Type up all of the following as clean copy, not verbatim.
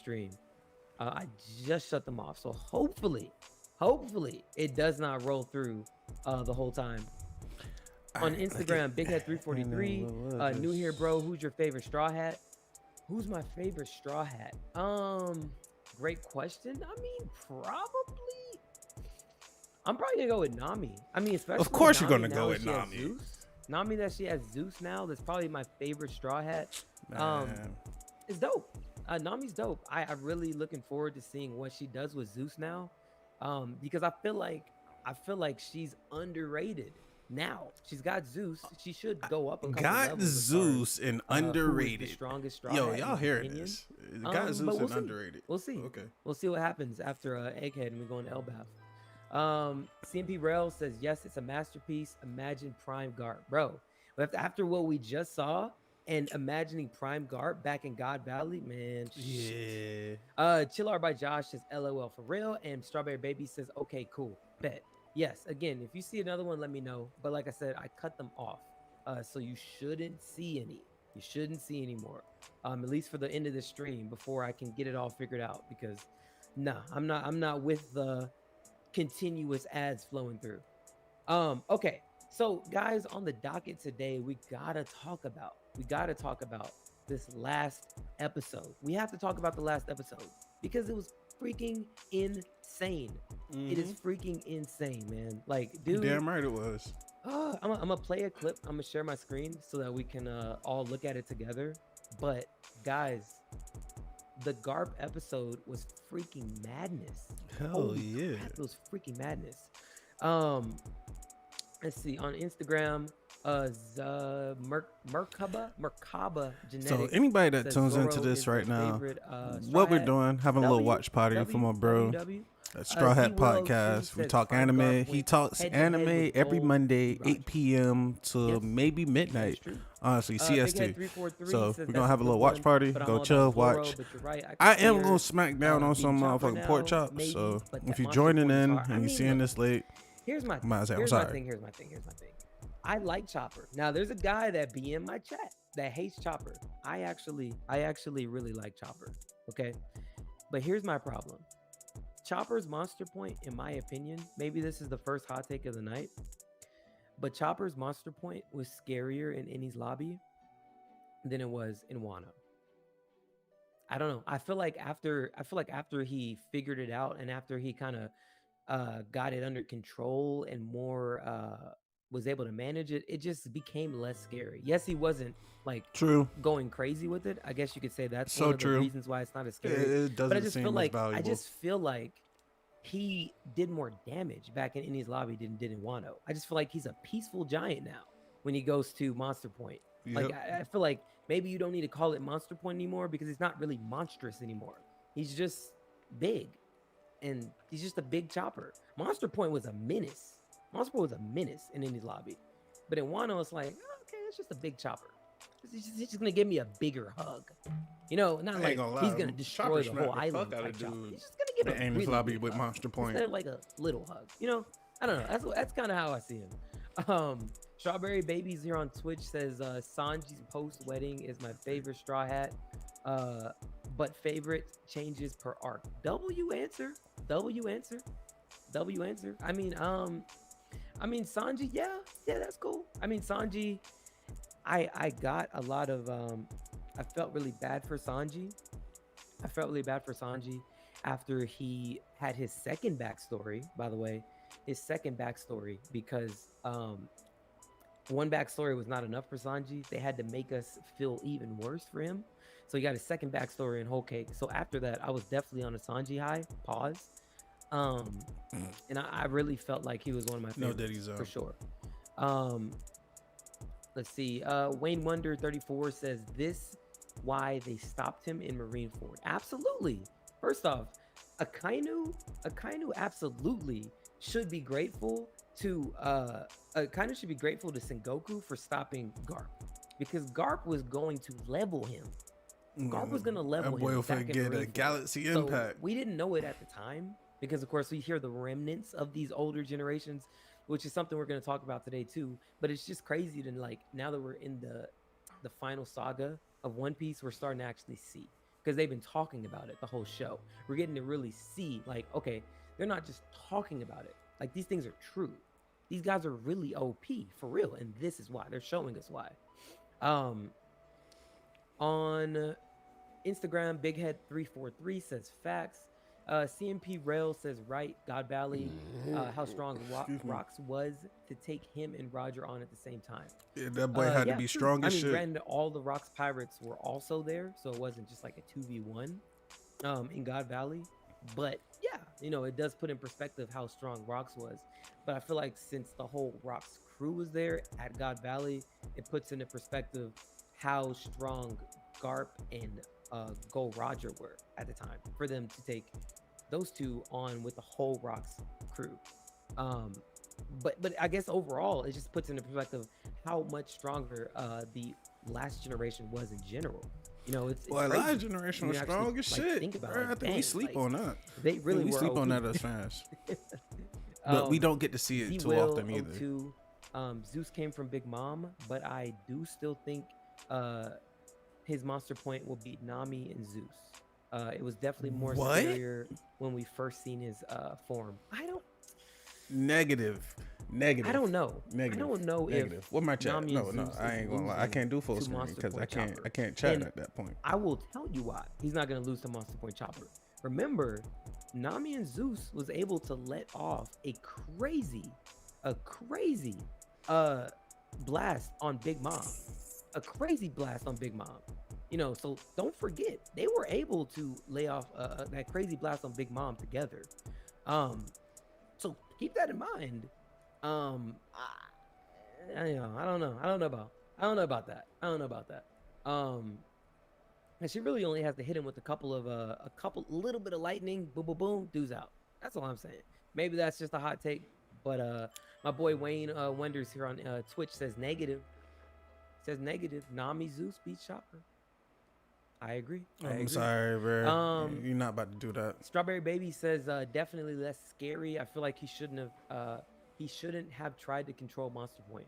stream. I just shut them off. So hopefully it does not roll through the whole time. On Instagram, BigHead343. New here, bro. Who's your favorite Straw Hat? Who's my favorite Straw Hat? Great question. I mean, I'm probably gonna go with Nami. I mean, especially of course Nami you're gonna now go that with she has Nami. Zeus. Nami that she has Zeus now. That's probably my favorite Straw Hat. Man. It's dope. Nami's dope. I really looking forward to seeing what she does with Zeus now. Because I feel like she's underrated. Now she's got Zeus. She should go up a couple Got levels. Zeus and underrated. Who is the strongest Straw Yo, Hat, y'all in my hearing opinion. this? Got Zeus and underrated. We'll see. Okay. We'll see what happens after Egghead and we go into Elbath. CMP Rail says yes, it's a masterpiece. Imagine Prime Garp, bro. But after what we just saw and imagining Prime Garp back in God Valley, man. Yeah. Chill Art by Josh says LOL for real, and Strawberry Baby says okay, cool, bet. Yes, again, if you see another one, let me know. But like I said, I cut them off, so you shouldn't see any. You shouldn't see any more, at least for the end of the stream before I can get it all figured out. Because, nah, I'm not with the continuous ads flowing through. Okay, so guys, on the docket today, we gotta talk about this last episode. We have to talk about the last episode because it was freaking insane. It is freaking insane, man. Like, dude, damn right it was. I'm gonna play a clip. I'm gonna share my screen so that we can all look at it together. But guys, the Garp episode was freaking madness. Hell yeah, it was freaking madness. Let's see on Instagram. Merkaba Genetics. So anybody that tunes into this right now, what we're doing, having a little watch party for my bro. Straw Hat Podcast. We talk anime. He talks anime every Monday, 8 p.m. to maybe midnight. Honestly, CST. So we're gonna have a little watch party. Go chill, watch. I am gonna smack down on some motherfucking pork chops. So if you're joining in and you're seeing this late, here's my thing. Here's my thing. I like Chopper. Now there's a guy that be in my chat that hates Chopper. I actually really like Chopper. Okay, but here's my problem. Chopper's monster point, in my opinion, maybe this is the first hot take of the night, but Chopper's monster point was scarier in Innie's lobby than it was in Wano. I don't know. I feel like after he figured it out and after he kind of got it under control and more was able to manage it, it just became less scary. Yes, he wasn't like going crazy with it. I guess you could say that's so one of the reasons why it's not as scary. It doesn't but I just seem feel like valuable. I just feel like he did more damage back in Innie's lobby than did in Wano. I just feel like he's a peaceful giant now when he goes to Monster Point. Yep. Like I feel like maybe you don't need to call it Monster Point anymore because he's not really monstrous anymore. He's just big, and he's just a big chopper. Monster Point was a menace. Monster Point was a menace in Innie's lobby, but in Wano it's like, oh, okay, it's just a big chopper. He's just gonna give me a bigger hug, you know, not like he's gonna destroy the whole island. He's just gonna give it a really lobby big with hug. Monster Point, instead of like a little hug, you know. I don't know. That's kind of how I see him. Strawberry Babies here on Twitch says Sanji's post wedding is my favorite Straw Hat, but favorite changes per arc. W answer. I mean Sanji, yeah, that's cool. I mean Sanji, I got a lot of I felt really bad for Sanji. After he had his second backstory, by the way, because one backstory was not enough for Sanji. They had to make us feel even worse for him. So he got his second backstory in Whole Cake. So after that, I was definitely on a Sanji high. Pause. And I really felt like he was one of my favorites for sure. Let's see. Wayne Wonder 34 says this why they stopped him in Marineford. Absolutely. First off, Akainu absolutely should be grateful to Sengoku for stopping Garp, because Garp was going to level him. Garp was going to level him. That boy will get a galaxy impact. We didn't know it at the time because, of course, we hear the remnants of these older generations, which is something we're going to talk about today too. But it's just crazy to, like, now that we're in the final saga of One Piece, we're starting to actually see, because they've been talking about it the whole show. We're getting to really see, like, okay, they're not just talking about it. Like, these things are true. These guys are really OP for real, and this is why they're showing us why. On Instagram, BigHead343 says facts. CMP Rail says right. God Valley, how strong Rocks was to take him and Roger on at the same time. Yeah, that boy had to be strong as shit. Granted, all the Rocks pirates were also there, so it wasn't just like a 2v1 in God Valley. But yeah, you know, it does put in perspective how strong Rocks was. But I feel like since the whole Rocks crew was there at God Valley, it puts into perspective how strong Garp and Gold Roger were at the time for them to take those two on with the whole Rocks crew. But I guess overall, it just puts into perspective how much stronger the last generation was in general. You know, it's last generation was strong as shit. Think about it. I think we sleep on that. They really we sleep on that as fans. But we don't get to see it too often either. Zeus came from Big Mom, but I do still think his monster point will beat Nami and Zeus. It was definitely more superior when we first seen his form. Negative. I don't know. Negative. I don't know Negative. if What my chat? Nami No, I ain't gonna lie. I can't do full screen because I can't chat at that point. I will tell you why he's not gonna lose to Monster Point Chopper. Remember, Nami and Zeus was able to let off a crazy blast on Big Mom. A crazy blast on Big Mom. You know, so don't forget, they were able to lay off that crazy blast on Big Mom together. So keep that in mind. I don't know about that. And she really only has to hit him with a little bit of lightning, boom, boom, boom, dude's out. That's all I'm saying. Maybe that's just a hot take, but my boy Wayne Wenders here on Twitch says negative. Nami Zeus beats Chopper. I agree. I'm sorry, bro. You're not about to do that. Strawberry Baby says definitely less scary. I feel like he shouldn't have tried to control Monster Point.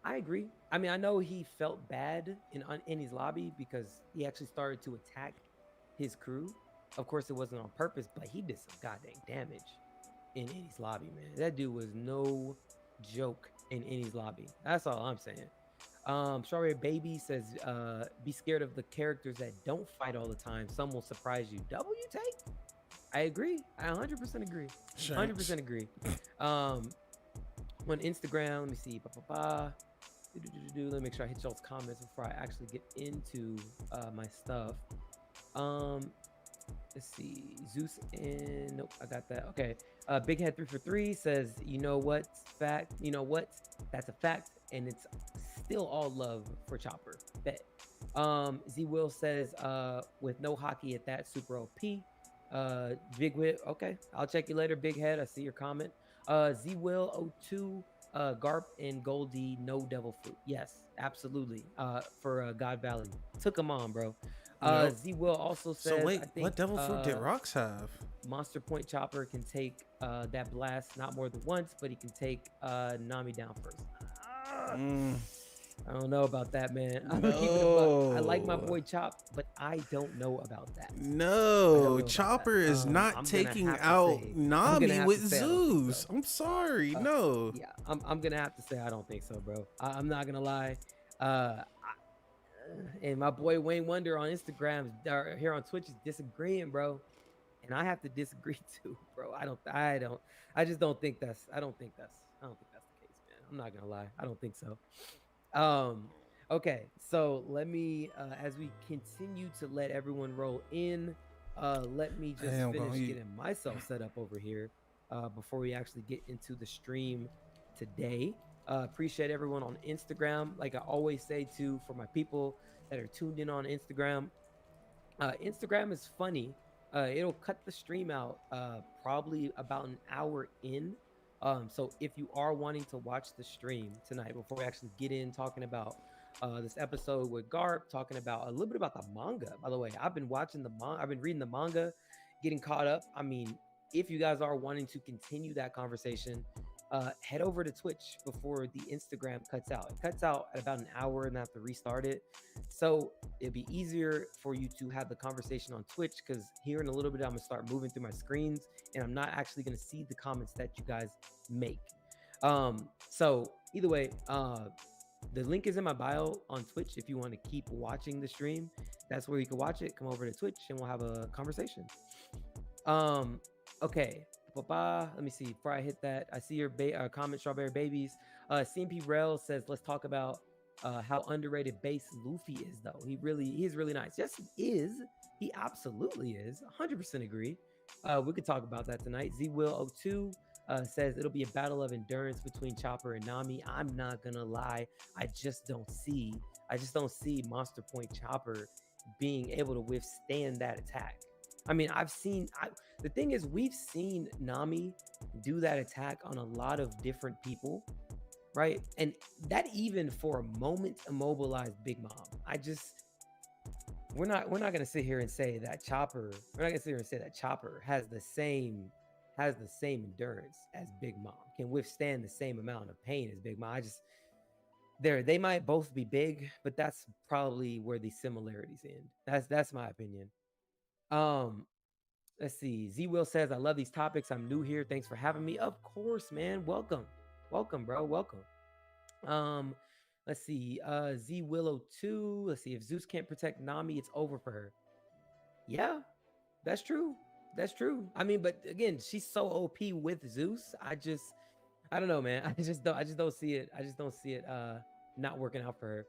I agree. I mean, I know he felt bad in his lobby because he actually started to attack his crew. Of course, it wasn't on purpose, but he did some goddamn damage in Indy's lobby, man. That dude was no joke in Indy's lobby. That's all I'm saying. Strawberry Baby says, be scared of the characters that don't fight all the time. Some will surprise you. W take? I agree. I 100% agree. 100% agree. On Instagram, let me see. Let me make sure I hit y'all's comments before I actually get into my stuff. Let's see. Zeus and nope, I got that. Okay. Big Head 343 says, you know what? That's a fact, and it's still all love for Chopper. Bet. Z Will says, with no hockey at that, super OP. Big Whip, okay. I'll check you later, Big Head. I see your comment. Z Will 02, Garp and Goldie, no devil fruit. Yes, absolutely. For God Valley. Took him on, bro. Z Will also says, so wait, what devil fruit did Rocks have? Monster Point Chopper can take that blast not more than once, but he can take Nami down first. I don't know about that, man. I'm gonna keep it a buck. I like my boy Chop, but I don't know about that. No, Chopper is not taking out Nami with Zeus. I'm sorry, no. Yeah, I'm gonna have to say I don't think so, bro. I'm not gonna lie. And my boy Wayne Wonder on Instagram here on Twitch is disagreeing, bro. And I have to disagree too, bro. I just don't think that's the case, man. I'm not gonna lie. I don't think so. Okay, so let me as we continue to let everyone roll in, let me just finish getting myself set up over here before we actually get into the stream today. Appreciate everyone on Instagram. Like I always say too, for my people that are tuned in on Instagram, Instagram is funny. It'll cut the stream out probably about an hour in. So if you are wanting to watch the stream tonight, before we actually get in talking about this episode with Garp, talking about a little bit about the manga. By the way, I've been reading the manga, getting caught up. I mean, if you guys are wanting to continue that conversation, head over to Twitch before the Instagram cuts out. It cuts out at about an hour and I have to restart it. So it'd be easier for you to have the conversation on Twitch, because here in a little bit, I'm going to start moving through my screens and I'm not actually going to see the comments that you guys make. So either way, the link is in my bio on Twitch. If you want to keep watching the stream, that's where you can watch it. Come over to Twitch and we'll have a conversation. Okay. Let me see. Before I hit that, I see your comment, Strawberry Babies. CMP Rel says, let's talk about how underrated base Luffy is, though. He is really nice. Yes, he is. He absolutely is. 100% agree. We could talk about that tonight. ZWill02 says it'll be a battle of endurance between Chopper and Nami. I'm not gonna lie. I just don't see Monster Point Chopper being able to withstand that attack. I mean, the thing is, we've seen Nami do that attack on a lot of different people, right? And that even for a moment immobilized Big Mom. We're not gonna sit here and say that Chopper. We're not gonna sit here and say that Chopper has the same endurance as Big Mom, can withstand the same amount of pain as Big Mom. They might both be big, but that's probably where the similarities end. That's my opinion. Let's see. Z-Will says, I love these topics. I'm new here. Thanks for having me. Of course, man. Welcome, bro. Welcome. Let's see. Z-Willow2. Let's see. If Zeus can't protect Nami, it's over for her. Yeah, that's true. I mean, but again, she's so OP with Zeus. I don't know, man. I just don't see it. Not working out for her.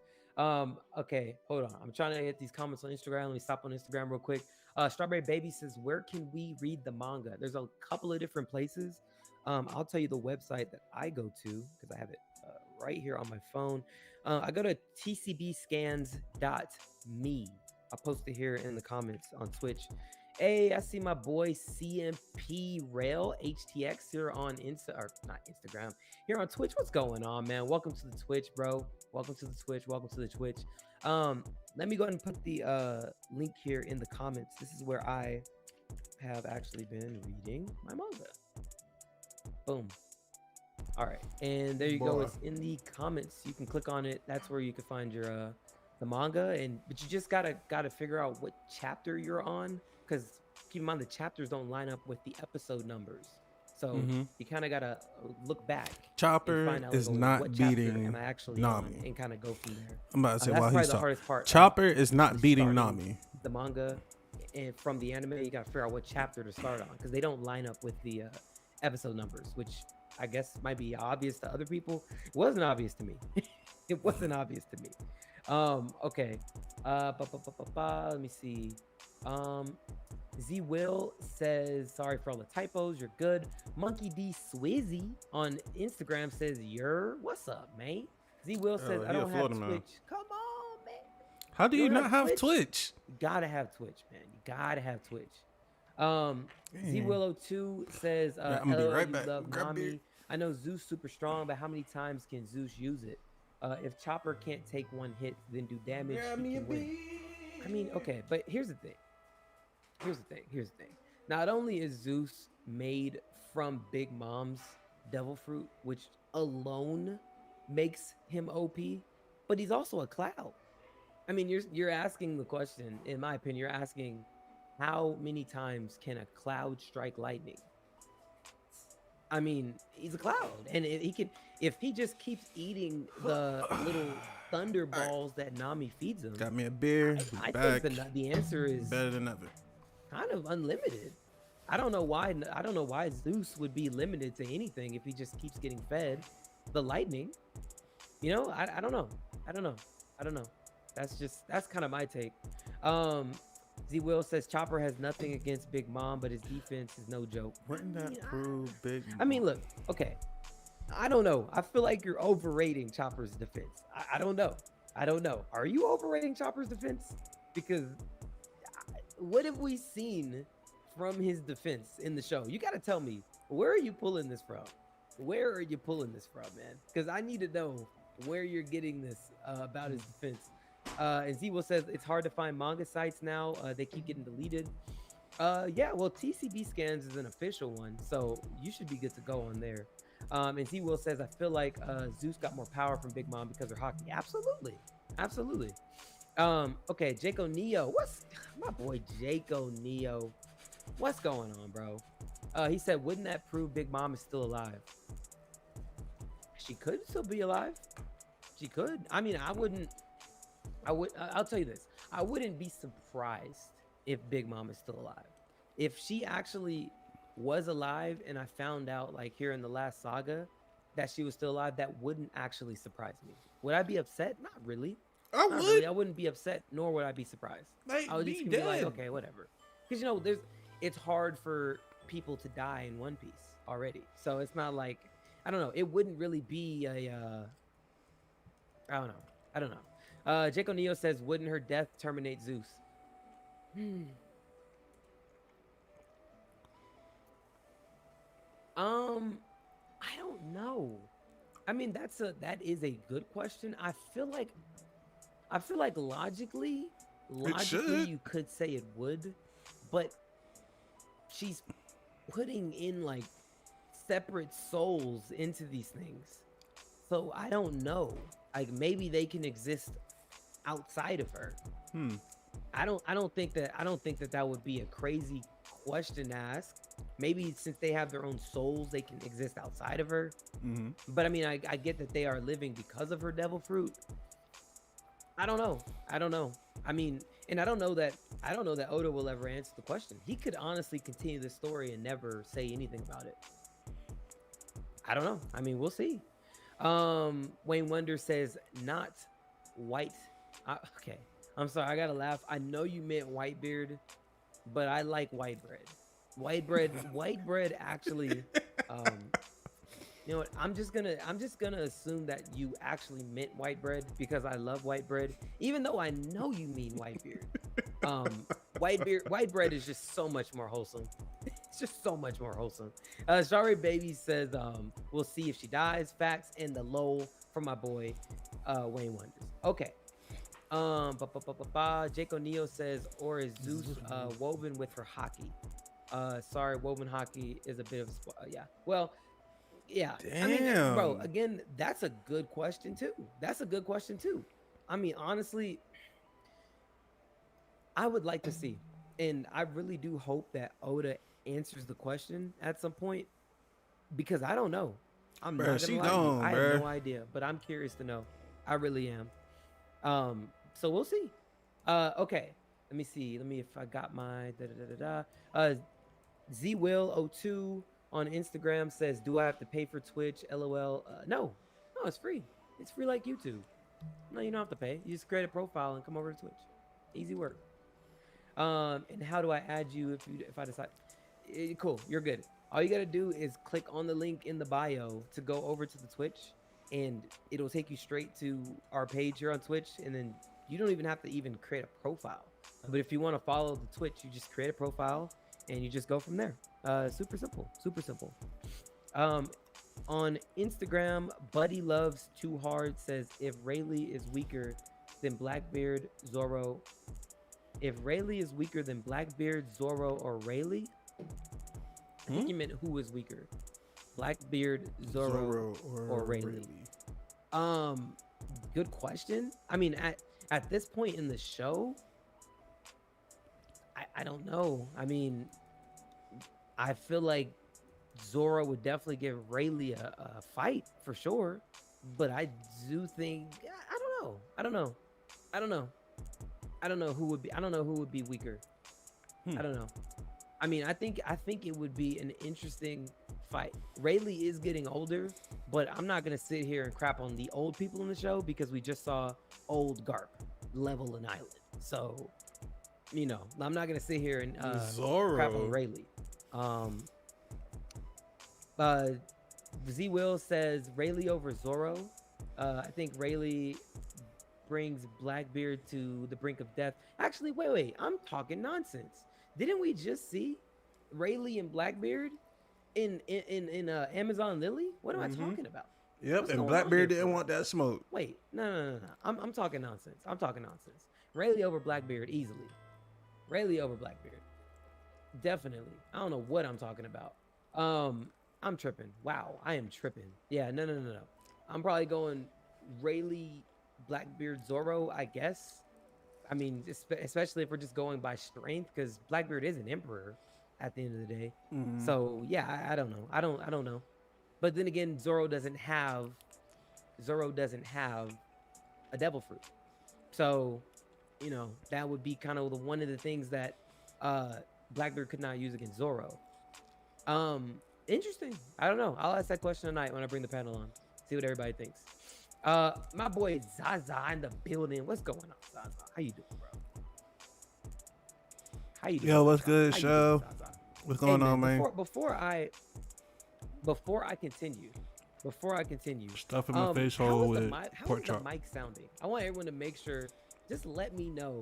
Okay, hold on. I'm trying to get these comments on Instagram. Let me stop on Instagram real quick. Strawberry Baby says, where can we read the manga? There's a couple of different places. I'll tell you the website that I go to, because I have it right here on my phone. I go to tcbscans.me. I'll post it here in the comments on Twitch. Hey, I see my boy CMP Rail HTX here on Instagram. Here on Twitch. What's going on, man? Welcome to the Twitch, bro. Welcome to the Twitch. Let me go ahead and put the link here in the comments. This is where I have actually been reading my manga. Boom. All right, and there you go. It's in the comments. You can click on it. That's where you can find your the manga. But you just gotta figure out what chapter you're on, because keep in mind the chapters don't line up with the episode numbers. So you kind of gotta look back. Chopper is not beating Nami, and kind of go from there. I'm about to say while he's talking, Chopper is not beating Nami. The manga and from the anime, you gotta figure out what chapter to start on, because they don't line up with the episode numbers, which I guess might be obvious to other people. It wasn't obvious to me. Okay. Let me see. Z-Will says, sorry for all the typos. You're good. Monkey D Swizzy on Instagram says, what's up, man? Z-Will says, I don't have Twitch. Man. Come on, man. How do you not have Twitch? You gotta have Twitch, man. You gotta have Twitch. Z-Willow2 says, I'm gonna be right back. Love Nami. I know Zeus super strong, but how many times can Zeus use it? If Chopper can't take one hit, then do damage, he can win. I mean, okay, but here's the thing. Not only is Zeus made from Big Mom's devil fruit, which alone makes him OP, but he's also a cloud. I mean, you're asking the question, in my opinion, you're asking how many times can a cloud strike lightning? I mean, he's a cloud, and if he just keeps eating the little thunder balls that Nami feeds him. Got me a beer. I think the answer is better than ever. Kind of unlimited. I don't know why Zeus would be limited to anything if he just keeps getting fed the lightning. You know, I don't know. That's kind of my take. Z-Will says Chopper has nothing against Big Mom, but his defense is no joke. Wouldn't that prove Big Mom? I mean, look, okay. I don't know. I feel like you're overrating Chopper's defense. I don't know. Are you overrating Chopper's defense? Because what have we seen from his defense in the show? You got to tell me, where are you pulling this from? Man? Because I need to know where you're getting this about his defense. And Z-Will says it's hard to find manga sites now. They keep getting deleted. Yeah, well, TCB Scans is an official one, so you should be good to go on there. And Z Will says, I feel like Zeus got more power from Big Mom because of hockey. Absolutely. Okay, Jaco Neo. What's my boy Jaco Neo? What's going on, bro? He said, wouldn't that prove Big Mom is still alive? She could still be alive. She could. I mean, I'll tell you this. I wouldn't be surprised if Big Mom is still alive. If she actually was alive and I found out like here in the last saga that she was still alive, that wouldn't actually surprise me. Would I be upset? Not really. Not really. I wouldn't be upset, nor would I be surprised. Like, I would just be like, okay, whatever. Because it's hard for people to die in One Piece already. So it's not like, I don't know. It wouldn't really be I don't know. Jaco Neo says, wouldn't her death terminate Zeus? I don't know. I mean, that is a good question. I feel like logically you could say it would, but she's putting in like separate souls into these things. So I don't know. Like maybe they can exist outside of her. I don't think that would be a crazy question to ask. Maybe since they have their own souls, they can exist outside of her. But I mean, I get that they are living because of her devil fruit. I don't know. I mean, and I don't know that Oda will ever answer the question. He could honestly continue the story and never say anything about it. I don't know. I mean, we'll see. Wayne Wonder says not white. Okay, I'm sorry. I gotta laugh. I know you meant Whitebeard, but I like white bread. White bread actually. You know what? I'm just gonna assume that you actually meant white bread because I love white bread, even though I know you mean Whitebeard. White bread is just so much more wholesome. It's just so much more wholesome. Strawberry Baby says, we'll see if she dies. Facts and the low from my boy Wayne Wonders. Okay. Jaco Neo says, or is Zeus woven with her hockey? Sorry, woven hockey is a bit of yeah. Well, yeah. Damn. I mean, bro, again, that's a good question too. I mean, honestly, I would like to see, and I really do hope that Oda answers the question at some point, because I don't know. I'm not gonna lie, I have no idea, but I'm curious to know. I really am. So we'll see. Okay. Let me see. If I got my ZWill02 on Instagram says, do I have to pay for Twitch? LOL. No, it's free. It's free like YouTube. No, you don't have to pay. You just create a profile and come over to Twitch. Easy work. And how do I add you if I decide? Cool, you're good. All you gotta do is click on the link in the bio to go over to the Twitch, and it'll take you straight to our page here on Twitch, and then you don't even have to even create a profile. But if you want to follow the Twitch, you just create a profile and you just go from there. Super simple. On Instagram, Buddy Loves Too Hard says, if Rayleigh is weaker than Blackbeard, Zoro. If Rayleigh is weaker than Blackbeard, Zoro, or Rayleigh, I think you meant who is weaker, Blackbeard, Zoro or Rayleigh. Good question. I mean, at this point in the show, I don't know. I mean, I feel like Zoro would definitely give Rayleigh a fight for sure, but I do think I don't know who would be weaker. I don't know. I mean, I think it would be an interesting fight. Rayleigh is getting older, but I'm not gonna sit here and crap on the old people in the show because we just saw old Garp level an island. So, you know, I'm not gonna sit here and crap on Rayleigh. Z Will says Rayleigh over Zoro. I think Rayleigh brings Blackbeard to the brink of death. Actually, wait, I'm talking nonsense. Didn't we just see Rayleigh and Blackbeard in Amazon Lily? What am I talking about? Yep, what's and Blackbeard didn't want that smoke. Wait, no. I'm talking nonsense. Rayleigh over Blackbeard easily. Rayleigh over Blackbeard. Definitely. I don't know what I'm talking about. I'm tripping. Wow, I am tripping. Yeah, no. I'm probably going Rayleigh, Blackbeard, Zoro, I guess. I mean, especially if we're just going by strength, because Blackbeard is an emperor at the end of the day. So yeah, I don't know. I don't know. But then again, Zoro doesn't have a devil fruit. So, that would be kind of one of the things that Blackbeard could not use against Zoro. Interesting. I don't know. I'll ask that question tonight when I bring the panel on. See what everybody thinks. My boy Zaza in the building. What's going on, Zaza? How you doing, bro? How you doing? Yo, what's good, show? What's going on, man? Before I continue, stuff in my face hole with pork chop. How is the mic sounding? I want everyone to make sure. Just let me know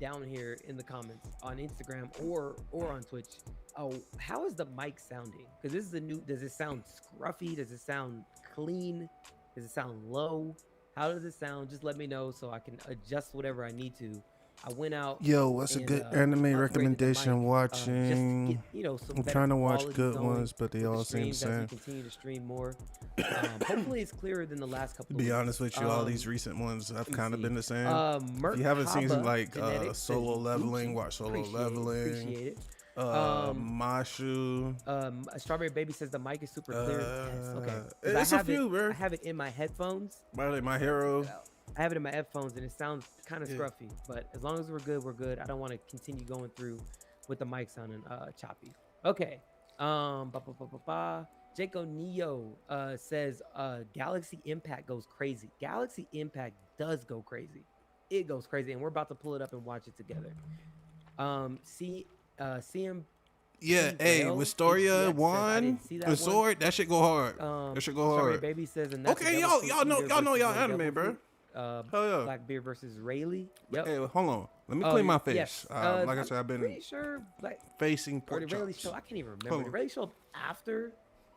down here in the comments on Instagram or on Twitch. Oh, how is the mic sounding? Because this is does it sound scruffy? Does it sound clean? Does it sound low? How does it sound? Just let me know so I can adjust whatever I need to. I went out. Yo, what's a good anime recommendation watching? I'm trying to watch good ones, but they all seem the same. Continue to stream more. Hopefully, it's clearer than the last couple. To be honest with you, all these recent ones have kind of been the same. If you haven't seen Solo Leveling, watch Solo Leveling. Appreciate it. Mashu. Strawberry Baby says the mic is super clear. Yes. Okay. It's a few, bro. I have it in my headphones. My hero. I have it in my headphones and it sounds kind of scruffy, but as long as we're good, we're good. I don't want to continue going through with the mic sounding choppy. Okay. Jaco Neo says Galaxy Impact goes crazy. Galaxy Impact does go crazy. It goes crazy, and we're about to pull it up and watch it together. CM. Yeah, hey, Wistoria won the sword. That shit go hard. That shit go hard. Baby says, and okay, y'all know y'all anime, bro. Hell yeah. Blackbeard versus Rayleigh. Yep. Hey, hold on. Let me clean my face. Yes. Like I said, I've been pretty sure facing pork chops. Rayleigh show. I can't even remember. Did Rayleigh show up after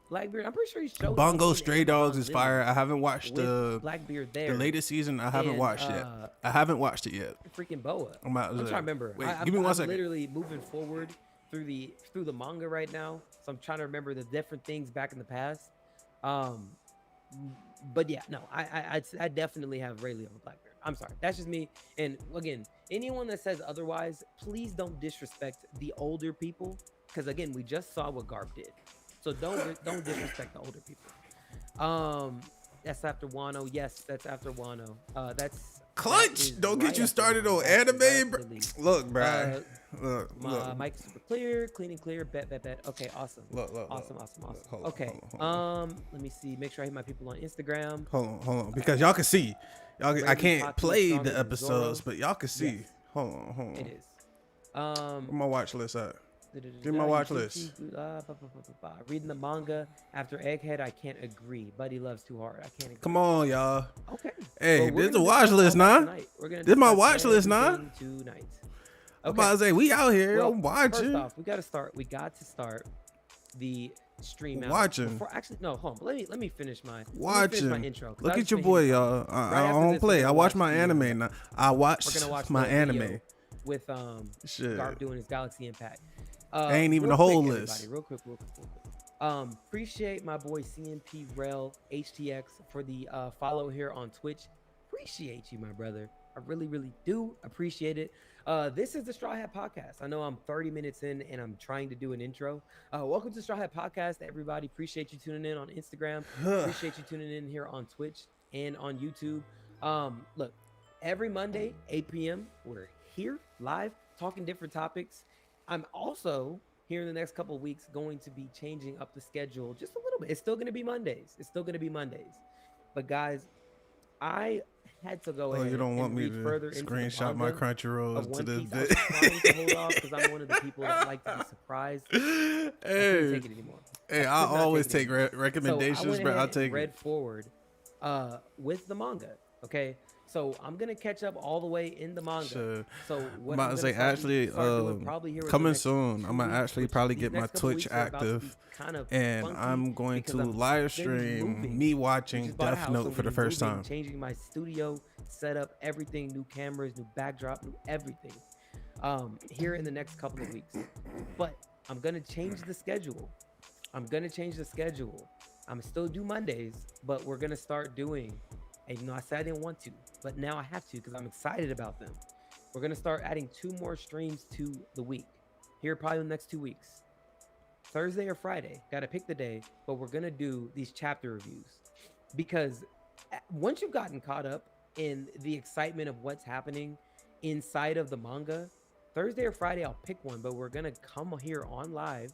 Blackbeard? I'm pretty sure he showed up. Bongo Stray Dogs is fire. I haven't watched the Blackbeard there. The latest season. I haven't watched yet. I haven't watched it yet. Freaking Boa. I'm trying to remember. Wait, give me 1 second. I'm literally moving forward through the manga right now, so I'm trying to remember the different things back in the past. But yeah, no, I definitely have Rayleigh over Blackbeard. I'm sorry, that's just me. And again, anyone that says otherwise, please don't disrespect the older people, because again, we just saw what Garp did, so don't disrespect the older people. That's after Wano. Yes, that's after Wano. That's Clutch. Don't get you started on anime, bro. Look, bro. Look. My mic is super clear, clean and clear. Bet. Okay, awesome. Look. Awesome. Okay. Let me see. Make sure I hit my people on Instagram. Hold on, because y'all can see. I can't play the episodes, but y'all can see. Yes. Hold on. It is. Where my watch list at? Give me my watch list. Reading the manga after Egghead, I can't agree. Buddy loves too hard. I can't agree. Come on, y'all. Okay. Hey, this is the watch list, nah. This is my watch list, nah. Tonight. I'm about to say we out here. Well, I'm watching. First off, we got to start the stream out. Watching. Hold on. Let me finish my intro. Look at your boy, y'all. I don't play. I watch my anime now. I watch my anime with Garp doing his Galaxy Impact. Ain't even the whole list. Real quick. Appreciate my boy CMP Rel HTX for the follow here on Twitch. Appreciate you, my brother. I really, really do appreciate it. This is the Straw Hat Podcast. I know I'm 30 minutes in and I'm trying to do an intro. Welcome to Straw Hat Podcast, everybody. Appreciate you tuning in on Instagram. Appreciate you tuning in here on Twitch and on YouTube. Look, every Monday, 8 p.m., we're here live talking different topics. I'm also here in the next couple of weeks going to be changing up the schedule just a little bit. It's still going to be Mondays. But guys, I had to go ahead. You don't want me to screenshot my Crunchyroll to this day. I'm trying to hold off because I'm one of the people that like to be surprised. I can't take it anymore. Hey, I always take recommendations, but I'll take read forward with the manga. Okay. So I'm gonna catch up all the way in the manga. Sure. So what I'm about to say, actually, coming soon. I'm gonna actually probably get my Twitch active, and I'm going to live stream me watching Death Note for the first time. Changing my studio setup, everything, new cameras, new backdrop, new everything. Here in the next couple of weeks, but I'm gonna change the schedule. I'm gonna change the schedule. I'm still do Mondays, but we're gonna start doing. And I said I didn't want to, but now I have to because I'm excited about them. We're gonna start adding 2 more streams to the week. Here probably in the next 2 weeks. Thursday or Friday, gotta pick the day, but we're gonna do these chapter reviews because once you've gotten caught up in the excitement of what's happening inside of the manga, Thursday or Friday I'll pick one, but we're gonna come here on live.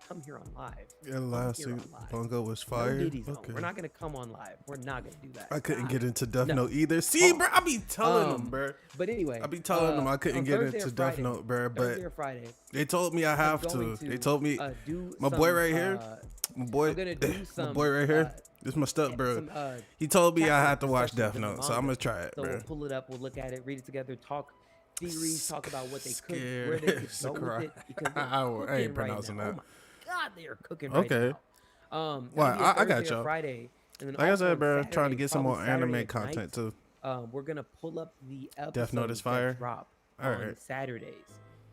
Come here on live. Yeah, last week manga was fire. No okay. We're not gonna come on live. We're not gonna do that. I couldn't get into Death Note either. See, bro, I be telling them, bro. But anyway, I be telling them I couldn't get into Death Note, bro. But Thursday or Friday, they told me I have to. They told me my boy right here, my boy right here. This is my stuff, bro. He told me I had to watch Death Note, so I'm gonna try it, so bro. We'll pull it up. We'll look at it, read it together, talk theories, talk about what they could, where they could go with it. Because I ain't pronouncing that. Oh my God, they are cooking right now. Well, I got y'all. Friday, and then like I said, bro, Saturday, trying to get some more anime Saturday content too. We're gonna pull up the episodes Death Note is fire. That drop on Saturdays,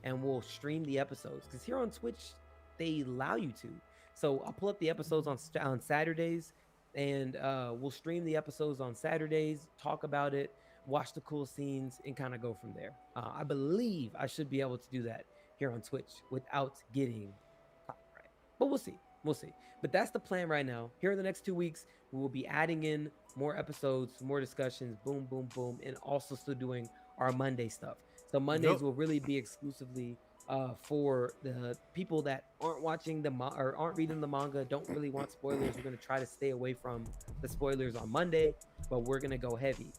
and we'll stream the episodes because here on Twitch they allow you to. So I'll pull up the episodes on Saturdays, and we'll stream the episodes on Saturdays, talk about it, watch the cool scenes, and kind of go from there. I believe I should be able to do that here on Twitch without getting copyright, but we'll see. We'll see. But that's the plan right now. Here in the next 2 weeks, we will be adding in more episodes, more discussions, boom, boom, boom, and also still doing our Monday stuff. So Mondays will really be exclusively for the people that aren't watching or aren't reading the manga, don't really want spoilers. We're going to try to stay away from the spoilers on Monday, but we're going to go heavy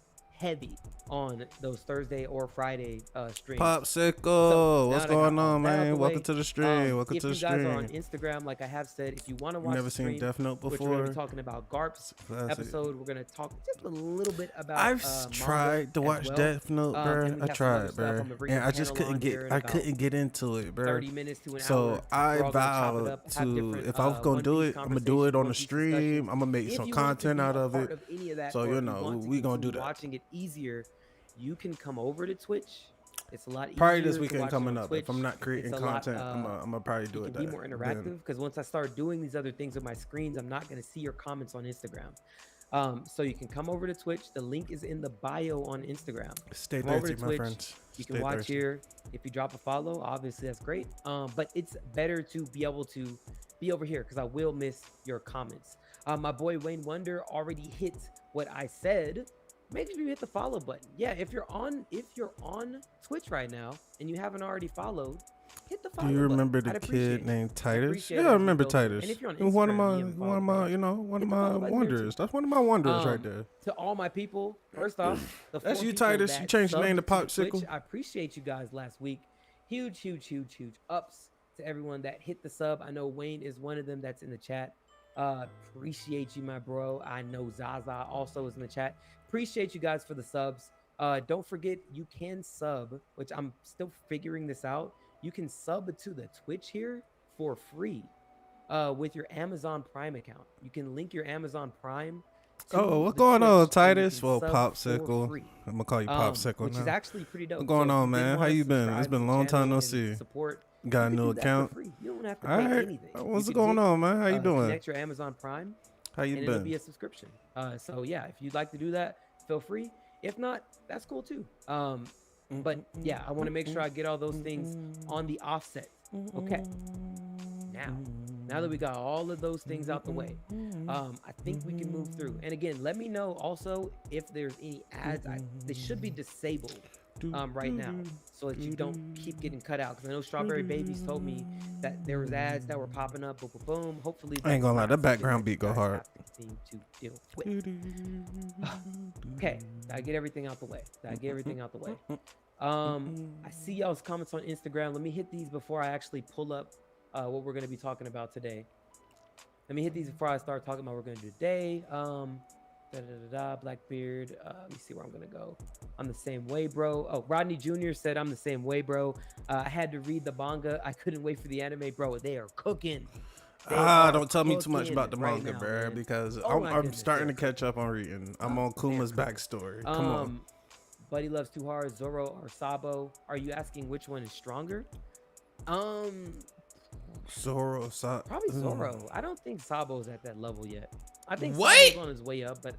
on those Thursday or Friday streams. Popsicle, so what's going on, man? Welcome to the stream. Welcome to the stream. If you guys are on Instagram, like I have said, if you want to watch never seen Death Note before, which we're going to be talking about Garp's episode. We're going to talk just a little bit about I've tried to watch Death Note, bro. I tried, bro. And I just couldn't get into it, bro. 30 minutes to an hour. So I vowed to, if I was going to do it, I'm going to do it on the stream. I'm going to make some content out of it. So, you know, we going to do that. Watching it easier, you can come over to Twitch. It's a lot easier. Probably this weekend coming up. If I'm not creating content, I'm gonna probably do it. Be more interactive because once I start doing these other things with my screens, I'm not gonna see your comments on Instagram. So you can come over to Twitch. The link is in the bio on Instagram. Stay thirsty, my friends. You can watch here. If you drop a follow, obviously that's great. But it's better to be able to be over here because I will miss your comments. My boy Wayne Wonder already hit what I said. Make sure you hit the follow button. Yeah, if you're on Twitch right now and you haven't already followed, hit the follow button. Do you remember the kid named Titus? Yeah, I remember Titus. And if you're on Instagram, one of my wonders. That's one of my wonders right there. To all my people, first off, that's you, Titus. You changed the name to Popsicle. I appreciate you guys last week. Huge ups to everyone that hit the sub. I know Wayne is one of them that's in the chat. Appreciate you, my bro. I know Zaza also is in the chat. Appreciate you guys for the subs. Don't forget you can sub, which I'm still figuring this out. You can sub to the Twitch here for free with your Amazon Prime account. You can link your Amazon Prime. What's going on, Titus? Well, Popsicle. I'm gonna call you Popsicle which now. is actually pretty dope. What's going on, man? How you been? It's been a long time no see. Support. Got a new account. You don't have to pay anything. What's going on, man? How you doing? Connect your Amazon Prime. How you been? It'll be a subscription. So yeah, if you'd like to do that, feel free. If not, that's cool too. But yeah, I want to make sure I get all those things on the offset. Okay. Now that we got all of those things out the way, I think we can move through. And again, let me know also if there's any ads. They should be disabled right now so that you don't keep getting cut out. Because I know Strawberry Babies told me that there was ads that were popping up. Boom, boom, boom. Hopefully, I ain't gonna lie, that background beat go hard. To deal with. Okay, gotta get everything out the way. I see y'all's comments on Instagram. Let me hit these before I actually pull up what we're gonna be talking about today. Let me hit these before I start talking about what we're gonna do today. Blackbeard. Let me see where I'm gonna go. I'm the same way, bro. Oh, Rodney Jr. said I'm the same way, bro. I had to read the manga. I couldn't wait for the anime, bro. They are cooking. Don't tell me too much about the manga, bro, because I'm starting to catch up on reading. I'm on Kuma's backstory. Come on. Buddy Loves Too Hard, Zoro or Sabo. Are you asking which one is stronger? Zoro, probably Zoro. I don't think Sabo's at that level yet. I think what? Sabo's on his way up, but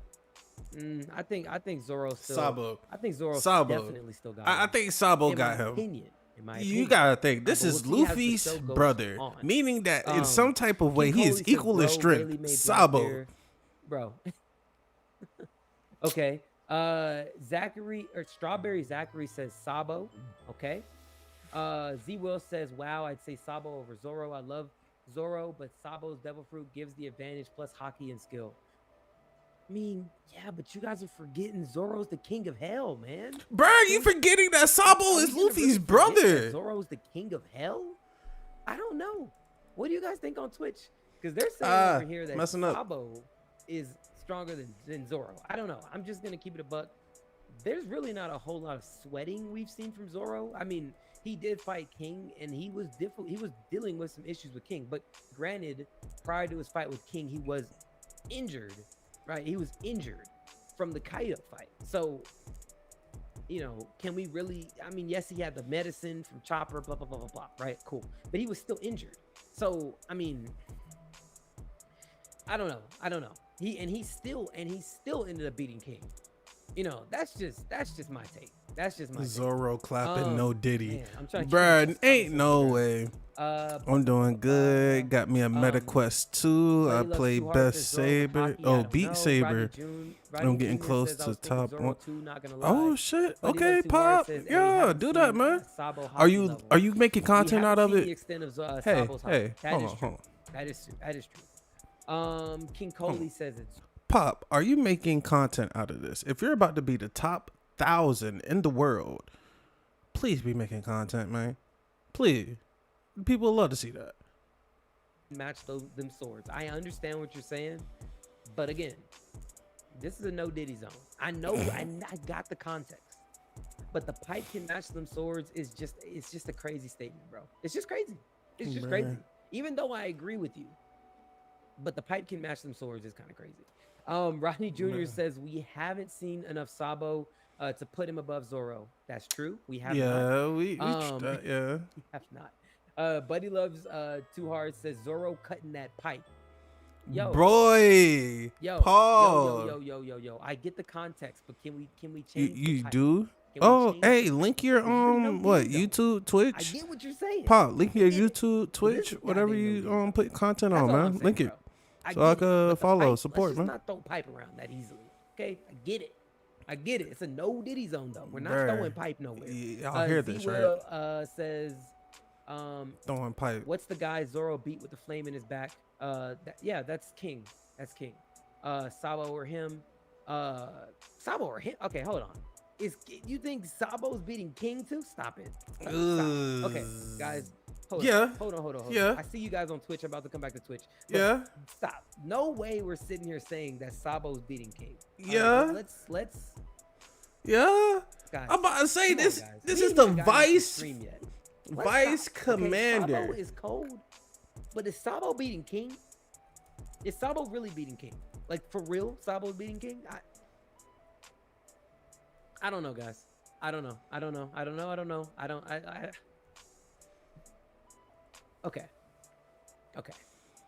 I think Zoro still. Sabo. I think Zoro definitely still got him. I think Sabo got him. In my opinion. You gotta think this is Luffy's brother, meaning that in some type of way he is equal in strength. Sabo, bro. Okay. Zachary or Strawberry Zachary says Sabo. Okay. Z Will says, wow, I'd say Sabo over Zoro. I love Zoro, but Sabo's devil fruit gives the advantage plus hockey and skill. I mean, yeah, but you guys are forgetting Zoro's the king of hell, man. Bro, you forgetting that Sabo is Luffy's brother. Zoro's the king of hell? I don't know. What do you guys think on Twitch? Because they're saying over here that Sabo is stronger than Zoro. I don't know. I'm just going to keep it a buck. There's really not a whole lot of sweating we've seen from Zoro. I mean, he did fight King, and he was dealing with some issues with King. But granted, prior to his fight with King, he was injured, right? He was injured from the Kaido fight. So, you know, can we really? I mean, yes, he had the medicine from Chopper, blah blah blah blah blah. Right, cool. But he was still injured. So, I mean, I don't know. He still ended up beating King. You know, that's just my take. That's just my Zoro take. clapping no Diddy. Man, I'm trying Bruh, ain't no way. I'm doing good. Got me a MetaQuest 2. I play Best Saber. Beat Saber. I'm getting close to top 1. Oh shit. Okay, Pop. Yeah, do that, man. Are you making content out of it? Hey, hold on. That is true. King Coley says it's Pop, are you making content out of this? If you're about to be the top 1,000 in the world, please be making content, man. Please. People love to see that. Match them swords. I understand what you're saying, but again, this is a no Diddy zone. I know I got the context, but the pipe can match them swords it's just a crazy statement, bro. It's just crazy. It's just crazy. Even though I agree with you, but the pipe can match them swords is kind of crazy. Rodney Jr. says we haven't seen enough Sabo to put him above Zoro. That's true. We have not. We have not. Buddy Loves Too Hard says Zoro cutting that pipe. Yo, Paul. Yo. I get the context, but can we change? You do? Hey, link your YouTube, Twitch. I get what you're saying. Paul, link your YouTube, Twitch, whatever you put content on, man. Link it. So I can follow, support, man. Let's just not throw pipe around that easily. Okay, I get it. It's a no Diddy zone though. We're not throwing pipe nowhere. I'll hear this, right? Says, throwing pipe. What's the guy Zoro beat with the flame in his back? That's King. That's King. Sabo or him? Sabo or him? Okay, hold on. You think Sabo's beating King too? Stop it. Stop. Okay, guys. Hold on. Yeah. I see you guys on Twitch. I'm about to come back to Twitch. Yeah. Stop. No way we're sitting here saying that Sabo's beating King. Yeah. Let's. Yeah. Guys, I'm about to say this. This is the Vice Commander. Sabo is cold, but is Sabo beating King? Is Sabo really beating King? Like for real, Sabo's beating King? I don't know, guys. I don't know. Okay.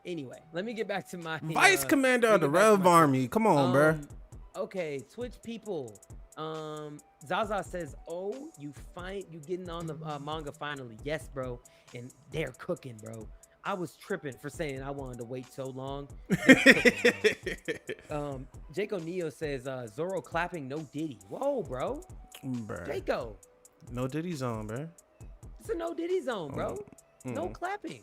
Anyway, let me get back to my Vice Commander of the Rev Army. Come on, bro. Okay, Twitch people. Zaza says, "Oh, you getting on the manga finally?" Yes, bro. And they're cooking, bro. I was tripping for saying I wanted to wait so long. Jaco Neo says Zoro clapping no Diddy. Whoa, bro. Jaco. No Diddy zone, bro. It's a no Diddy zone, bro. No clapping.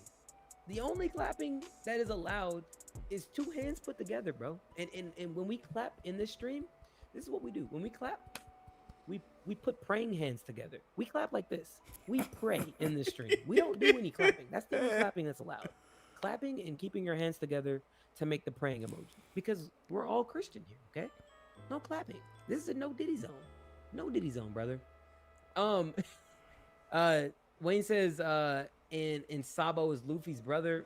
The only clapping that is allowed is two hands put together, bro. And when we clap in this stream, this is what we do. When we clap, we put praying hands together. We clap like this. We pray in this stream. We don't do any clapping. That's the only clapping that's allowed. Clapping and keeping your hands together to make the praying emoji. Because we're all Christian here, okay? No clapping. This is a no Diddy zone. No Diddy zone, brother. Wayne says, and Sabo is Luffy's brother.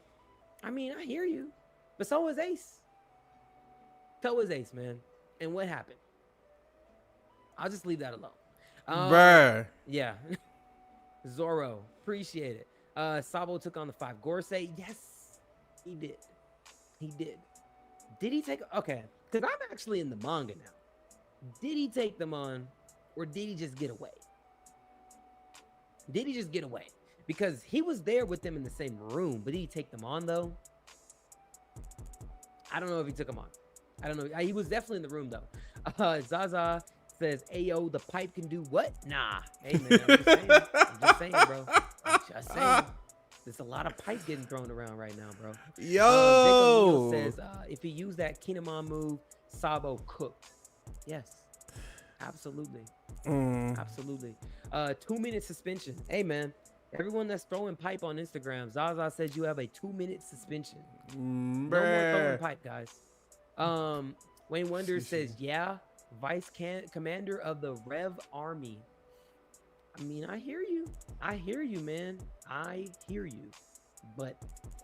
I mean, I hear you. But so is Ace. So is Ace, man. And what happened? I'll just leave that alone. Bruh. Yeah. Zoro. Appreciate it. Sabo took on the 5 Gorsei. Yes, he did. He did. Did he take? Okay, because I'm actually in the manga now. Did he take them on, or did he just get away? Did he just get away? Because he was there with them in the same room, but did he take them on though? I don't know if he took them on. I don't know. He was definitely in the room though. Zaza says, "Ayo, the pipe can do what?" Nah. Hey man, I'm just saying, bro. I'm just saying. There's a lot of pipe getting thrown around right now, bro. Yo. Jacob says, if he used that Kinemon move, Sabo cooked. Yes, absolutely. Absolutely. 2-minute suspension. Hey man, everyone that's throwing pipe on Instagram, Zaza says you have a 2-minute suspension. No more throwing pipe, guys. Wayne Wonder says, yeah, vice commander of the Rev Army. I mean, I hear you. I hear you, man. I hear you. But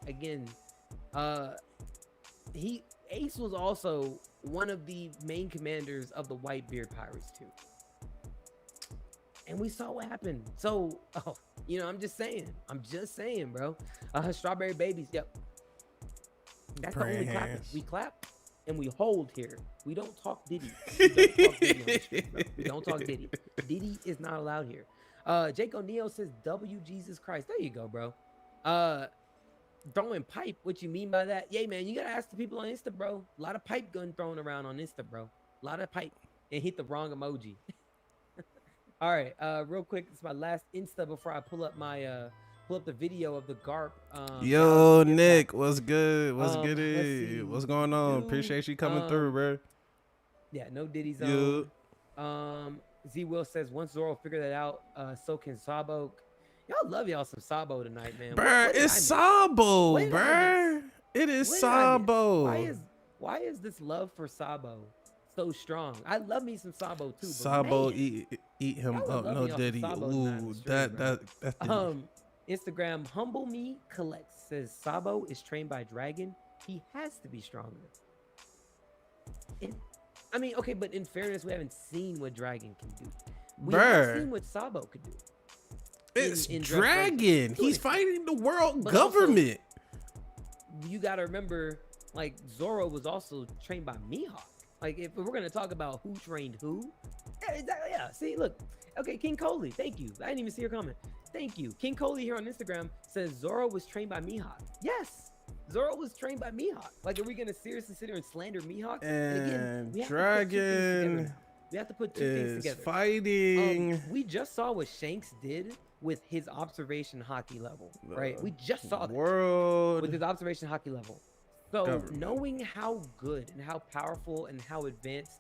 again, Ace was also one of the main commanders of the Whitebeard Pirates too. And we saw what happened. So, I'm just saying, bro. Strawberry babies. Yep. That's the only clapping. We clap and we hold here. We don't talk Diddy. We don't talk Diddy. Diddy is not allowed here. Jake O'Neal says, W Jesus Christ. There you go, bro. Throwing pipe. What you mean by that? Yeah, man, you gotta ask the people on Insta, bro. A lot of pipe gun thrown around on Insta, bro. A lot of pipe. And hit the wrong emoji. All right, real quick, it's my last Insta before I pull up the video of the Garp. Yo, Nick, what's good? What's good? What's going on? Appreciate you coming through, bro. Yeah, no Diddy zone. Z Will says once Zoro figure that out, so can Sabo. Y'all love y'all some Sabo tonight, man. Bruh, it's Sabo, bruh. It is Sabo. Why is this love for Sabo so strong? I love me some Sabo too. But Sabo man, eat him up, no Diddy. Ooh, that Instagram humble me collects says Sabo is trained by Dragon. He has to be stronger. I mean, okay, but in fairness, we haven't seen what Dragon can do. We haven't seen what Sabo could do. It's Dragon. He's fighting the world government. Also, you gotta remember, like, Zoro was also trained by Mihawk. Like, if we're gonna talk about who trained who, yeah, exactly. Yeah. See, look. Okay, King Coley. Thank you. I didn't even see your comment. Thank you. King Coley here on Instagram says Zoro was trained by Mihawk. Yes. Zoro was trained by Mihawk. Like, are we gonna seriously sit here and slander Mihawk? And Dragon we have to put two things together. Fighting. We just saw what Shanks did with his observation hockey level, right? We just saw that with his observation hockey level. So knowing how good and how powerful and how advanced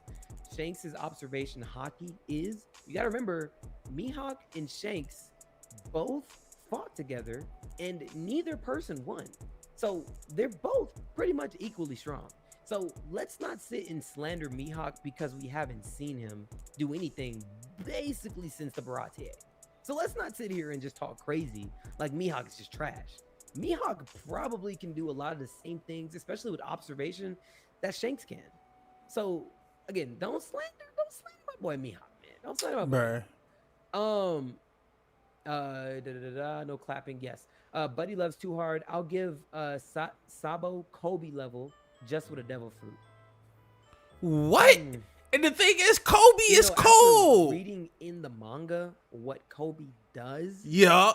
Shanks's observation hockey is, you gotta remember Mihawk and Shanks both fought together and neither person won. So they're both pretty much equally strong. So let's not sit and slander Mihawk because we haven't seen him do anything basically since the Baratie. So let's not sit here and just talk crazy like Mihawk is just trash. Mihawk probably can do a lot of the same things, especially with observation, that Shanks can. So again, don't slander my boy Mihawk, man. Don't slander my boy. No clapping. Yes. Buddy loves too hard. I'll give Sabo Kobe level just with a devil fruit. What? And the thing is, Kobe is cold. Reading in the manga what Kobe does. Yeah.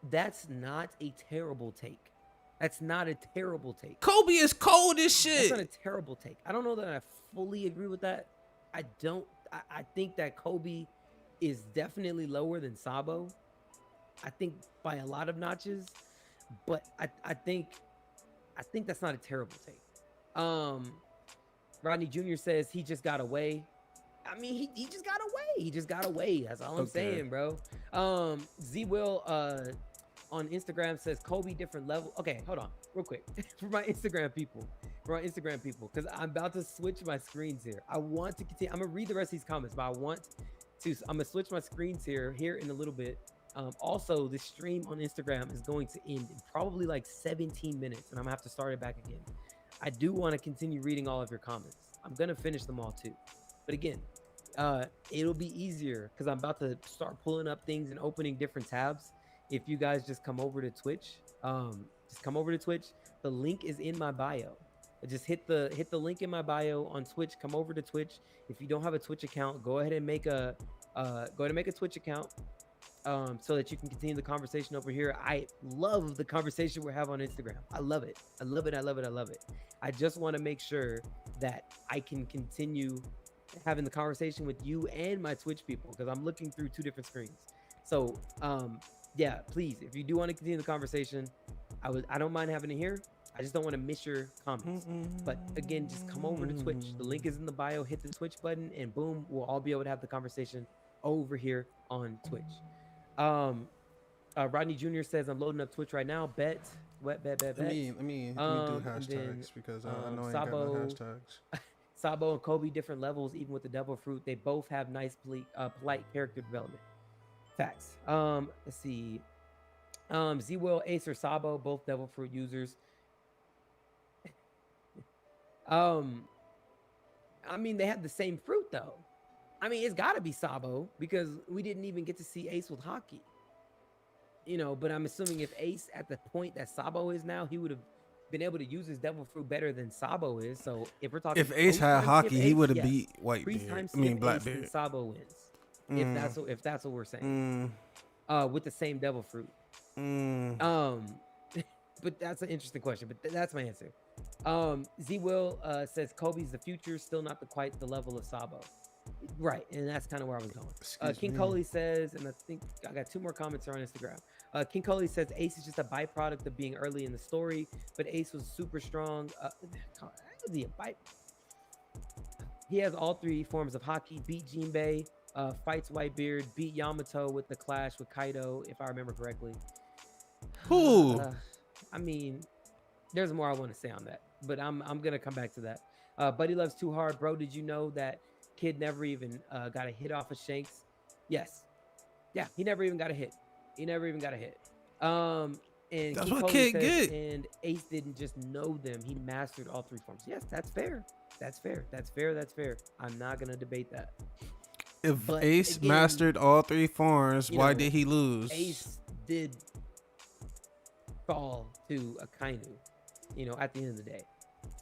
That's not a terrible take. That's not a terrible take. Kobe is cold as shit. That's not a terrible take. I don't know that I fully agree with that. I think that Kobe is definitely lower than Sabo. I think by a lot of notches, but I think that's not a terrible take. Rodney Jr. says he just got away. I mean, he just got away. He just got away. That's all I'm saying, bro. Z Will on Instagram says Kobe different level. Okay, hold on, real quick. For my Instagram people, because I'm about to switch my screens here. I want to continue. I'm gonna read the rest of these comments, but I'm gonna switch my screens here in a little bit. Also, the stream on Instagram is going to end in probably like 17 minutes, and I'm gonna have to start it back again. I do want to continue reading all of your comments. I'm gonna finish them all too, but again, it'll be easier because I'm about to start pulling up things and opening different tabs, if you guys just come over to Twitch, the link is in my bio. Just hit the link in my bio on Twitch. Come over to Twitch. If you don't have a Twitch account, go ahead and make a Twitch account, so that you can continue the conversation over here. I love the conversation we're having on Instagram. I love it. I love it. I love it. I love it. I just want to make sure that I can continue having the conversation with you and my Twitch people, because I'm looking through two different screens. So, yeah, please, if you do want to continue the conversation, I don't mind having it here. I just don't want to miss your comments. But again, just come over to Twitch. The link is in the bio. Hit the Twitch button, and boom, we'll all be able to have the conversation over here on Twitch. Rodney Jr. says, I'm loading up Twitch right now. Bet. Let me do hashtags, because I know I ain't got no hashtags. Sabo and Kobe, different levels, even with the devil fruit. They both have nice, polite character development. Facts. Let's see. Z-Will, Ace, or Sabo, both devil fruit users. I mean, they have the same fruit, though. I mean, it's got to be Sabo, because we didn't even get to see Ace with hockey. You know, but I'm assuming if Ace, at the point that Sabo is now, he would have been able to use his devil fruit better than Sabo is. So if we're talking, if Ace had hockey, he would have beat Whitebeard. Blackbeard. Sabo wins. If that's what we're saying. With the same devil fruit. But that's an interesting question. But that's my answer. Z-Will says Kobe's the future, still not quite the level of Sabo. Right, and that's kind of where I was going. King Coley says, and I think I got two more comments here on Instagram. King Coley says Ace is just a byproduct of being early in the story, but Ace was super strong. He has all three forms of hockey. Beat Jinbei, fights Whitebeard, beat Yamato with the clash with Kaido, if I remember correctly. I mean, there's more I want to say on that, but I'm gonna come back to that. Buddy Loves Too Hard, bro. Did you know that Kid never even got a hit off of Shanks? Yes. Yeah, he never even got a hit. And that's what Kid get. And Ace didn't just know them; he mastered all three forms. Yes, that's fair. I'm not gonna debate that. But Ace mastered all three forms, why did he lose? Ace did fall to Akainu, at the end of the day.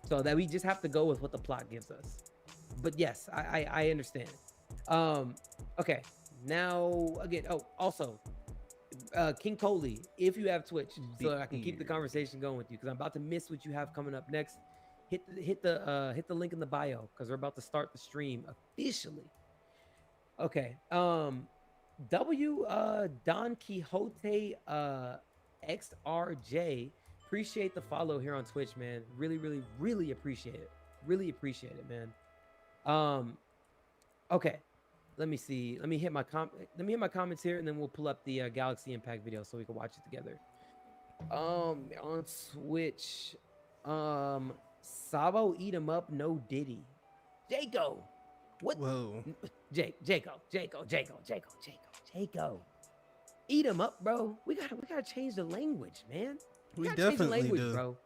So that we just have to go with what the plot gives us. But yes, I understand. Okay, now again. Oh, also, King Coley, if you have Twitch, so I can keep the conversation going with you, because I'm about to miss what you have coming up next. Hit the link in the bio, because we're about to start the stream officially. Okay. Don Quixote XRJ, appreciate the follow here on Twitch, man. Really appreciate it. Really appreciate it, man. Okay. Let me see. Let me hit my comments here, and then we'll pull up the Galaxy Impact video so we can watch it together. On Twitch, Sabo eat him up, no Diddy. Jaco. What? Whoa. Jaco. Eat him up, bro. We gotta change the language, man. We definitely do, bro.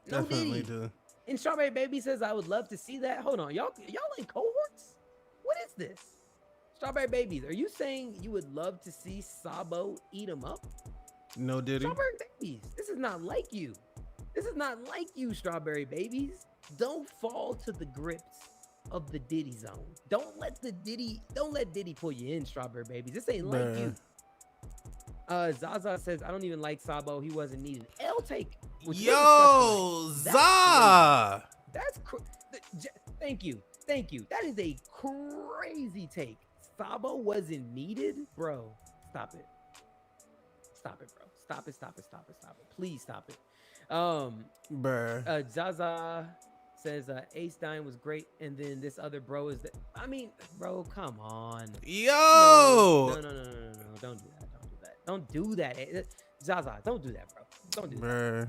No definitely Diddy. Do. And Strawberry Baby says, I would love to see that. Hold on, y'all in cohorts? What is this? Strawberry Babies, are you saying you would love to see Sabo eat him up? No Diddy. Strawberry Babies, this is not like you. Strawberry Babies. Don't fall to the grips of the Diddy zone. Don't let Diddy pull you in, Strawberry Babies. This ain't like you. Zaza says, I don't even like Sabo. He wasn't needed. L take. Yo, Za. Thank you. That is a crazy take. Sabo wasn't needed, bro. Stop it, bro. Stop it. Please stop it. Zaza says Ace Dine was great, and then this other bro is that. I mean, bro, come on. Yo. No. Don't do that. Zaza, don't do that, bro. Don't do that.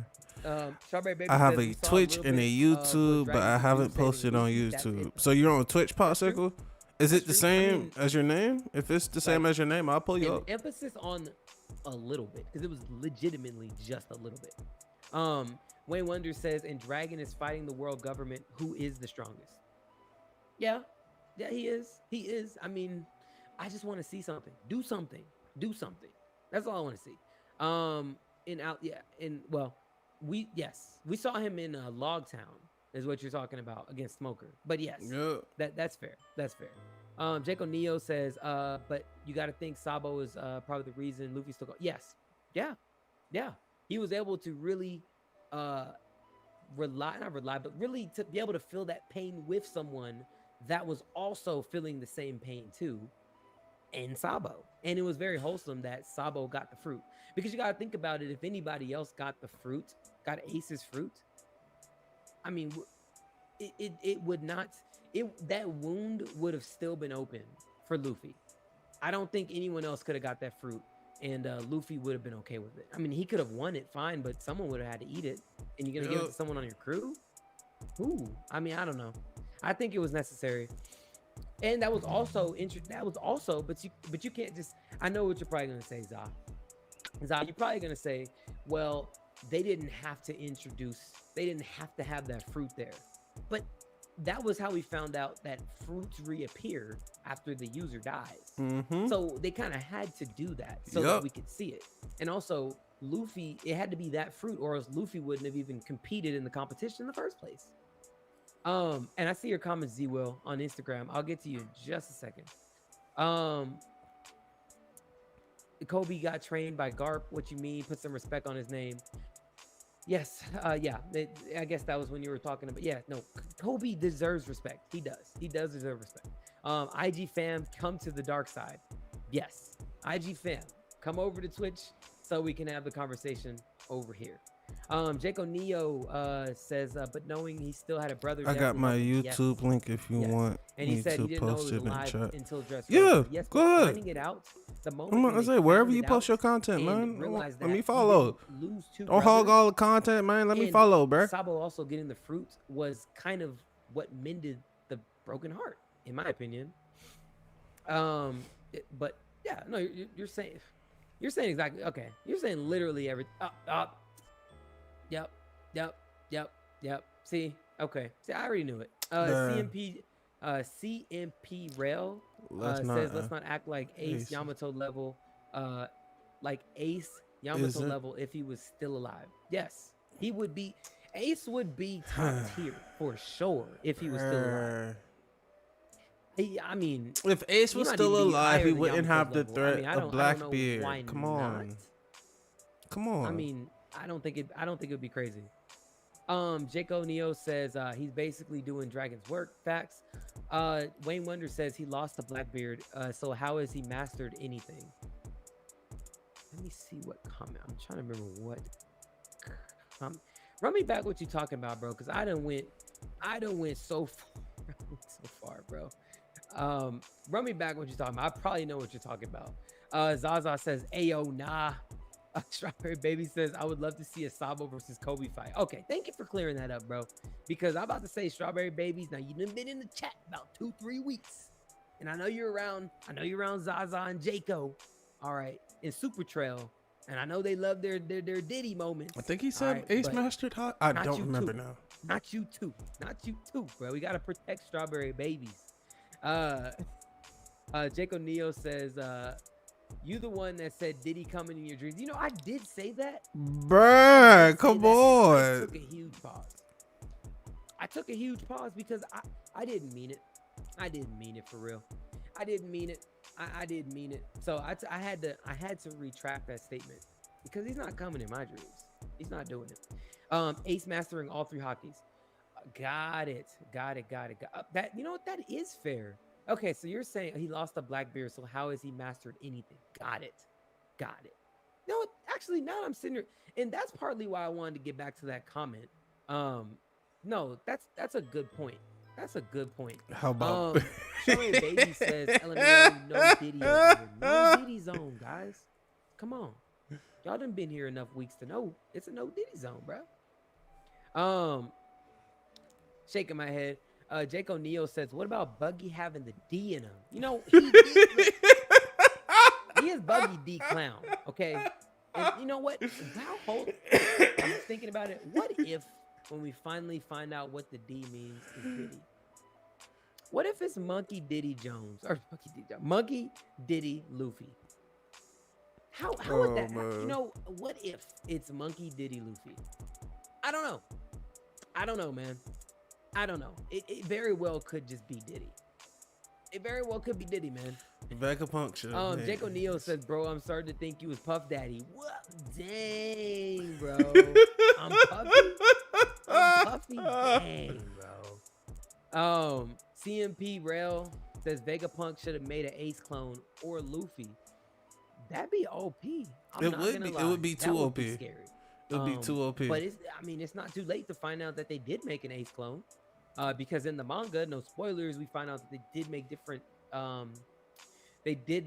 Strawberry Baby, I have a Twitch and a YouTube, but I haven't posted on YouTube. So you're on Twitch, Popsicle? Is it the same as your name? If it's the same as your name, I'll pull you up. Emphasis on a little bit, because it was legitimately just a little bit. Wayne Wonder says, and Dragon is fighting the world government. Who is the strongest? Yeah, he is. I mean, I just want to see something. Do something. That's all I want to see. We saw him in Logtown, is what you're talking about, against Smoker. But yes, that's fair. That's fair. Jaco Neo says, but you got to think Sabo is probably the reason Luffy still go. Yes, yeah. He was able to really not rely, but really to be able to feel that pain with someone that was also feeling the same pain too, in Sabo. And it was very wholesome that Sabo got the fruit, because you got to think about it. If anybody else got the fruit, got Ace's fruit, I mean, it would not. That wound would have still been open for Luffy. I don't think anyone else could have got that fruit, and Luffy would have been okay with it. I mean, he could have won it fine, but someone would have had to eat it, and you're gonna give it to someone on your crew? Ooh, I mean, I don't know. I think it was necessary, and that was also but you can't just. I know what you're probably gonna say, Za. You're probably gonna say, well, they didn't have to have that fruit there, but that was how we found out that fruits reappear after the user dies. Mm-hmm. So they kind of had to do that so that we could see it. And also, Luffy, it had to be that fruit, or else Luffy wouldn't have even competed in the competition in the first place. And I see your comments, Z-Will, on Instagram. I'll get to you in just a second. Kobe got trained by Garp. What you mean? Put some respect on his name. Yes, I guess that was when you were talking about. Yeah, no, Kobe deserves respect. He does deserve respect. IG fam, come to the dark side. Yes, IG fam, come over to Twitch so we can have the conversation over here. Jaco Neo says, but knowing he still had a brother. I got my YouTube link if you want. And he said he didn't know it was live until Dress. Go ahead. Finding it out the moment. I say wherever you post your content, man. Let me follow. Don't hog all the content, man. Let me follow, bro. Sabo also getting the fruit was kind of what mended the broken heart, in my opinion. But yeah, no, you're saying exactly. Okay, you're saying literally every. Yep. See, okay. See, I already knew it. CMP Rail says, let's not act like Ace Yamato level, level if he was still alive. Yes, he would be. Ace would be top tier for sure if he was still alive. I mean, if Ace was still alive, he wouldn't have the threat of Blackbeard. Come on. I mean, I don't think it would be crazy. Jaco Neo says he's basically doing Dragon's work. Facts. Wayne Wonder says he lost to Blackbeard. So how has he mastered anything? Let me see what comment. I'm trying to remember what. Run me back what you talking about, bro. Because I done went so far, bro. Run me back what you're talking about. I probably know what you're talking about. Zaza says, "Ayo, nah." Strawberry Baby says, I would love to see a Sabo versus Kobe fight. Okay, thank you for clearing that up, bro. Because I'm about to say, Strawberry Babies, now you've been in the chat about 2-3 weeks. And I know you're around Zaza and Jaco. All right. In Super Trail. And I know they love their Diddy moments. I think he said Ace mastered hot. I don't remember now. Not you too, bro. We got to protect Strawberry Babies. Jaco Neo says, you the one that said Diddy coming in your dreams. You know, I did say that. Bruh, come on. I took a huge pause because I didn't mean it. I didn't mean it for real. I didn't mean it. I didn't mean it. So I had to retract that statement because he's not coming in my dreams. He's not doing it. Ace mastering all 3 hockeys. Got it. That, you know what? That is fair. Okay, so you're saying he lost a Blackbeard, so how has he mastered anything? Got it. No, actually, now I'm sitting here, and that's partly why I wanted to get back to that comment. No, that's a good point. How about Showing Baby says, LMAO, no Diddy over here. No Diddy zone, guys. Come on. Y'all done been here enough weeks to know it's a no Diddy zone, bro. Shaking my head. Jaco Neo says, what about Buggy having the D in him? You know, he is Buggy D clown, okay? And you know what? I'm just thinking about it. What if, when we finally find out what the D means, is Diddy? What if it's Monkey Diddy Jones? Or Monkey Diddy Luffy? How would that happen? You know, what if it's Monkey Diddy Luffy? I don't know, man. I don't know. It very well could just be Diddy. It very well could be Diddy, man. Vegapunk. Jake O'Neal says, bro, I'm starting to think you was Puff Daddy. What? Dang, bro. I'm Puffy. Dang, bro. CMP Rail says Vegapunk should have made an Ace clone or Luffy. That'd be OP. It would be too OP. Be scary. It would be too OP. But it's not too late to find out that they did make an Ace clone. Because in the manga, no spoilers, we find out that they did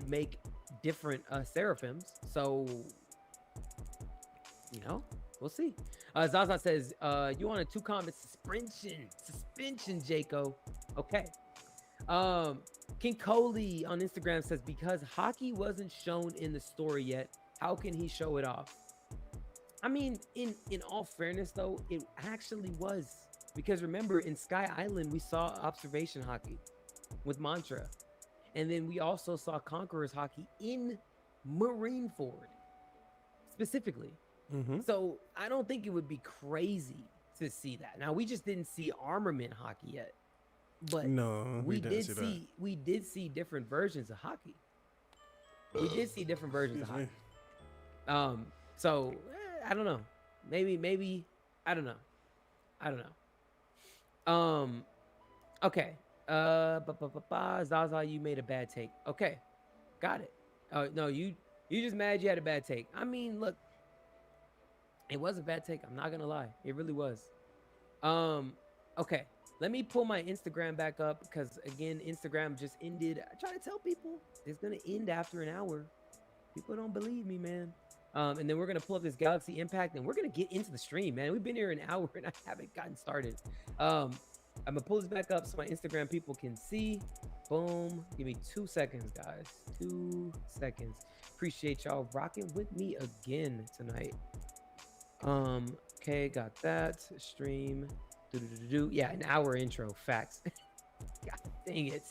make different seraphims. So, you know, we'll see. Zaza says, you want a 2-comment suspension, Jaco. Okay. King Coley on Instagram says, because hockey wasn't shown in the story yet, how can he show it off? I mean, in all fairness, though, it actually was. Because remember, in Sky Island, we saw observation hockey with Mantra. And then we also saw Conqueror's hockey in Marineford, specifically. Mm-hmm. So I don't think it would be crazy to see that. Now, we just didn't see armament hockey yet. But no, we did see different versions of hockey. We did see different versions of hockey. So I don't know. Maybe I don't know. Okay. Zaza, you made a bad take. Okay. Got it. No, you just mad you had a bad take. I mean, look, it was a bad take. I'm not gonna lie. It really was. Okay. Let me pull my Instagram back up because again, Instagram just ended. I try to tell people it's gonna end after an hour. People don't believe me, man. And then we're gonna pull up this Galaxy Impact and we're gonna get into the stream, man. We've been here an hour and I haven't gotten started. I'm gonna pull this back up so my Instagram people can see. Boom. Give me 2 seconds, guys. 2 seconds. Appreciate y'all rocking with me again tonight. Okay, got that. Stream. Yeah, an hour intro. Facts. God dang it.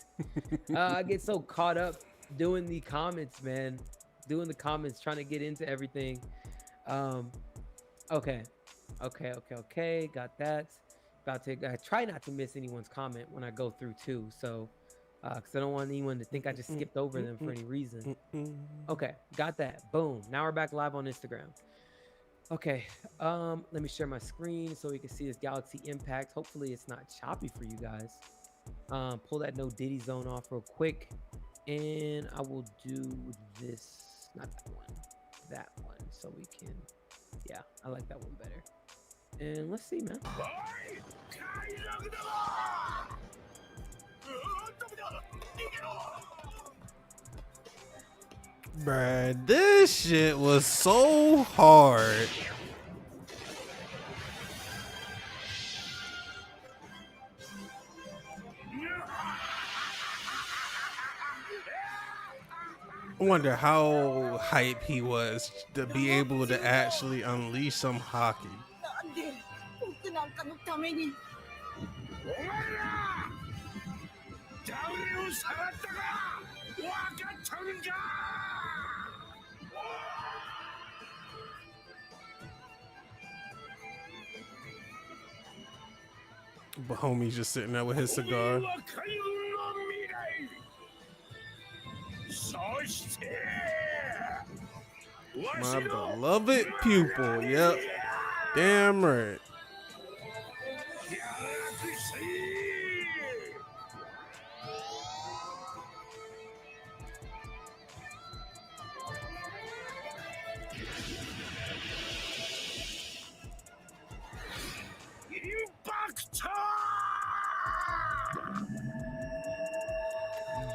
I get so caught up doing the comments, man. Doing the comments, trying to get into everything. Okay. Got that. About to try not to miss anyone's comment when I go through too. So, because I don't want anyone to think I just skipped over them for any reason. Okay, got that. Boom. Now we're back live on Instagram. Okay. Let me share my screen so we can see this Galaxy Impact. Hopefully it's not choppy for you guys. Pull that no Diddy zone off real quick, and I will do this. Not that one, so we can, yeah, I like that one better. And let's see, man. Bruh, this shit was so hard. I wonder how hype he was to be able to actually unleash some hockey. But homie's just sitting there with his cigar. My beloved pupil, yep. Damn right.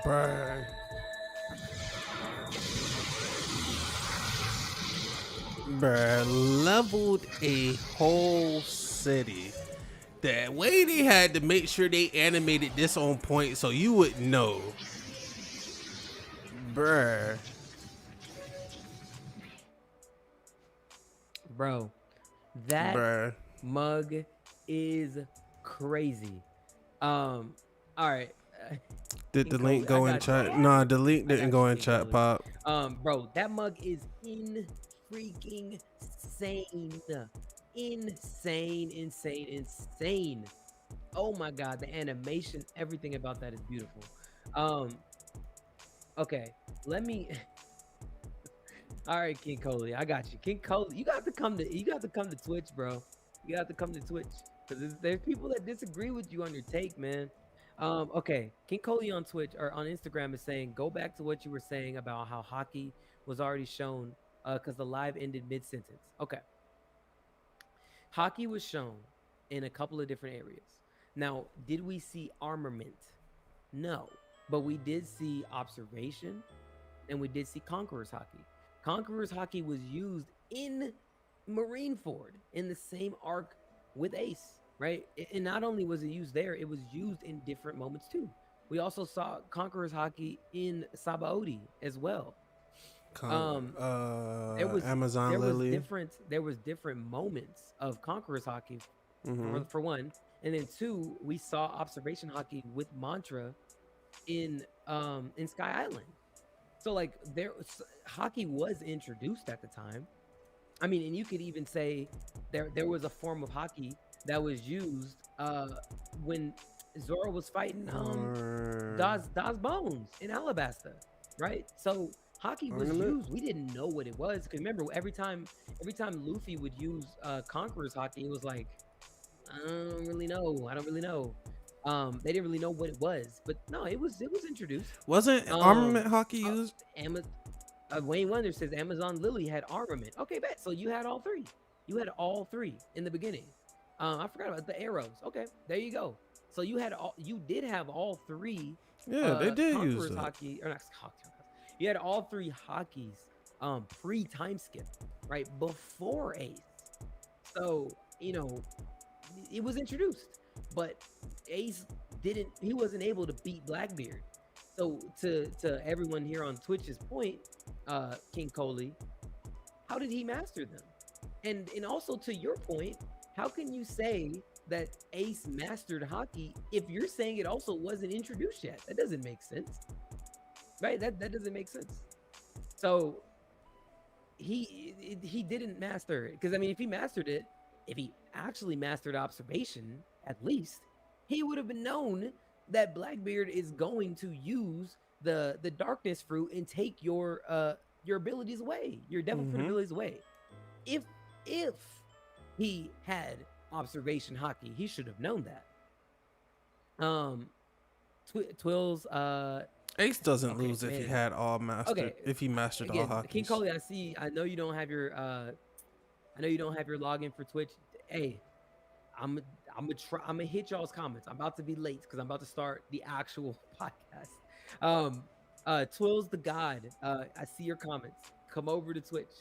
Bruh. Bruh, leveled a whole city. That way they had to make sure they animated this on point so you would know. Bruh. Bro, that mug is crazy. All right. Did the link go in chat? Nah, the link didn't go in chat, Pop. Bro, that mug is freaking insane. Oh my god, the animation, everything about that is beautiful. Okay, let me. All right, King Coley, I got you. King Coley, you got to come to Twitch, bro. You got to come to Twitch because there's people that disagree with you on your take, man. Okay, King Coley on Twitch or on Instagram is saying, go back to what you were saying about how hockey was already shown because the live ended mid-sentence. Okay. Hockey was shown in a couple of different areas. Now, did we see armament? No, but we did see observation and we did see Conqueror's hockey. Conqueror's hockey was used in Marineford in the same arc with Ace, right? And not only was it used there, it was used in different moments too. We also saw Conqueror's hockey in Sabaody as well. There was different moments of Conqueror's hockey for one, and then two, we saw observation hockey with Mantra in Sky Island. So like hockey was introduced at the time. I mean, and you could even say there was a form of hockey that was used when Zora was fighting Das Bones in Alabasta, right? So hockey was used. We didn't know what it was because remember, every time Luffy would use Conqueror's hockey, it was like, I don't really know. They didn't really know what it was, but no, it was introduced. Wasn't armament hockey used? Wayne Wonder says Amazon Lily had armament. Okay, bet. So you had all three. You had all three in the beginning. I forgot about the arrows. Okay, there you go. So you did have all three. Yeah, they did use it. Hockey, or not hockey. You had all three hockeys pre-time skip, right before Ace. So it was introduced, but Ace he wasn't able to beat Blackbeard. So to everyone here on Twitch's point, King Coley, how did he master them? And also to your point, how can you say that Ace mastered hockey if you're saying it also wasn't introduced yet? That doesn't make sense, right? That doesn't make sense. So he didn't master it, because I mean, if he actually mastered observation, at least he would have been known that Blackbeard is going to use the darkness fruit and take your abilities away, your devil fruit abilities away. If he had observation hockey, he should have known that. Twills Ace doesn't lose if he had all mastered. Okay. If he mastered all hockey. King Coley, I know you don't have your login for Twitch. Hey, I'm gonna hit y'all's comments. I'm about to be late because I'm about to start the actual podcast. Twills the God, I see your comments. Come over to Twitch.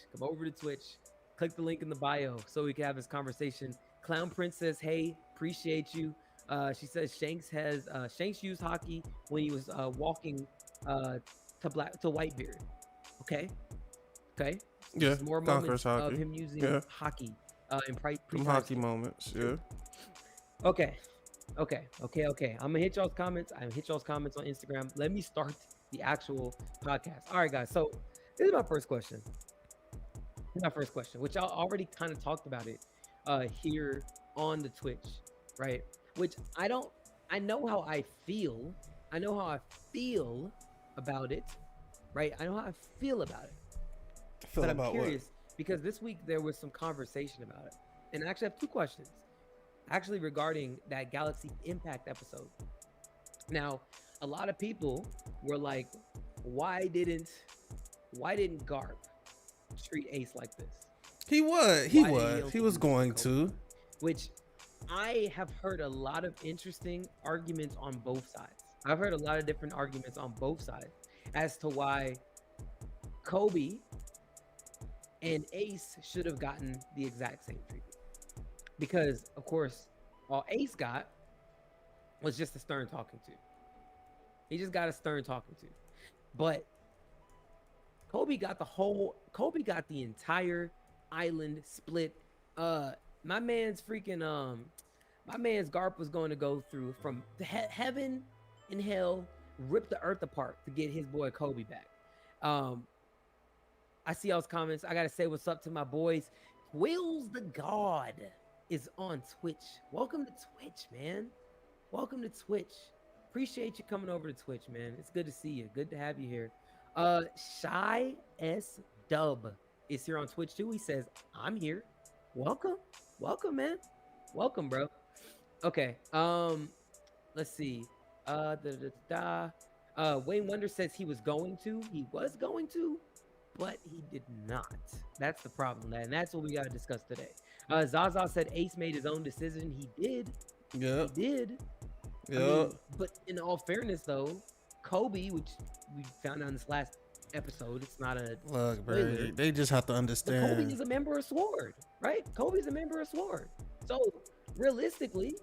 Click the link in the bio so we can have this conversation. Clown Prince says, "Hey, appreciate you." She says Shanks used hockey when he was walking to Whitebeard. Okay. Yeah. More moments of him using hockey in pre hockey moments. Yeah. Okay. I'm gonna hit y'all's comments. on Instagram. Let me start the actual podcast. All right, guys. So this is my first question. Which I already kind of talked about it here on the Twitch, right? Which I know how I feel. I know how I feel about it, right? I know how I feel about it. But I'm curious because this week there was some conversation about it. And I actually have two questions. Actually regarding that Galaxy Impact episode. Now, a lot of people were like, why didn't Garp treat Ace like this? He was going to. Which I have heard a lot of interesting arguments on both sides. I've heard a lot of different arguments on both sides as to why Kobe and Ace should have gotten the exact same treatment. Because, of course, all Ace got was just a stern talking to. He just got a stern talking to. But Kobe got the entire island split. My man's Garp was going to go through from heaven in hell ripped the earth apart to get his boy Kobe back. I see y'all's comments. I gotta say what's up to my boys. Wills the God is on Twitch. Welcome to Twitch, man. Welcome to Twitch. Appreciate you coming over to Twitch, man. It's good to see you. Good to have you here. Shy S Dub is here on Twitch too. He says, I'm here. Welcome, man. Welcome, bro. Okay. Let's see. Wayne Wonder says he was going to, but he did not. That's the problem, and that's what we gotta discuss today. Zaza said Ace made his own decision. He did. Yeah. He did. Yeah. I mean, but in all fairness, though, Kobe, which we found out in this last episode, it's not a look, bro. They just have to understand. But Kobe is a member of SWORD, right? Kobe's a member of SWORD. So realistically,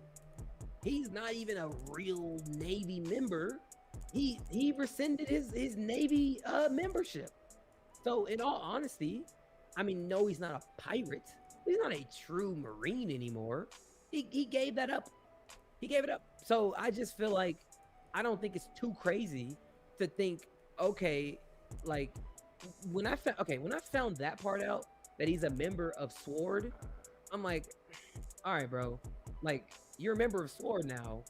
he's not even a real Navy member. He rescinded his Navy membership. So in all honesty, I mean, no, he's not a pirate. He's not a true Marine anymore. He gave that up. He gave it up. So I just feel like I don't think it's too crazy to think, okay, like when I found that part out, that he's a member of SWORD, I'm like, all right, bro, like you're a member of SWORD now.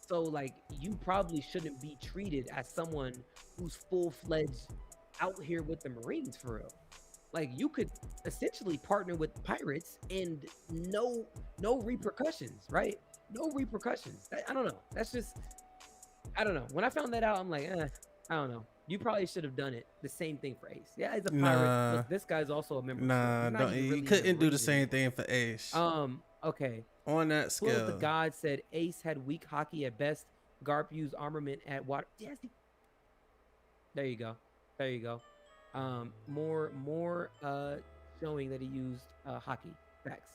So like you probably shouldn't be treated as someone who's full-fledged out here with the Marines for real. Like you could essentially partner with pirates and no repercussions, right? No repercussions. I don't know. That's just, I don't know. When I found that out, I'm like, I don't know. You probably should have done it. The same thing for Ace. Yeah, he's a pirate. Look, this guy's also a member. You couldn't do the same thing for Ace. Okay. On that scale. Will the God said Ace had weak hockey at best. Garp used armament at water. Yes. There you go. More showing that he used hockey. Facts.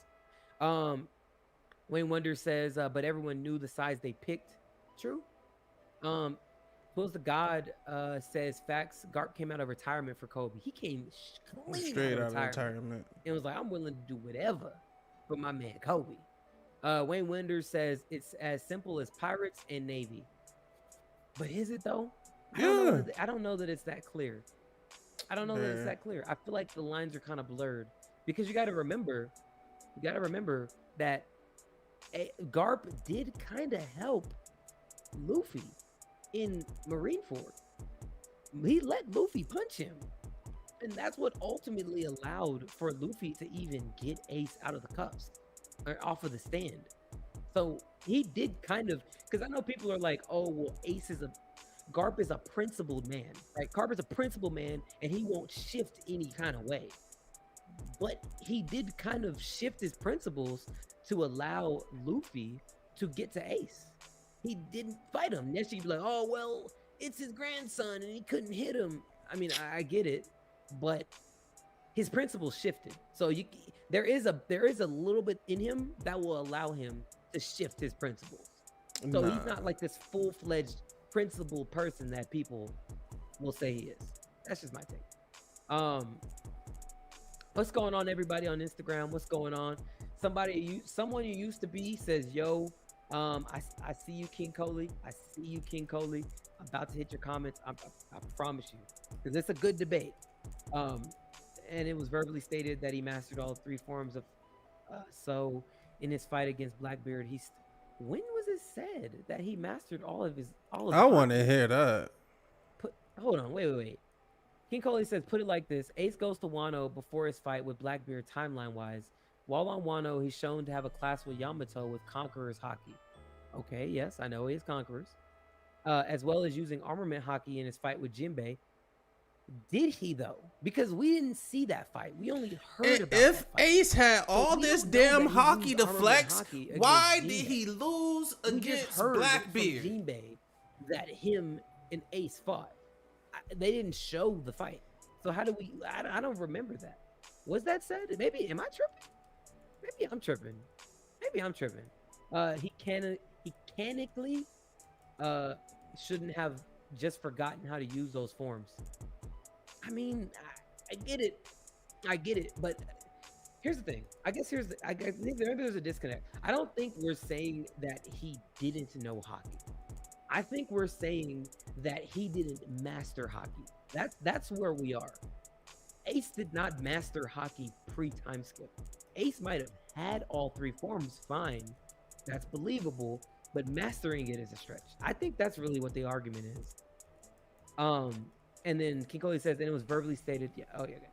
Wayne Wonder says, but everyone knew the size they picked. True. Wills the God says facts. Garp came out of retirement for Kobe. He came clean straight out of retirement and was like, I'm willing to do whatever for my man Kobe. Wayne Wonder says it's as simple as pirates and Navy. But is it though? I don't know that it's that clear. I don't know that it's that clear. I feel like the lines are kind of blurred because you got to remember that Garp did kind of help Luffy in Marineford. He let Luffy punch him, and that's what ultimately allowed for Luffy to even get Ace out of the cuffs or off of the stand. So he did kind of, because I know people are like, oh well, Garp is a principled man, right? Garp is a principled man, and he won't shift any kind of way. But he did kind of shift his principles to allow Luffy to get to Ace. He didn't fight him. Next you'd be like, oh, well, it's his grandson, and he couldn't hit him. I mean, I get it, but his principles shifted. So there is a little bit in him that will allow him to shift his principles. So he's not like this full-fledged principled person that people will say he is. That's just my take. What's going on, everybody on Instagram? What's going on? Someone you used to be says, yo, I see you, King Coley. I see you, King Coley. I'm about to hit your comments. I promise you, because it's a good debate. And it was verbally stated that he mastered all 3 forms of. So in his fight against Blackbeard, when was it said that he mastered all of his? I want to hear that. Hold on, wait. King Coley says, put it like this: Ace goes to Wano before his fight with Blackbeard. Timeline-wise, while on Wano, he's shown to have a class with Yamato with Conqueror's Haki. Okay, yes, I know he has Conquerors. As well as using armament Haki in his fight with Jinbei. Did he though? Because we didn't see that fight. We only heard about it. If Ace had all this damn hockey to flex, why did he lose against Blackbeard? Jinbei that him and Ace fought. They didn't show the fight. So how do we? I don't remember that. Was that said? Maybe am I tripping? Maybe I'm tripping. He mechanically shouldn't have just forgotten how to use those forms. I mean, I get it, but here's the thing. I think maybe there's a disconnect. I don't think we're saying that he didn't know hockey. I think we're saying that he didn't master hockey. That's where we are. Ace did not master hockey pre-time skip. Ace might have had all three forms, fine. That's believable, but mastering it is a stretch. I think that's really what the argument is. And then King Coley says, and it was verbally stated. Yeah, oh yeah, okay.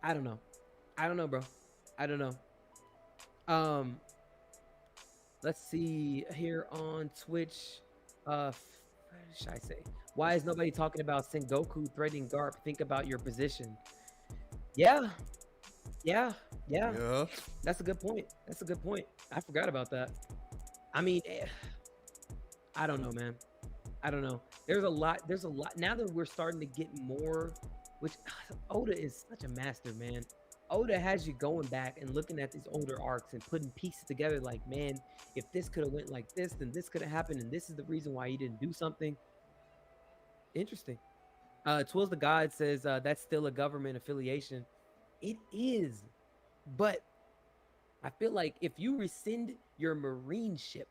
I don't know, bro. I don't know. Let's see here on Twitch. What should I say? Why is nobody talking about Sengoku threatening Garp? Think about your position. Yeah. That's a good point. I forgot about that. I mean, I don't know, man. I don't know. There's a lot. Now that we're starting to get more, which Oda is such a master, man. Oda has you going back and looking at these older arcs and putting pieces together like, man, if this could have went like this, then this could have happened, and this is the reason why he didn't do something. Interesting. Twills the God says that's still a government affiliation. It is, but I feel like if you rescind your marine ship,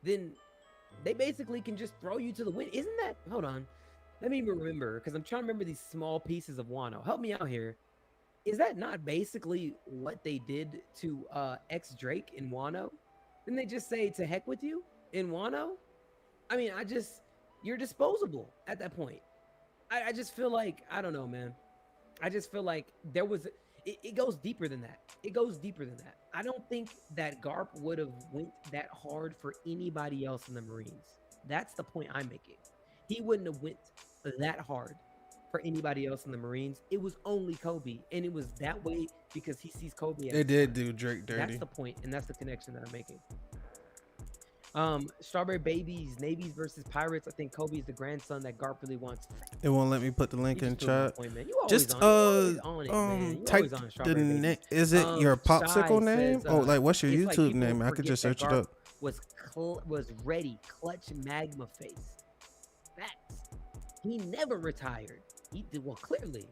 then they basically can just throw you to the wind. Isn't that? Hold on. Let me remember, because I'm trying to remember these small pieces of Wano. Help me out here. Is that not basically what they did to X Drake in Wano? Didn't they just say, to heck with you in Wano? I mean, you're disposable at that point. I just feel like, I don't know, man. I just feel like there was, it goes deeper than that. I don't think that Garp would have went that hard for anybody else in the Marines. That's the point I'm making. He wouldn't have went that hard for anybody else in the Marines. It was only Kobe, and it was that way because he sees Kobe as they did do Drake dirty. That's the point, and that's the connection that I'm making. Strawberry Babies, Navies versus Pirates. I think Kobe's the grandson that Garp really wants. It won't let me put the link in chat. Just type the name. Is it your popsicle name? Like what's your YouTube name? I could just search it up. Was ready, clutch magma face. Facts. He never retired. He did well. Clearly,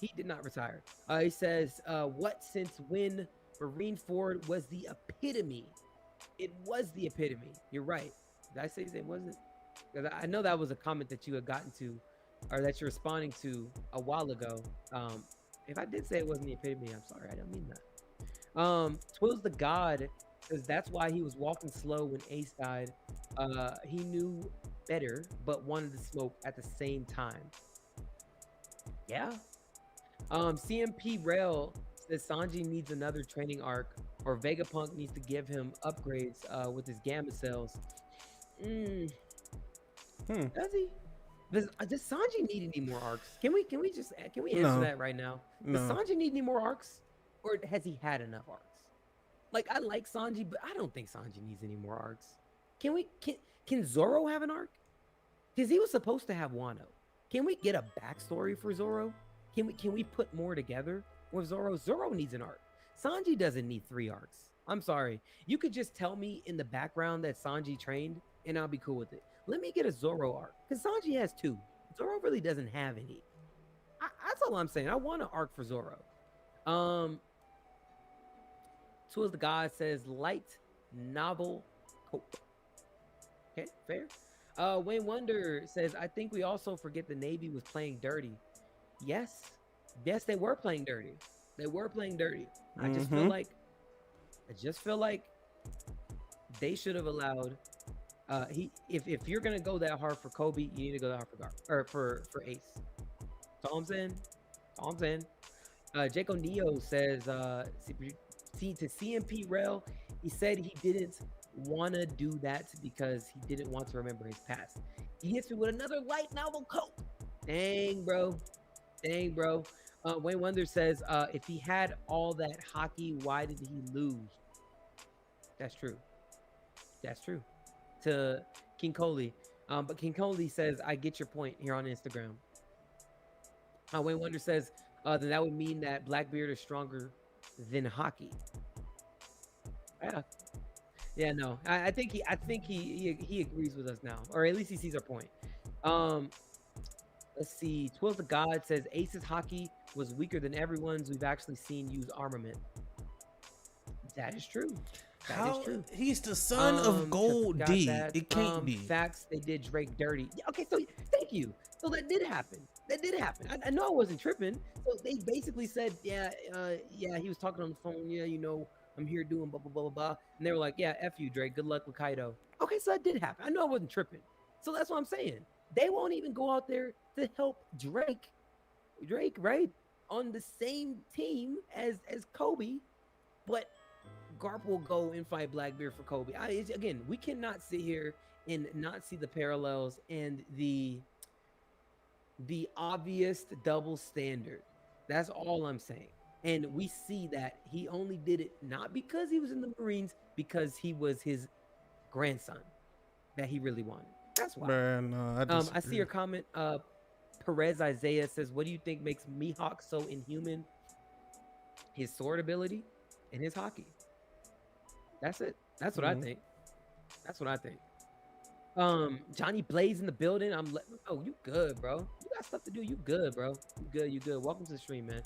he did not retire. He says, "What since when Marine Ford was the epitome." It was the epitome. You're right. Did I say it wasn't? Because I know that was a comment that you had gotten to, or that you're responding to a while ago. If I did say it wasn't the epitome, I'm sorry. I don't mean that. Twills the God says that's why he was walking slow when Ace died. He knew better, but wanted to smoke at the same time. Yeah. CMP Rail says Sanji needs another training arc, or Vegapunk needs to give him upgrades with his gamma cells. Does he? Does Sanji need any more arcs? Can we answer that right now? Does Sanji need any more arcs, or has he had enough arcs? Like, I like Sanji, but I don't think Sanji needs any more arcs. Can Zoro have an arc? Because he was supposed to have Wano. Can we get a backstory for Zoro? Can we put more together with Zoro? Zoro needs an arc. Sanji doesn't need 3 arcs. I'm sorry. You could just tell me in the background that Sanji trained, and I'll be cool with it. Let me get a Zoro arc, because Sanji has 2. Zoro really doesn't have any. That's all I'm saying. I want an arc for Zoro. Tools the God says light novel cope. Okay, fair. Wayne Wonder says, I think we also forget the Navy was playing dirty. Yes, they were playing dirty. I just feel like they should have allowed. If you're gonna go that hard for Kobe, you need to go that hard for Garp, or for Ace. That's all I'm saying. Jaco Neo says, to CMP Rail, he said he didn't want to do that because he didn't want to remember his past. He hits me with another light novel cope. Dang, bro. Wayne Wonder says, if he had all that hockey, why did he lose? That's true. To King Coley. But King Coley says, I get your point here on Instagram. Wayne Wonder says, then that would mean that Blackbeard is stronger than hockey. Yeah, no. I think he agrees with us now, or at least he sees our point. Let's see. Twills the God says Ace's hockey was weaker than everyone's we've actually seen use armament. That is true. That is true. He's the son of Gold D. It can't be. Facts, they did Drake dirty. Yeah, okay, so thank you. So that did happen. I know I wasn't tripping. So they basically said, yeah, he was talking on the phone. Yeah, I'm here doing blah, blah, blah, blah, blah. And they were like, yeah, F you, Drake. Good luck with Kaido. Okay, so that did happen. I know I wasn't tripping. So that's what I'm saying. They won't even go out there to help Drake, right? On the same team as Kobe. But Garp will go and fight Blackbeard for Kobe. Again, we cannot sit here and not see the parallels and the obvious double standard. That's all I'm saying. And we see that he only did it not because he was in the Marines, because he was his grandson that he really wanted. That's why. Man, I see your comment. Perez Isaiah says, what do you think makes Mihawk so inhuman? His sword ability and his hockey. That's it. That's what I think. Johnny Blaze in the building. You good, bro. You got stuff to do. You good, bro. You good. Welcome to the stream, man.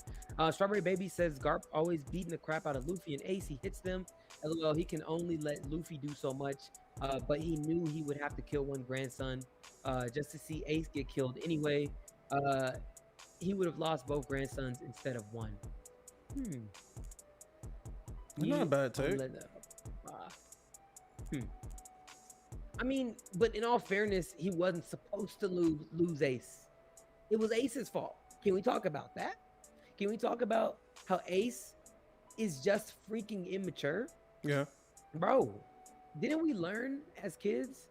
Strawberry Baby says Garp always beating the crap out of Luffy and Ace. He hits them. LOL, he can only let Luffy do so much. But he knew he would have to kill one grandson just to see Ace get killed anyway. He would have lost both grandsons instead of one. Not a bad take. I mean, but in all fairness, he wasn't supposed to lose Ace. It was Ace's fault. Can we talk about that? Can we talk about how Ace is just freaking immature? Yeah. Bro, didn't we learn as kids?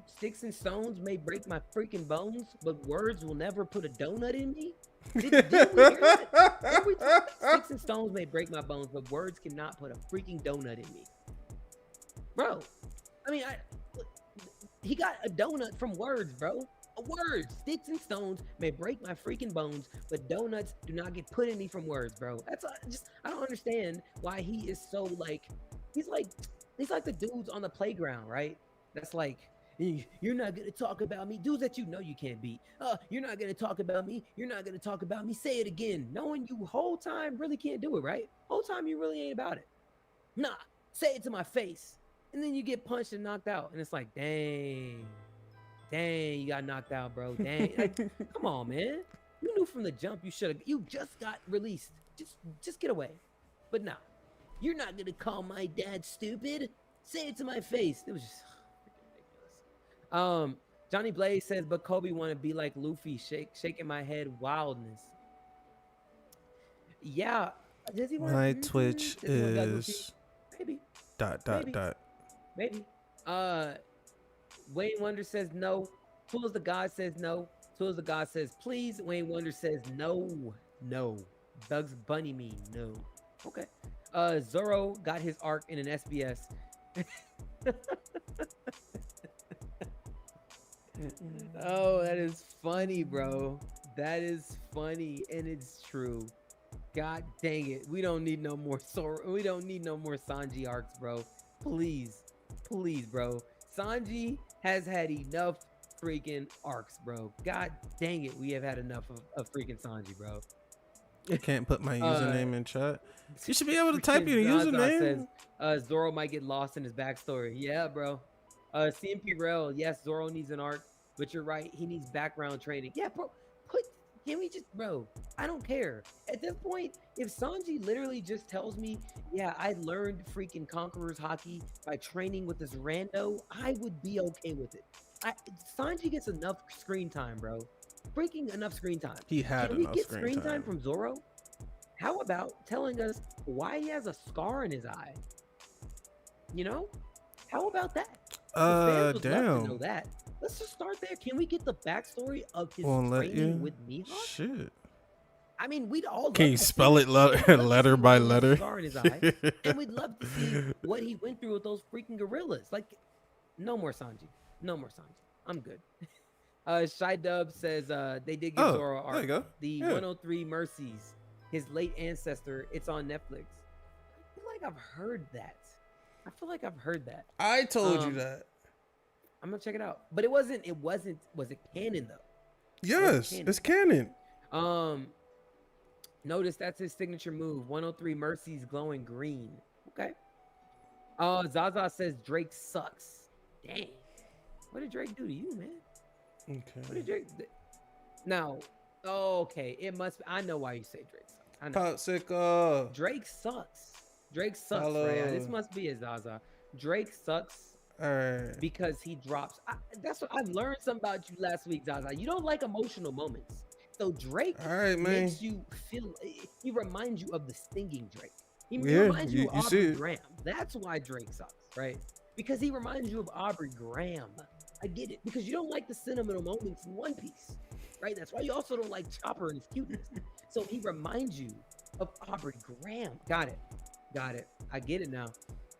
Sticks and stones may break my freaking bones, but words will never put a donut in me. Did we hear that? Did we talk about sticks and stones may break my bones, but words cannot put a freaking donut in me. Bro, I mean, he got a donut from words, bro. A word. Sticks and stones may break my freaking bones, but donuts do not get put in me from words, bro. That's I don't understand why he is so like, he's like the dudes on the playground, right? That's like, you're not gonna talk about me. Dudes that you know you can't beat. You're not gonna talk about me. You're not gonna talk about me. Say it again. Knowing you whole time really can't do it, right? Whole time you really ain't about it. Nah, say it to my face. And then you get punched and knocked out. And it's like, dang, you got knocked out, bro. Dang. Like, come on, man. You knew from the jump you just got released. Just get away. But nah, you're not gonna call my dad stupid. Say it to my face. It was just ridiculous. Johnny Blaze says, but Kobe want to be like Luffy, shaking my head, wildness. Yeah. Does he want? My Twitch is maybe. .. Maybe. Wayne Wonder says no. Tools the God says no. Tools the God says please. Wayne Wonder says no. Bugs Bunny me no. Okay. Zoro got his arc in an SBS. Oh, that is funny, bro. That is funny, and it's true. God dang it. We don't need no more we don't need no more Sanji arcs, bro. Please, bro. Sanji has had enough freaking arcs, bro. God dang it. We have had enough of freaking Sanji, bro. I can't put my username in chat. You should be able to type your username. Says, Zoro might get lost in his backstory. Yeah, bro. CMP Rel, yes, Zoro needs an arc, but you're right. He needs background training. Yeah, bro. Can we just, bro, I don't care. At this point, if Sanji literally just tells me, yeah, I learned freaking Conqueror's hockey by training with this rando, I would be okay with it. Sanji gets enough screen time, bro. Freaking enough screen time. He had Can we get screen time from Zoro? How about telling us why he has a scar in his eye? You know? How about that? The fans would love to know that. Let's just start there. Can we get the backstory of his training with Mihawk? Shit. I mean, we'd all. Can you spell it letter by letter? Scar in his eye, and we'd love to see what he went through with those freaking gorillas. Like, no more Sanji. I'm good. Shy Dub says they did give Zoro arc. There you go. The 103 Mercies, his late ancestor. It's on Netflix. I feel like I've heard that. I told you that. I'm gonna check it out. But it wasn't. Was it canon though? Yes, it's canon. Notice that's his signature move. 103 Mercies glowing green. Okay. Zaza says Drake sucks. Dang. What did Drake do to you, man? Okay. What did Drake do? Now, okay, it must be, I know why you say Drake sucks. I know. Popsicle. Drake sucks. Drake sucks, Freya. This must be a Zaza. Drake sucks. All right. Because he drops. That's what I learned something about you last week, Zaza. You don't like emotional moments. So Drake makes you feel. He reminds you of the stinging Drake. He reminds you of Aubrey Graham. That's why Drake sucks, right? Because he reminds you of Aubrey Graham. I get it. Because you don't like the sentimental moments in One Piece, right? That's why you also don't like Chopper and his cuteness. So he reminds you of Aubrey Graham. Got it. I get it now.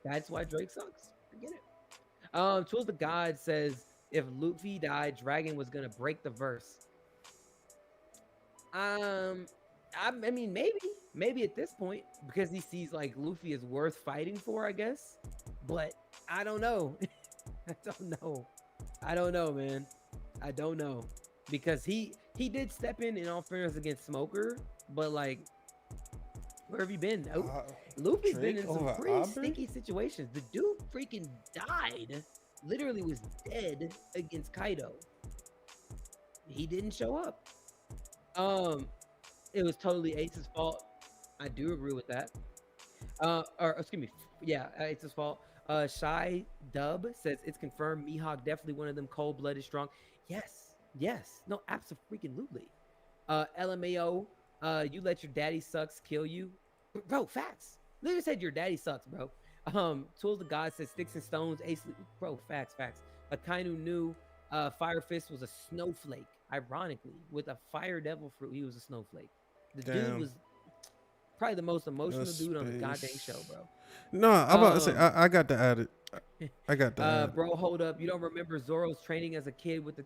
That's why Drake sucks. I get it. Tools the God says if Luffy died, Dragon was gonna break the verse. I mean, maybe at this point, because he sees like Luffy is worth fighting for, I guess. But I don't know. I don't know, man. I don't know. Because he did step in all fairness against Smoker, but like, where have you been? Luffy's been in some pretty stinky situations. The dude freaking died. Literally was dead against Kaido. He didn't show up. It was totally Ace's fault. I do agree with that. Or excuse me, yeah, Ace's fault. Shy Dub says it's confirmed. Mihawk definitely one of them cold-blooded strong. Yes, no, absolutely. LMAO, you let your daddy sucks kill you, bro. Facts. Literally said your daddy sucks, bro. Tools the God says sticks and stones. Ace, bro. Facts. Akainu knew Fire Fist was a snowflake. Ironically, with a fire devil fruit, he was a snowflake. The dude was probably the most emotional dude on the goddamn show, bro. No, I'm about to say I got to add it. I got to add. Bro, hold up. You don't remember Zoro's training as a kid with the?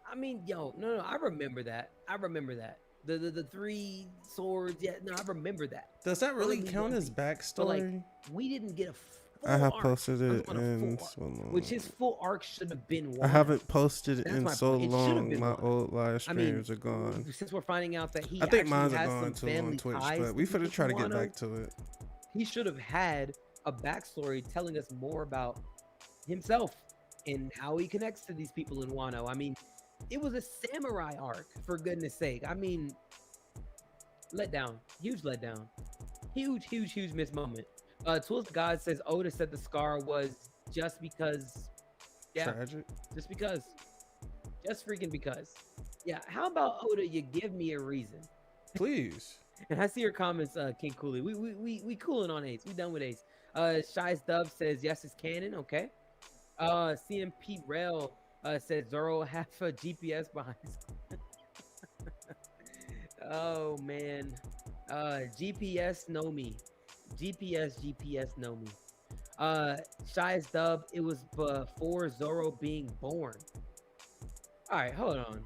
I mean, yo, no. I remember that. The 3 swords. Yeah, no, I remember that. Does that really count as backstory? But, like, we didn't get a full I have posted it in so long. Which his full arc should have been one. I haven't posted it in so long. My old live streams are gone. Since we're finding out that I think mine are gone too on Twitch, but we finna try to get back to it. He should have had a backstory telling us more about himself and how he connects to these people in Wano. I mean, it was a samurai arc, for goodness sake. I mean, letdown. Huge letdown. Huge missed moment. Tools God says Oda said the scar was just because. Yeah. Tragic. Just because. Just freaking because. Yeah. How about Oda? You give me a reason. Please. And I see your comments, King Cooley. We cooling on Ace. We done with Ace. Shy's Dub says yes, it's canon. Okay. CMP Rail says Zoro have a GPS behind. Oh man. GPS know me. GPS know me. Shy's Dub, it was before Zoro being born. All right, hold on.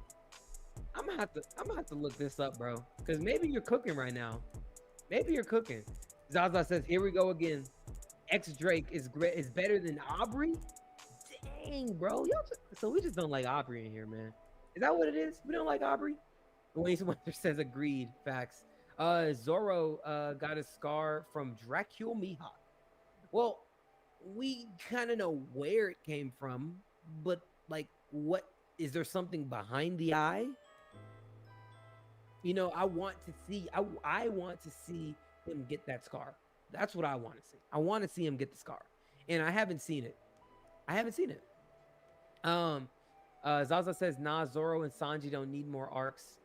I'm gonna have to look this up, bro, because maybe you're cooking right now. Maybe you're cooking. Zaza says, here we go again. X Drake is better than Aubrey. Dang, bro. So we just don't like Aubrey in here, man. Is that what it is? We don't like Aubrey. Wayne Winter says agreed. Facts. Zoro got a scar from Dracula Mihawk. Well, we kind of know where it came from, but like, what is there something behind the eye? You know, I want to see him get that scar. That's what I want to see. I want to see him get the scar, and I haven't seen it. Zaza says, nah, Zoro and Sanji don't need more arcs.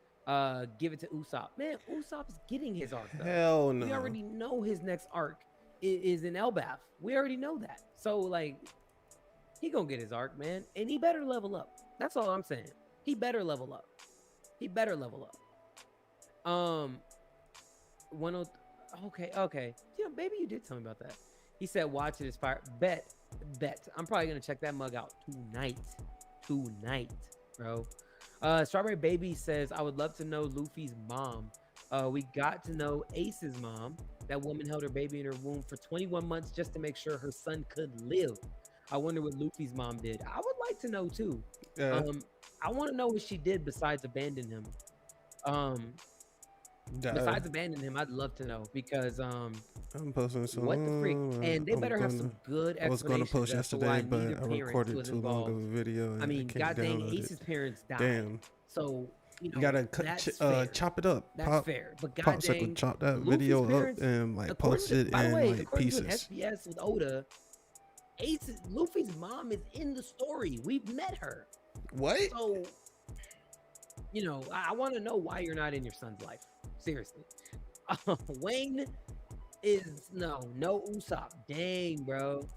Give it to Usopp. Man, Usopp's getting his arc, though. Hell no. We already know his next arc is in Elbaf. We already know that. So, like, he gonna get his arc, man. And he better level up. That's all I'm saying. He better level up. Okay. Yeah, maybe you did tell me about that. He said, watch it, Aspire. Bet. I'm probably gonna check that mug out tonight, bro. Strawberry Baby says, I would love to know Luffy's mom. We got to know Ace's mom. That woman held her baby in her womb for 21 months just to make sure her son could live. I wonder what Luffy's mom did. I would like to know too. Yeah. I want to know what she did besides abandon him. Besides abandon him, I'd love to know, because I'm posting some. What the freak? And they better have some good explanations. I was going to post yesterday, but I recorded too long of a video. And I mean, can't goddamn, download Ace's parents died. Damn. So, you gotta chop it up. That's fair. But goddamn, chop that video up and like post it in like pieces. To SBS with Oda, Luffy's mom is in the story. We've met her. What? So, you know, I want to know why you're not in your son's life. Seriously. Wayne is no Usopp. Dang, bro.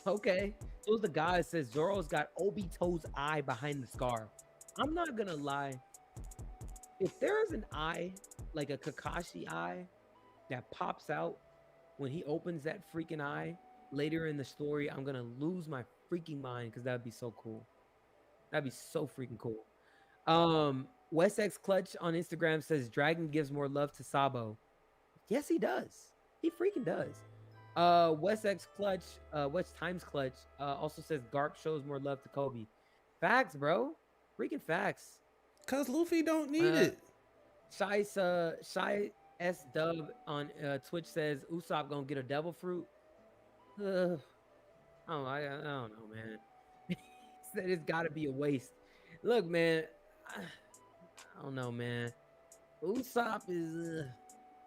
Okay. So the guy says Zoro's got Obito's eye behind the scar. I'm not gonna lie. If there is an eye, like a Kakashi eye, that pops out when he opens that freaking eye later in the story, I'm gonna lose my freaking mind because that'd be so cool. That'd be so freaking cool. WestX Clutch on Instagram says Dragon gives more love to Sabo. Yes, he does. He freaking does. WestX Clutch, West Times Clutch also says Garp shows more love to Kobe. Facts, bro. Freaking facts. Cause Luffy don't need it. Shy S Dub on Twitch says Usopp gonna get a devil fruit. I don't know, man. He said it's gotta be a waste. Look, man. I don't know, man. Usopp is.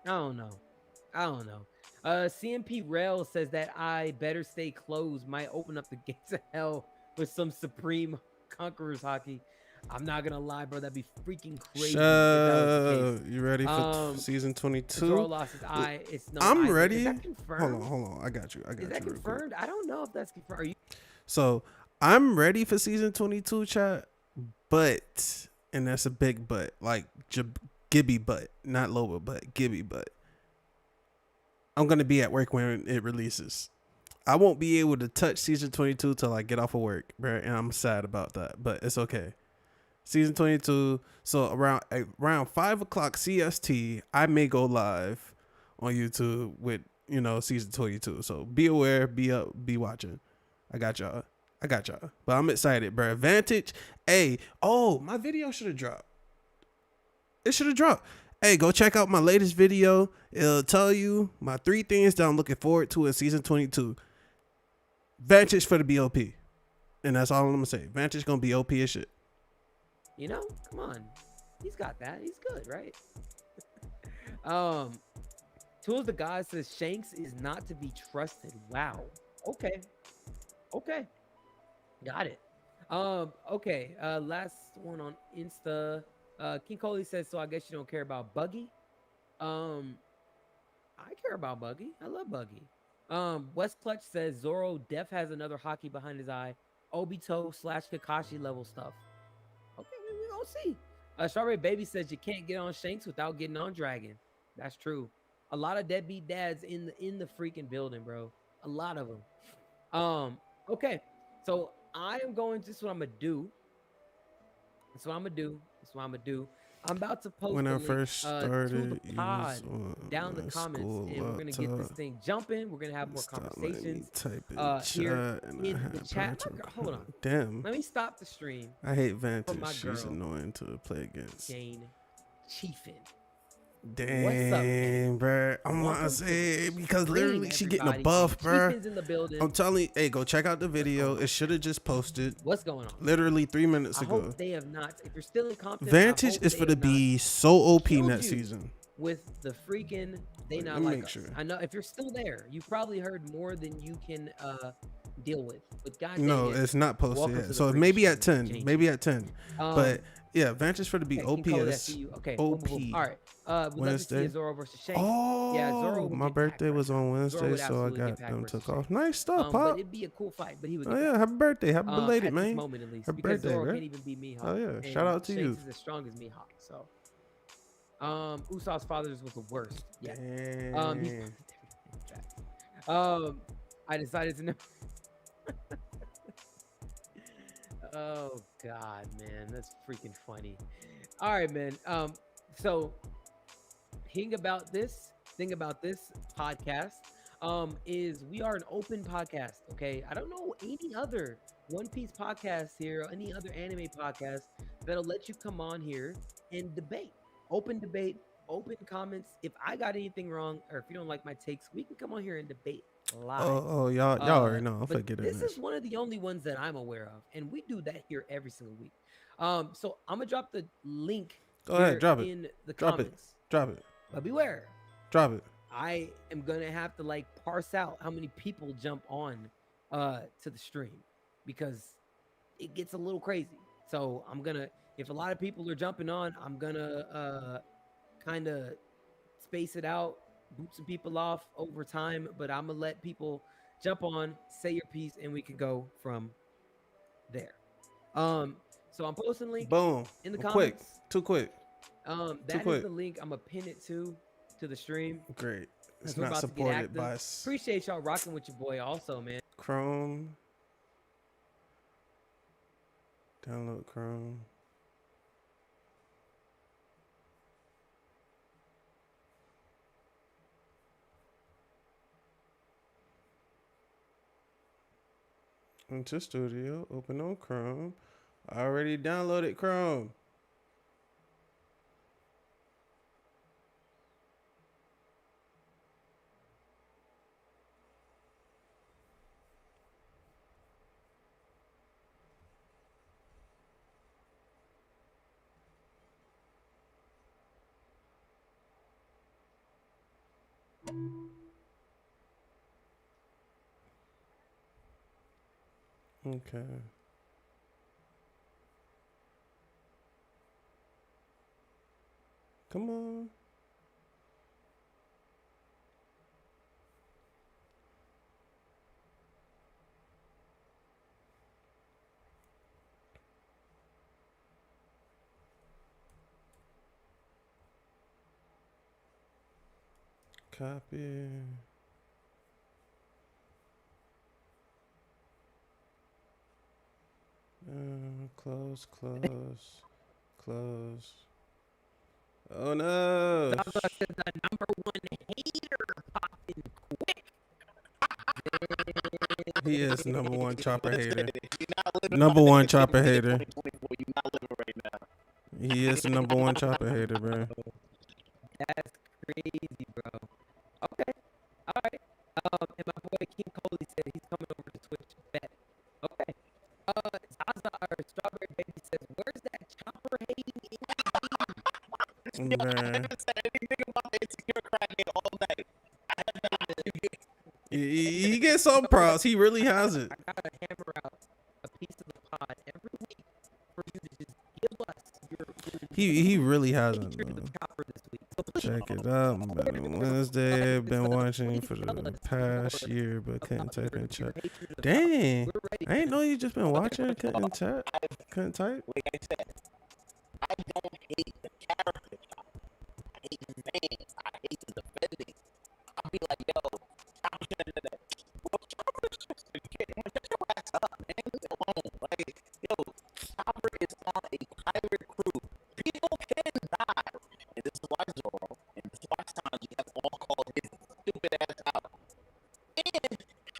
I don't know. CMP Rail says that I better stay closed. Might open up the gates of hell with some Supreme Conquerors hockey. I'm not gonna lie, bro. That'd be freaking crazy. You ready for season 22? Zoro lost his eye. It's no. I'm ready. Is that confirmed? Hold on. I got you. Is that confirmed? I don't know if that's confirmed. So I'm ready for season 22, chat. But, and that's a big but, like Gibby but, not Loba but, Gibby but. I'm gonna be at work when it releases. I won't be able to touch season 22 till I get off of work, bro, and I'm sad about that, but it's okay. Season 22, so around 5 o'clock CST, I may go live on YouTube with, season 22. So be aware, be up, be watching. I got y'all. But I'm excited, bro. Vantage. Hey, my video should have dropped. It should have dropped. Hey, go check out my latest video. It'll tell you my 3 things that I'm looking forward to in season 22. Vantage for the BOP. And that's all I'm going to say. Vantage going to be OP as shit. Come on. He's got that. He's good, right? Tools the God says Shanks is not to be trusted. Wow. Okay. Got it. Okay. Last one on Insta. King Coley says, so I guess you don't care about Buggy. I care about Buggy. I love Buggy. West Clutch says Zoro Def has another hockey behind his eye. Obito / Kakashi level stuff. Okay, we gonna see. Strawberry Baby says you can't get on Shanks without getting on Dragon. That's true. A lot of deadbeat dads in the freaking building, bro. A lot of them. Okay. So I am going. This is what I'm gonna do. I'm about to post when I link, first started to the pod down in the comments, and we're gonna get this thing jumping. We're gonna have more conversations here in the chat. Hold on. Damn. Let me stop the stream. I hate Vantage. She's annoying to play against. Jane Chiefin. Damn, bro. I'm gonna say because literally she getting a buff, bro. I'm telling you, hey, go check out the video. It should have just posted. What's going on? Literally 3 minutes I ago. Hope they have not. If you're still in content, Vantage is for to be so OP next season. With the freaking they not like us. Sure. I know if you're still there, you probably heard more than you can deal with. But God, no, it's not posted yet. So maybe at 10, but. Yeah, Vantage for to be OPS. Okay, OP. All right. Wednesday. Zoro versus Shanks. Oh, yeah, Zoro. My birthday was on Wednesday, so I got them took off. Nice stuff, Pop. But it'd be a cool fight. But he would. Oh yeah, happy birthday, happy belated, man. Moment, at least, happy birthday, Zoro bro. Can't even beat Mihawk. Oh yeah, shout out to Shanks you. Is as strong as Mihawk, so. Usopp's father's was the worst. Yeah. I decided to know. Oh God, man, that's freaking funny. All right, man. So thing about this podcast is we are an open podcast. Okay, I don't know any other One Piece podcast here, or any other anime podcast that'll let you come on here and debate. Open debate. open comments. If I got anything wrong, or if you don't like my takes, we can come on here and debate live. Y'all already know. I'm but forgetting this is one of the only ones that I'm aware of, and we do that here every single week. So I'm gonna drop the link. Go ahead, drop it in the drop comments. Drop it. But beware. Drop it. I am gonna have to like parse out how many people jump on to the stream, because it gets a little crazy. So I'm gonna, if a lot of people are jumping on, I'm gonna kind of space it out, boot some people off over time, but I'm gonna let people jump on, say your piece, and we can go from there. So I'm posting a link. Boom. In the comments. Too quick. That is the link. I'm gonna pin it to the stream. Great. It's not supported by. Appreciate y'all rocking with your boy, also, man. Chrome. Download Chrome. Into Studio. Open on Chrome. I already downloaded Chrome. Okay. Come on. Copy. Close. Oh no! Zaza said the number one hater popping quick. He is number one chopper hater. Number one chopper hater. He is the number one chopper hater, bro. That's crazy, bro. Okay, all right. And my boy King Coley said he's coming over to Twitch. Bet. Okay. Zaza or Strawberry Baby says, "Where's that chopper hating?" Man. I haven't said anything about the insecure crackhead all night. He gets some props. He really has it. I gotta hammer out a piece of the pod every week for you to just give us your he really hasn't. the chopper this week. Check it out, man. Wednesday, been watching for the past year, but couldn't type in chat. Dang, I ain't know you just been watching, couldn't type. Like I said, I don't hate the character. I hate the names. I hate the defending. I'll be like, yo, stop shit that. Well, Chopper is just a kid. Shut your ass up, man. Leave it alone. Like, yo, Chopper is on a pirate crew. People can die. And this is why Zoro and this is why Sanji have all called his stupid ass out. And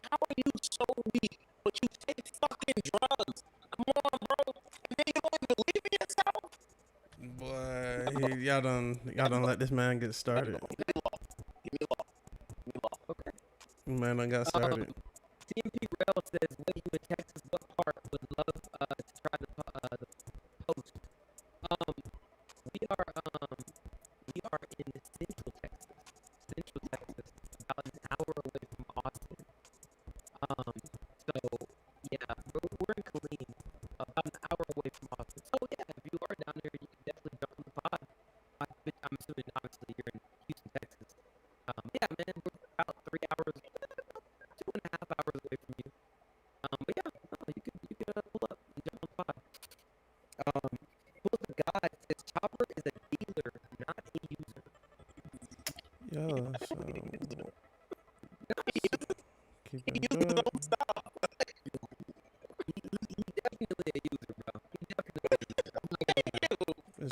how are you so weak, but you take fucking drugs? Come on, bro. And then you don't even believe in yourself? Boy, y'all don't let this man get started. Give me law. Okay. Man, I got started. TMP Rail says, "When you in Texas, what part would love to try the post?" We are in Central Texas, about an hour away from Austin. So yeah, we're in Killeen, about an hour away from Austin. So yeah, if you are down there, you can definitely jump on the pod. I'm assuming obviously you're in Houston, Texas. Yeah, man, we're about 3 hours, 2.5 hours away from you. But yeah, no, you can pull up and jump on the pod. Pull the God says Chopper is a dealer, not a user. Yo, so keep it You good. don't stop. He's definitely a user, bro. Is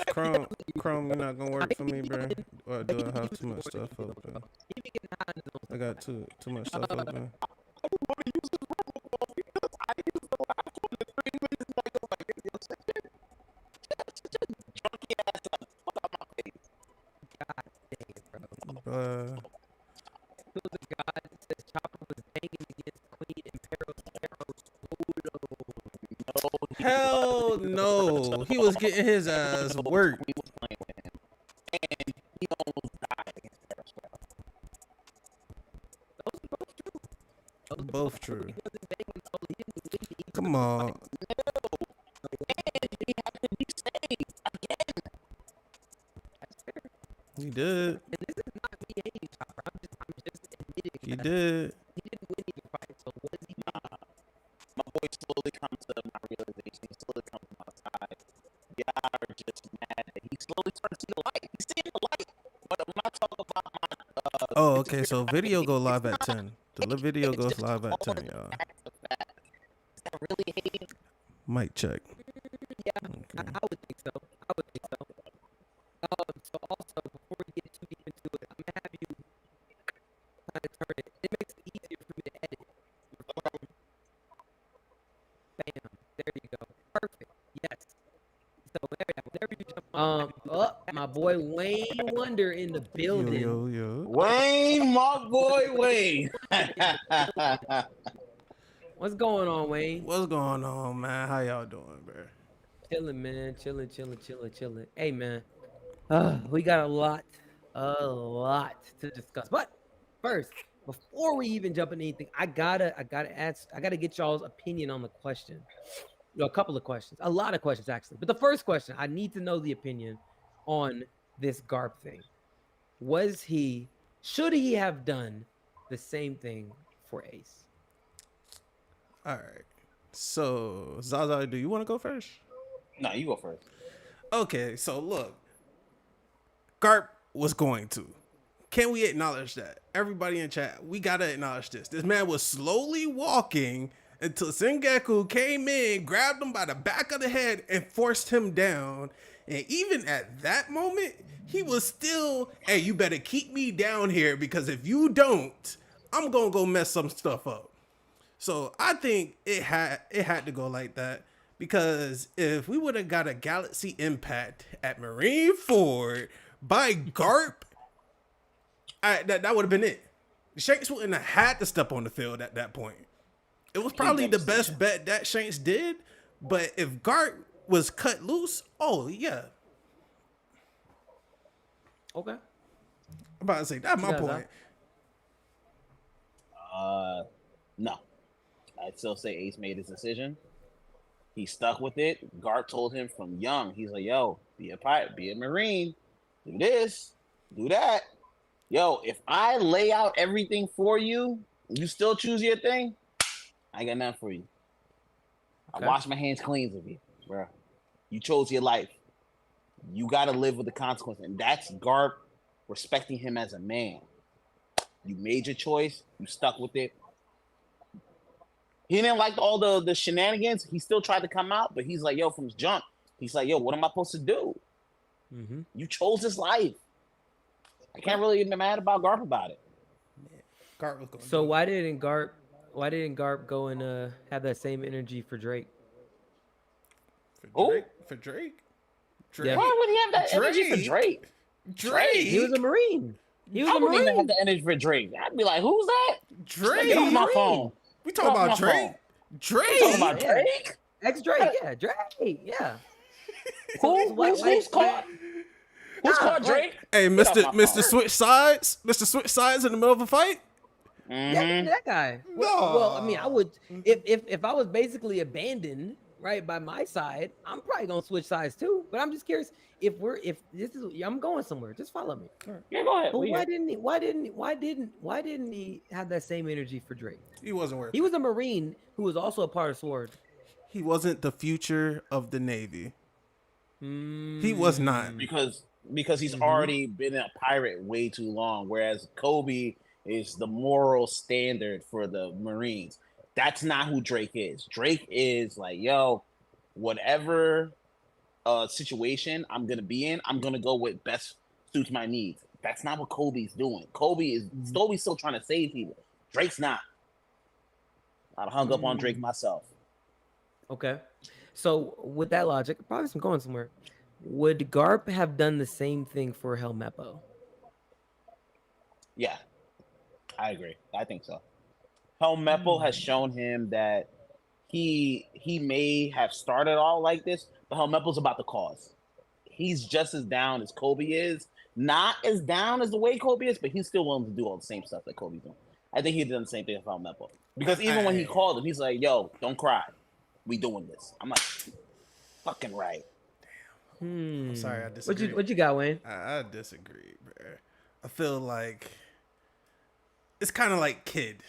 Chrome not gonna work for me, bro? Or do I have too much stuff open? He be getting hot in his own I got too much stuff open. I just want to use this robocall because I used the last one in 3 minutes and I go like, yo, shut your drunky ass up. Fuck out my face. God Who the god says Chopper was banging against Queen and Hell no. He was getting his ass worked. He was playing with him. And he almost died against Periscope. Those are both true. He wasn't banging, so he didn't win. Come on. No. And he had to be saved again. That's fair. He did. And this is not me hating Chopper. I'm just admitting. He did. He didn't win either fight, so was he? Nah. My boy slowly comes to my realization. He slowly comes to my side. Y'all are just mad that he slowly started to see the light. He's seeing the light. But when I talk about my oh, okay. So video go live at 10. The video goes live at 10, y'all. Is that really hating? Mic check. Yeah, Okay. I would think so. So also, before we get too deep into it, I'm gonna have you kind of turn it. It makes it easier for me to edit. Bam. There you go. Perfect. Yes. So whenever you jump on, my boy Wayne Wonder in the building. Yo. Wayne, my boy Wayne. What's going on, Wayne? What's going on, man? How y'all doing, bro? Chilling, man. Chilling. Hey, man. We got a lot to discuss. But first, before we even jump into anything, I gotta get y'all's opinion on the question. A couple of questions, a lot of questions actually. But the first question, I need to know the opinion on this Garp thing. Should he have done the same thing for Ace? All right. So, Zaza, do you want to go first? No, you go first. Okay, so look. Garp was going to. Can we acknowledge that? Everybody in chat, we got to acknowledge this. This man was slowly walking until Sengoku came in, grabbed him by the back of the head, and forced him down. And even at that moment, he was still, hey, you better keep me down here, because if you don't, I'm going to go mess some stuff up. So I think it had to go like that, because if we would have got a Galaxy Impact at Marine Ford by Garp, that would have been it. Shanks wouldn't have had to step on the field at that point. It was probably the best bet that Shanks did, but if Garp was cut loose, oh yeah. Okay. I'm about to say, that's my point. No. I'd still say Ace made his decision. He stuck with it. Garp told him from young, he's like, yo, be a pilot, be a Marine, do this, do that. Yo, if I lay out everything for you, you still choose your thing, I got nothing for you. Okay. I wash my hands clean of you, bro. You chose your life. You got to live with the consequences. And that's Garp respecting him as a man. You made your choice. You stuck with it. He didn't like all the shenanigans. He still tried to come out, but he's like, yo, from his jump, he's like, yo, what am I supposed to do? Mm-hmm. You chose this life. I can't really get mad about Garp about it. Garp was going. So why didn't Garp go and have that same energy for Drake? For Drake? Yeah. Why would he have that energy for Drake? Drake. He was a Marine. I wouldn't even have the energy for Drake. I'd be like, who's that? Drake. Get off my phone. We talking about Drake? Drake. We talking about Drake? Ex-Drake, yeah. Drake, yeah. Who's called? Who's called Drake? Hey, Mr. Switch Sides? Mr. Switch Sides in the middle of a fight? Mm-hmm. Yeah, that guy. No. Well, I mean, I would, if I was basically abandoned, right, by my side, I'm probably gonna switch sides too. But I'm just curious I'm going somewhere. Just follow me. Yeah, go ahead. But why didn't he have that same energy for Drake? He wasn't worth it. He was a Marine who was also a part of SWORD. He wasn't the future of the Navy. He was not. Because he's already been a pirate way too long, whereas Kobe is the moral standard for the Marines. That's not who Drake is. Drake is like, yo, whatever situation I'm gonna be in, I'm gonna go with best suits my needs. That's not what Kobe's doing. Kobe's still trying to save people. Drake's not. I'd hung up on Drake myself. Okay. So with that logic, probably some going somewhere. Would Garp have done the same thing for Helmeppo? Yeah, I agree. I think so. Helmeppo has shown him that he may have started all like this, but Helmeppo's about the cause. He's just as down as Kobe is. Not as down as the way Kobe is, but he's still willing to do all the same stuff that Kobe's doing. I think he did the same thing with Helmeppo. Because even when he called him, he's like, yo, don't cry. We doing this. I'm like, fucking right. Damn. I'm sorry, I disagree. What you got, Wayne? I disagree, bro. I feel like it's kind of like Kid.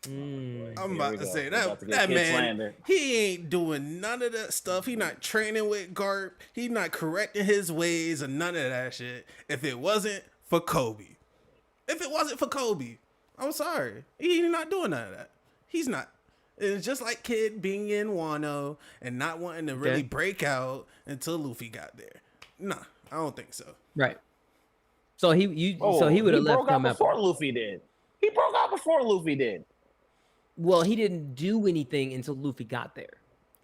I'm about to say that man, slander. He ain't doing none of that stuff. He not training with Garp. He not correcting his ways or none of that shit. If it wasn't for Kobe, I'm sorry. He's not doing none of that. He's not. It's just like Kid being in Wano and not wanting to really break out until Luffy got there. Nah, I don't think so. Right. So he would have left Helmeppo before Luffy did. He broke out before Luffy did. Well, he didn't do anything until Luffy got there.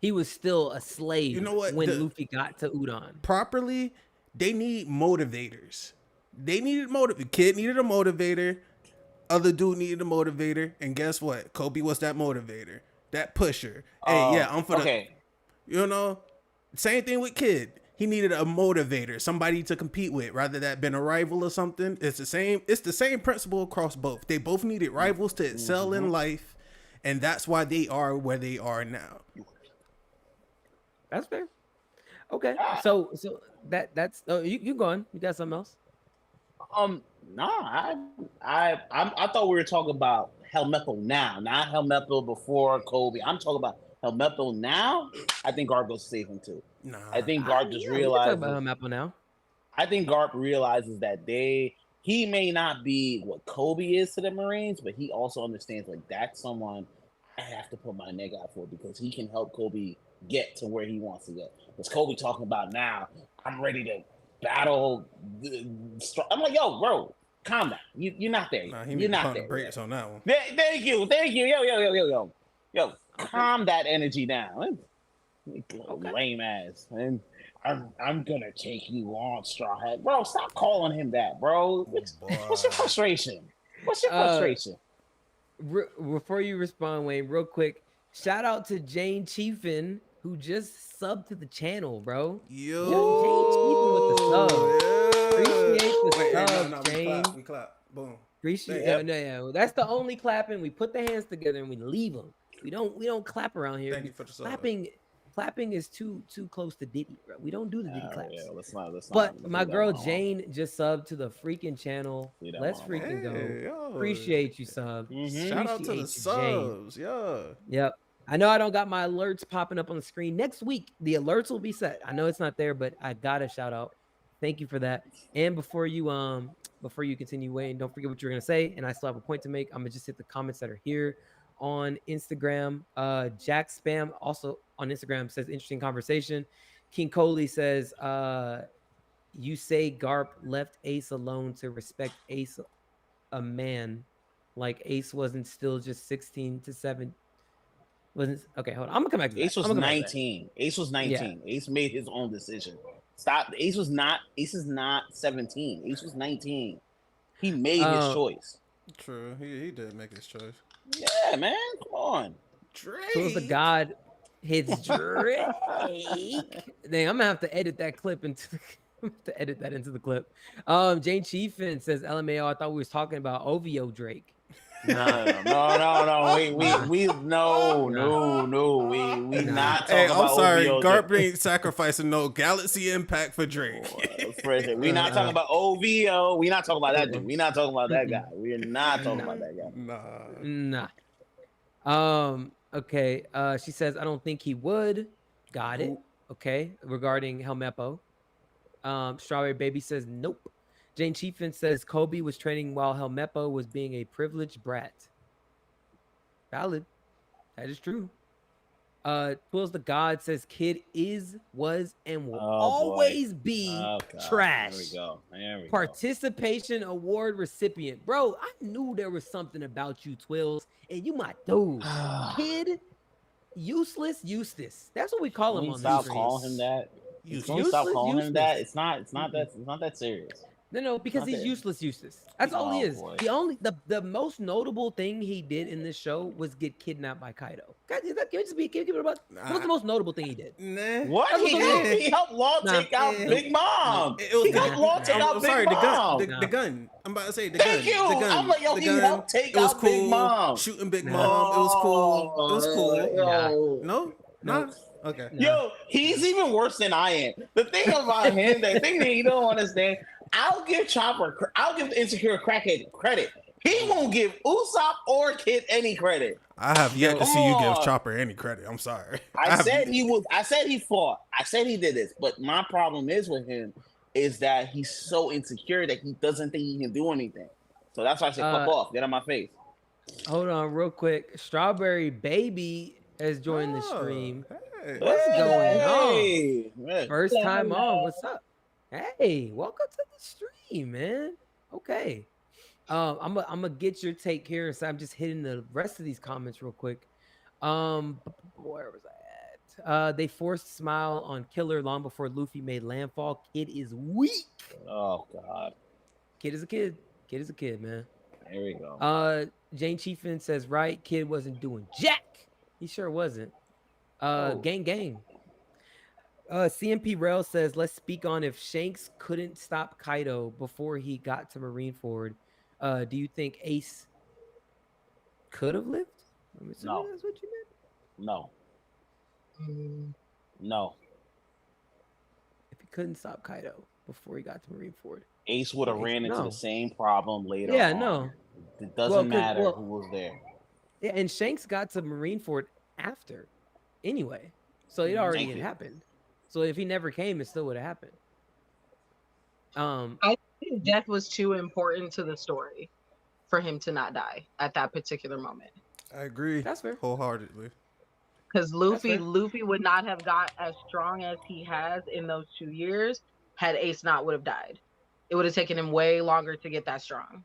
He was still a slave when Luffy got to Udon. Properly, they need motivators. They needed Kid needed a motivator. Other dude needed a motivator. And guess what? Kobe was that motivator. That pusher. Hey, I'm for the... Same thing with Kid. He needed a motivator, somebody to compete with, rather than been a rival or something. It's the same principle across both. They both needed rivals to excel in life. And that's why they are where they are now. That's fair. Okay, so that's you going? You got something else? I thought we were talking about Helmeppo now, not Helmeppo before Kobe. I'm talking about Helmeppo now. I think Garp goes to save him too. Nah, I think Garp just realizes. About Helmeppo now. I think Garp realizes that he may not be what Kobe is to the Marines, but he also understands like that's someone I have to put my neck out for because he can help Kobe get to where he wants to get. Because Kobe talking about now, I'm ready to battle. I'm like, yo, bro, calm down. You're not there. Nah, you're not there. Brakes on that one. Thank you. Yo, calm that energy down. Lame ass. And I'm gonna take you on, Straw Hat. Bro, stop calling him that, bro. What's your frustration? Before you respond, Wayne, real quick, shout out to Jane Chiefin, who just subbed to the channel, bro. Yo, Jane Chiefin with the sub. Appreciate the sub, Jane. We clap. Boom. Appreciate. No. That's the only clapping. We put the hands together and we leave them. We don't clap around here. Thank you for the sub. Clapping is too close to Diddy, bro. We don't do the Diddy claps. Yeah, let's not. But my girl Jane just subbed to the freaking channel. Let's freaking go. Yo. Appreciate you, sub. Shout out to the subs. Yeah. Yep. I know I don't got my alerts popping up on the screen. Next week, the alerts will be set. I know it's not there, but I got a shout out. Thank you for that. And before you continue, Wayne, don't forget what you're gonna say. And I still have a point to make. I'm gonna just hit the comments that are here on Instagram. Jack Spam also on Instagram says interesting conversation. King Coley says you say Garp left Ace alone to respect Ace, a man like Ace wasn't still just 16 to 7. Wasn't okay. Hold on. I'm gonna come back to that. Ace was 19. Ace was 19. Yeah. Ace made his own decision. Stop. Ace is not 17. Ace was 19. He made his choice. True. He did make his choice. Yeah, man. Come on. Drake. So if the God hits Drake. Dang, I'm gonna have to edit that clip into the clip. Jane Chiefin says LMAO. I thought we was talking about OVO Drake. No. We not talking about I'm sorry. OVO Garp ain't sacrificing no Galaxy Impact for Drake. We not talking about OVO. We not talking about that dude. We not talking about that guy. We are not talking about that guy. Nah. Okay. She says I don't think he would. Got it. Okay. Regarding Helmeppo. Strawberry Baby says nope. Jane Chiefin says Kobe was training while Helmeppo was being a privileged brat. Valid. That is true. Twills the God says Kid was, and will always be trash. There we go. Participation award recipient. Bro, I knew there was something about you, Twills, and you my dude. Kid, useless Eustace. That's what we call him on the streets. Stop calling him that. Stop calling him that. It's not that serious. No, because he's useless. That's all he is. Boy. The most notable thing he did in this show was get kidnapped by Kaido. Can you give it about? What's the most notable thing he did? Nah. What? He helped Law take out Big Mom. He helped Law take out Big Mom. The gun. I'm about to say the gun. Thank you. I'm like, yo, he helped take out Big Mom. Shooting Big Mom. It was cool. No. Okay. Yo, he's even worse than I am. The thing about him, the thing that you don't understand, I'll give Insecure Crackhead credit. He won't give Usopp or Kid any credit. I have yet to see you give Chopper any credit. I'm sorry. I said he fought. I said he did this. But my problem is with him is that he's so insecure that he doesn't think he can do anything. So that's why I said, fuck off. Get out my face. Hold on real quick. Strawberry Baby has joined the stream. What's going on? First time on. What's up? Hey, welcome to the stream, man. Okay. I'm gonna get your take here. So I'm just hitting the rest of these comments real quick. Where was I at? They forced Smile on Killer long before Luffy made landfall. Kid is weak. Oh God. Kid is a kid. Kid is a kid, man. There we go. Jane Chiefin says, right, Kid wasn't doing jack. He sure wasn't. Gang. CMP Rail says, let's speak on if Shanks couldn't stop Kaido before he got to Marineford. Do you think Ace could have lived? No. That's what you meant? No. If he couldn't stop Kaido before he got to Marineford. Ace would have ran into the same problem later on. Yeah, no. It doesn't matter who was there. Yeah, and Shanks got to Marineford after anyway. So it already had happened. So if he never came, it still would have happened. I think death was too important to the story for him to not die at that particular moment. I agree. That's fair. Wholeheartedly. Because Luffy would not have got as strong as he has in those 2 years had Ace not would have died. It would have taken him way longer to get that strong.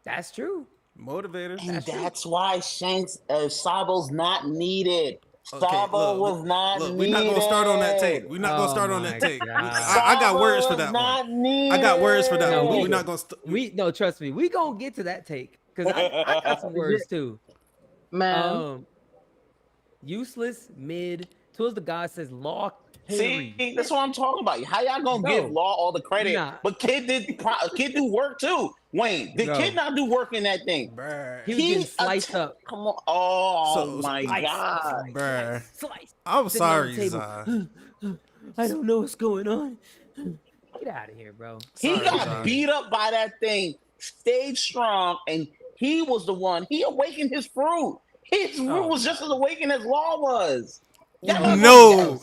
That's true. Motivator. And that's why Shanks Sabo's not needed. Sabo was not needed. We're not gonna start on that take. We're not gonna start on that take. I got words for that one. I got words for that one. We're not gonna. No, trust me. We gonna get to that take because I got some words too. Man, useless mid. Tools the God says Law. See, that's what I'm talking about. How y'all gonna give Law all the credit? But Kid do work too. Wayne, did Kid not do work in that thing? Bruh. He was getting sliced up. Come on. Oh my God. Bruh. Sliced. I'm sorry, Zah. I don't know what's going on. Get out of here, bro. He got beat up by that thing, stayed strong, and he was the one. He awakened his fruit. His fruit was just as awakened as Law was. No,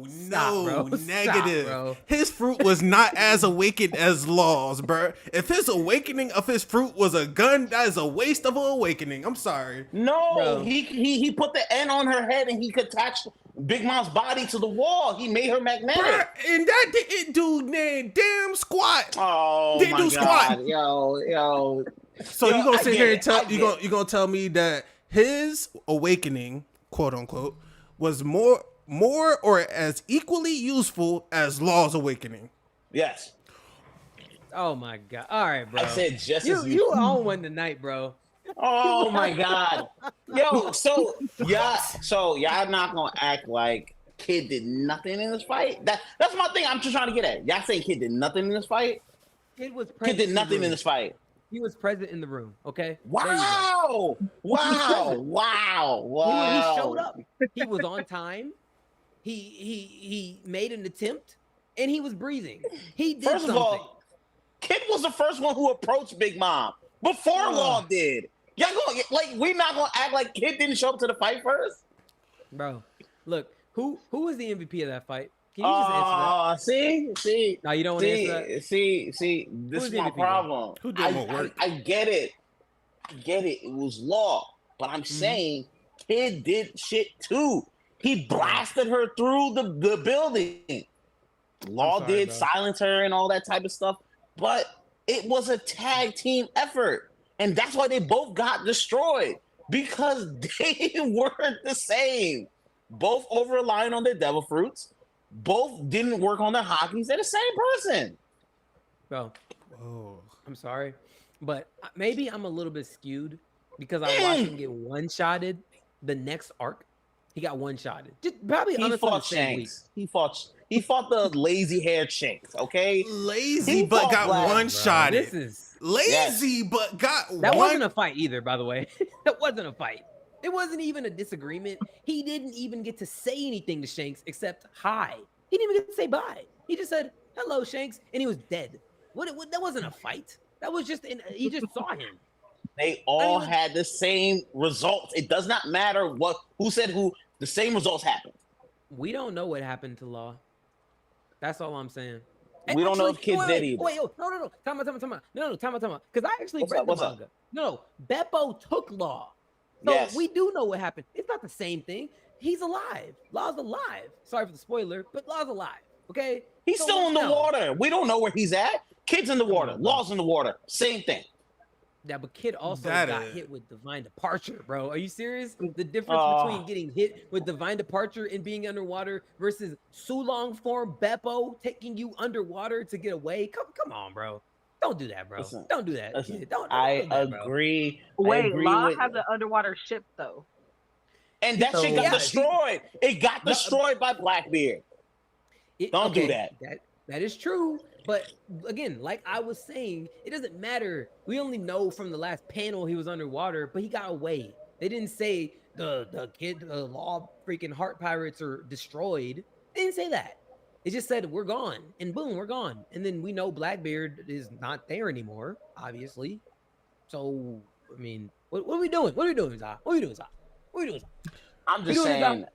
negative. Stop, bro. His fruit was not as awakened as Law's, bro. If his awakening of his fruit was a gun, that is a waste of an awakening. I'm sorry. No, bro. He put the N on her head and he could attach Big Mom's body to the wall. He made her magnetic. Bro, and that didn't do damn squat. Oh didn't my do God. Squat. Yo. So you gonna sit here and tell you gonna tell me that his awakening, quote unquote, was more or as equally useful as Law's awakening? Yes. Oh my God! All right, bro. I said just as useful. You on one tonight, bro. Oh my God. Yo, so y'all not gonna act like Kid did nothing in this fight? That's my thing. I'm just trying to get at. Y'all saying Kid did nothing in this fight? Kid did nothing in this fight. He was present in the room. Okay. Wow. He showed up. He was on time. He made an attempt, and he was breathing. He did First something. of all, Kid was the first one who approached Big Mom before Law did. Y'all gonna we're not gonna act like Kid didn't show up to the fight first, bro. Look, who was the MVP of that fight? Can you just answer that? See. No, you don't want to answer that? See. This is my problem. Who did more work? I get it. It was Law. But I'm saying Kid did shit too. He blasted her through the building. Law did silence her and all that type of stuff. But it was a tag team effort. And that's why they both got destroyed. Because they weren't the same. Both over-relying on their devil fruits. Both didn't work on their hockeys. They're the same person. Bro, Whoa. I'm sorry, but maybe I'm a little bit skewed because I watched him get one-shotted the next arc. He got one-shotted. Just probably He honestly fought the same week. Shanks. He fought the lazy-haired Shanks. Okay, Lazy, but got one-shotted. This is lazy, but got that wasn't a fight either. By the way, that wasn't a fight. It wasn't even a disagreement. He didn't even get to say anything to Shanks except hi. He didn't even get to say bye. He just said hello, Shanks, and he was dead. What that wasn't a fight. That was just he just saw him. They all had the same results. It does not matter who said who. The same results happened. We don't know what happened to Law. That's all I'm saying. We don't know if Kid did either. Wait, no. Time out. No, time out. Because I actually read the manga. No, Beppo took Law. So we do know what happened. It's not the same thing. He's alive. Law's alive. Sorry for the spoiler, but Law's alive. Okay? He's still in the water. We don't know where he's at. Kid's in the water. Law's in the water. Same thing. Yeah, but Kid also got hit with divine departure, bro. Are you serious? The difference between getting hit with divine departure and being underwater versus Sulong form Beppo taking you underwater to get away. Come on, bro. Don't do that, bro. Don't do that. Don't I do that, agree. Wait, Law has an underwater ship though. And that shit got destroyed. It got destroyed by Blackbeard. Don't do that. That is true. But again, like I was saying, it doesn't matter. We only know from the last panel he was underwater, but he got away. They didn't say the Law freaking heart pirates are destroyed. They didn't say that. It just said we're gone, and boom, we're gone. And then we know Blackbeard is not there anymore, obviously. So I mean, what are we doing? What are we doing, Zah? What are we doing, Zah? What are we doing, Zah? I'm just saying,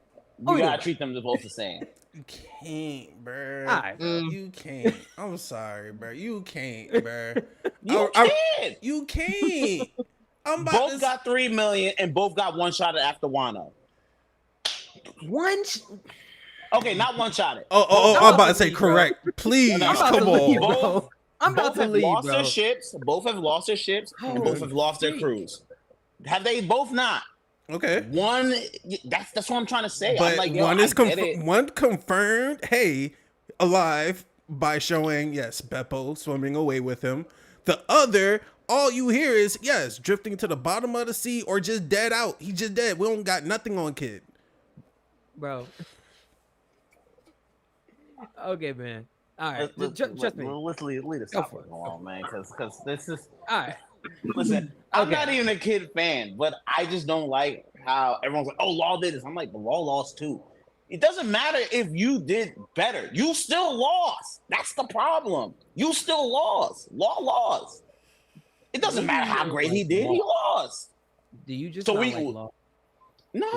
you gotta treat them both the same. You can't, bro. Right. You can't. I'm sorry, bro. You can't, bro. You can't. Both got 3 million and both got one shot after Wano. Okay, not one shot. I'm about to say correct. Please, come on. I'm about to leave, bro. Their ships. Both have lost their ships. And both have lost their crews. Have they both not? Okay. One, that's what I'm trying to say. But I'm like, one is one confirmed, hey, alive by showing Beppo swimming away with him. The other, all you hear is drifting to the bottom of the sea or just dead out. He just dead. We don't got nothing on Kid, bro. Okay, man. All right, trust me. Let's leave this topic alone, man, because this is all right. Listen, I'm not even a Kid fan, but I just don't like how everyone's like, "Oh, Law did this." I'm like, "The Law lost too." It doesn't matter if you did better; you still lost. That's the problem. You still lost. Law lost. It doesn't matter how great he did; he lost. Do you just like Law? No,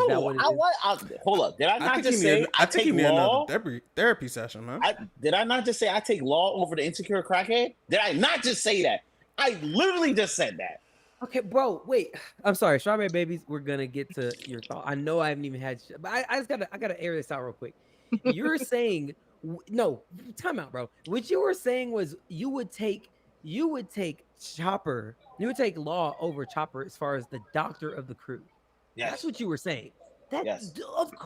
hold up. Did I not just say I take Law? Therapy session, man. Did I not just say I take Law over the insecure crackhead? Did I not just say that? I literally just said that. Okay, bro. Wait. I'm sorry, Strawberry Babies. We're gonna get to your thought. I know I haven't even had, but I gotta air this out real quick. You're saying no. Time out, bro. What you were saying was you would take Chopper. You would take Law over Chopper as far as the doctor of the crew. Yes. That's what you were saying. Of course,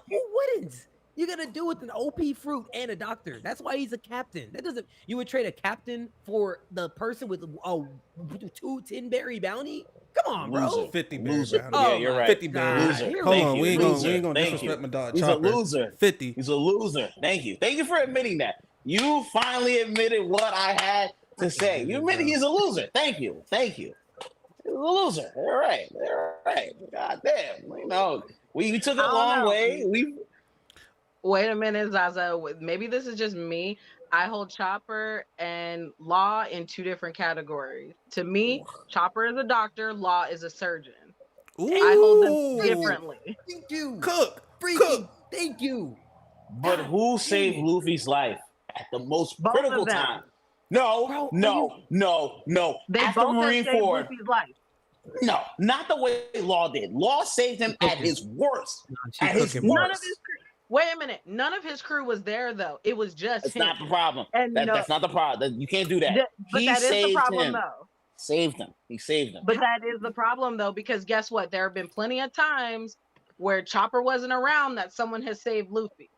who wouldn't? You're gonna do with an OP fruit and a doctor. That's why he's a captain. That doesn't. You would trade a captain for the person with a 2 10-berry bounty? Come on, bro. Loser. 50 berries. Yeah, you're right. 50 berries. Hold on, we ain't gonna Thank disrespect you. my dog. He's Chopper. a loser. 50. He's a loser. Thank you. Thank you for admitting that. You finally admitted what I had to say. You admitted he's a loser. Thank you. He's a loser. All right. God damn. You know, we took a long way. Wait a minute, Zaza. Maybe this is just me. I hold Chopper and Law in two different categories. To me, Chopper is a doctor, Law is a surgeon. Ooh. I hold them differently. Thank you. Cook. Thank you. But who saved Luffy's life at the most critical time? No. They After both Marine saved Ford. Luffy's life. No, not the way Law did. Law saved him at his worst. Wait a minute. None of his crew was there, though. It was just That's him. not the problem. And that's not the problem. You can't do that. But that is the problem, though. He saved him. But that is the problem, though, because guess what? There have been plenty of times where Chopper wasn't around that someone has saved Luffy.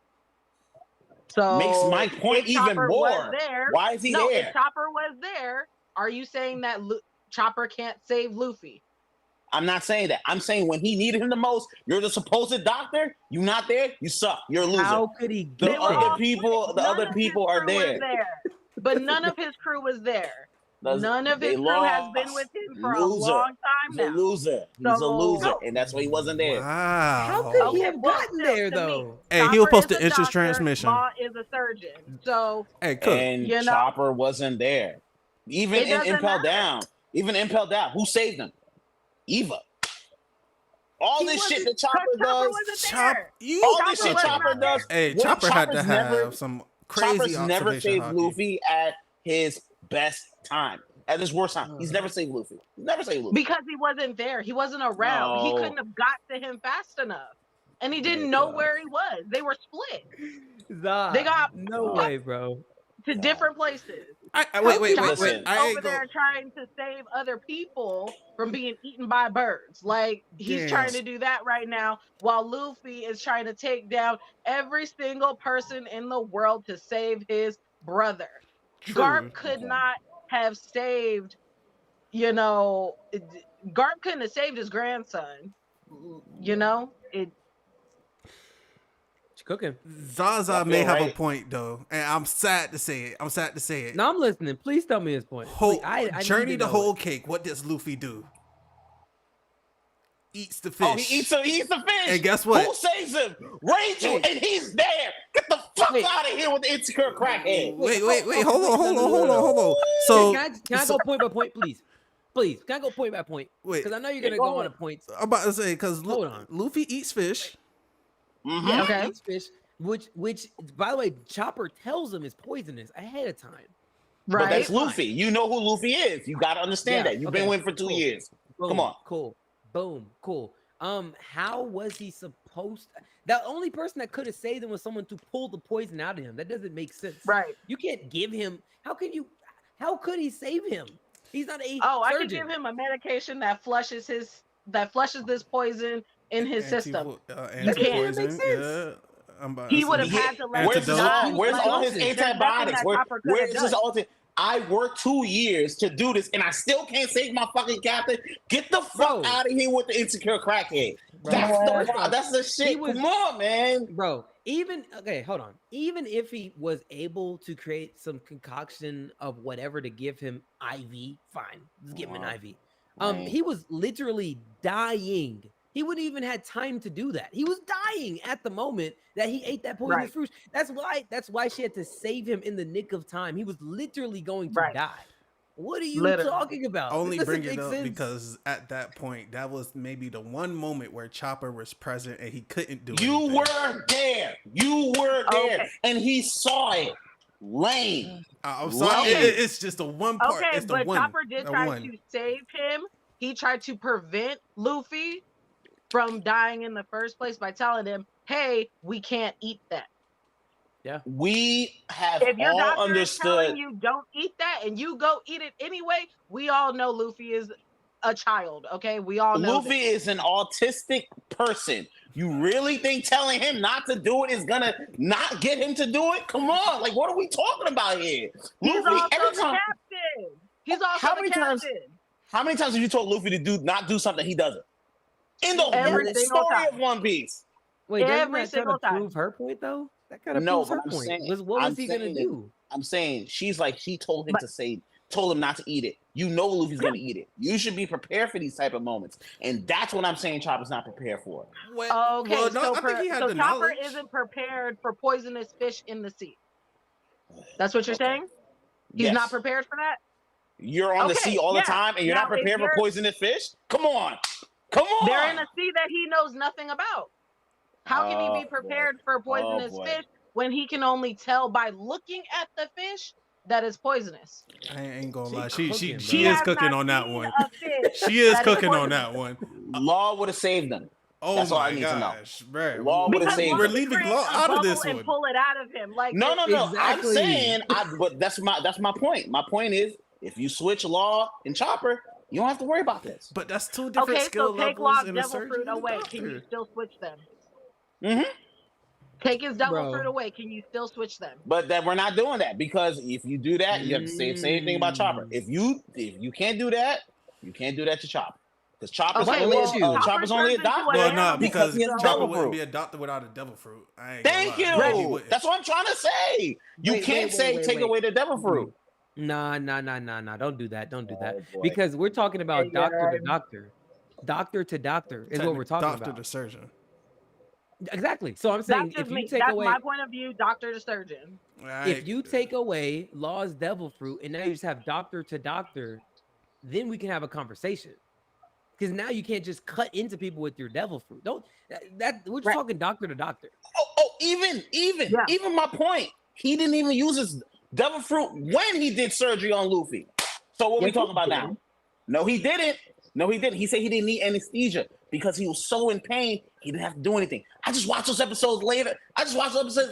So makes my point even more. Why is he there? If Chopper was there, are you saying that Chopper can't save Luffy? I'm not saying that. I'm saying when he needed him the most, you're the supposed doctor. You not there. You suck. You're a loser. How could he get the other people are there. But none of his crew was there. None of his crew has been with him for a long time now. He's a loser. He's a loser, and that's why he wasn't there. Wow. How could he have gotten there though? Hey, he was supposed to enter transmission. Law is a surgeon, so and Chopper wasn't there. Even in Impel Down, who saved him? Eva. All this shit that Chopper does. Chopper does. Hey, Chopper had to have some crazy Chopper's never saved Luffy at his best time. At his worst time. He's never saved Luffy. Because he wasn't there. He wasn't around. No. He couldn't have got to him fast enough. And he didn't know where he was. They were split. They got no way, bro. To different places. Wait. Over there trying to save other people from being eaten by birds. Like, he's trying to do that right now, while Luffy is trying to take down every single person in the world to save his brother. Garp could not have saved, Garp couldn't have saved his grandson. Cooking. Zaza may have a point though, and I'm sad to say it. No, I'm listening. Please tell me his point. Journey the whole cake. What does Luffy do? Eats the fish. Oh, he eats the fish. And guess what? Who saves him? Rachel, and he's there. Get the fuck out of here with the insecure crackhead. Wait. Hold on. So can I go point by point, please? Please, can I go point by point? Wait, because I know you're gonna go on a point. I'm about to say because Luffy eats fish. Mm-hmm. Yeah, okay. Eats fish, which by the way, Chopper tells him is poisonous ahead of time. Right. But that's Luffy. You know who Luffy is. You got to understand that. You've been with him for 2 years. Boom. Come on. Cool. Boom. Cool. How was he supposed to? The only person that could have saved him was someone to pull the poison out of him. That doesn't make sense. Right. You can't give him. How could he save him? He's not a surgeon. I could give him a medication that flushes this poison in his system. Anti-poison. Yeah. He would have had to let Where's all his antibiotics? Where is his all? I worked 2 years to do this, and I still can't save my fucking captain. Get the fuck out of here with the insecure crackhead. That's the shit. Come on, man. Bro, hold on. Even if he was able to create some concoction of whatever to give him IV, fine. Let's give him an IV. He was literally dying. He wouldn't even had time to do that. He was dying at the moment that he ate that poisonous fruit. That's why she had to save him in the nick of time. He was literally going to die. What are you talking about? Only bring it up because at that point, that was maybe the one moment where Chopper was present and he couldn't do it. You were there, and he saw it. Lame. I'm sorry. It's just a one part. Okay, it's but Chopper did try to save him. He tried to prevent Luffy from dying in the first place by telling him, "Hey, we can't eat that." Yeah, we have if your all doctor understood. Is telling you don't eat that, and you go eat it anyway. We all know Luffy is a child. Okay, we all know Luffy is an autistic person. You really think telling him not to do it is gonna not get him to do it? Come on, like what are we talking about here? He's Luffy, also the captain. He's also the captain. How many times have you told Luffy to not do something he doesn't? In the whole story of One Piece. Wait, every single time. Prove her point though? That kind of proves her point. What was he gonna do? I'm saying she told him told him not to eat it. You know Luffy's gonna eat it. You should be prepared for these type of moments, and that's what I'm saying. Chopper's not prepared for. I think Chopper isn't prepared for poisonous fish in the sea. That's what you're saying? He's not prepared for that. You're on the sea all the time, and you're not prepared for poisonous fish. Come on. They're in a sea that he knows nothing about. How can he be prepared for poisonous fish when he can only tell by looking at the fish that is poisonous? I ain't gonna lie. She is cooking on that one. She is cooking on that one. Law would have saved them. Oh, that's all I need to know. Bro. Law would have saved. We're leaving Law out of this one. And pull it out of him. Like no. Exactly. I'm saying, but that's my point. My point is, if you switch Law and Chopper, you don't have to worry about this. But that's two different skill levels in a surgeon. Away. Can you still switch them? Mm-hmm. Take his devil fruit away. Can you still switch them? But that we're not doing that, because if you do that, you have to say the same thing about Chopper. If you can't do that, you can't do that to Chopper. Because Chopper's only adopted. Well, no, because Chopper wouldn't be adopted without a devil fruit. Thank you. That's what I'm trying to say. You can't take away the devil fruit. Nah. Don't do that. Because we're talking about doctor to doctor. Doctor to doctor is what we're talking about. Doctor to surgeon. Exactly. So I'm saying if you take away, that's my point of view, doctor to surgeon. If you take away Law's devil fruit and now you just have doctor to doctor, then we can have a conversation. Because now you can't just cut into people with your devil fruit. We're just talking doctor to doctor. Even my point. He didn't even use his devil fruit when he did surgery on Luffy. So what are we talking about now? No, he didn't. He said he didn't need anesthesia because he was so in pain, he didn't have to do anything. I just watched those episodes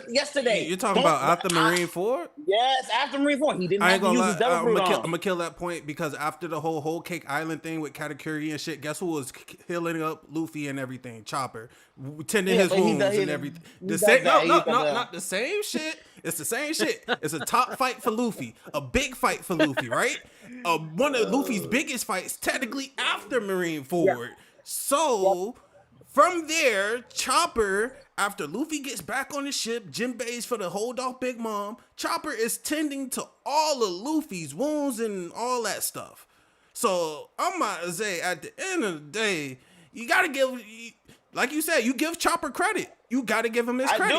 yesterday. You're talking about after Marine 4? Yes, after Marine 4. He didn't have to use his devil fruit I'm going to kill that point because after the whole Cake Island thing with Katakuri and shit, guess who was healing up Luffy and everything? Chopper. Tending his wounds and everything. Not the same shit. It's the same shit. It's a top fight for Luffy. A big fight for Luffy, right? One of Luffy's biggest fights, technically after Marine Ford. So, from there, Chopper, after Luffy gets back on the ship, Jinbei's for the hold off Big Mom, Chopper is tending to all of Luffy's wounds and all that stuff. So, I'm about to say, at the end of the day, you gotta give, like you said, you give Chopper credit. You gotta give him his credit.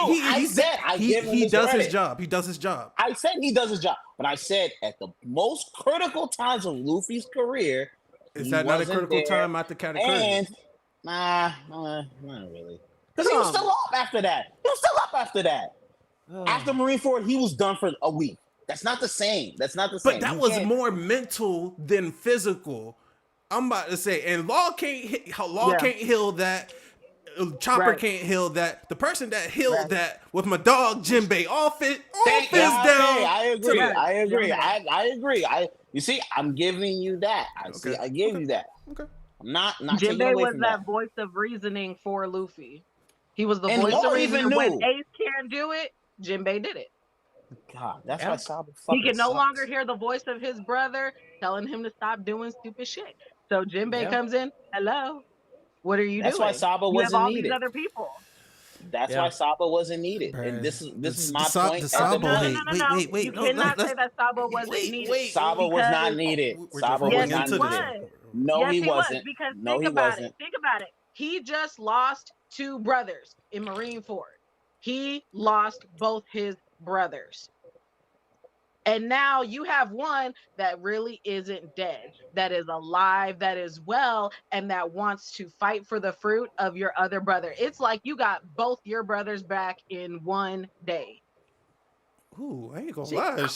He does his job. He does his job. I said he does his job. But I said at the most critical times of Luffy's career, is that not a critical time at the Katakuri? Nah, not really. Because he was still up after that. After Marine Ford, he was done for a week. That's not the same. But that was more mental than physical. I'm about to say, and Law can't heal that. Chopper can't heal that. The person that healed that was my dog Jinbei. All fist down. I agree. You see, I'm giving you that. I gave you that. Okay. I'm not taking away was from that voice of reasoning for Luffy. He was the voice of reasoning. When Ace can't do it, Jinbei did it. God, that's why Saba he can no longer hear the voice of his brother telling him to stop doing stupid shit. So Jinbei comes in, hello. What are you doing? That's why Saba wasn't needed. These other people. That's why Saba wasn't needed. And this is my point. Wait. You cannot say that Saba wasn't needed. Saba was not needed. Saba was not needed. No, he wasn't. Because think about it. He just lost 2 brothers in Marine Ford. He lost both his brothers. And now you have one that really isn't dead, that is alive, that is well, and that wants to fight for the fruit of your other brother. It's like you got both your brothers back in one day. Ooh, I ain't gonna lie.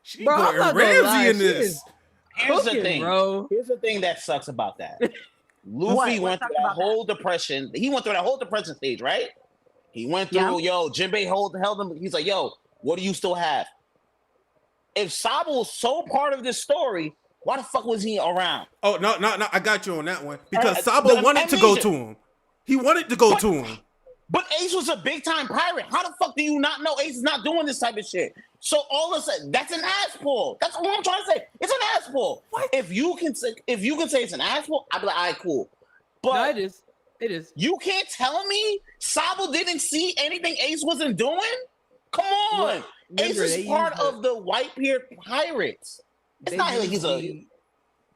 She bro, got Ramsey in this. Here's the thing, bro. Here's the thing that sucks about that. Luffy went through that whole depression. He went through that whole depression stage, right? He went through, Jinbei held him. He's like, yo, what do you still have? If Saba was so part of this story, why the fuck was he around? Oh, no, I got you on that one. Because Saba wanted to go to him. He wanted to go to him. But Ace was a big-time pirate. How the fuck do you not know Ace is not doing this type of shit? So all of a sudden, that's an ass pull. That's all I'm trying to say. It's an ass pull. What? If you can say it's an ass pull, I'd be like, all right, cool. But no, it is. You can't tell me Saba didn't see anything Ace wasn't doing? Come on. Well, Ace is part of the Whitebeard pirates. It's not like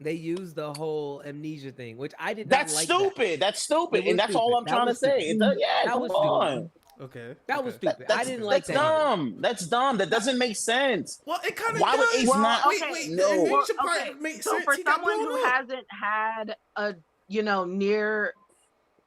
they use the whole amnesia thing, which I did not that's like. Stupid. That's stupid. And that's all I'm trying to say. Come on. Okay. That was stupid. I didn't like that. That's dumb. That's dumb. That doesn't make sense. Well, it kind of Why would Ace not? Wait, no. So for someone who hasn't had a, near,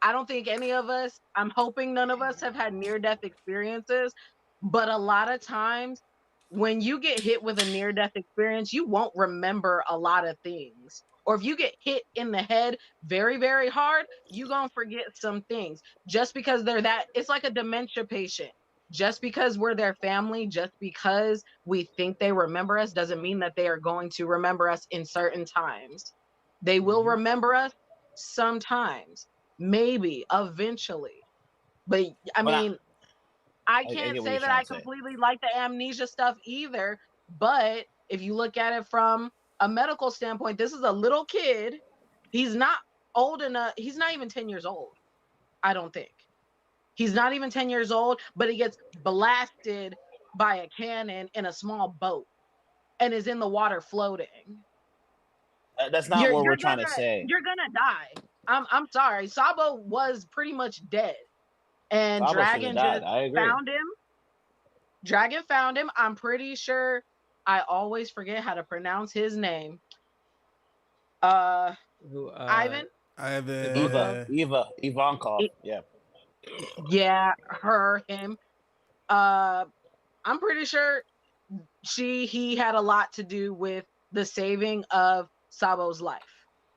I don't think any of us, I'm hoping none of us have had near-death experiences, but a lot of times when you get hit with a near-death experience, you won't remember a lot of things. Or if you get hit in the head very, very hard, you're going to forget some things. Just because it's like a dementia patient. Just because we're their family, just because we think they remember us, doesn't mean that they are going to remember us in certain times. They will remember us sometimes, maybe, eventually. But I mean, I can't say that I completely like the amnesia stuff either. But if you look at it from a medical standpoint, this is a little kid. He's not old enough. He's not even 10 years old. I don't think. He's not even 10 years old, but he gets blasted by a cannon in a small boat and is in the water floating. That's not what we're trying to say. You're gonna die. I'm sorry. Sabo was pretty much dead. And Sabo Dragon just found him. Dragon found him. I'm pretty sure I always forget how to pronounce his name. Ivan? Ivankov. Yeah. Yeah, him. I'm pretty sure he had a lot to do with the saving of Sabo's life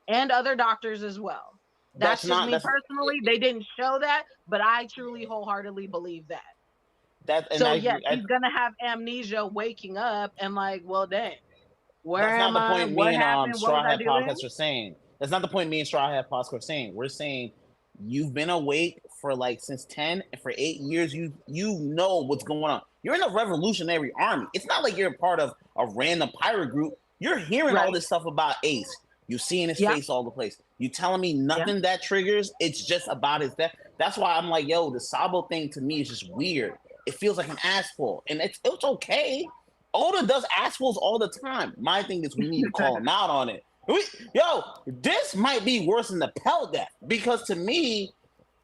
and other doctors as well. That's just me personally. They didn't show that, but I truly wholeheartedly believe that. He's gonna have amnesia waking up and like, well, dang, where am I? What happened? What was I doing? Podcast are saying. That's not the point me and Straw Hat Podcast are saying. We're saying you've been awake for like since 10 and for 8 years. You know what's going on. You're in a revolutionary army. It's not like you're a part of a random pirate group. You're hearing all this stuff about Ace. You seeing his face all the place. You telling me nothing that triggers? It's just about his death. That's why I'm like, yo, the Sabo thing to me is just weird. It feels like an assful, and it's okay. Oda does assfuls all the time. My thing is we need to call him out on it. This might be worse than the Pell death, because to me,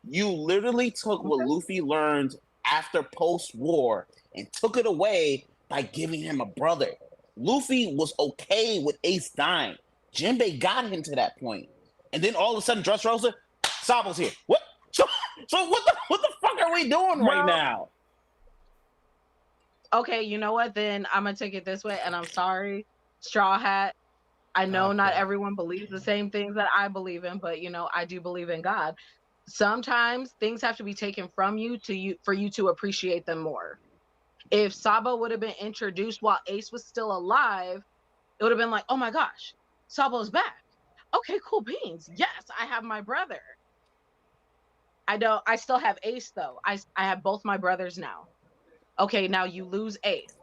you literally took what Luffy learned after post-war and took it away by giving him a brother. Luffy was okay with Ace dying. Jinbei got him to that point. And then all of a sudden, Dressrosa, Sabo's here. What? So what the fuck are we doing right now? Okay, you know what? Then I'm going to take it this way, and I'm sorry, Straw Hat. I know not everyone believes the same things that I believe in, but, I do believe in God. Sometimes things have to be taken from you for you to appreciate them more. If Sabo would have been introduced while Ace was still alive, it would have been like, oh my gosh, Sabo's back. Okay, cool beans. Yes, I have my brother. I still have Ace though. I have both my brothers now. Okay, now you lose Ace.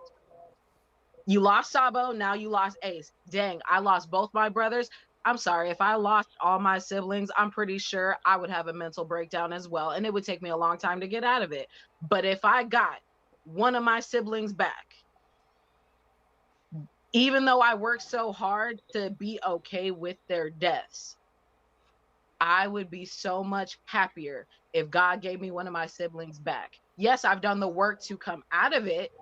You lost Sabo, now you lost Ace. Dang, I lost both my brothers. I'm sorry, if I lost all my siblings, I'm pretty sure I would have a mental breakdown as well, and it would take me a long time to get out of it. But if I got one of my siblings back, even though I worked so hard to be okay with their deaths, I would be so much happier if God gave me one of my siblings back. Yes, I've done the work to come out of it,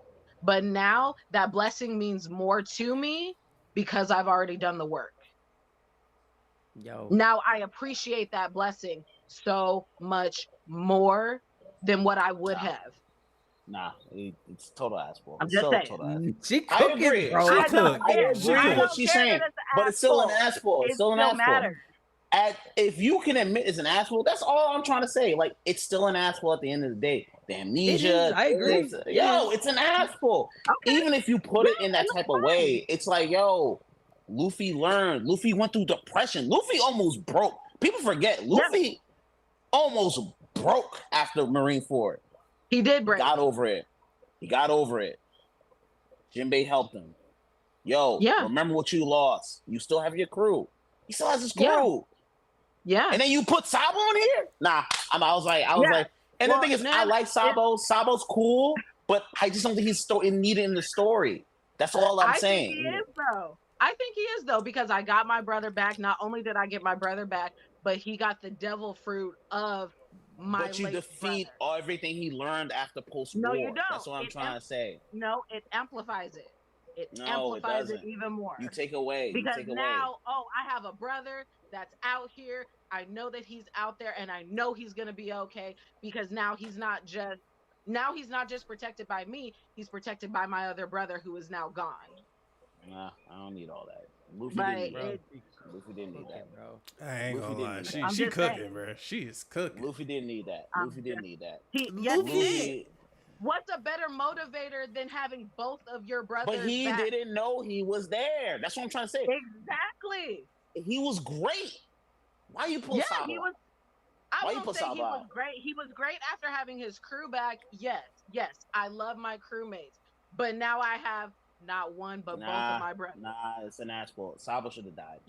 but now that blessing means more to me because I've already done the work. Now I appreciate that blessing so much more than what I would have. Nah, it's total asshole. I'm just saying. She cooking, bro. I agree with what she's saying, but it's still an asshole. It's still an asshole. If you can admit it's an asshole, that's all I'm trying to say. Like, it's still an asshole at the end of the day. The amnesia. I agree. It's an asshole. Okay. Even if you put it in that type of way, it's like, Luffy learned. Luffy went through depression. Luffy almost broke. People forget. Luffy almost broke after Marineford. He did break. He got over it. Jinbei helped him. Remember what you lost. You still have your crew. He still has his crew. Yeah. And then you put Sabo in here? Nah. I was like, and the thing is, I like Sabo. Sabo's cool, but I just don't think he's needed in the story. That's all I'm saying. I think he is though, because I got my brother back. Not only did I get my brother back, but he got the devil fruit of my But you defeat everything he learned after post-war. No, you don't. That's what I'm trying to say. No, it amplifies it. It amplifies it even more. You take away. Because now, I have a brother that's out here. I know that he's out there, and I know he's gonna be okay, because now he's not just protected by me. He's protected by my other brother who is now gone. Nah, I don't need all that. Luffy didn't need that, bro. I ain't gonna lie. She cooking, bro. She is cooking. Luffy didn't need that. Luffy didn't need that. What's a better motivator than having both of your brothers But he back? Didn't know he was there. That's what I'm trying to say. Exactly. He was great. Why you pull Sabo? Why you will put say he Sabo was out? great. He was great after having his crew back. Yes, I love my crewmates, but now I have not one but both of my brothers. It's an ass fault. Sabo should have died.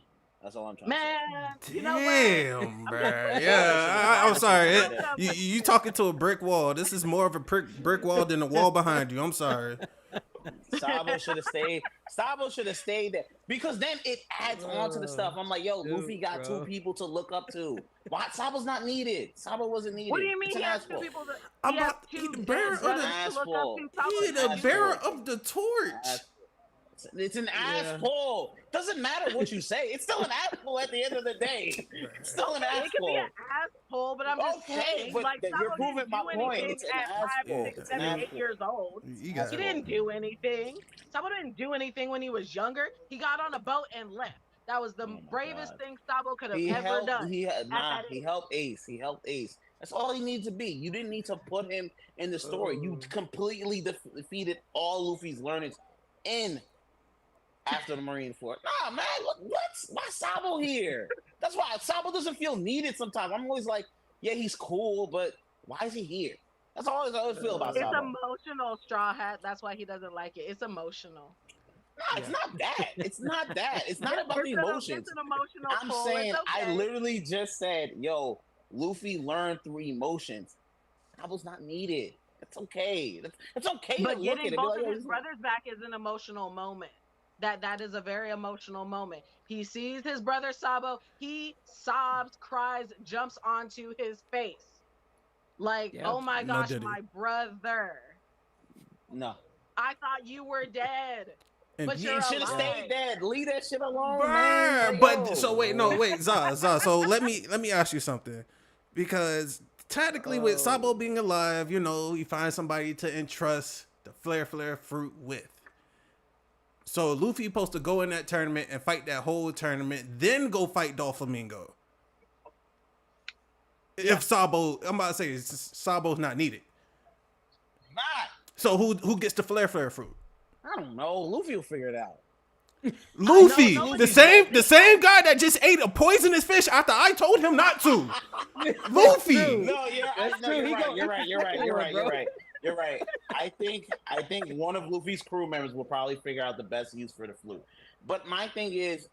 That's all I'm trying Man, to say. you know what? Damn, bro. Yeah, I'm sorry. You talking to a brick wall. This is more of a brick wall than the wall behind you. I'm sorry. Sabo should have stayed. Sabo should have stayed there because then it adds on to the stuff. I'm like, yo, Luffy got two people to look up to. Why Sabo's not needed? Sabo wasn't needed. What do you mean it's he an has ass two fault. people? He the bearer of the torch. It's an asshole. Doesn't matter what you say. It's still an asshole at the end of the day. It's still an asshole. It could be an asshole, but I'm just saying, but like, you're proving my point. It's an asshole. 5, 6, 7, 8 years old. He didn't do anything. Sabo didn't do anything when he was younger. He got on a boat and left. That was the bravest thing Sabo could have ever done. He helped Ace. He helped Ace. That's all he needs to be. You didn't need to put him in the story. You completely defeated all Luffy's learnings in after the Marineford. Nah, man, why Sabo here? That's why Sabo doesn't feel needed sometimes. I'm always like, yeah, he's cool, but why is he here? That's all I always feel about Sabo. It's emotional, Straw Hat. That's why he doesn't like it. It's emotional. No, it's not that. It's not that. It's not about the emotions. It's an emotional I'm saying, I literally just said, yo, Luffy learned through emotions. Sabo's not needed. It's okay. It's okay but to look at it. Getting both of his brothers back is an emotional moment. That is a very emotional moment. He sees his brother Sabo. He sobs, cries, jumps onto his face. Like, oh my gosh, my brother. No. I thought you were dead. But you should have stayed dead. Leave that shit alone, man. But so wait, Zah. So let me ask you something. Because technically with Sabo being alive, you know, he finds somebody to entrust the flare fruit with. So Luffy supposed to go in that tournament and fight that whole tournament, then go fight Doflamingo. Yeah. If Sabo, I'm about to say Sabo's not needed. Not. So who gets the flare fruit? I don't know. Luffy will figure it out. Luffy, the same guy that just ate a poisonous fish after I told him not to. Luffy. No, you're right. You're right. I think one of Luffy's crew members will probably figure out the best use for the flute. But my thing is,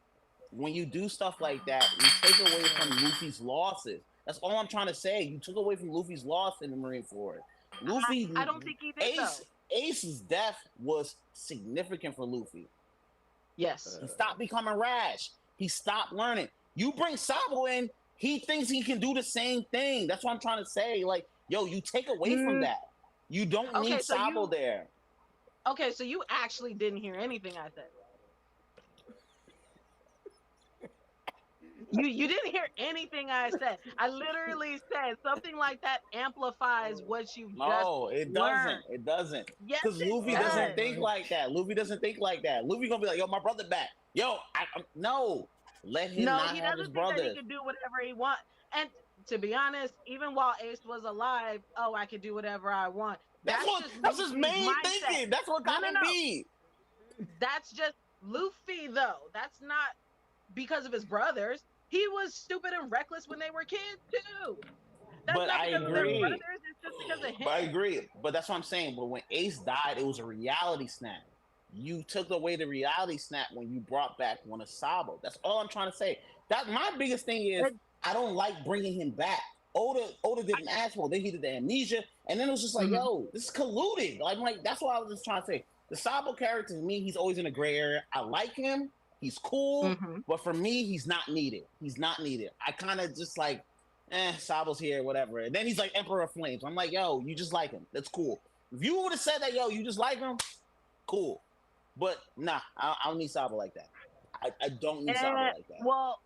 when you do stuff like that, you take away from Luffy's losses. That's all I'm trying to say. You took away from Luffy's loss in the Marineford. Luffy, I don't think he did. Ace's death was significant for Luffy. Yes. He stopped becoming rash. He stopped learning. You bring Sabo in, he thinks he can do the same thing. That's what I'm trying to say. Like, yo, you take away from that. You don't need Sabo there. Okay, so you actually didn't hear anything I said. You didn't hear anything I said. I literally said something like that amplifies what you just it doesn't. learned. It doesn't. Yes, because Luffy doesn't think like that. Luffy doesn't think like that. Luffy gonna be like, yo, my brother back. Yo, no. Let him not have his brother. No, he doesn't think that he can do whatever he wants. And to be honest, even while Ace was alive, I could do whatever I want. That's his main thinking. That's what got him be. That's just Luffy, though. That's not because of his brothers. He was stupid and reckless when they were kids too. That's but not I because agree. Of their brothers, it's just because of him. But I agree. But that's what I'm saying. But when Ace died, it was a reality snap. You took away the reality snap when you brought back one of Sabo. That's all I'm trying to say. That my biggest thing is I don't like bringing him back. Oda did an asshole. Then he did the amnesia, and then it was just like, yo, this is colluded. I'm like, that's what I was just trying to say. The Sabo character, to me, he's always in a gray area. I like him. He's cool, but for me, he's not needed. He's not needed. I kind of just like, Sabo's here, whatever. And then he's like Emperor of Flames. I'm like, yo, you just like him. That's cool. If you would have said that, yo, you just like him, cool. But nah, I don't need Sabo like that. I don't need Sabo like that. Well,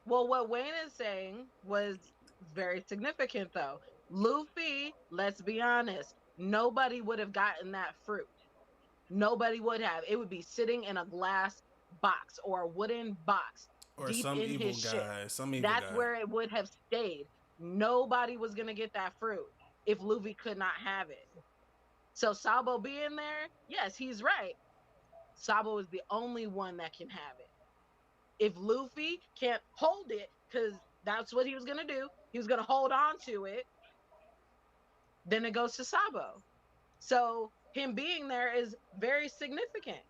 what Wayne is saying was very significant, though. Luffy, let's be honest, nobody would have gotten that fruit. Nobody would have. It would be sitting in a glass box or a wooden box or deep some in evil his guy. ship. Some evil That's guy. where it would have stayed. Nobody was gonna get that fruit if Luffy could not have it. So Sabo being there, yes, he's right. Sabo is the only one that can have it. If Luffy can't hold it, because That's what he was gonna do. He was gonna hold on to it. Then it goes to Sabo. So him being there is very significant.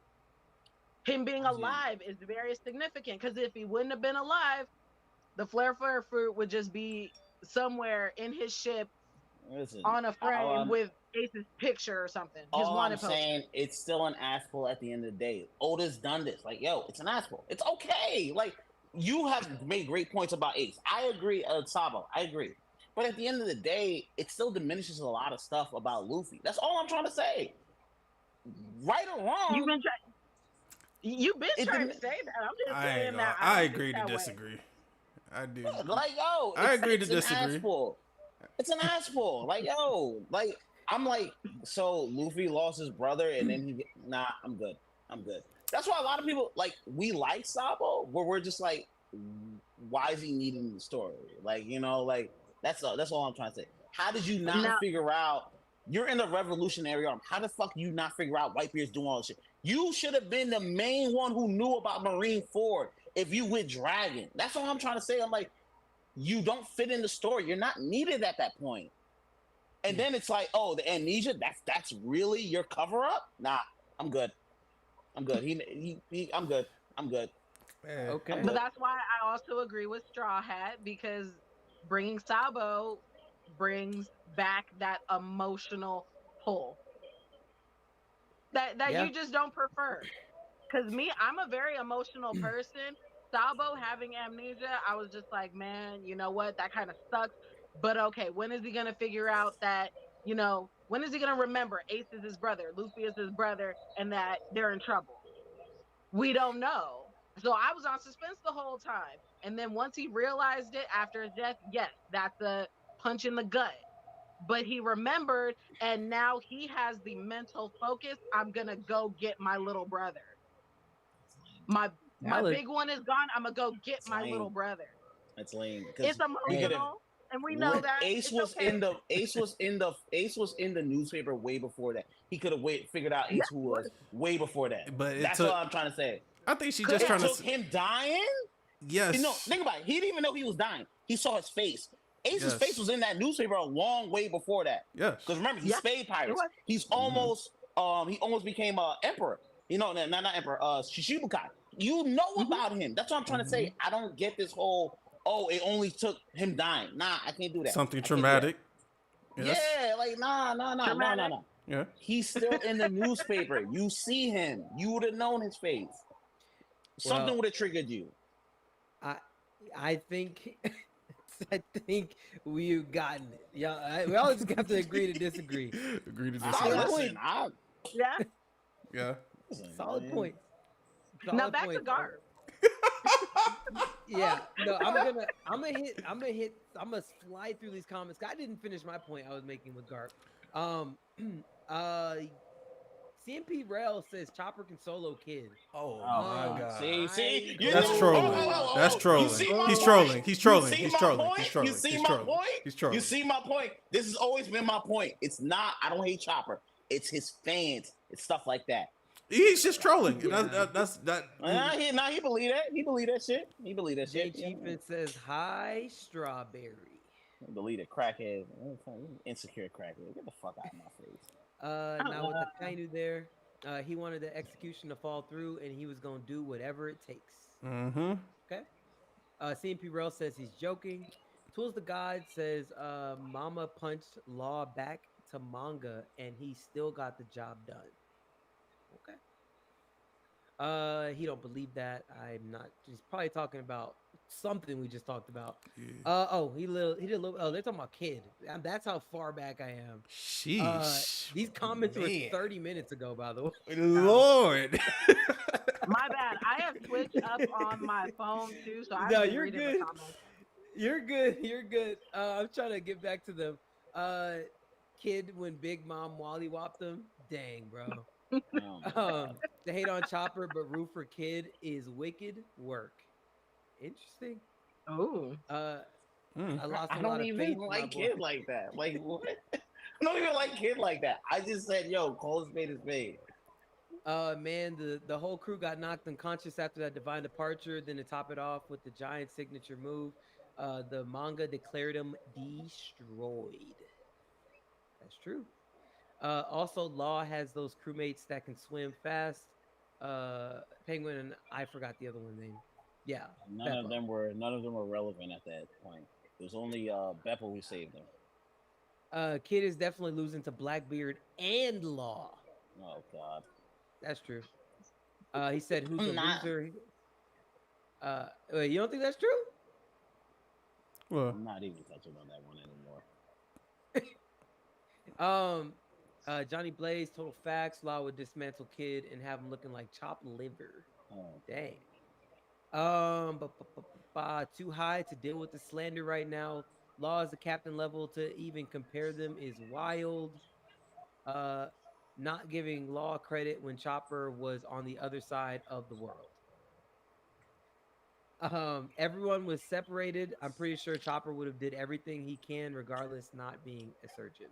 Him being alive is very significant because if he wouldn't have been alive, the flare fruit would just be somewhere in his ship. Listen, on a frame with Ace's picture or something. All I'm saying, it's still an asshole at the end of the day. Oda's done this. Like, yo, it's an asshole. It's okay. Like, you have made great points about Ace. I agree, Sabo. I agree. But at the end of the day, it still diminishes a lot of stuff about Luffy. That's all I'm trying to say. Right or wrong. You've been trying to say that. I'm just saying that. I agree to disagree. Way. I do. Like, yo, I agree to disagree. It's an asshole. Like, yo, like, I'm like, so Luffy lost his brother and then I'm good. That's why a lot of people, like, we like Sabo, where we're just like, why is he needing the story? Like, you know, like, that's all I'm trying to say. How did you not figure out, you're in the Revolutionary Army, how the fuck you not figure out Whitebeard's doing all this shit? You should have been the main one who knew about Marineford if you went Dragon. That's all I'm trying to say. I'm like, you don't fit in the story. You're not needed at that point. And then it's like, oh, the amnesia, that's really your cover up? Nah, I'm good. I'm good. I'm good. Okay. But that's why I also agree with Straw Hat, because bringing Sabo brings back that emotional pull that you just don't prefer. Because I'm a very emotional person. Sabo having amnesia, I was just like, man, you know what? That kind of sucks. But okay, when is he going to figure out that, you know, when is he going to remember Ace is his brother, Luffy is his brother, and that they're in trouble? We don't know. So I was on suspense the whole time. And then once he realized it after his death, yes, that's a punch in the gut. But he remembered, and now he has the mental focus. I'm going to go get my little brother. My big one is gone. I'm gonna go get my little brother. That's lame. It's emotional, and we know that Ace was in the newspaper way before that. He could have figured out Ace who was way before that. But that's what I'm trying to say. I think she's just trying to him dying. Yes. You know, think about it. He didn't even know he was dying. He saw his face. Ace's face was in that newspaper a long way before that. Yes. Because remember, he's Spade Pirates. He's almost he almost became emperor. You know, not emperor. Shishibukai. You know about him. That's what I'm trying to say. I don't get this whole, it only took him dying. Nah, I can't do that. Something traumatic. Yes. Yeah, like, nah. Yeah. He's still in the newspaper. You see him. You would have known his face. Something would have triggered you. I think we've gotten it. Yeah, we always have to agree to disagree. Yeah. Solid point. Now back to Garp. Yeah, no, I'm gonna slide through these comments. I didn't finish my point I was making with Garp. CMP Rail says Chopper can solo Kid. Oh my god. See? That's trolling. That's trolling. He's trolling. He's trolling. He's trolling. You see my point? You see my point? This has always been my point. It's not, I don't hate Chopper. It's his fans. It's stuff like that. He's just trolling. He believe that. He believe that shit. He believe that shit. Chiefin says hi, Strawberry. Believe it, crackhead. Insecure crackhead. Get the fuck out of my face. Now with the Kainu there, he wanted the execution to fall through, and he was gonna do whatever it takes. Mm-hmm. Okay. CMP Rail says he's joking. Tools the God says Mama punched Law back to manga, and he still got the job done. Okay. He don't believe that. I'm not. He's probably talking about something we just talked about. Yeah. He did a little. Oh, they're talking about Kid. That's how far back I am. Sheesh. These comments were 30 minutes ago, by the way. Lord. My bad. I have Twitch up on my phone too, so I have you're good. You're good. I'm trying to get back to them. Kid when Big Mom Wally whopped them. Dang, bro. The hate on Chopper but root for Kid is wicked work. Interesting. Oh. I lost I don't even like Kid like that. Like what? I don't even like Kid like that. I just said, yo, Cole's made his made. Man, the whole crew got knocked unconscious after that divine departure. Then to top it off with the giant signature move, The manga declared him destroyed. That's true. Also, Law has those crewmates that can swim fast. Penguin and I forgot the other one's name. Yeah, none of them were relevant at that point. It was only Beppo who saved them. Kid is definitely losing to Blackbeard and Law. Oh God, that's true. He said, "Who's a loser?" Wait, you don't think that's true? Well, I'm not even touching on that one anymore. Johnny Blaze, total facts. Law would dismantle Kid and have him looking like chopped liver. Oh. Dang. Too high to deal with the slander right now. Law is the captain level to even compare them is wild. Not giving Law credit when Chopper was on the other side of the world. Everyone was separated. I'm pretty sure Chopper would have did everything he can, regardless, not being a surgeon.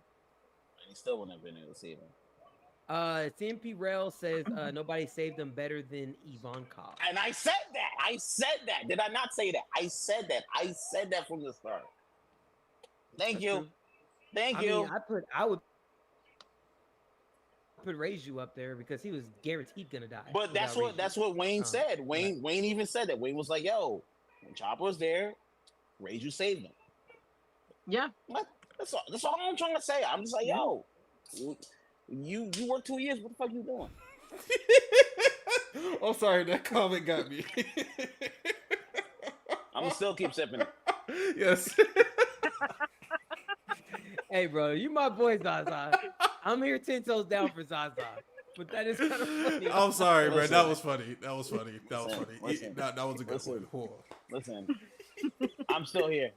He still wouldn't have been able to save him. CMP Rail says nobody saved them better than Ivankov. And I said that. Did I not say that? I said that from the start. Thank you. Thank you. Mean, I would put Reiju up there because he was guaranteed gonna die. But that's what Wayne said. Wayne even said that. Wayne was like, "Yo, when Chopper was there, Reiju saved him." Yeah. That's all I'm trying to say. I'm just like, yo, you worked 2 years. What the fuck you doing? Oh, sorry, that comment got me. I'm gonna still keep sipping it. Yes. Hey, bro, you my boy, Zaza. I'm here 10 toes down for Zaza. But that is kind of funny. I'm sorry, bro. That was funny. That was a good one. Listen, I'm still here.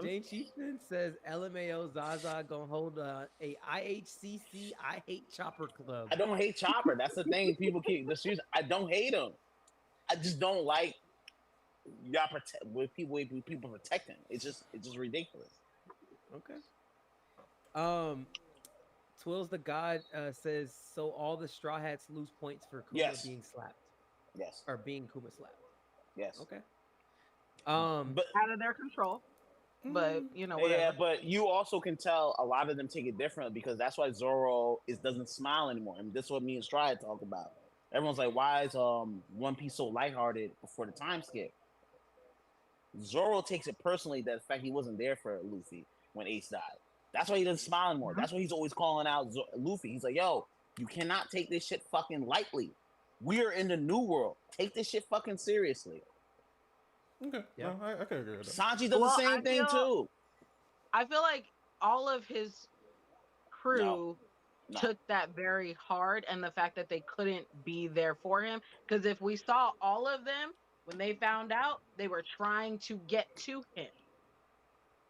Jane Chieftain says LMAO Zaza gonna hold a IHCC I Hate Chopper club. I don't hate Chopper. That's the thing. People keep the streets. I don't hate him. I just don't like y'all people protecting. It's just ridiculous. Okay. Twills the God says so. All the Straw Hats lose points for Kuma being slapped. Yes. Or being Kuma slapped. Yes. Okay. But out of their control. But whatever. Yeah, but you also can tell a lot of them take it differently because that's why Zoro doesn't smile anymore. And this is what me and Stride talk about. Everyone's like, why is One Piece so lighthearted before the time skip? Zoro takes it personally that the fact he wasn't there for Luffy when Ace died. That's why he doesn't smile anymore. Mm-hmm. That's why he's always calling out Luffy. He's like, yo, you cannot take this shit fucking lightly. We are in the new world. Take this shit fucking seriously. Okay, yeah, no, I can agree with that. Sanji does the same thing too. I feel like all of his crew took that very hard, and the fact that they couldn't be there for him. Because if we saw all of them, when they found out, they were trying to get to him.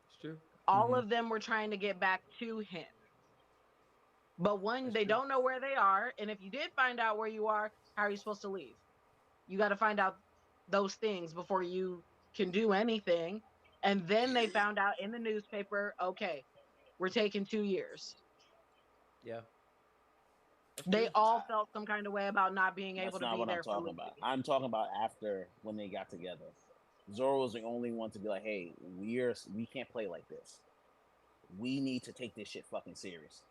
It's true. All of them were trying to get back to him. But they don't know where they are, and if you did find out where you are, how are you supposed to leave? You got to find out those things before you can do anything. And then they found out in the newspaper, okay, we're taking 2 years. Yeah. They all felt some kind of way about not being able to be there. That's not what I'm talking about. I'm talking about after when they got together. Zoro was the only one to be like, hey, we can't play like this. We need to take this shit fucking serious.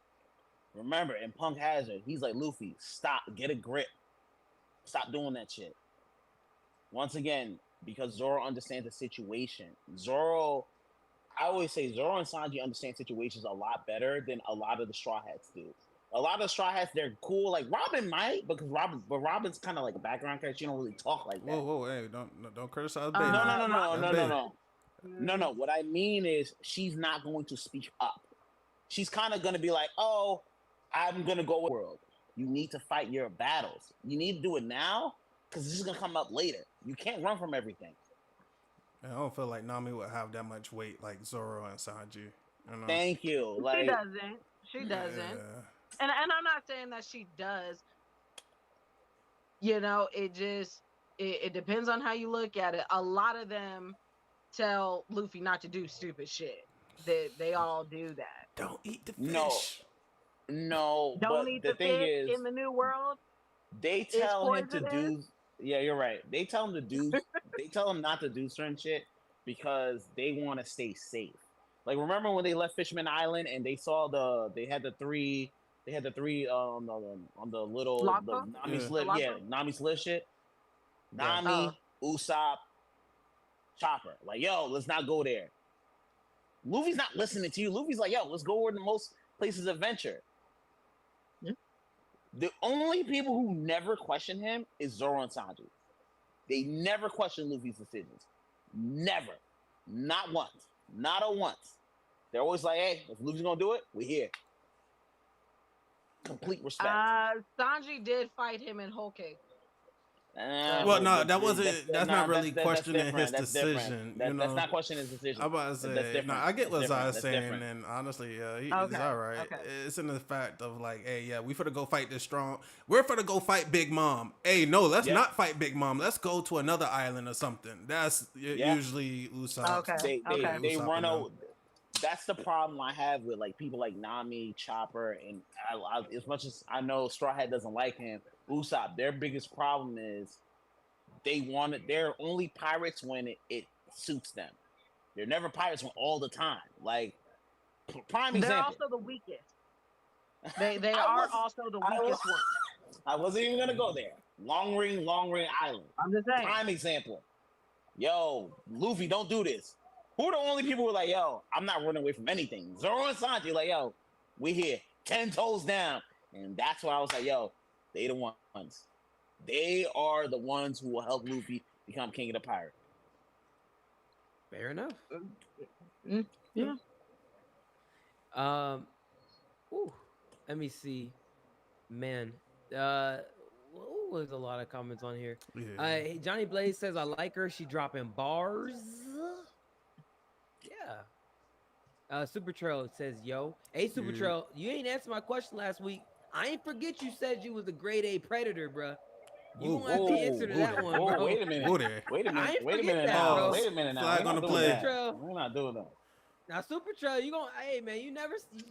Remember, in Punk Hazard, he's like, Luffy, stop, get a grip. Stop doing that shit. Once again, because Zoro understands the situation. I always say Zoro and Sanji understand situations a lot better than a lot of the Straw Hats do. A lot of the Straw Hats, they're cool. Like Robin might, because Robin's kind of like a background character. She don't really talk like that. Whoa, hey, don't criticize baby. No. What I mean is she's not going to speak up. She's kind of going to be like, oh, I'm going to go with the world. You need to fight your battles. You need to do it now because this is going to come up later. You can't run from everything. I don't feel like Nami would have that much weight like Zoro and Sanji. You know? Thank you. She doesn't. Yeah. And I'm not saying that she does. It depends on how you look at it. A lot of them tell Luffy not to do stupid shit. They all do that. Don't eat the fish. No. Don't eat the fish in the new world. They tell him to do. Yeah, you're right. They tell him to do. They tell him not to do certain shit because they want to stay safe. Like, remember when they left Fishman Island and they saw they had the three on the little the Lapa? Nami's live Nami's live shit. Nami, Usopp, Chopper. Like, yo, let's not go there. Luffy's not listening to you. Luffy's like, yo, let's go where the most places adventure. Yeah. The only people who never question him is Zoro and Sanji. They never question Luffy's decisions. Never. Not once. Not a once. They're always like, hey, if Luffy's gonna do it, we're here. Complete respect. Sanji did fight him in Whole Cake. Well, no, that wasn't. That's not really questioning his decision. You know, that's not questioning his decision. I'm about to say, no, I get what Zai's saying, and honestly, he's all right. Okay. It's in the fact of like, hey, yeah, we finna go fight this strong. We're finna go fight Big Mom. Hey, no, let's not fight Big Mom. Let's go to another island or something. That's usually Usopp. They run out. That's the problem I have with like people like Nami, Chopper, and I, as much as I know Straw Hat doesn't like him, Usopp. Their biggest problem is they're only pirates when it suits them. They're never pirates all the time. Like prime example. They're also the weakest. They are also the weakest ones. I wasn't even gonna go there. Long Ring Island. I'm just saying. Prime example. Yo, Luffy, don't do this. Who are the only people who are like, yo, I'm not running away from anything? Zoro and Sanji, like, yo, we here, 10 toes down. And that's why I was like, yo, they the ones. They are the ones who will help Luffy become king of the pirate. Fair enough. Yeah. Let me see. Man, was a lot of comments on here. Yeah. Johnny Blaze says, I like her. She dropping bars. Yeah. Super Trail says, yo. Hey, Super Trail, you ain't answered my question last week. I ain't forget you said you was a grade A predator, bro. You gonna have to answer to that one, bro. Wait a minute. Wait a minute. Wait a minute now. Wait a minute now. Flag on the play. We're not doing that. Now, Super Trail, hey man,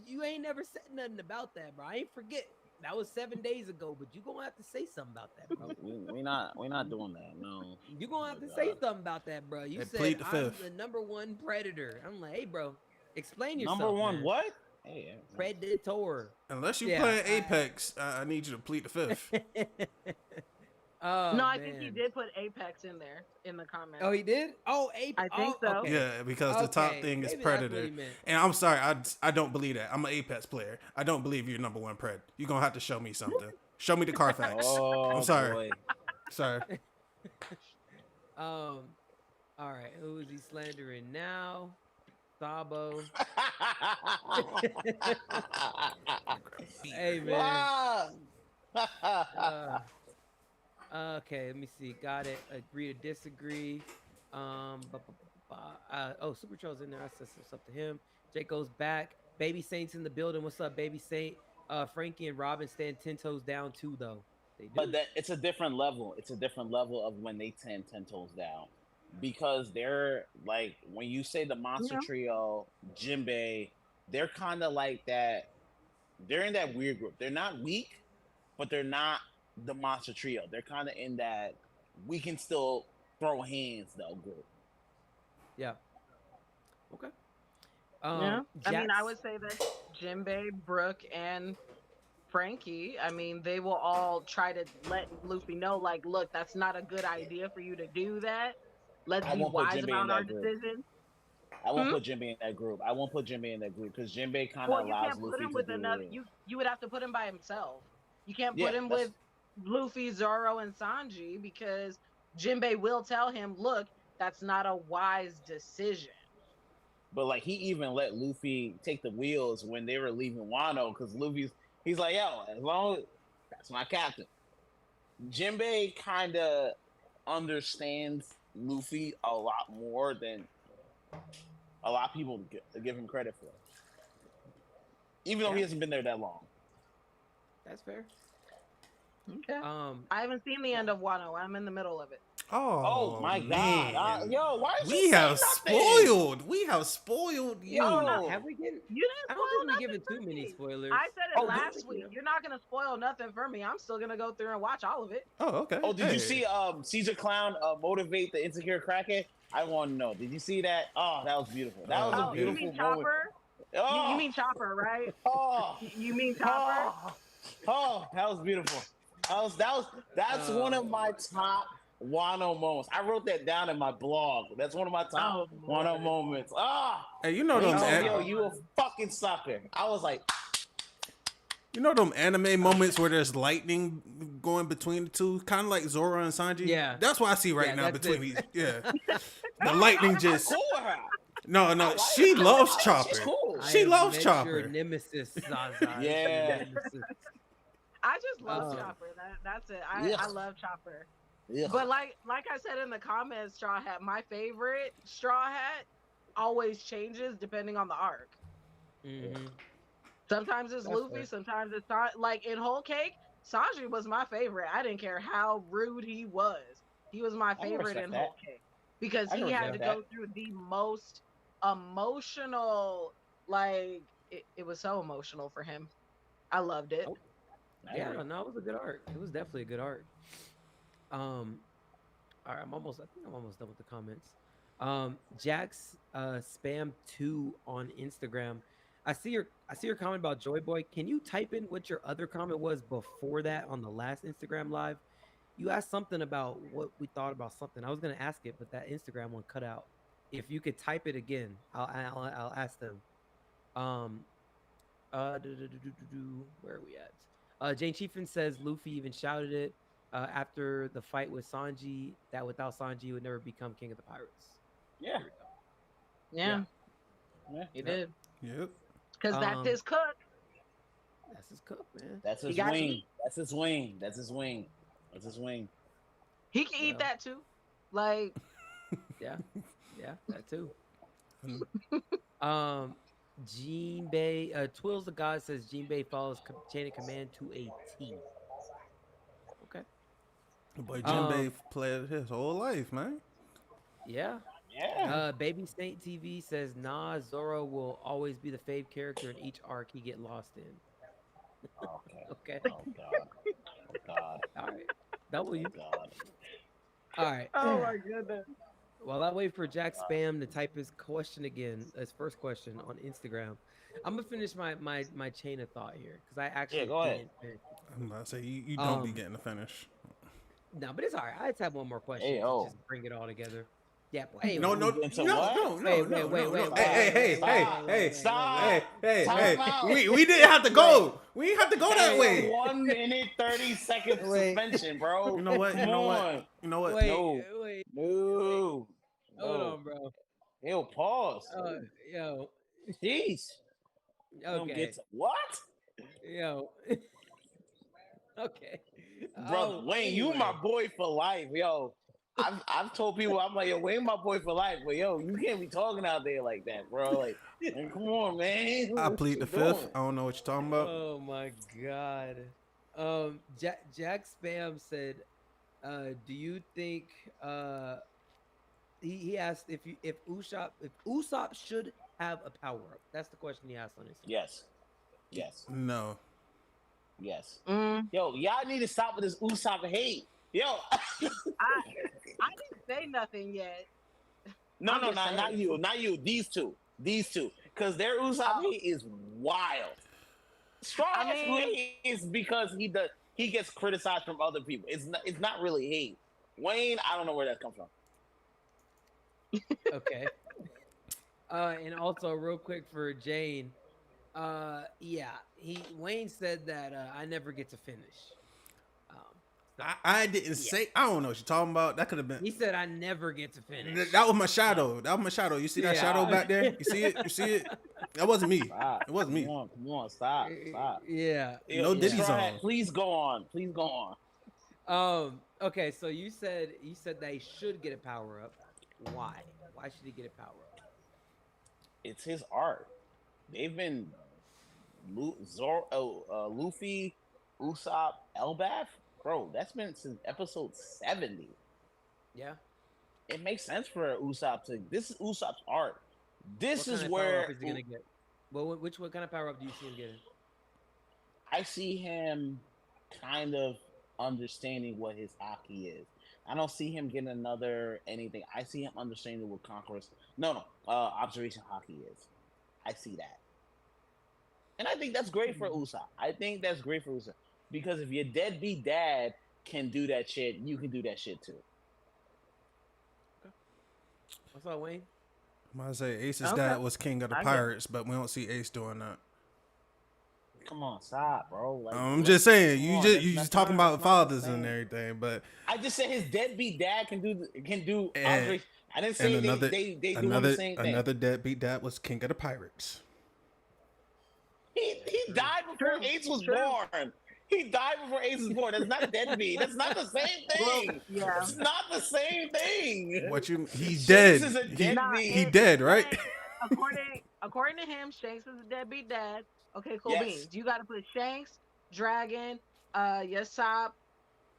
you ain't never said nothing about that, bro. I ain't forget. That was 7 days ago, but you gonna have to say something about that, bro. We're not doing that. No. You gonna have to say something about that, bro. You said I'm the #1 predator. I'm like, hey, bro, explain yourself. #1 man. what? Hey, predator. Unless you're playing Apex, I need you to plead the fifth. No, I think he did put Apex in there in the comments. Oh, he did? Oh, Apex. I think so. Okay. Yeah, because the top thing is Predator. And I'm sorry, I don't believe that. I'm an Apex player. I don't believe you're #1 Pred. You're going to have to show me something. Show me the Carfax. I'm sorry. Boy. Sorry. All right. Who is he slandering now? Sabo. Hey, man. Okay, let me see. Got it. Agree to disagree. Super Troll's in there. I said what's up to him. Jake goes back. Baby Saint's in the building. What's up, Baby Saint? Frankie and Robin stand 10 toes down too, though. They do. But it's a different level. It's a different level of when they 10 toes down. Because they're like, when you say the Monster Trio, Jinbei, they're kind of like that. They're in that weird group. They're not weak, but they're not the Monster Trio. They're kind of in that we can still throw hands though group. Yeah. Okay. I mean, I would say that Jinbei, Brooke, and Frankie, I mean, they will all try to let Luffy know, like, look, that's not a good idea for you to do that. Let's be wise about our decisions. I won't put Jinbei in that group. I won't put Jinbei in that group because Jinbei kind of allows Luffy to do another. You would have to put him by himself. You can't put him with Luffy, Zoro, and Sanji because Jinbei will tell him, look, that's not a wise decision. But like he even let Luffy take the wheels when they were leaving Wano because he's like, yo, as long as that's my captain. Jinbei kind of understands Luffy a lot more than a lot of people give him credit for. Even though he hasn't been there that long. That's fair. Okay. I haven't seen the end of Wano. I'm in the middle of it. Oh my God! Yo, why did we you have say spoiled. We have spoiled you. Have we given? You didn't I spoil don't think we nothing given for too many me. spoilers. I said it last week. You're not gonna spoil nothing for me. I'm still gonna go through and watch all of it. Oh, okay. Oh, did you see Caesar Clown motivate the insecure crackhead? I want to know. Did you see that? Oh, that was beautiful. That was a beautiful you mean moment. Chopper? Oh, You mean Chopper, right? oh, You mean Chopper? that was beautiful. That's one of my top Wano moments. I wrote that down in my blog. That's one of my top Wano moments. Hey, you know them. Yo, you a fucking sucker. I was like, you know them anime moments where there's lightning going between the two, kind of like Zoro and Sanji. Yeah, that's what I see right now between these. Yeah, the lightning just. Cool with her. No, she loves Chopper. Cool. She loves Chopper. Your nemesis, Zaza. Yeah. I just love Chopper. That's it. I love Chopper. Yeah. But like I said in the comments, Straw Hat, my favorite Straw Hat always changes depending on the arc. Mm-hmm. Sometimes it's Luffy, sometimes it's like in Whole Cake. Sanji was my favorite. I didn't care how rude he was. He was my favorite in Whole Cake because he had to go through the most emotional. Like it was so emotional for him. I loved it. Oh. Yeah, no, it was a good arc. It was definitely a good arc. All right, I think I'm almost done with the comments. Jack's spam 2 on Instagram. I see your comment about Joy Boy. Can you type in what your other comment was before that on the last Instagram live? You asked something about what we thought about something. I was gonna ask it, but that Instagram one cut out. If you could type it again, I'll ask them. Where are we at? Jane Chiefin says Luffy even shouted it after the fight with Sanji that without Sanji he would never become king of the pirates. Yeah, he did. Yep. Because that's his cook. That's his cook, man. That's his wing. That's his wing. That's his wing. That's his wing. He can eat that too. Like. Yeah, that too. Jinbei, Twills the God says Jinbei follows chain of command to a T. Okay. Boy, Jinbei played his whole life, man. Yeah. Baby Saint TV says, nah, Zoro will always be the fave character in each arc he get lost in. Okay. Oh, God. Oh, God. All right. W. Oh, God. All right. Oh, my goodness. While I wait for Jack Spam to type his question again, his first question on Instagram, I'm gonna finish my chain of thought here because I actually go ahead. I'm about to say you don't be getting to finish. No, but it's all right. I just have one more question. Just bring it all together. Yeah. Hey, no. Wait. Hey, stop. Hey. We didn't have to go. We didn't have to go that way. 1 minute 30 second suspension, bro. You know what? Wait. No. Hold on, bro. Yo, pause. Yo. Jeez. Okay. What? Yo. Okay. Bro, Wayne, you my boy for life, yo. I've told people, I'm like, yo, Wayne my boy for life, but yo, you can't be talking out there like that, bro. Like, man, come on, man. I plead the fifth. I don't know what you're talking about. Oh my God. Jack Spam said, do you think he asked if Usopp should have a power up? That's the question he asked on his. Yes. No. Yes. Yo, y'all need to stop with this Usopp hate. Yo. I didn't say nothing yet. No, not you. Not you. These two. Because their Usopp hate is wild. Straw hate is because he gets criticized from other people. It's not really hate. Wayne, I don't know where that comes from. Okay. And also real quick for Jane, Wayne said that I never get to finish. I didn't say. I don't know what you're talking about. That could have been. He said I never get to finish. That was my shadow. You see that shadow back there? You see it? That wasn't me. Stop. It wasn't me. Come on, stop. Yeah. No Diddy's on. Please go on. Okay, so you said that he should get a power up. Why? Why should he get a power up? It's his art. They've been Luffy, Usopp, Elbaf. Bro, that's been since episode 70. Yeah. It makes sense for Usopp to. This is Usopp's arc. This what is kind where of power up is he gonna get? Well, what kind of power up do you see him getting? I see him kind of understanding what his haki is. I don't see him getting another anything. I see him understanding what Conqueror's observation haki is. I see that, and I think that's great for Usopp. I think that's great for Usopp because if your deadbeat dad can do that shit, you can do that shit too. What's up, Wayne? I'm gonna say Ace's dad was king of the pirates, but we don't see Ace doing that. Come on, stop, bro. Like, I'm just saying, you just talking about fathers and everything, but I just said his deadbeat dad can do. And, I didn't say they doing the same thing. Another deadbeat dad was king of the pirates. He died before Ace was born. He died before Ace was born. That's not deadbeat. That's not the same thing. Yeah. It's not the same thing. What you? He's dead. Is a deadbeat. He dead, right? According to him, Shanks is a deadbeat dad. Okay, cool beans. You got to put Shanks, Dragon, Usopp.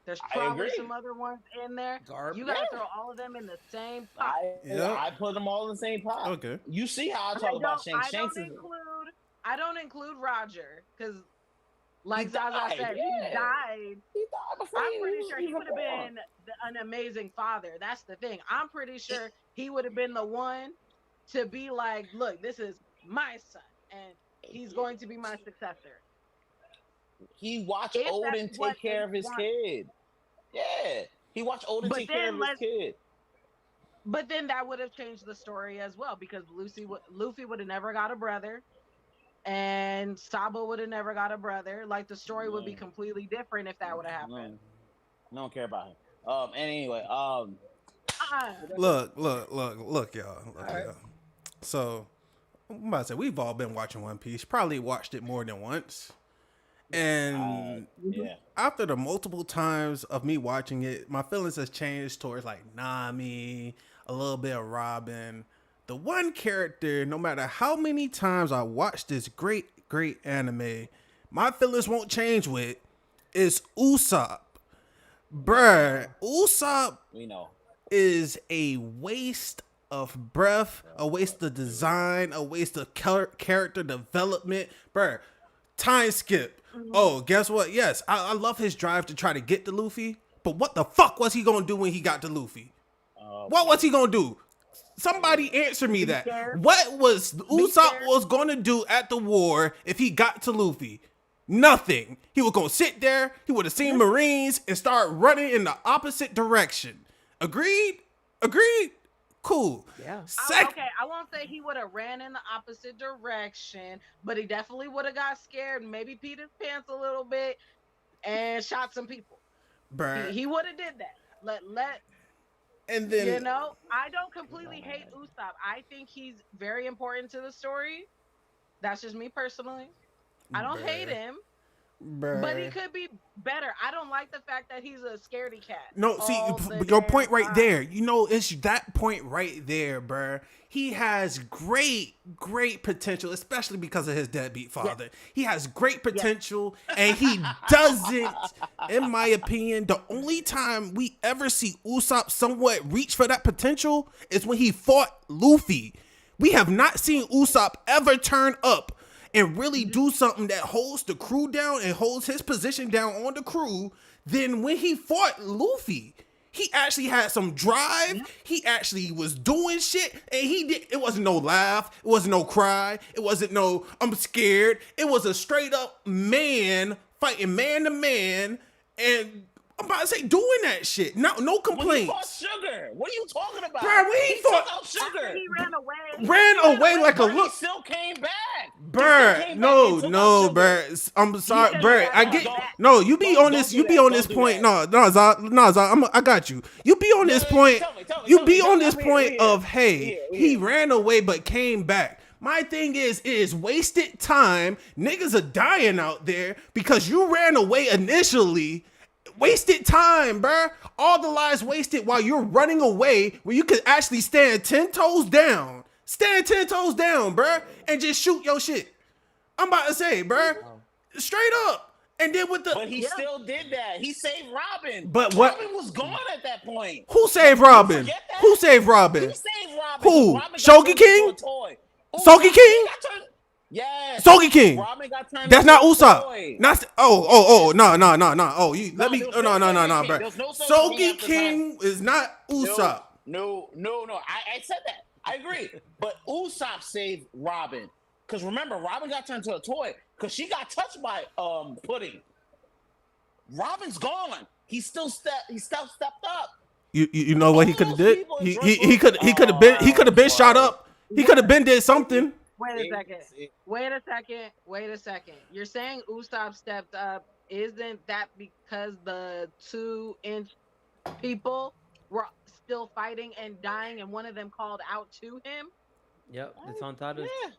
There's probably some other ones in there. You got to throw all of them in the same pot. I put them all in the same pot. Okay. You see how I talk about Shanks. I don't include Roger because, like Zaza said, he died. He died before I'm pretty sure he would have been an amazing father. That's the thing. I'm pretty sure he would have been the one to be like, look, this is my son, and he's going to be my successor. He watched Odin take care of his kid. Yeah. He watched Odin take care of his kid. But then that would have changed the story as well, because Luffy would have never got a brother, and Sabo would have never got a brother. Like, the story would be completely different if that would have happened. I don't care about him. And anyway, Look, y'all. So, I'm about to say, we've all been watching One Piece. Probably watched it more than once. And after the multiple times of me watching it, my feelings has changed towards like Nami, a little bit of Robin. The one character, no matter how many times I watch this great anime, my feelings won't change with is Usopp. Bruh, Usopp is a waste of breath, a waste of design, a waste of character development. Bruh, time skip. Oh, guess what? Yes, I love his drive to try to get to Luffy, but what the fuck was he gonna do when he got to Luffy? What was he gonna do? Somebody answer me that. What was Usopp was gonna do at the war if he got to Luffy? Nothing. He was gonna sit there, he would have seen Marines and start running in the opposite direction. Agreed? Cool. Yeah. Okay, I won't say he would have ran in the opposite direction, but he definitely would have got scared, maybe peed his pants a little bit, and shot some people. Bruh. He would have did that. And then I don't completely hate Usopp. I think he's very important to the story. That's just me personally. I don't hate him. But he could be better. I don't like the fact that he's a scaredy cat. No, see, your point right there. It's that point right there, bruh. He has great potential, especially because of his deadbeat father. Yeah. He has great potential, and he doesn't, in my opinion, the only time we ever see Usopp somewhat reach for that potential is when he fought Luffy. We have not seen Usopp ever turn up and really do something that holds the crew down and holds his position down on the crew. Then when he fought Luffy, he actually had some drive. He actually was doing shit, and it wasn't no laugh. It wasn't no cry. It wasn't no, I'm scared. It was a straight up man fighting man to man, and I'm about to say doing that shit. No complaints. When he fought Sugar. What are you talking about? Bruh, when he fought Sugar. He ran away. Ran away like a look. He still came back. Bruh, no, bruh. I'm sorry, bruh. I get no. You be on this. You be on this point. No, I got you. You be on this point. You be on this point of hey, he ran away but came back. My thing is, it is wasted time. Niggas are dying out there because you ran away initially. Wasted time, bruh. All the lives wasted while you're running away where you could actually stand 10 toes down. Stand 10 toes down, bruh, and just shoot your shit. I'm about to say, bruh, straight up. And then with the, but he still did that. He saved Robin. But what? Robin was gone at that point. Who saved Robin? Who saved Robin? He saved Robin. Who? Robin Shogi King? Shogi King? Yes. Shogi King. Robin got turned. That's not Usopp. Not. No. Oh, you let me. No, bro. Shogi King is not Usopp. No. I said that. I agree. But Usopp saved Robin. Because remember, Robin got turned to a toy because she got touched by Pudding. Robin's gone. He still stepped up. You know what he could have did? He could have been shot up. He could have been did something. Wait a second. You're saying Usopp stepped up. Isn't that because the 2-inch people were still fighting and dying, and one of them called out to him? Yep, it's on top of. Yeah.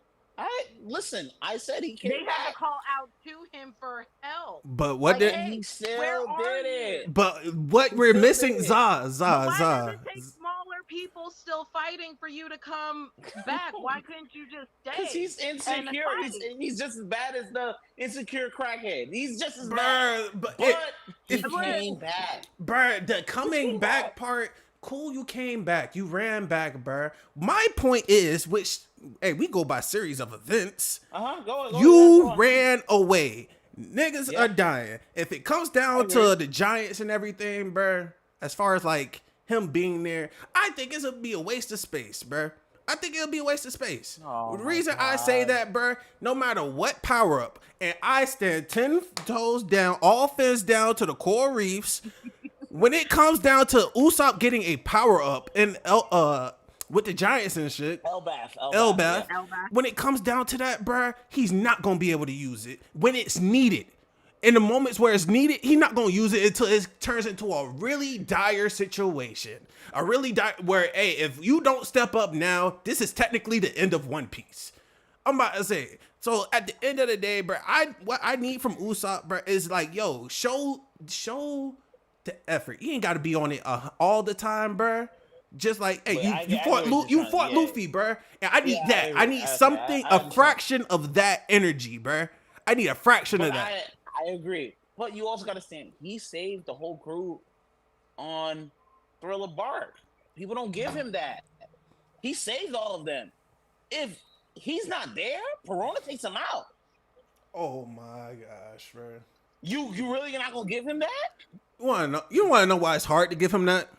Listen, I said he came back. They had to call out to him for help. But what did he still did it? But what we're missing, Why does it take smaller people still fighting for you to come back? Why couldn't you just stay? Because he's insecure. He's just as bad as the insecure crackhead. He's just as bad. But he came back. Bruh, the coming back part, cool, you came back. You ran back, bruh. My point is, we go by series of events. You ran away. Niggas are dying. If it comes down to the Giants and everything, bruh, as far as like him being there, I think it'll be a waste of space, bruh. I think it'll be a waste of space. The reason I say that, bruh, no matter what power up, and I stand 10 toes down, all fins down to the coral reefs. When it comes down to Usopp getting a power up and with the Giants and shit, Elbath. When it comes down to that, bruh, he's not gonna be able to use it when it's needed. In the moments where it's needed, he's not gonna use it until it turns into a really dire situation. Where, hey, if you don't step up now, this is technically the end of One Piece. I'm about to say. So at the end of the day, bruh, what I need from Usopp, bruh, is like, yo, show the effort. You ain't got to be on it all the time, bruh. Just like, hey, you fought Luffy, bruh. And I need that. I need something, a fraction of that energy, bruh. I need a fraction of that. I agree. But you also got to stand. He saved the whole crew on Thriller Bark. People don't give him that. He saved all of them. If he's not there, Perona takes him out. Oh my gosh, bruh. You really not gonna give him that? You wanna know why it's hard to give him that?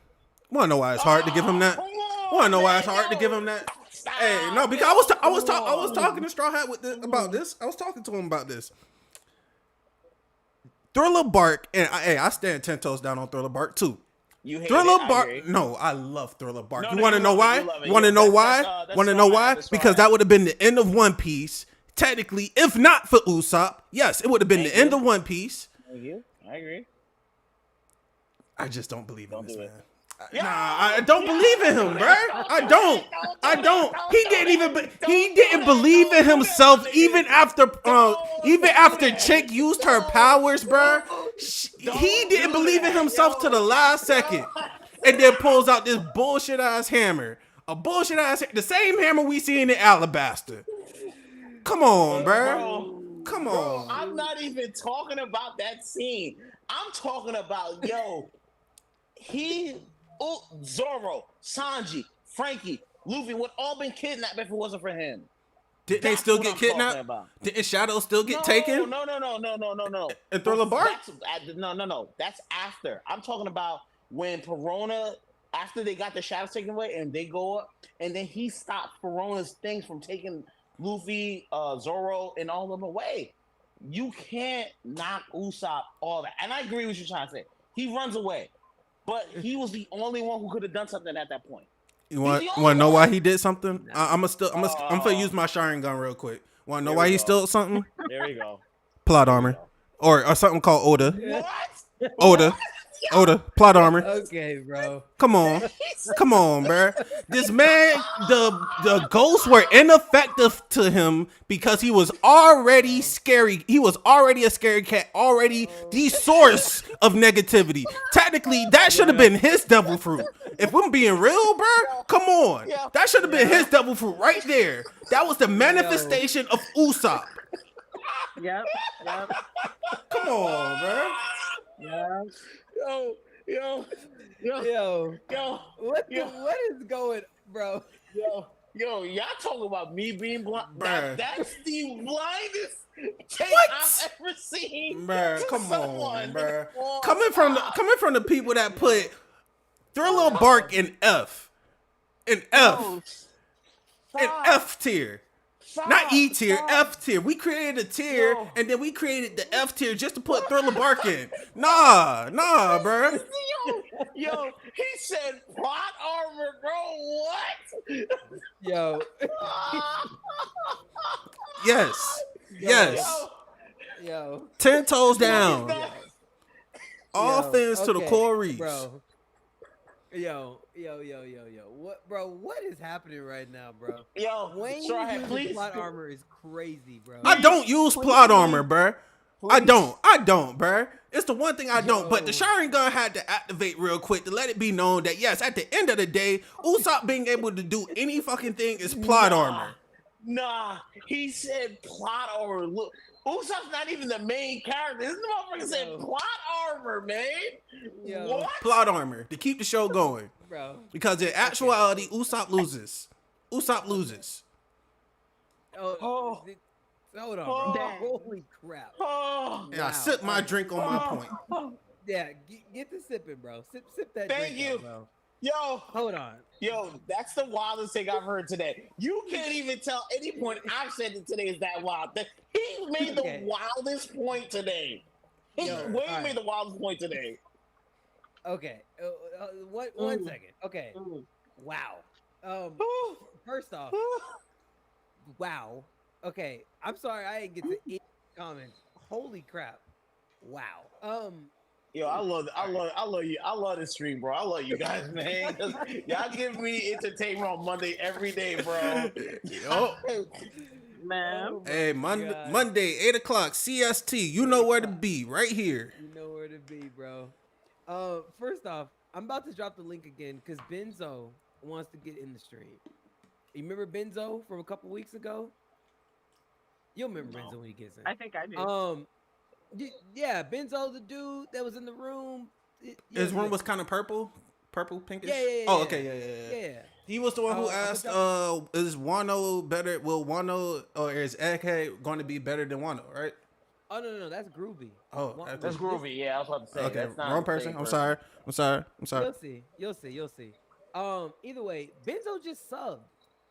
You wanna know why it's hard to give him that? Hey, no, because I was talking to Straw Hat about this. I was talking to him about this. Thriller Bark, and I stand 10 toes down on Thriller Bark too. You hate Thriller Bark? No, I love Thriller Bark. You want to know why? You want to know why? Want to know why? Because that would have been the end of One Piece. Technically, if not for Usopp, yes, it would have been the end of One Piece. I agree. I just don't believe in this man. Nah, I don't believe in him, bro. I don't. He didn't believe in himself even after Chick used her powers, bro. He didn't believe in himself to the last second, and then pulls out this bullshit ass hammer, the same hammer we seen in Alabasta. Come on, bro. Come on. I'm not even talking about that scene. I'm talking about Zoro, Sanji, Frankie, Luffy would all been kidnapped if it wasn't for him. Did they still get kidnapped? Did Shadow still get taken? No. And Thriller Bark? No. That's after. I'm talking about when Perona, after they got the shadows taken away and they go up, and then he stopped Perona's things from taking Luffy, Zoro, and all of them away. You can't knock Usopp all that. And I agree with you trying to say. He runs away. But he was the only one who could have done something at that point. You want to know why he did something? I'm gonna use my Sharingan real quick. Want to know why he stole something? There you go. Plot armor, or something called Oda. What? Oda, plot armor. Okay, bro. Come on, bro. This man, the ghosts were ineffective to him because he was already scary. He was already a scary cat, already the source of negativity. Technically, that should have been his devil fruit. If we're being real, bro, come on. That should have been his devil fruit right there. That was the manifestation of Usopp. Yep. Come on, bro. Yeah. Yo. What is going, bro? Y'all talking about me being blind? That's the blindest take I've ever seen. Bruh, come on, bruh. Coming from the people that put Thriller Bark in F. In F tier. Not E tier, F tier. We created a tier, and then we created the F tier just to put Thriller Bark in. Nah, bruh. Yo, he said plot armor, bro. What? Yo. Yes. Yo. 10 toes down. All things to the core reefs. Bro. Yo. What is happening right now, bro? Yo, Wayne using plot armor is crazy, bro. I don't use plot armor, bro. I don't, bro. It's the one thing I don't. But the Sharingan had to activate real quick to let it be known that, yes, at the end of the day, Usopp being able to do any fucking thing is plot armor. Nah, he said plot armor. Look, Usopp's not even the main character. This motherfucker said plot armor, man. What? Plot armor to keep the show going. Bro. Because in actuality, Usopp loses. Hold on, bro. Holy crap. Yeah, I sip my drink on my point. Yeah, get the sipping, bro. Sip that Thank drink you. up, bro. Yo, hold on. Yo, that's the wildest thing I've heard today. You can't even tell any point I've said it today is that wild. He made the wildest point today. Wayne made the wildest point today. Okay, one second. Okay, wow. First off, wow. Okay, I'm sorry I didn't get to any comments. Holy crap! Wow. Yo, I love you. I love this stream, bro. I love you guys, man. Y'all give me entertainment on Monday every day, bro. Yo. Man. Hey, Monday, 8 o'clock, CST. You know where to be, right here. You know where to be, bro. First off, I'm about to drop the link again because Benzo wants to get in the stream. You remember Benzo from a couple weeks ago? You'll remember Benzo when he gets in. I think I do. Yeah, Benzo, the dude that was in the room. His room was kind of purple, pinkish. Yeah. Oh, okay, yeah. He was the one who asked, "Is Wano better? Will Wano or is Egghead going to be better than Wano?" Right? Oh no, that's Groovy. Oh, that's Groovy. Yeah, I was about to say. Okay, that's not wrong person. I'm sorry. You'll see. Either way, Benzo just subbed.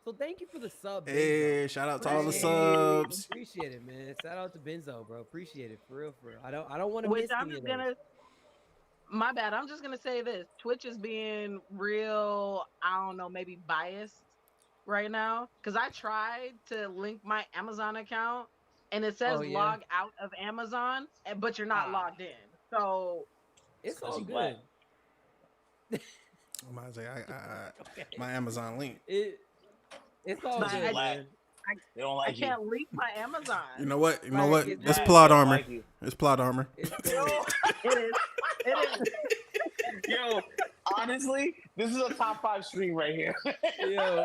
So thank you for the sub. Hey, shout out to all the subs. Appreciate it, man. Shout out to Benzo, bro. Appreciate it for real. I don't want to miss any of those. My bad. I'm just gonna say this: Twitch is being real. I don't know, maybe biased right now because I tried to link my Amazon account and it says log out of Amazon, but you're not logged in. So it's all good. My Amazon link. It's all good, man. I can't link my Amazon. You know what? It's plot armor. It's plot armor. It is. Yo, honestly, this is a top 5 stream right here. Yo,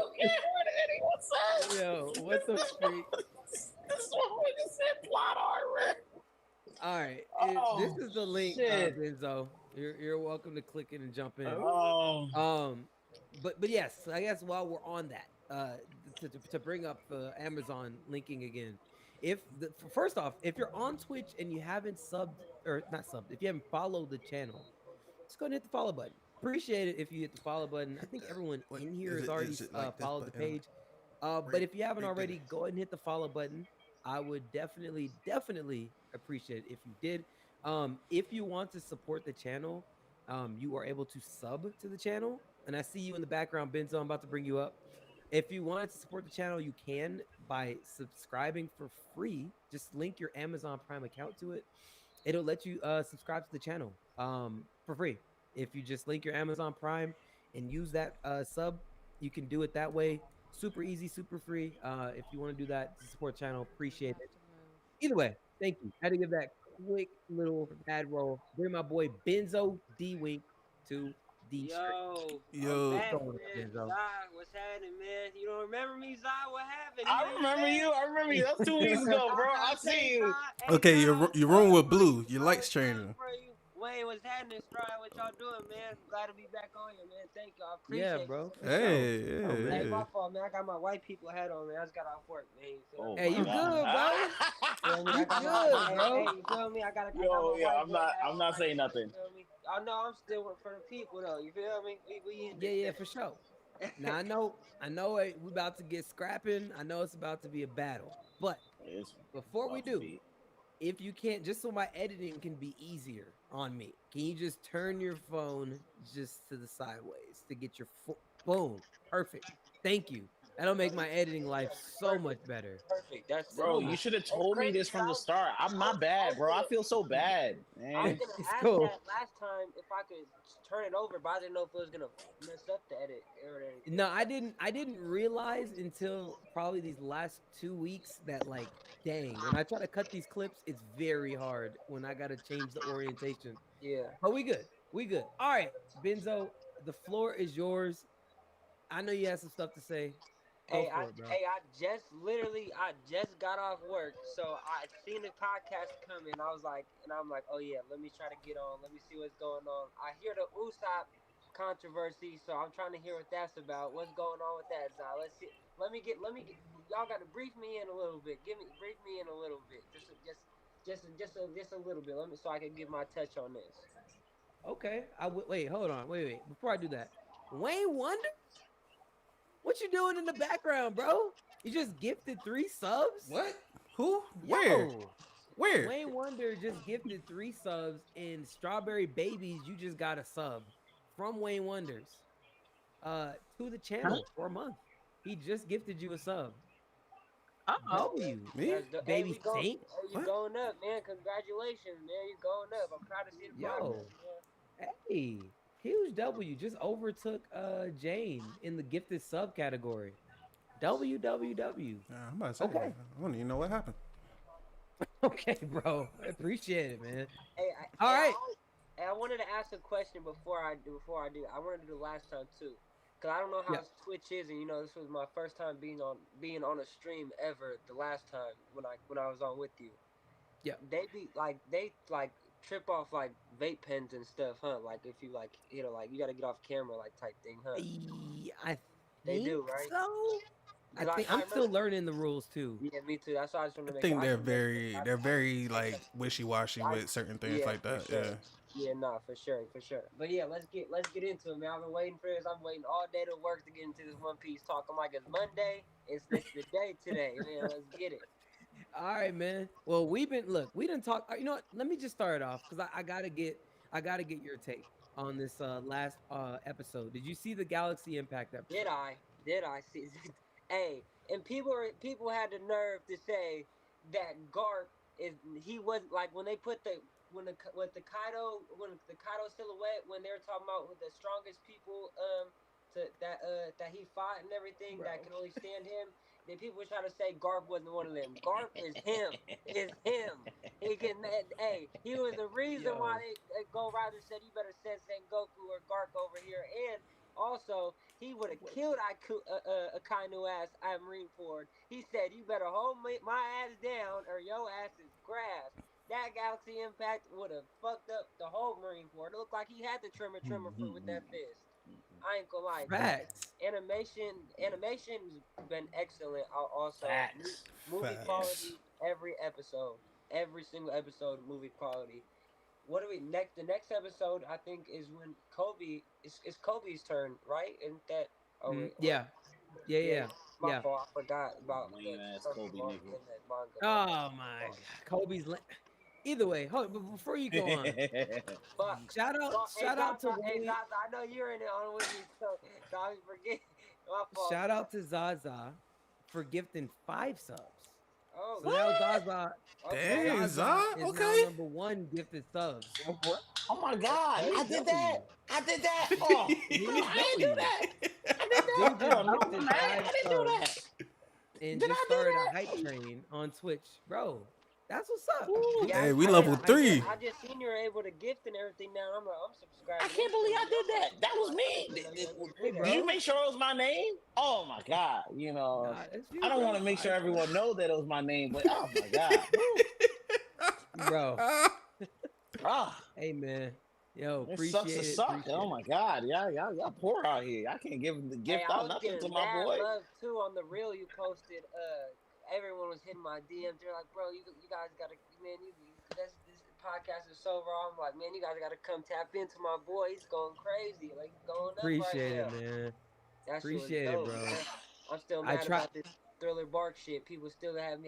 what's up, street? This is what we just said, plot armor. All right, this is the link, Benzo. You're welcome to click it and jump in. But yes, I guess while we're on that, to bring up the Amazon linking again, first off, if you're on Twitch and you haven't if you haven't followed the channel, just go and hit the follow button. Appreciate it if you hit the follow button. I think everyone in here has already followed the page. But if you haven't already, go ahead and hit the follow button. I would definitely appreciate it if you did. If you want to support the channel, you are able to sub to the channel. And I see you in the background, Benzo. I'm about to bring you up. If you want to support the channel, you can by subscribing for free. Just link your Amazon Prime account to it. It'll let you subscribe to the channel for free. If you just link your Amazon Prime and use that sub, you can do it that way. Super easy, super free. If you want to do that to support the channel, appreciate it. Either way, thank you. Had to give that quick little ad roll. Bring my boy Benzo D Wink to Yo, what's happening, man? You don't remember me, Zai? What happened? I remember you. That's 2 weeks ago, bro. I see you. Okay, you're wrong with Blue. Your lights changing. Wait, what's happening, Straw? What y'all doing, man? Glad to be back on here, man. Thank you. I appreciate it. Yeah, bro. Hey, my fault, man. I got my white people hat on, man. I just got off work, man. Hey, you good, bro? You good, bro? Hey, you feel me? I'm not saying nothing. I know I'm still working for the people, though. You feel me? We Yeah, for sure. Now I know we about to get scrapping. I know it's about to be a battle, but before we do, if you can't, just so my editing can be easier on me, can you just turn your phone just to the sideways to get your boom? Perfect. Thank you. That'll make my editing life so much better. Perfect. That's bro. You should have told me this from the start. I'm not bad, bro. I feel so bad, man. I was gonna ask that last time if I could turn it over, but I didn't know if it was gonna mess up the edit or anything. No, I didn't realize until probably these last 2 weeks that, like, dang, when I try to cut these clips, it's very hard when I gotta change the orientation. Yeah. But we good. All right, Benzo, the floor is yours. I know you have some stuff to say. I just got off work, so I seen the podcast coming. I'm like, oh yeah, let me try to get on. Let me see what's going on. I hear the Usopp controversy, so I'm trying to hear what that's about. What's going on with that, Zai? Let's see. Let me get. Y'all got to brief me in a little bit. Brief me in a little bit. Just a little bit. Let me so I can give my touch on this. Okay. Wait. Hold on. Wait. Before I do that, Wayne Wonder. What you doing in the background, bro? You just gifted 3 subs? What? Who? Where? Wayne Wonder just gifted 3 subs, and Strawberry Babies, you just got a sub from Wayne Wonders to the channel for a month. He just gifted you a sub. Me? Baby Saint? You're going up, man. Congratulations, man. You're going up. I'm proud to see the progress. Hey. Huge W, just overtook Jane in the gifted sub category. WWW. Yeah, I'm about to say, okay. I don't even know what happened. Okay, bro. I appreciate it, man. Hey, all right. I wanted to ask a question before I do. I wanted to do the last time too, cause I don't know how Twitch is, and this was my first time being on a stream ever. The last time when I was on with you. Yeah. They trip off like vape pens and stuff, huh? Like if you you got to get off camera type thing, huh? They do, right? So I'm still learning the rules too. Yeah, me too. That's why I just want to make. I think they're very like wishy-washy with certain things like that. Sure. Yeah, for sure. But yeah, let's get into it, man. I've been waiting for this. I'm waiting all day to work to get into this One Piece talk. I'm like, it's Monday. It's the day today, man. Let's get it. All right, man. Well, we didn't talk. You know what? Let me just start it off because I gotta get your take on this last episode. Did you see the Galaxy Impact episode? Did I see? Hey, and people had the nerve to say that Garp he wasn't like when they put the Kaido silhouette when they were talking about the strongest people that he fought and everything that can only stand him. Then people were trying to say Garp wasn't one of them. Garp is him. He can. Hey, he was the reason why they Go Rider said you better send Sengoku or Garp over here. And also, he would have killed Akainu ass at Marineford. He said you better hold my ass down or your ass is grass. That Galaxy Impact would have fucked up the whole Marineford. It looked like he had the trimmer fruit with that fist. I ain't gonna lie. Facts. Animation's been excellent. Also, movie quality every single episode, movie quality. What do we next? The next episode I think is when Kobe. It's Kobe's turn, right? Isn't that? Yeah. My fault. I forgot about Kobe. Oh my God, Kobe's. Either way, before you go on, shout out to Wally. I know you're in it on with me, so I forget. Shout out to Zaza for gifting 5 subs. Oh, so now Zaza. Dang, Zaza is now number 1 gifted subs. Oh my God! I did that. Oh, I didn't do that. I didn't do that. And just started a hype train on Twitch, bro. That's what's up. Ooh, hey, we level 3. I just seen you're able to gift and everything now. I'm like, I'm subscribed. I can't believe I did that. That was me. Did you make sure it was my name? Oh my God. You know, I don't want to make sure everyone know that it was my name, but oh my God. Bro. Hey, man. Yo, appreciate it. Sucks to suck. Oh my God. Y'all poor out here. I can't give the gift out nothing to my boy. Love too on the reel you posted. Everyone was hitting my DMs. They're like, bro, you guys gotta, man, this podcast is so raw. I'm like, man, you guys gotta come tap into my boy. He's going crazy, like going up. Appreciate right it, man. That appreciate it, bro. Man. I'm still mad about this Thriller Bark shit. People still have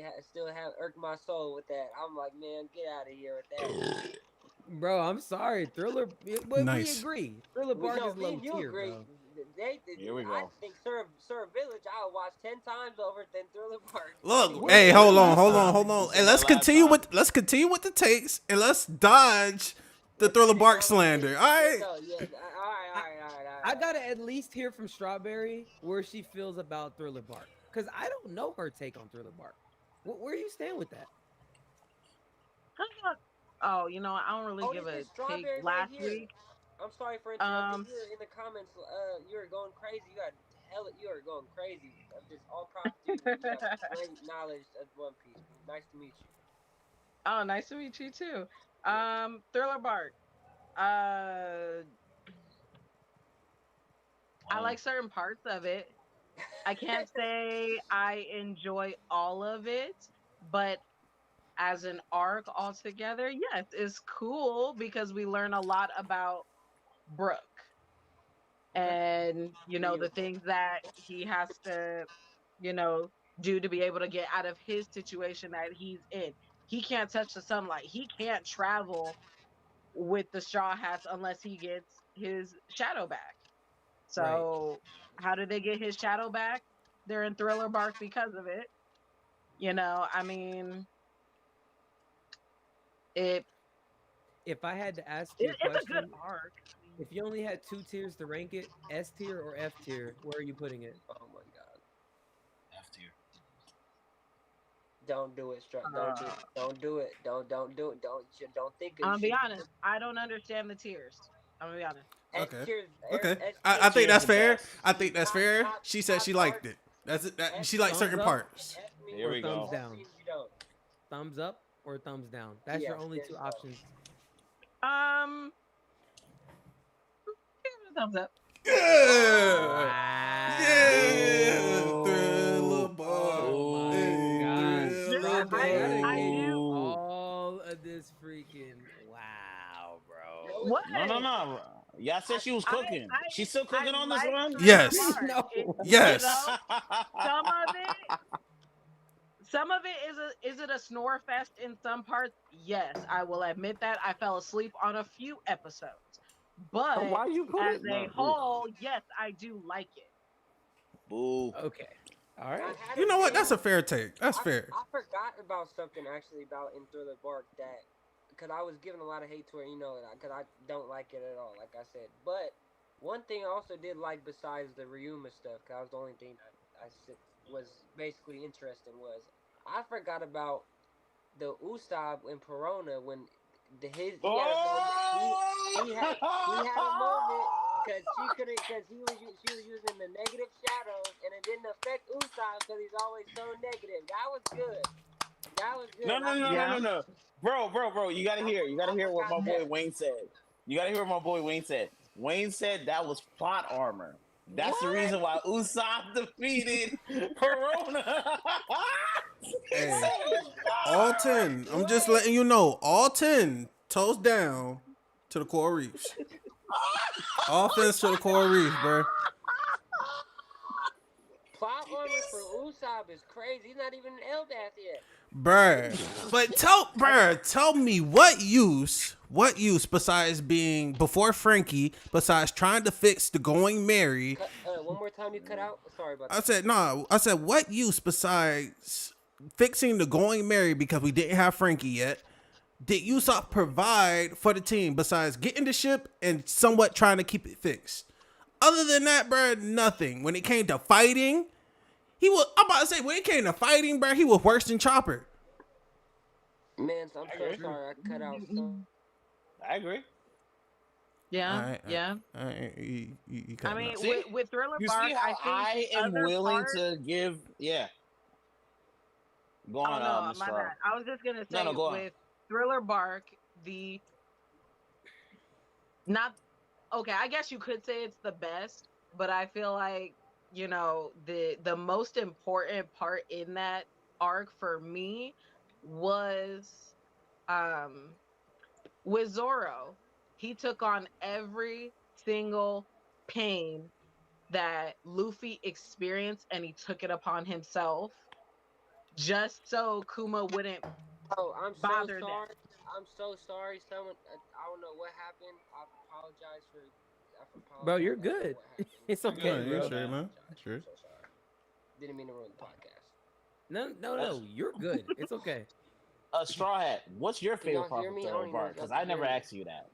irked my soul with that. I'm like, man, get out of here with that. Bro, I'm sorry. Thriller, but nice. We agree. Thriller Bark is low tier, bro. Here we go. I think Sir Village I'll watch 10 times over than Thriller Bark. Look, hey, hold on. And let's continue with the takes and let's dodge the Thriller Bark slander. All right. All right. I gotta at least hear from Strawberry where she feels about Thriller Bark, because I don't know her take on Thriller Bark. Where do you stand with that? Oh, I don't really give a take. Last week. I'm sorry for interrupting. You're in the comments. You're going crazy. You are going crazy. Just all props to you. You have great knowledge of One Piece. Nice to meet you. Oh, nice to meet you too. Thriller Bark. I like certain parts of it. I can't say I enjoy all of it, but as an arc altogether, yes, it's cool because we learn a lot about Brook and the things that he has to do to be able to get out of his situation that he's in. He can't touch the sunlight. He can't travel with the Straw Hats unless he gets his shadow back. So How did they get his shadow back? They're in Thriller Bark because of it. I mean, if I had to ask you it's a good arc. If you only had 2 tiers to rank it, S tier or F tier, where are you putting it? Oh my God. F tier. Don't do it, Don't do it. Don't think it. I'm gonna be honest. I don't understand the tiers. I'm gonna be honest. Okay. I think that's fair. She said she liked it. That's it. She liked certain parts. Here we go. Thumbs down. Thumbs up or thumbs down. That's your only 2 options. Thumbs up. Yeah. Wow. Thriller Bark. Oh my God. I do all of this freaking bro. What? No. Y'all said she was cooking. She's still cooking on this one? Yes. No. Yes. Some of it is it a snore fest in some parts? Yes, I will admit that. I fell asleep on a few episodes. But why you as a whole, yes, I do like it. Boo. Okay. All right. You know what? That's a fair take. That's fair. I forgot about something actually about in Thriller Bark that, because I was giving a lot of hate to her, because I don't like it at all, like I said. But one thing I also did like besides the Ryuma stuff, because that was the only thing I was basically interested in, was I forgot about the Usopp and Perona when he had a moment because she was using the negative shadows and it didn't affect Usopp because he's always so negative. That was good. No. Bro, you gotta hear what my boy Wayne said. Wayne said that was plot armor. That's the reason why Usopp defeated Perona. Hey, all 10. I'm just letting you know. All 10 toes down to the coral reefs. Offense to the coral reefs, bro. Plot armor for Usopp is crazy. He's not even an Eldath yet. Bruh. But tell me what use besides being before Frankie, besides trying to fix the going Mary. One more time you cut out? Sorry about that. I said what use besides fixing the going Mary, because we didn't have Frankie yet, did Usopp provide for the team besides getting the ship and somewhat trying to keep it fixed? Other than that, bruh, nothing. When it came to fighting, when it came to fighting, bruh, he was worse than Chopper. Man, so I'm so sorry I cut out some. I agree. Yeah, yeah. You I mean, see? with Thriller You Bark, see how I think I am willing to give? Yeah. Go on, no, Miss my Straw. bad. I was just gonna say No, go on. with Thriller Bark, not okay. I guess you could say it's the best, but I feel like the most important part in that arc for me was with Zoro. He took on every single pain that Luffy experienced, and he took it upon himself just so Kuma wouldn't I'm bother so sorry. them. I'm so sorry. Someone, I don't know what happened. I apologize for. Bro, you're good. It's okay, No, bro. you sure, man? Sure. I'm so sorry. Didn't mean to ruin the podcast. No. You're good. It's okay. Straw Hat, what's your favorite part hear from me? Thriller Bark? Because I never asked you that.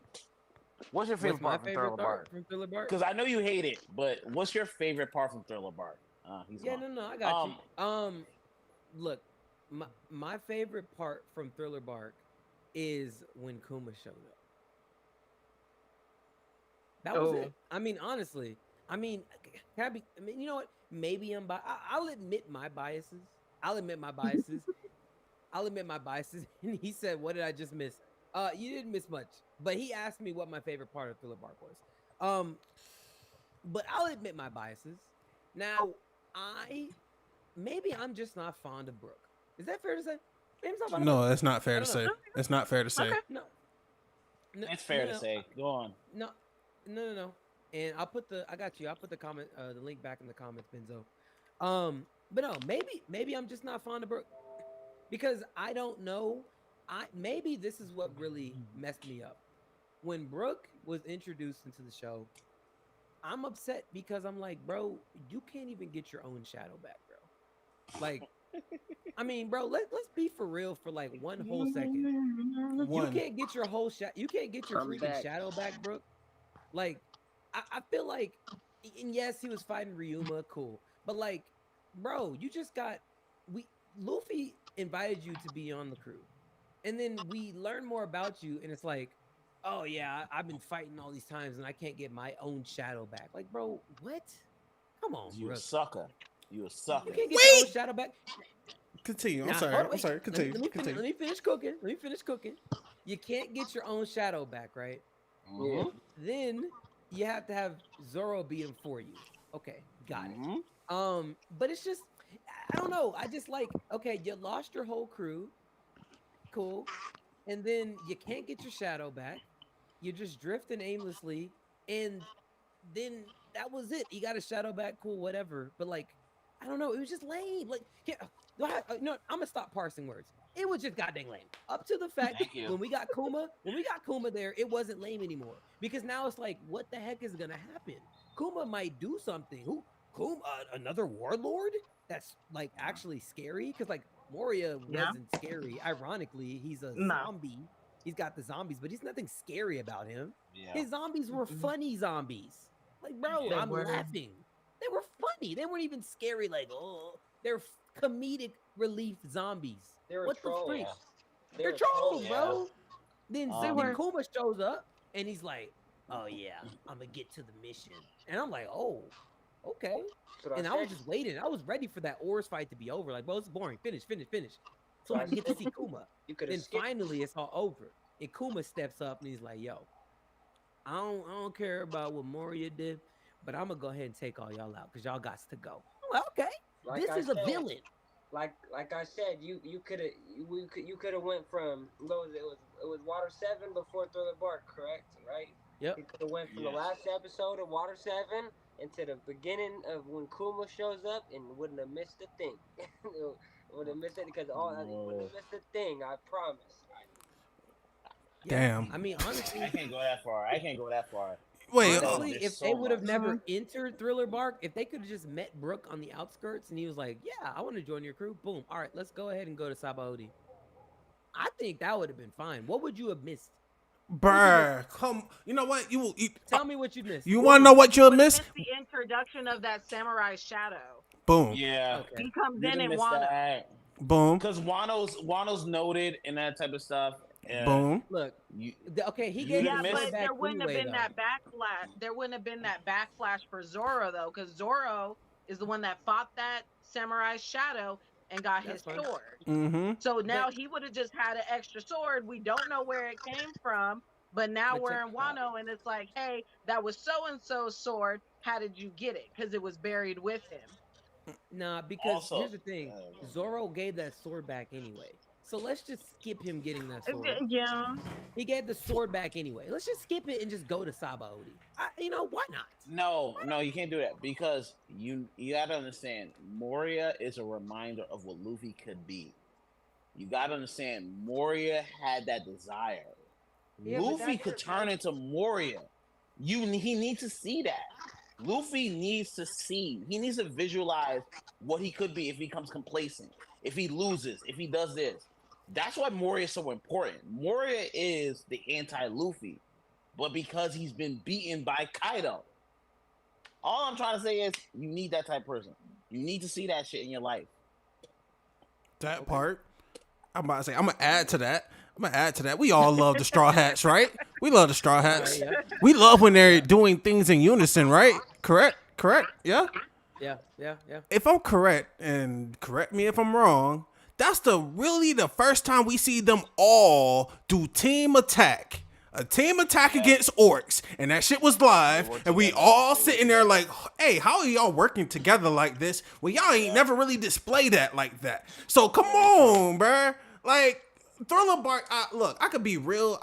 What's your favorite part from Thriller Bark? Because I know you hate it, but what's your favorite part from Thriller Bark? No, I got you. Look, my favorite part from Thriller Bark is when Kuma showed up. That was it. I mean, honestly. I mean, you know what? Maybe I'll admit my biases. And he said, "What did I just miss?" You didn't miss much. But he asked me what my favorite part of Thriller Bark was. But I'll admit my biases. Now, maybe I'm just not fond of Brooke. Is that fair to say? No, that's not fair to say. It's not fair to say. Okay. No, it's fair to say. Go on. No. And I'll put I got you. I'll put the link back in the comments, Benzo. But no, maybe I'm just not fond of Brooke because I don't know. Maybe this is what really messed me up. When Brooke was introduced into the show, I'm upset because I'm like, bro, you can't even get your own shadow back, bro. Like, I mean, bro, let's be for real for like one whole second. You can't get your whole you can't get your freaking shadow back, Brooke. Like, I feel like, and yes, he was fighting Ryuma, cool, but like, bro, you just got Luffy invited you to be on the crew, and then we learn more about you, and it's like, oh yeah, I've been fighting all these times, and I can't get my own shadow back. Like, bro, what? Come on, You Brooke. a sucker. You can't get your own shadow back. Continue. I'm sorry. Continue. Let me finish cooking. You can't get your own shadow back, right? Mm-hmm. Then you have to have Zoro beat him for you. Okay, got it. But it's just, I don't know. I just like, okay, you lost your whole crew. Cool. And then you can't get your shadow back. You're just drifting aimlessly. And then that was it. You got a shadow back, cool, whatever. But like, I don't know. It was just lame. Like, I'm gonna stop parsing words. It was just goddamn lame. Up to the fact when we got Kuma there, it wasn't lame anymore. Because now it's like, what the heck is gonna happen? Kuma might do something. Another warlord? That's like actually scary. Because like Moria wasn't scary. Ironically, he's a zombie. He's got the zombies, but he's nothing scary about him. Yeah. His zombies were funny zombies. Like, bro, I'm laughing. They were funny. They weren't even scary. Like, oh, they're comedic relief zombies. What the freak? Yeah. They're trolls, bro. Then Kuma shows up and he's like, "Oh yeah, I'm gonna get to the mission." And I'm like, "Oh, okay." And I was just waiting. I was ready for that Oars fight to be over. Like, bro, it's boring. Finish. So I can get to see Kuma. Then finally, it's all over. And Kuma steps up and he's like, "Yo, I don't care about what Moria did, but I'm gonna go ahead and take all y'all out because y'all got to go." Well, okay, this is a villain. Like I said, you could have went from what was it? It was Water 7 before Thriller Bark, correct? Right? Yep. You could have went from the last episode of Water 7 into the beginning of when Kuma shows up and wouldn't have missed a thing. Would have missed it because wouldn't have missed a thing. I promise. Damn. I mean, honestly, I can't go that far. Wait, honestly, if they would have never entered Thriller Bark, if they could have just met Brooke on the outskirts and he was like, "Yeah, I want to join your crew," boom. All right, let's go ahead and go to Sabaody. I think that would have been fine. What would you have missed? Bruh, come. You know what? You tell me what you missed. You want to know what you'll miss? The introduction of that samurai shadow. Boom. Yeah. Okay. He comes in and Wano. Boom. Because Wano's noted and that type of stuff. Boom. Look, okay, he gave yeah, but back there wouldn't anyway, have been that backlash. There wouldn't have been that backlash for Zoro though, because Zoro is the one that fought that samurai shadow and got his sword. Mm-hmm. So now he would have just had an extra sword. We don't know where it came from, but now we're in Wano, and it's like, hey, that was so and so's sword. How did you get it? Because it was buried with him. Nah, because here's the thing: Zoro gave that sword back anyway. So let's just skip him getting that sword. Yeah. He gave the sword back anyway. Let's just skip it and just go to Sabaody. Why not? No, you can't do that because you gotta understand, Moria is a reminder of what Luffy could be. You gotta understand, Moria had that desire. Yeah, Luffy could turn into Moria. He needs to see that. Luffy needs to see. He needs to visualize what he could be if he becomes complacent, if he loses, if he does this. That's why Moria is so important. Moria is the anti-Luffy, but because he's been beaten by Kaido. All I'm trying to say is you need that type of person. You need to see that shit in your life. That part. I'm about to say, I'm going to add to that. We all love the Straw Hats, right? We love the Straw Hats. Yeah. We love when they're doing things in unison, right? Correct? Yeah? Yeah. If I'm correct, and correct me if I'm wrong, that's really the first time we see them all do team attack. A team attack against orcs. And that shit was live. And we all sitting there like, hey, how are y'all working together like this? Well, y'all ain't never really displayed that like that. So come on, bruh. Like, Thriller Bark, look, I could be real.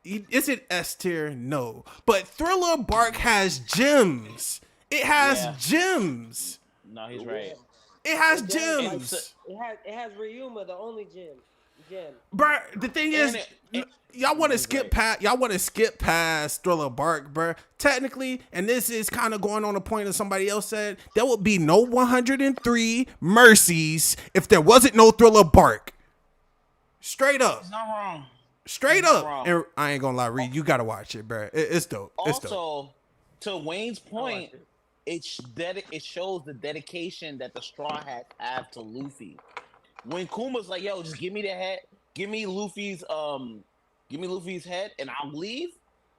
Is it S tier? No. But Thriller Bark has gems. It has gems. No, he's right. It has gems. It has Ryuma, the only gem. Bruh, the thing is, y'all want to skip past Thriller Bark, bruh. Technically, and this is kind of going on a point that somebody else said, there would be no 103 Mercies if there wasn't no Thriller Bark. Straight up. It's not wrong. Straight up. Wrong. And I ain't gonna lie, Reed, you gotta watch it, bruh. It's dope. Also, to Wayne's point, it shows the dedication that the Straw Hats have to Luffy. When Kuma's like, yo, just give me the head, give me Luffy's head, and I'll leave.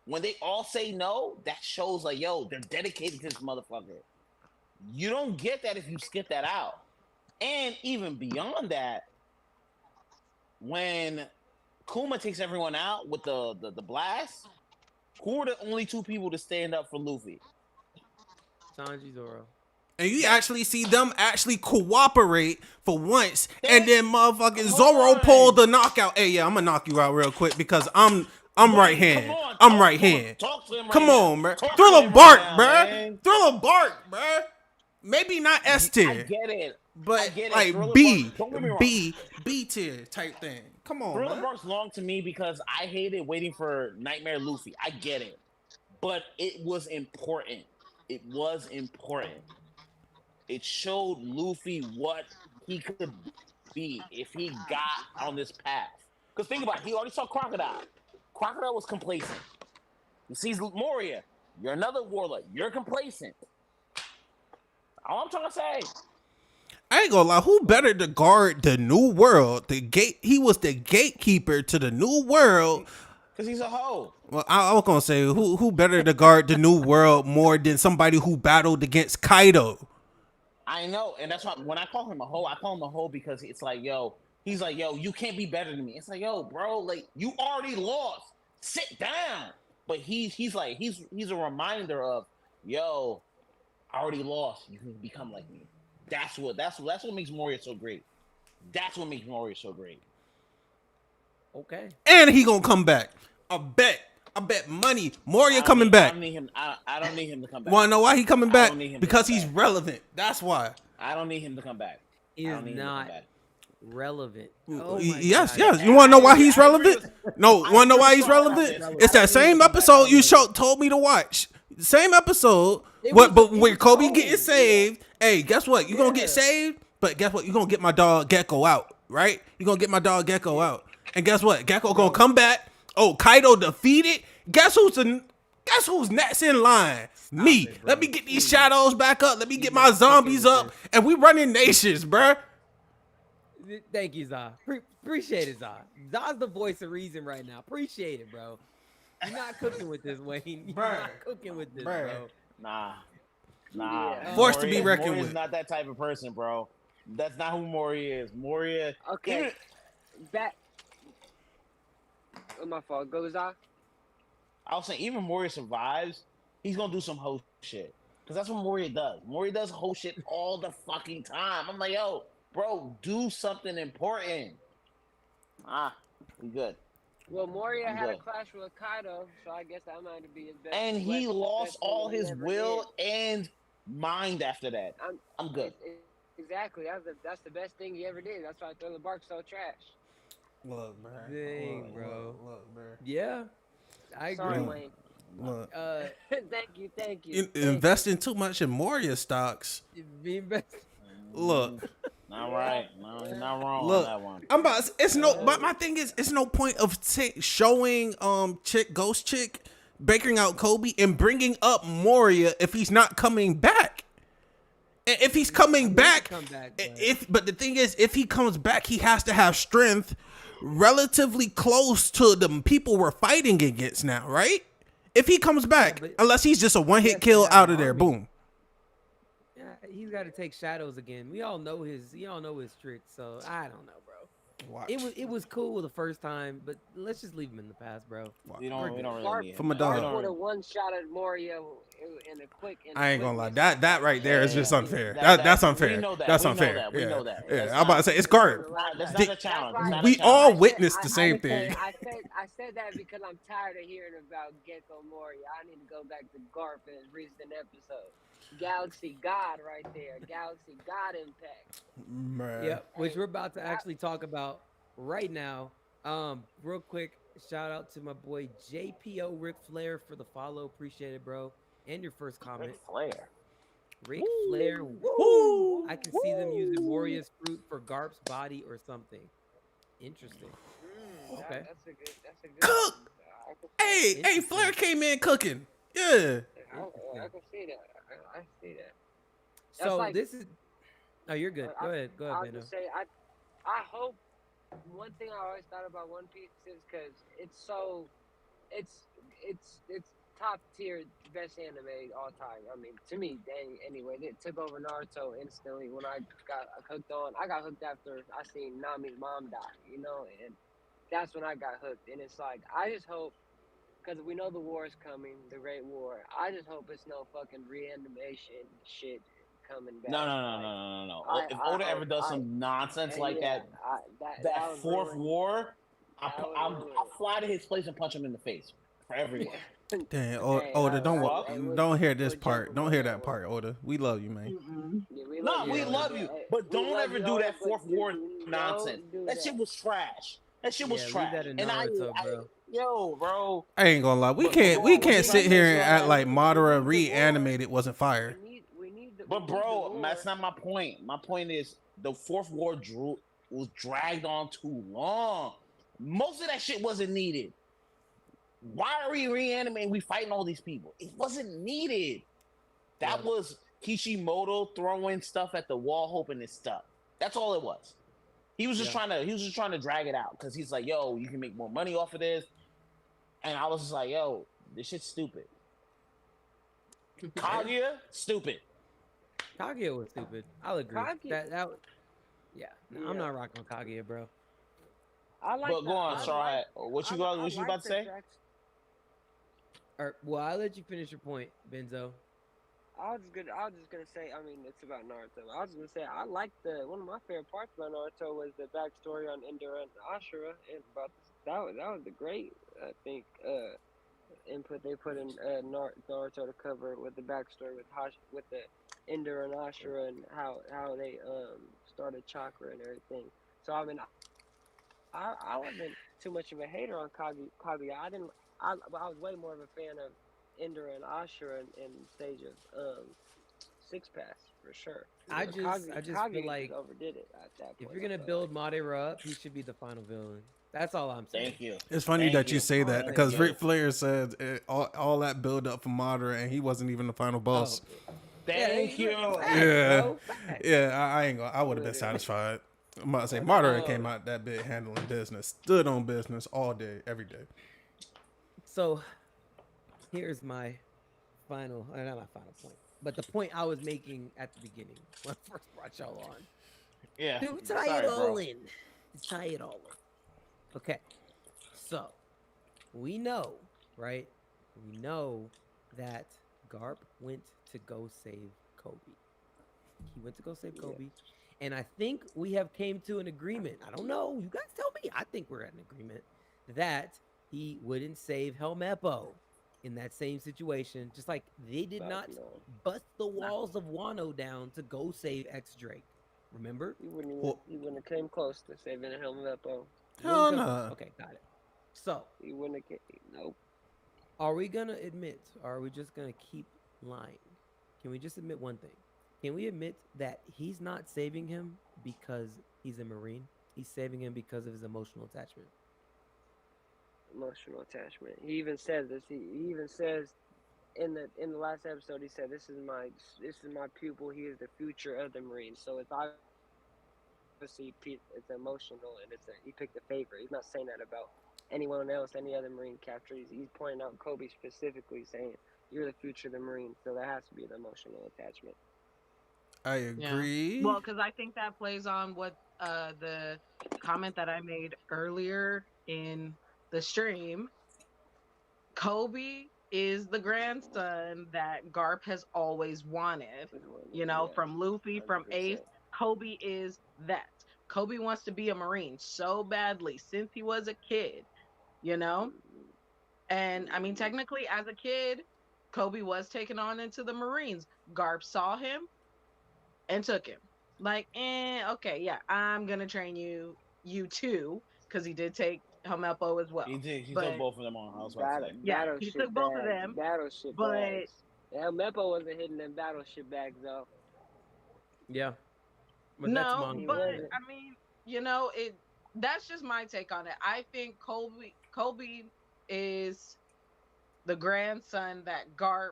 When they all say no, that shows like, yo, they're dedicated to this motherfucker. You don't get that if you skip that out. And even beyond that, when Kuma takes everyone out with the blast, who are the only two people to stand up for Luffy? Sanji, Zoro. And you actually see them actually cooperate for once, and then motherfucking Zoro pulled the knockout. Hey, yeah, I'm gonna knock you out real quick because I'm right hand. I'm right hand. Come on, man. Thriller Bark, bruh. Thriller Bark, bruh. Maybe not S tier. I get it. But like B tier type thing. Come on, Thriller Bark's long to me because I hated waiting for Nightmare Luffy. I get it. But it was important. It showed Luffy what he could be if he got on this path. Because think about it, he already saw Crocodile. Crocodile was complacent. He sees Moria. You're another warlord. You're complacent. All I'm trying to say. I ain't gonna lie, who better to guard the new world? He was the gatekeeper to the new world. Because he's a hoe. Well, I was gonna say, who better to guard the new world more than somebody who battled against Kaido? I know, and that's why when I call him a hoe, I call him a hoe because it's like, yo, he's like, yo, you can't be better than me. It's like, yo, bro, like you already lost. Sit down. But he's a reminder of, yo, I already lost. You can become like me. That's what makes Moria so great. That's what makes Moria so great. Okay. And he gonna come back. I bet money. Moria coming back. I don't need him to come back. Wanna know why he coming back? Because he's relevant. That's why. I don't need him to come back. He is not relevant. Oh yes. You wanna know why he's relevant? No, wanna know why he's relevant? It's that same episode you told me to watch. Same episode. But when Kobe getting saved, hey, guess what? You gonna get saved, but guess what? You gonna get my dog Gecko out, right? You gonna get my dog Gecko out. And guess what? Gecko gonna come back. Oh, Kaido defeated. Guess who's next in line? Me. Let me get these shadows back up. Let me get my zombies up. And we running nations, bruh. Thank you, Za. Appreciate it, Za. Za's the voice of reason right now. Appreciate it, bro. You're not cooking with this, Wayne. You're not cooking with this, bro. Nah. Forced to be reckoned with. Moria's not that type of person, bro. That's not who Moria is. Moria. Okay. My fault. Go, Za. I was saying, even Moria survives, he's gonna do some hoe shit. Because that's what Moria does. Moria does hoe shit all the fucking time. I'm like, yo, bro, do something important. We good. Well, Moria had a clash with Kaido, so I guess that might be his best. And he lost all his will and mind after that. I'm good. Exactly. That's the best thing he ever did. That's why Thriller Bark's so trash. Look, bro. Dang, bro. Look, bro. Yeah. I agree. Sorry, Wayne. Look. Thank you. Investing too much in Moria stocks. Look. Not right. No, you're not wrong Look, on that one. I'm about. It's no. My thing is, it's no point of showing Ghost Chick baking out Kobe and bringing up Moria if he's not coming back. And if he's coming back, but the thing is, if he comes back, he has to have strength relatively close to the people we're fighting against now, right? If he comes back, unless he's just a one-hit kill out of there, boom. Yeah, he's got to take shadows again. We all know his tricks, so I don't know, bro. Watch. It was cool the first time, but let's just leave him in the past, bro. We don't really need from a dog. Would have one shot at Moria in a quick. I ain't gonna lie, that right there is just unfair. That's unfair. That's unfair. We know that. Yeah, I'm about to say it's guard. That's not a challenge. We all witnessed the same thing. I said that because I'm tired of hearing about Gecko Moria. I need to go back to Garp in his recent episode. Galaxy God right there. Galaxy God impact. Yeah, which we're about to actually talk about right now. Real quick, shout out to my boy JPO Ric Flair for the follow. Appreciate it, bro. And your first comment. Ric Flair. Woo! I can see them using Warrior's fruit for Garp's body or something. Interesting. Okay. That's a good. Cook. Hey, Flair came in cooking. Yeah. I can see that. I see that. So this is. Oh, you're good. Go ahead. I was just say I hope. One thing I always thought about One Piece is because it's top tier, best anime all time. I mean, to me, anyway, it took over Naruto instantly when I got hooked on. I got hooked after I seen Nami's mom die, and that's when I got hooked. And it's like, I just hope, because we know the war is coming, the Great War. I just hope it's no fucking reanimation shit coming back. No. If Oda ever does some nonsense like that fourth war, I'll fly to his place and punch him in the face for everyone. Damn, Oda, don't hear this part. Don't hear that part, Oda. We love you, man. We love you, but don't ever do that fourth war nonsense. That shit was trash. That shit was trash. Bro. I ain't gonna lie. We can't sit here and act like Madara reanimated wasn't fire. But bro, that's not my point. My point is the fourth war was dragged on too long. Most of that shit wasn't needed. Why are we reanimating? We fighting all these people. It wasn't needed. That was Kishimoto throwing stuff at the wall, hoping it's stuck. That's all it was. He was just trying to drag it out because he's like, yo, you can make more money off of this. And I was just like, yo, this shit's stupid. Kaguya, stupid. Kaguya was stupid. I'll agree. I'm not rocking with Kaguya, bro. But go on, Straw. What you about to say? Well, I'll let you finish your point, Benzo. I was just gonna say. I mean, it's about Naruto. I was gonna say I like one of my favorite parts about Naruto was the backstory on Indra and Ashura, and about that was the great input they put in Naruto to cover with the backstory with the Indra and Ashura and how they started chakra and everything. So I mean, I wasn't too much of a hater on Kaguya. I was way more of a fan of Indra and Ashura in stage of Six Pass for sure. I just feel like overdid it at that point. If you're gonna build Madara up, he should be the final villain. That's all I'm saying. Thank you. It's funny that you say that because Ric Flair said all that build up for Madara and he wasn't even the final boss. Thank you. Yeah, I ain't gonna. I would have been satisfied. I'm about to say, Martyr came out that bit handling business, stood on business all day, every day. So, here's my not my final point, but the point I was making at the beginning when I first brought y'all on. Yeah. To tie it all in. Okay. So, we know, right? We know that Garp went to go save Kobe. He went to go save Kobe. And I think we have came to an agreement. I don't know. You guys tell me. I think we're at an agreement that he wouldn't save Helmeppo in that same situation. Just like they did not bust the walls of Wano down to go save X Drake. Remember? He wouldn't have came close to saving Helmeppo. Hell no. Okay, got it. So he wouldn't have. Nope. Are we gonna admit, or are we just gonna keep lying? Can we just admit one thing? Can we admit that he's not saving him because he's a Marine? He's saving him because of his emotional attachment. Emotional attachment. He even says this. He even says in the last episode, he said, "This is my pupil. He is the future of the Marines." So it's obviously it's emotional, and he picked a favorite. He's not saying that about anyone else, any other Marine capture. He's pointing out Kobe specifically, saying, "You're the future of the Marines." So that has to be the emotional attachment. I agree. Yeah. Well, because I think that plays on what the comment that I made earlier in the stream. Kobe is the grandson that Garp has always wanted. You know, from Luffy, 100%. From Ace. Kobe is that. Kobe wants to be a Marine so badly since he was a kid, you know? And I mean, technically, as a kid, Kobe was taken on into the Marines. Garp saw him and took him. Like, okay, yeah, I'm gonna train you too, because he did take Helmeppo as well. He did. He took both of them on. I was about to say. Yeah, he took both of them. Battleship bags. Helmeppo wasn't hitting them battleship bags though. Yeah. But no, but I mean, you know, that's just my take on it. I think Kobe is the grandson that Garp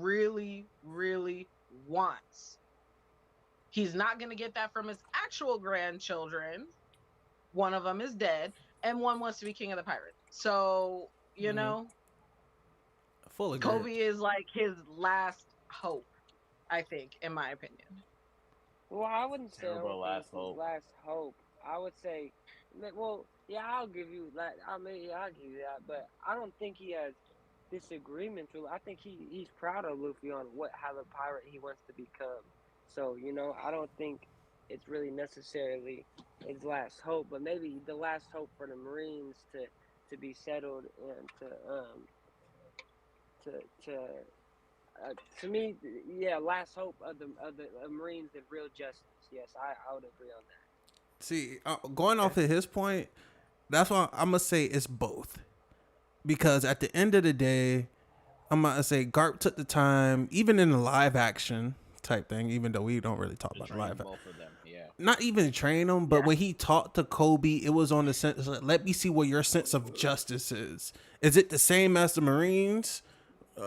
really, really wants. He's not going to get that from his actual grandchildren. One of them is dead, and one wants to be king of the pirates. So, you know, fully Kobe is like his last hope, I think, in my opinion. Well, I wouldn't say last hope. I would say, well, yeah, I'll give you that. I'll give you that, but I don't think he has disagreements with. I think he's proud of Luffy on how the pirate he wants to become. So, you know, I don't think it's really necessarily his last hope, but maybe the last hope for the Marines to be settled and to me, yeah, last hope of the Marines and real justice. Yes, I would agree on that. See, going off of his point, that's why I'm gonna say it's both, because at the end of the day, I'm gonna say Garp took the time, even in the live action type thing, even though we don't really talk about live action. Not even train them, but when he talked to Kobe, it was on the sense, like, let me see what your sense of justice is. Is it the same as the Marines?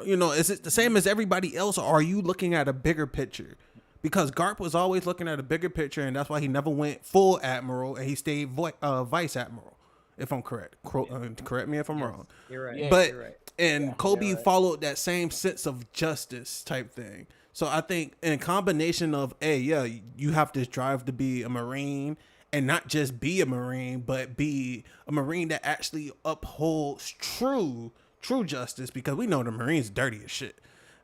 You know, is it the same as everybody else, or are you looking at a bigger picture? Because Garp was always looking at a bigger picture, and that's why he never went full admiral, and he stayed vice admiral, if I'm correct. Correct me if I'm wrong. You're right. But you're right. And Kobe followed that same sense of justice type thing. So I think in combination of, you have to strive to be a Marine, and not just be a Marine, but be a Marine that actually upholds true justice, because we know the Marines dirty as shit.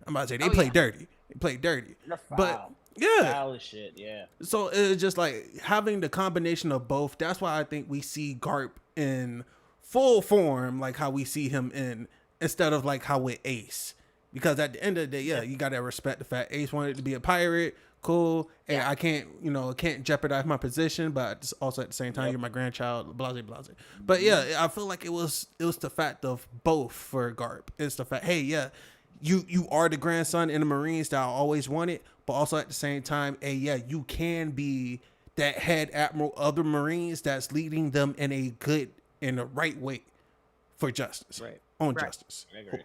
I'm about to say they play dirty. They play dirty. But foul as shit, yeah. So it's just like having the combination of both. That's why I think we see Garp in full form, like how we see him instead of like how with Ace. Because at the end of the day, you gotta respect the fact Ace wanted to be a pirate. Cool. And I can't jeopardize my position, but also at the same time, you're my grandchild, blase. But I feel like it was the fact of both for Garp. It's the fact, you are the grandson in the Marines that I always wanted, but also at the same time, you can be that head admiral of the Marines that's leading them in the right way for justice. Right. Justice. I agree.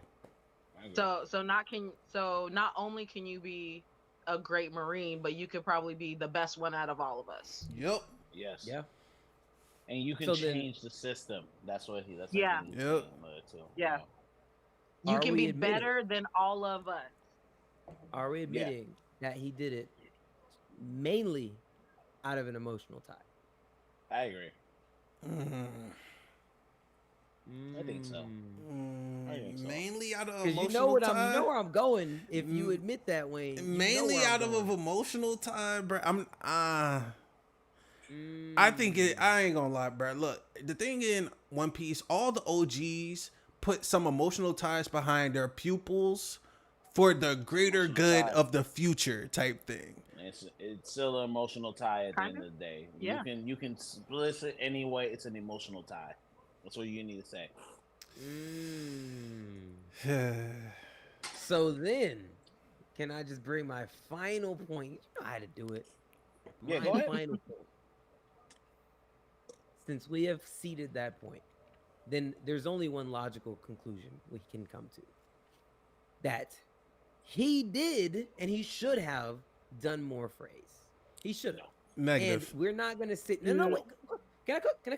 So not only can you be a great Marine, but you could probably be the best one out of all of us. Yep. Yes. Yeah. And you can change the system. That's what he's yeah. saying too. Yeah. You can be better than all of us. Are we admitting that he did it mainly out of an emotional tie? I agree. I think so. Mainly out of emotional tie. You know where I'm going if you admit that, Wayne. Mainly out of an emotional tie, bro. I think I ain't gonna lie, bro. Look, the thing in One Piece, all the OGs put some emotional ties behind their pupils for the greater good of the future type thing. It's still an emotional tie at the end of the day. Yeah. You can split it anyway. It's an emotional tie. That's what you need to say. So then, can I just bring my final point? You know how to do it. Yeah, go ahead. Final point. Since we have seeded that point, then there's only one logical conclusion we can come to. That he did, and he should have done more for Ace. He should have. Negative. And we're not going to sit... No, wait. Can I cook? I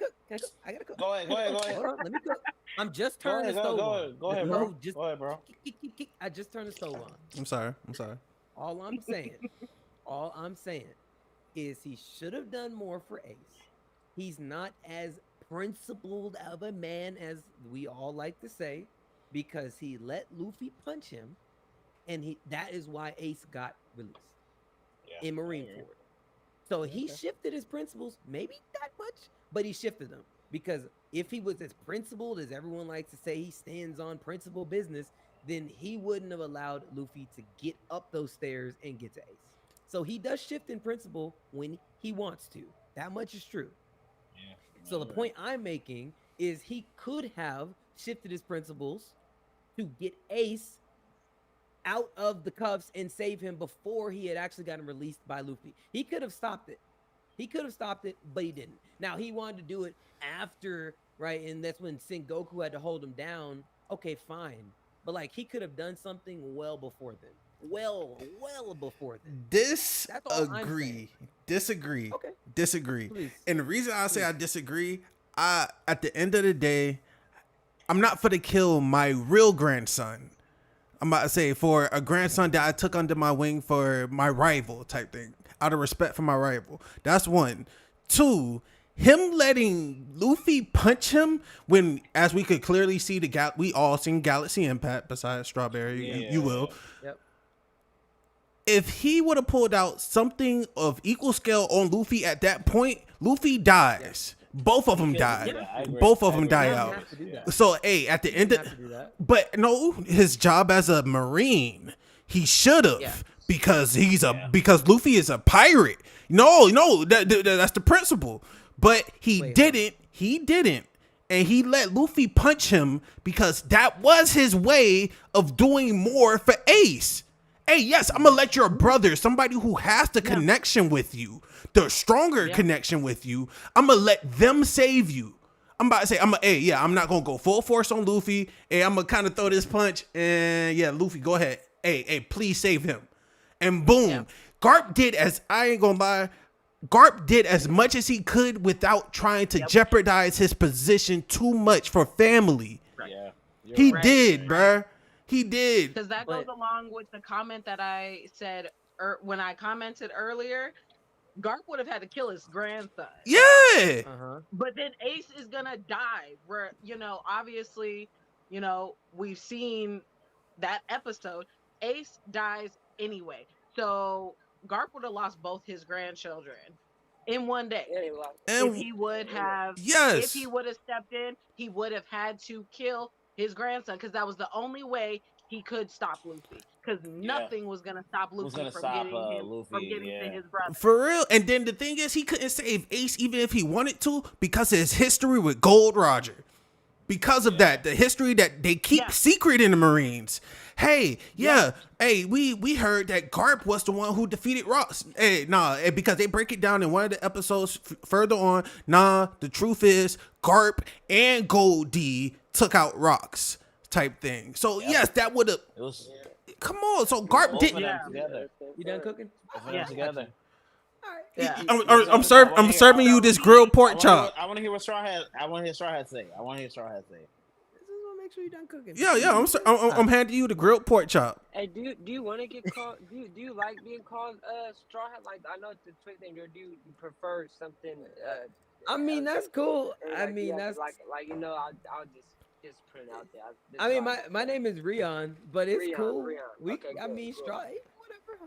gotta cook. Go ahead. Hold on, let me cook. I'm just turning the stove on. Go ahead, bro. Go ahead, bro. I just turned the stove on. I'm sorry. All I'm saying is he should have done more for Ace. He's not as principled of a man as we all like to say, because he let Luffy punch him, and that is why Ace got released in Marineford. So he shifted his principles, maybe that much, but he shifted them. Because if he was as principled as everyone likes to say, he stands on principle business, then he wouldn't have allowed Luffy to get up those stairs and get to Ace. So he does shift in principle when he wants to. That much is true. Yeah. So the point I'm making is he could have shifted his principles to get Ace out of the cuffs and save him before he had actually gotten released by Luffy. He could have stopped it. But he didn't. Now, he wanted to do it after, right? And that's when Sengoku had to hold him down. Okay, fine. But, like, he could have done something well before then. Well before then. Disagree. Okay. Disagree. Please. And the reason I say I disagree, at the end of the day, I'm not for to kill my real grandson. I'm about to say for a grandson that I took under my wing for my rival type thing, out of respect for my rival. That's one. Two, him letting Luffy punch him when, as we could clearly see, we all seen Galaxy Impact besides Strawberry. You will. Yep. If he would have pulled out something of equal scale on Luffy at that point, Luffy dies. Both of them died. Both of them die out. So, hey, at the end of... But no, his job as a Marine, he should have. Because because Luffy is a pirate. No, that's the principle. But he didn't. And he let Luffy punch him because that was his way of doing more for Ace. Hey, yes, I'm going to let your brother, somebody who has the connection with you, the stronger connection with you, I'm going to let them save you. I'm about to say, I'm not going to go full force on Luffy. Hey, I'm going to kind of throw this punch. And Luffy, go ahead. Hey, please save him. And boom. Yeah. Garp did as much as he could without trying to jeopardize his position too much for family. Right. Yeah. He did, bruh. He did. Because that goes along with the comment that I said when I commented earlier. Garp would have had to kill his grandson. Yeah. But then Ace is going to die. Where, obviously, we've seen that episode. Ace dies anyway. So Garp would have lost both his grandchildren in one day. If he would have stepped in, he would have had to kill his grandson because that was the only way he could stop Luffy. Because nothing was gonna stop Luffy from getting to his brother. For real. And then the thing is, he couldn't save Ace even if he wanted to because of his history with Gold Roger. Because of that, the history that they keep secret in the Marines. Hey, we heard that Garp was the one who defeated Ross. Because they break it down in one of the episodes further on. The truth is Garp and Gold D took out Rocks type thing. So yes, that would have. Come on. So Garp did. Together. You done cooking? Yeah. Together. Yeah. I'm serving you this grilled pork chop. I want to hear what Straw Hat. I want to hear Straw Hat say. This is gonna make sure you done cooking. Yeah. I'm handing you the grilled pork chop. Hey, do you want to get called? Do you like being called Straw Hat? Like, I know it's the Twitch thing. Or do you prefer something? I mean, that's cool. I mean, that's like I'll just put it out there. I mean, my name is Rion, but it's cool. Okay, I mean, cool. Straw. Whatever.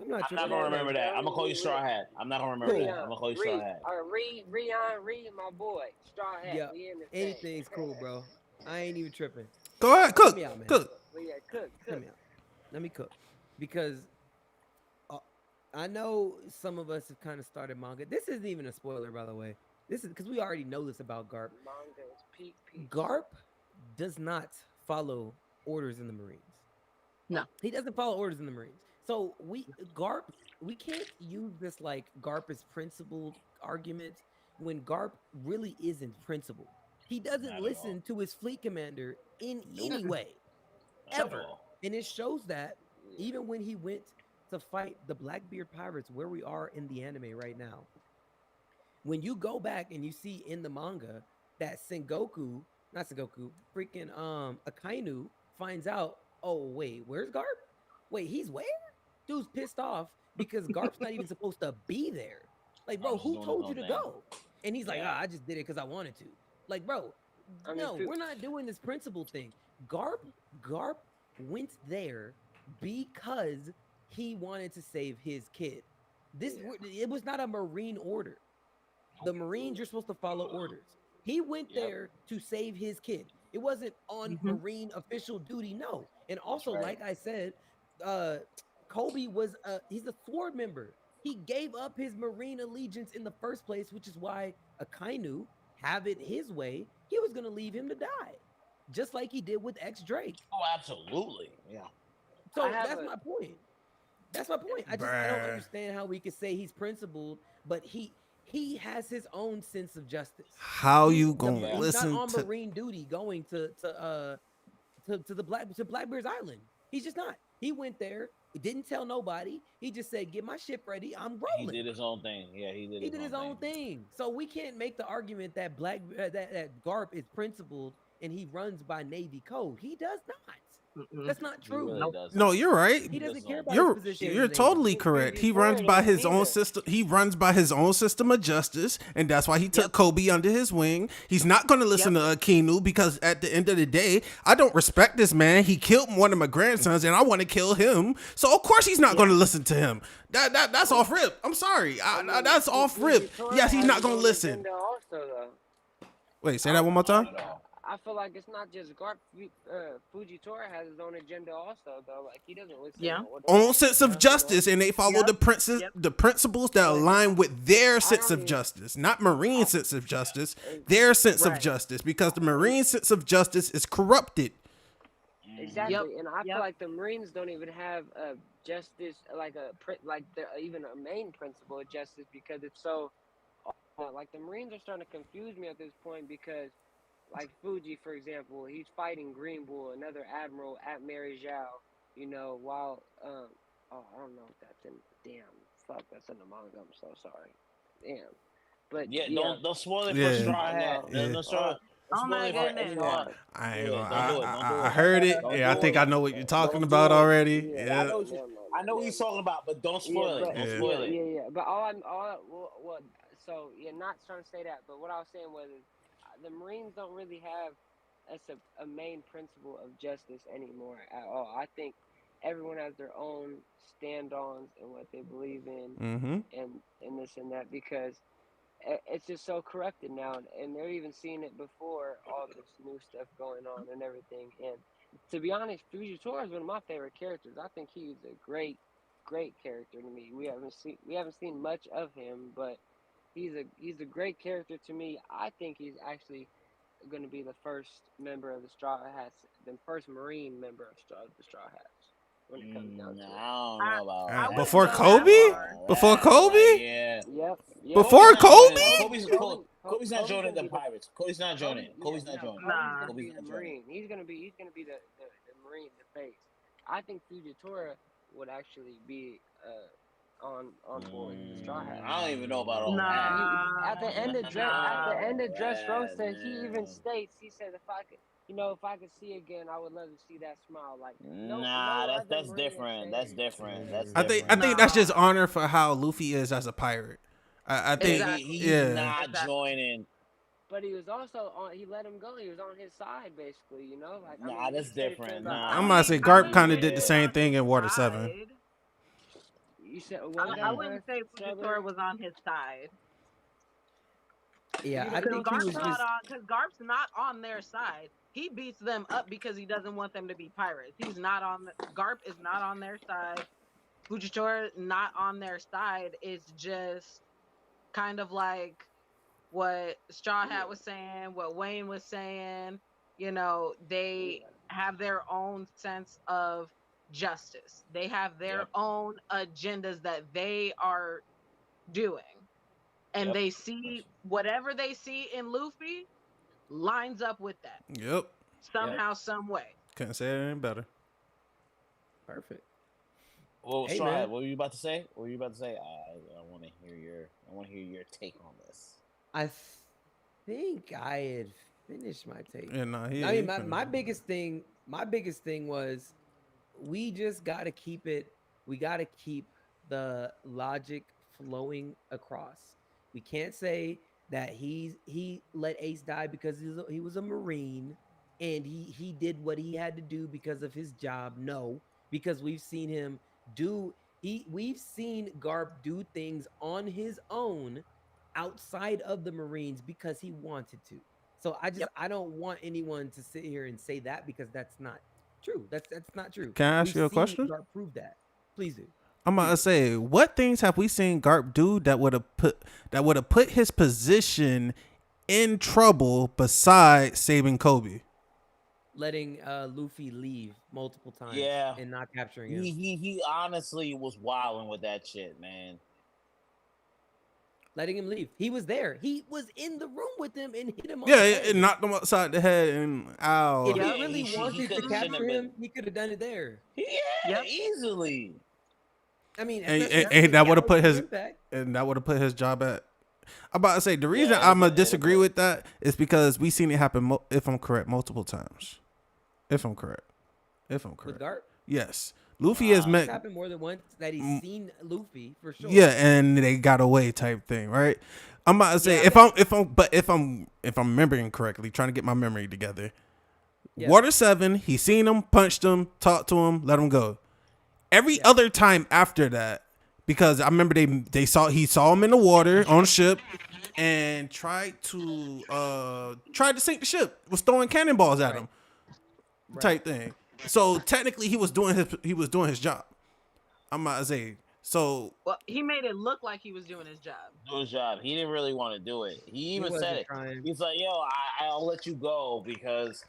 I'm not gonna remember that. I'm gonna call you Straw Hat. I'm not gonna remember that. I'm gonna call you Straw Hat. Rion, my boy, Straw Hat. Yeah, anything's cool, bro. I ain't even tripping. Go ahead, cook. Me out, man. Cook. Well, yeah, cook. Let me out. Let me cook, because I know some of us have kind of started manga. This isn't even a spoiler, by the way. This is because we already know this about Garp. Manga is peak. Garp does not follow orders in the Marines. No, he doesn't follow orders in the Marines. So we can't use this like Garp is principled argument when Garp really isn't principled. He doesn't listen to his fleet commander in any way, ever. And it shows that even when he went to fight the Blackbeard Pirates, where we are in the anime right now. When you go back and you see in the manga that freaking Akainu finds out, oh wait, where's Garp? Wait, he's where? Dude's pissed off because Garp's not even supposed to be there. Like, bro, who told you to go? And he's like, I just did it because I wanted to. Like, bro, we're not doing this principle thing. Garp went there because he wanted to save his kid. It was not a Marine order. The Marines, you're supposed to follow orders. He went there to save his kid. It wasn't on Marine official duty, no. And also, like I said, Kobe was he's a Sword member. He gave up his Marine allegiance in the first place, which is why Akainu, have it his way, he was gonna leave him to die, just like he did with Drake. Oh, absolutely, yeah. So that's my point. That's my point. I don't understand how we could say he's principled, but he has his own sense of justice. How you gonna listen he's not on to Marine duty going to Blackbeard's Island? He's just not. He went there. He didn't tell nobody. He just said, "Get my ship ready. I'm rolling." He did his own thing. Yeah, he did his own thing. So we can't make the argument that that Garp is principled and he runs by Navy code. He does not. That's not true. Really no, you're right. He doesn't care about his position. You're totally correct. He runs by his own system. He runs by his own system of justice, and that's why he took Kobe under his wing. He's not going to listen to Akainu because at the end of the day, I don't respect this man. He killed one of my grandsons, and I want to kill him. So of course he's not going to listen to him. That's off rip. I'm sorry. That's off rip. Yes, he's not going to listen. Wait, say that one more time. I feel like it's not just Garp. Fujitora has his own agenda also, though. Like, he doesn't listen. Yeah. Own sense of justice, and they follow the principles that align with their sense of justice, not Marine sense of justice. Their sense of justice, because the Marine sense of justice is corrupted. Exactly, and I feel like the Marines don't even have justice, even a main principle of justice, because it's so. Like, the Marines are starting to confuse me at this point because. Like Fuji, for example, he's fighting Green Bull, another admiral at Mary Zhao, while, I don't know if that's in, that's in the manga, I'm so sorry. Damn. But, don't spoil it for Straw Hat. Don't spoil it for anyone. I heard it. Yeah, I think I know what you're talking about already. Yeah. I know what he's talking about, but don't spoil it. Don't spoil it. Yeah. But not trying to say that, but what I was saying was, the Marines don't really have a main principle of justice anymore at all. I think everyone has their own stand-ons and what they believe in, and this and that, because it's just so corrupted now, and they're even seeing it before all this new stuff going on and everything. And to be honest, Fujitora is one of my favorite characters. I think he's a great character to me. We haven't seen much of him, but he's a great character to me. I think he's actually going to be the first member of the Straw Hats, the first Marine member of the Straw Hats. When it comes down to it. I don't know about that. Before Kobe? Before Kobe? Yeah. Yep. Before Kobe? Kobe's not joining the Pirates. Kobe's not joining. Nah. He's gonna be the Marine, the face. I think Fujitora would actually be on board with the Straw Hat. I don't even know about all that. At the end of Dressrosa, he even states, he said, if I could see again, I would love to see that smile. Like, that's different. That's different. I think that's just honor for how Luffy is as a pirate. I think he's not joining. But he was also he let him go. He was on his side, basically, That's different. I'm about to say Garp kind of did the same thing in Water 7. You said, I wouldn't say Fujitora was on his side. Yeah, I think he was because Garp's not on their side. He beats them up because he doesn't want them to be pirates. Garp is not on their side. Fujitora not on their side. It's just kind of like what Straw Hat was saying, what Wayne was saying. They have their own sense of justice. They have their own agendas that they are doing. And they see whatever they see in Luffy lines up with that. Yep. Somehow, some way. Couldn't say it any better. Perfect. Well, Straw Hat, what were you about to say? I want to hear your take on this. I think I had finished my take. Yeah, my biggest thing was we just got to keep it. We got to keep the logic flowing across. We can't say that he let Ace die because he was a Marine and he did what he had to do because of his job. No, because we've seen him we've seen Garp do things on his own outside of the Marines because he wanted to. So I don't want anyone to sit here and say that because that's not true. That's not true. Can I ask you a question? Garp prove that. Please do. I'm about to say, what things have we seen Garp do that would have put his position in trouble besides saving Kobe? Letting Luffy leave multiple times and not capturing him. He honestly was wilding with that shit, man. Letting him leave. He was there. He was in the room with him and hit him on the head. It knocked him upside the head and ow. If he really wanted to capture him, he could have done it there. Easily. I mean, and that would have put his job at. I'm about to say the reason I'm gonna disagree with that is because we seen it happen. If I'm correct, multiple times. If I'm correct. With Garp? Yes. Luffy has met. It's happened more than once that he's seen Luffy for sure. Yeah, and they got away type thing, right? I'm about to say if I'm remembering correctly, trying to get my memory together. Yeah. Water 7, he seen him, punched him, talked to him, let him go. Every other time after that, because I remember he saw him in the water on ship and tried to sink the ship, was throwing cannonballs at him, type thing. So technically, he was doing his job. I'm about to say. So he made it look like he was doing his job. He didn't really want to do it. He even said it. He's like, "Yo, I'll let you go because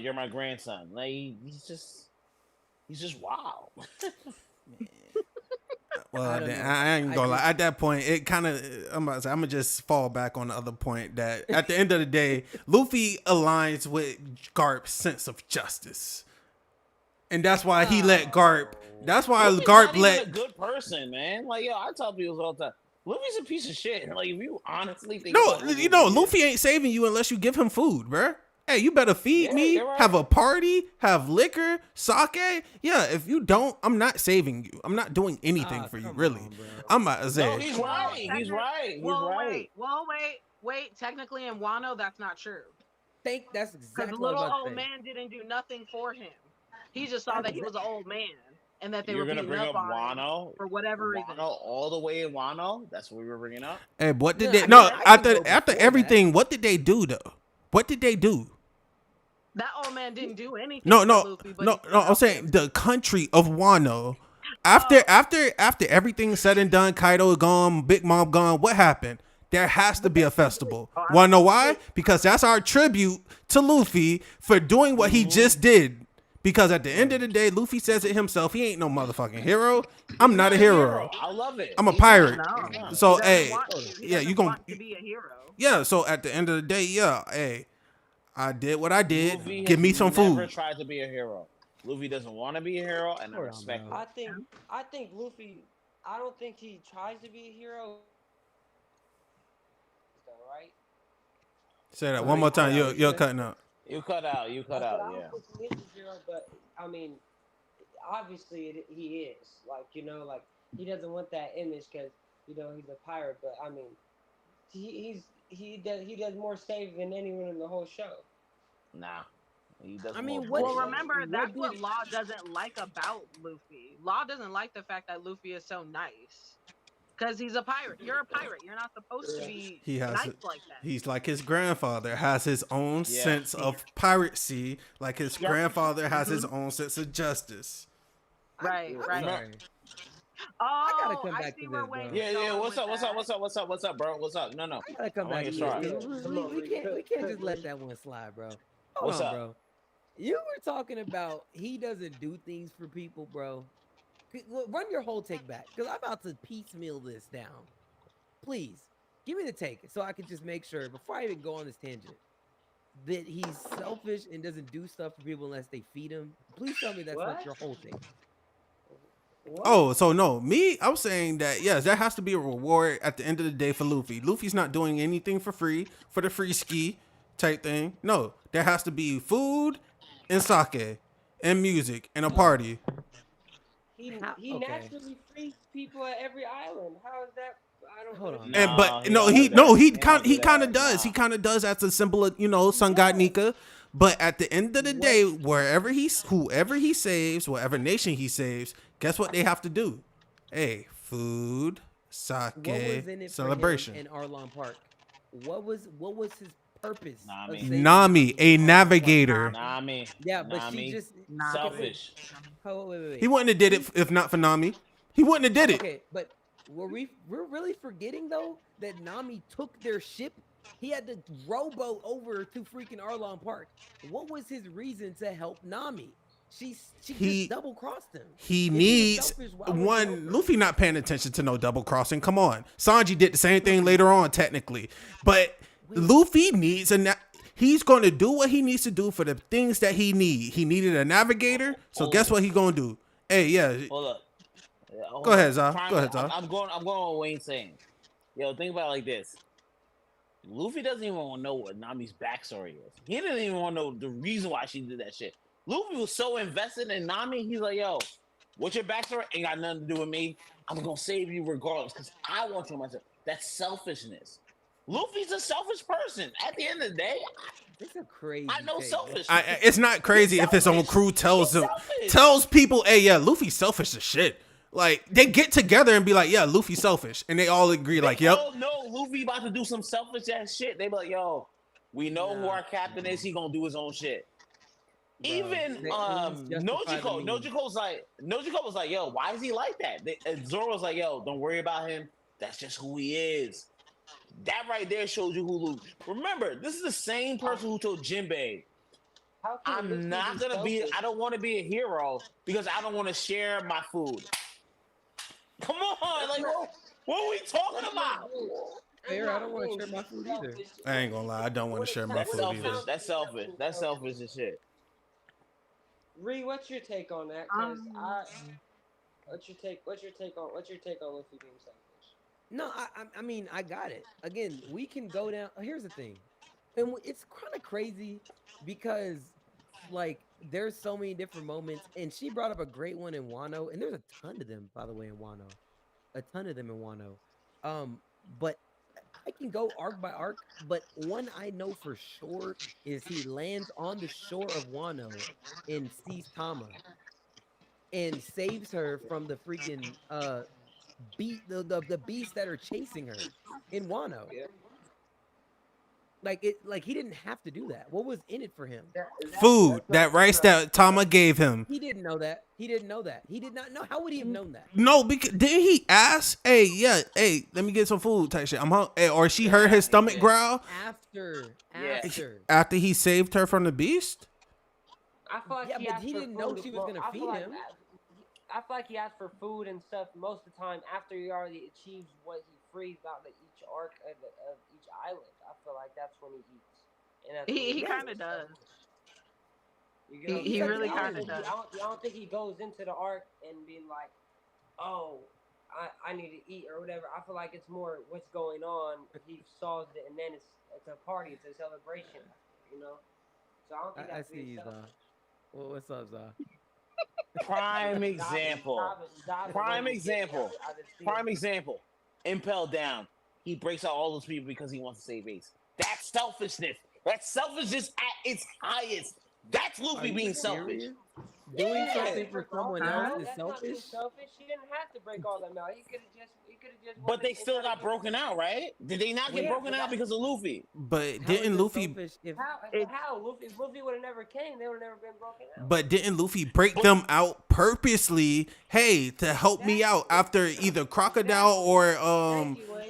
you're my grandson." Like he's just wild. Well, I ain't gonna lie. At that point, it kind of I'm gonna just fall back on the other point that at the end of the day, Luffy aligns with Garp's sense of justice. And that's why he let Garp. That's why Garp let a good person, man. Like I tell people all the time, Luffy's a piece of shit. Like if you honestly think Luffy ain't saving you unless you give him food, bruh. Hey, you better feed me, right. Have a party, have liquor, sake. Yeah, if you don't, I'm not saving you. I'm not doing anything for you, really. I'm about to say. No, he's right. He's right. Wait. Technically, in Wano, that's not true. That's exactly because the little old man didn't do nothing for him. He just saw that he was an old man and that they were beating up on Wano for whatever reason. All the way in Wano. That's what we were bringing up. Hey, what did they? No, after everything, what did they do though? What did they do? That old man didn't do anything. No. I'm saying the country of Wano. After everything's said and done, Kaido gone, Big Mom gone. What happened? There has to be a festival. Wanna know why? Because that's our tribute to Luffy for doing what he just did. Because at the end of the day, Luffy says it himself. He ain't no motherfucking hero. I'm not a hero. I love it. I'm a pirate. So hey, you gonna be a hero. Yeah. So at the end of the day, hey, I did what I did. Luffy Give me some food. Never tried to be a hero. Luffy doesn't want to be a hero, and I respect it. I think Luffy. I don't think he tries to be a hero. Though, right? Say that one more time. You're cutting out. You cut out. Yeah. I don't think he is a hero, but I mean, obviously he is. Like like he doesn't want that image because he's a pirate. But I mean, he does more saving than anyone in the whole show. Nah. He does remember, that's what Law doesn't like about Luffy. Law doesn't like the fact that Luffy is so nice. Because he's a pirate. You're a pirate. You're not supposed to be nice like that. He's like his grandfather, has his own sense of piracy, like his grandfather has his own sense of justice. Right. Oh, I gotta come back to this, bro. Yeah. What's up, bro? What's up? No. I gotta come back to this. We can't just let that one slide, bro. Hold on, bro. You were talking about he doesn't do things for people, bro. Run your whole take back, because I'm about to piecemeal this down. Please, give me the take, so I can just make sure, before I even go on this tangent, that he's selfish and doesn't do stuff for people unless they feed him. Please tell me that's not your whole take. What? Oh, so no, I'm saying that, yes, there has to be a reward at the end of the day for Luffy. Luffy's not doing anything for free, for the free ski type thing. No, there has to be food and sake and music and a party. He naturally frees people at every island. How is that? I don't hold on. He kind of does. He kind of does as a symbol of Sun God Nika. But at the end of the day, whoever he saves, whatever nation he saves, guess what they have to do? Hey, food, sake, celebration. In Arlong Park, what was his purpose? Nami, a navigator. Nami. Yeah, but Nami, she just selfish. Oh, wait. He wouldn't have did it if not for Nami. He wouldn't have did it. Okay, but we're really forgetting though that Nami took their ship. He had to rowboat over to freaking Arlong Park. What was his reason to help Nami? She just double crossed him. He needs one. Luffy not paying attention to no double crossing. Come on, Sanji did the same thing later on, technically, but Luffy needs he's going to do what he needs to do for the things that he needs. He needed a navigator, so guess what he's going to do? Hey, yeah. Hold up. Go ahead, Zah. I'm going with Wayne saying. Yo, think about it like this. Luffy doesn't even want to know what Nami's backstory is. He didn't even want to know the reason why she did that shit. Luffy was so invested in Nami, he's like, yo, what's your backstory? Ain't got nothing to do with me. I'm going to save you regardless because I want you myself. That's selfishness. Luffy's a selfish person. At the end of the day, it's a crazy. I know selfish. It's not crazy if his own crew tells people, hey, yeah, Luffy's selfish as shit. Like, they get together and be like, yeah, Luffy's selfish. And they all agree, like, yep. Oh, no, Luffy about to do some selfish ass shit. They be like, yo, we know who our captain is. He gonna do his own shit. Bro, even Nojiko was like, yo, why is he like that? Zoro was like, yo, don't worry about him. That's just who he is. That right there shows you who Luffy. Remember, this is the same person who told Jinbei, I don't want to be a hero because I don't want to share my food. Come on, like, what are we talking about? Fair, I don't want to share my food either. I ain't gonna lie, I don't want to share my food either. That's selfish. That's selfish as shit. Ree, what's your take on that? What's your take on Luffy being selfish? No, I mean, I got it. Again, we can go down. Here's the thing, and it's kind of crazy because, like, there's so many different moments, and she brought up a great one in Wano, and there's a ton of them, by the way, in Wano. But I can go arc by arc, but one I know for sure is he lands on the shore of Wano and sees Tama and saves her from the freaking the beasts that are chasing her in Wano. Yeah. Like he didn't have to do that. What was in it for him? Food, that rice that Tama gave him. He didn't know that. He did not know. How would he have known that? No, because didn't he ask? Hey, let me get some food type shit. I'm hungry. Or she heard his stomach growl after he saved her from the beast. I feel like he didn't know she was gonna feed him. I feel like he asked for food and stuff most of the time after he already achieves what he frees out of each arc of each island. I feel like that's when he eats. And he kind of does. You know, he really kind of does. I don't think he goes into the arc and being like, oh, I need to eat or whatever. I feel like it's more what's going on. He solves it, and then it's a party, it's a celebration, you know. So I don't think that's I see you, Zah. Well, what's up, Zah? Prime example. Prime example. Impel down. He breaks out all those people because he wants to save Ace. That's selfishness. That's selfishness at its highest. That's Luffy being selfish. Doing something for someone else is That's selfish. Not being selfish. He didn't have to break all them out. He could have just. But they still got broken out, right? Did they not get broken out because of Luffy? But didn't Luffy? How Luffy would have never came. They would have never been broken out. But didn't Luffy break them out purposely? Hey, to help me out after either Crocodile or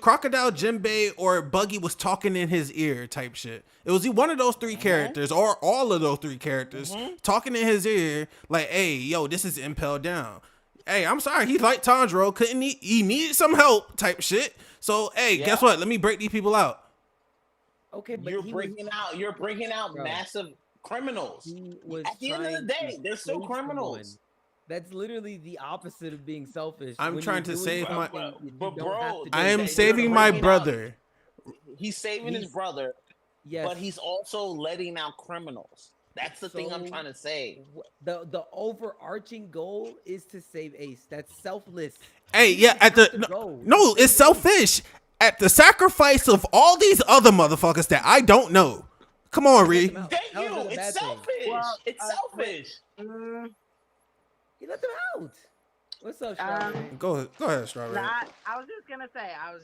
Crocodile, Jinbei, or Buggy was talking in his ear type shit. It was one of those three characters or all of those three characters talking in his ear like, hey, yo, this is Impel down. Hey, I'm sorry, he's like Tanjiro, he needed some help type shit. So, hey, guess what? Let me break these people out. Okay, but you're breaking out massive criminals. At the end of the day, they're still criminals. That's literally the opposite of being selfish. I'm trying to save my bro. I am saving my brother. He's saving his brother. Yes. But he's also letting out criminals. That's the thing I'm trying to say. The overarching goal is to save Ace. That's selfless. Hey, yeah, no, it's selfish. At the sacrifice of all these other motherfuckers that I don't know. Come on, Ree. Thank you. It's selfish. Well, it's selfish. He let them out. What's up, Strawberry? Go ahead, Strawberry. I was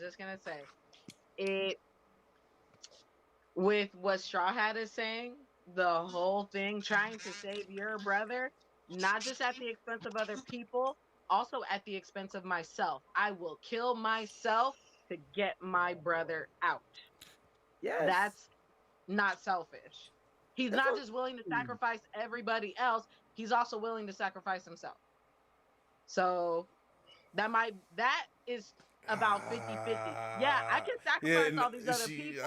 just gonna say, it with what Straw Hat is saying, the whole thing trying to save your brother, not just at the expense of other people, also at the expense of myself. I will kill myself to get my brother out. Yes. That's not selfish. He's not just willing to sacrifice everybody else, he's also willing to sacrifice himself. So that is about 50-50. Yeah, I can sacrifice all these other people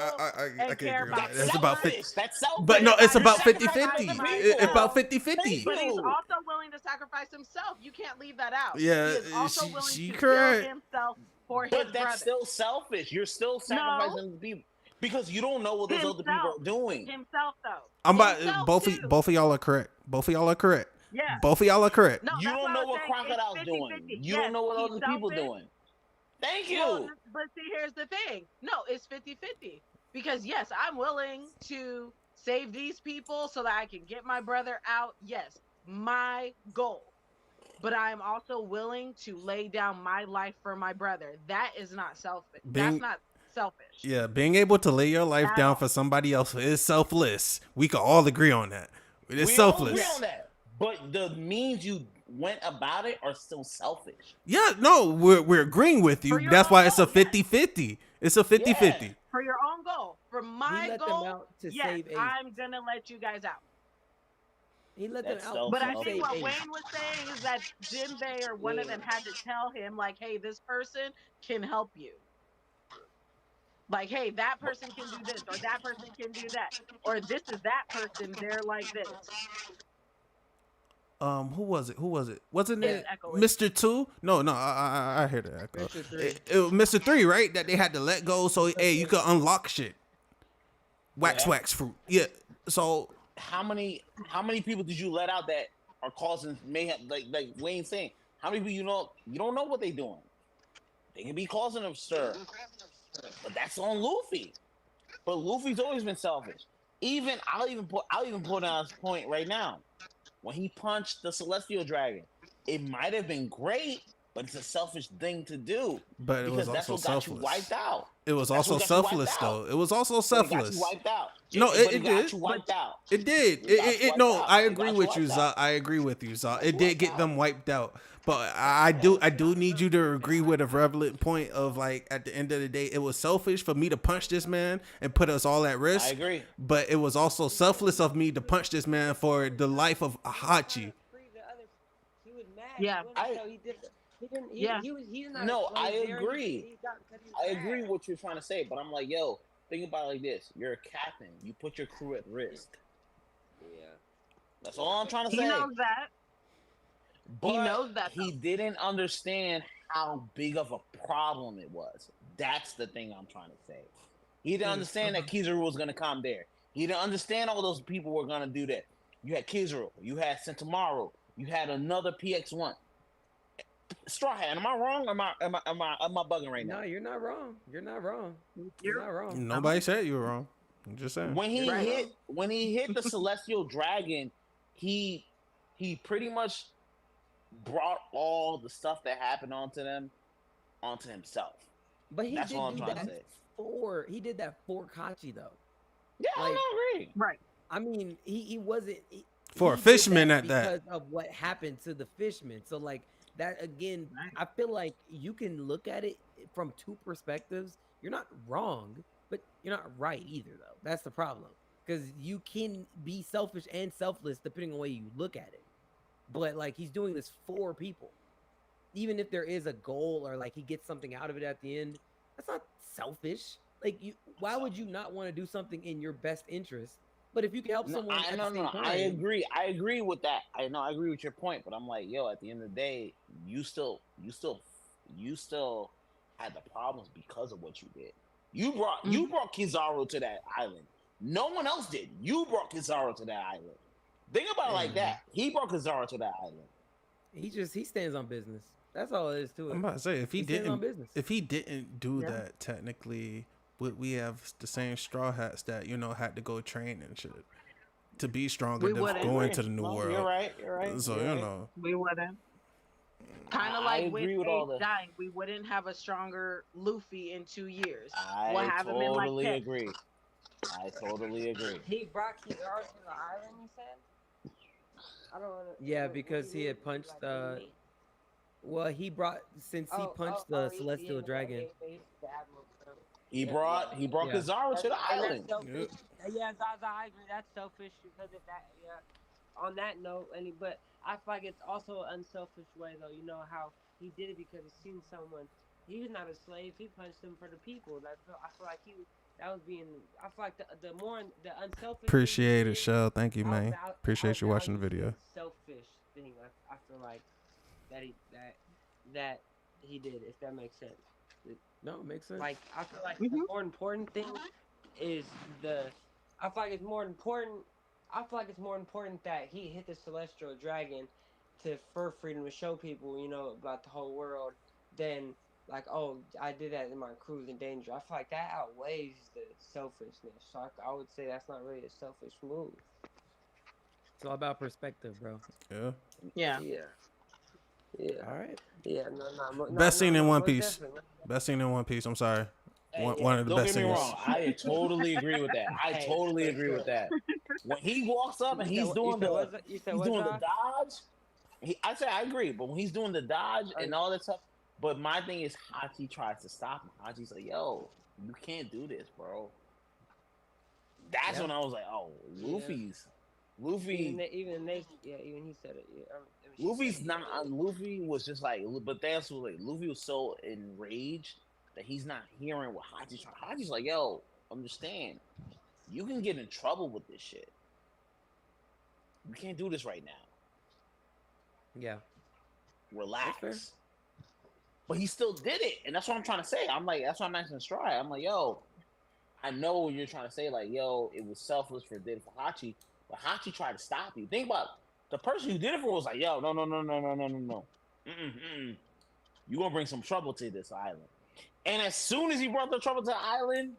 and care about that. That's about 50. That's selfish. But no, it's about 50-50. It's about 50-50. But he's also willing to sacrifice himself. You can't leave that out. Yeah, he is also willing to correct. kill himself for his brother. But that's still selfish. You're still sacrificing people because you don't know what those other people are doing. Himself, though. I'm about both of y'all are correct. Both of y'all are correct. Yeah. Both of y'all are correct. No, you don't know what Crocodile's doing. You don't know what other people doing. Thank you. Well, but see, here's the thing. No, it's 50-50. Because, yes, I'm willing to save these people so that I can get my brother out. Yes, my goal. But I'm also willing to lay down my life for my brother. That is not selfish. That's not selfish. Yeah, being able to lay your life down for somebody else is selfless. We can all agree on that. It's selfless. We all agree on that. But the means you went about it are still selfish. Yeah, no, we're agreeing with you. That's why it's a 50-50. It's a 50-50. Yeah. For your own goal. For my goal, yes, I'm going to let you guys out. He let them out. But I think what Wayne was saying is that Jinbei or one of them had to tell him, like, hey, this person can help you. Like, hey, that person can do this, or that person can do that, or this is that person, they're like this. Who was it? Wasn't it Mr. 2? No, I heard the echo. Mr. 3. It was Mr. 3, right? That they had to let go so hey, you could unlock shit. Wax fruit. Yeah. So how many people did you let out that are causing mayhem? Like Wayne saying, how many people you don't know what they're doing? They can be causing a stir, but that's on Luffy. But Luffy's always been selfish. I'll even put on his point right now. When he punched the Celestial Dragon, it might have been great, but it's a selfish thing to do. But it was also selfless. Got you wiped out. It was also selfless, though. It was also selfless. It got you wiped out. No, it did. Got you wiped out. It did. No, I agree with you, Zah. I agree with you, Zah. It did get them wiped out. But I do need you to agree with a relevant point of, like, at the end of the day, it was selfish for me to punch this man and put us all at risk. I agree. But it was also selfless of me to punch this man for the life of Hachi. He was mad. Yeah. I agree. I agree what you're trying to say, but I'm like, yo, think about it like this. You're a captain. You put your crew at risk. Yeah. That's all I'm trying to say. He knows that. But he knows that. He didn't understand how big of a problem it was. That's the thing I'm trying to say. He didn't understand that Kizaru was going to come there. He didn't understand all those people were going to do that. You had Kizaru. You had Sentomaru. You had another PX1. Straw Hat, am I wrong? Am I bugging right now? No, you're not wrong. You're not wrong. You're not wrong. Nobody said you were wrong. I'm just saying. When he hit the Celestial Dragon, he pretty much brought all the stuff that happened onto himself. But he That's did all I'm do trying that to say. he did that for Kachi though. Yeah, like, I agree. Right. I mean, he wasn't for a fisherman at because that. Because of what happened to the fisherman. So like that again, I feel like you can look at it from two perspectives. You're not wrong, but you're not right either though. That's the problem. Because you can be selfish and selfless depending on the way you look at it. But like he's doing this for people. Even if there is a goal or like he gets something out of it at the end, that's not selfish. Like why would you not want to do something in your best interest? But if you can help someone at the same time, I agree with that. I agree with your point, but I'm like, yo, at the end of the day, you still had the problems because of what you did. You brought Kizaru to that island. No one else did. You brought Kizaru to that island. Think about it like that. He brought Kizaru to that island. He stands on business. That's all it is to it. I'm about to say if he didn't do that, technically, would we have the same Straw Hats that had to go train and shit to be stronger than going to the new world? You're right. So we wouldn't. Kind of like with Ace dying, we wouldn't have a stronger Luffy in 2 years. I totally agree. He brought Kizaru to the island, you said? I don't want to. Yeah, because he had punched well, he punched the Celestial Dragon. He brought Kizaru to the island. Yeah, Zaza, I agree. That's selfish because of that. Yeah. On that note, but I feel like it's also an unselfish way, though. You know how he did it because he seen someone. He was not a slave. He punched them for the people. I feel like that was being. I feel like the unselfish. Appreciate it, Shell. Thank you, man. Appreciate you watching the video. Selfish thing. I feel like that he did, if that makes sense. No, it makes sense. Like I feel like the more important thing is I feel like it's more important that he hit the Celestial Dragon for freedom to show people, about the whole world, than like, oh, I did that and my crew's in danger. I feel like that outweighs the selfishness. So I would say that's not really a selfish move. It's all about perspective, bro. Yeah. All right. Yeah. Best scene in One Piece. Best scene in One Piece. I'm sorry. One of the best scenes. Don't get me wrong. I totally agree with that. I totally agree with that. When he walks up and he's doing the dodge, I agree. But when he's doing the dodge and all that stuff, but my thing is Hachi tries to stop him. Hachi's like, yo, you can't do this, bro. That's when I was like, oh, Luffy. Even he said it. Yeah, Luffy's not. Luffy was just like, but that's what Luffy was so enraged that he's not hearing what Hachi's trying. Hachi's like, yo, understand, you can get in trouble with this shit. You can't do this right now. Yeah. Relax. But he still did it, and that's what I'm trying to say. I'm like, that's why I'm asking Straw. I'm like, yo, I know what you're trying to say. Like, yo, it was selfless for Hachi, but Hachi tried to stop you. Think about it. The person who did it for was like, yo, no. You gonna bring some trouble to this island. And as soon as he brought the trouble to the island,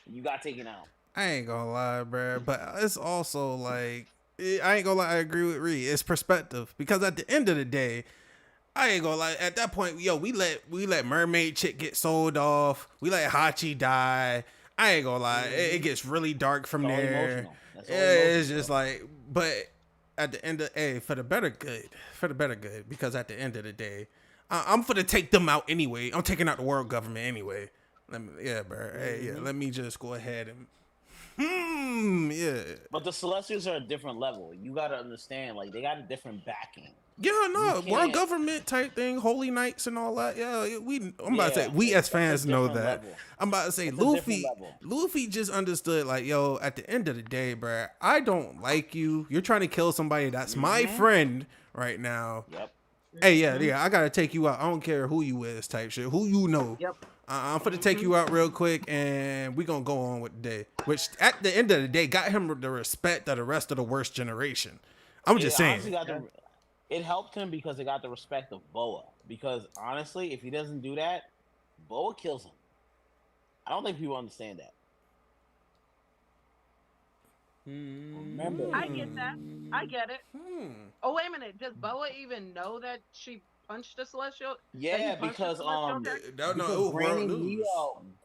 you got taken out. I ain't gonna lie, bro, but it's also like, I ain't gonna lie, I agree with Reed. It's perspective, because at the end of the day, I ain't gonna lie, at that point, yo, we let Mermaid Chick get sold off. We let Hachi die. I ain't gonna lie, it gets really dark from there. It's just like, but at the end of for the better good, because at the end of the day, I'm for to take them out anyway. I'm taking out the world government anyway. Let me just go ahead and But the Celestials are a different level. You gotta understand, like, they got a different backing. Yeah, no, world government type thing, holy knights and all that. Yeah, I'm about to say we as fans know that. Level. I'm about to say Luffy just understood like, yo, at the end of the day, bruh, I don't like you. You're trying to kill somebody that's my friend right now. Yep. Hey, yeah, I gotta take you out. I don't care who you is, type shit. Who you know. Yep. I'm finna take you out real quick, and we gonna go on with the day. Which, at the end of the day, got him the respect of the rest of the worst generation. I'm just saying. It helped him because it got the respect of Boa. Because honestly, if he doesn't do that, Boa kills him. I don't think people understand that. Remember, I get that. I get it. Oh, wait a minute. Does Boa even know that she punched the Celestial? Yeah, because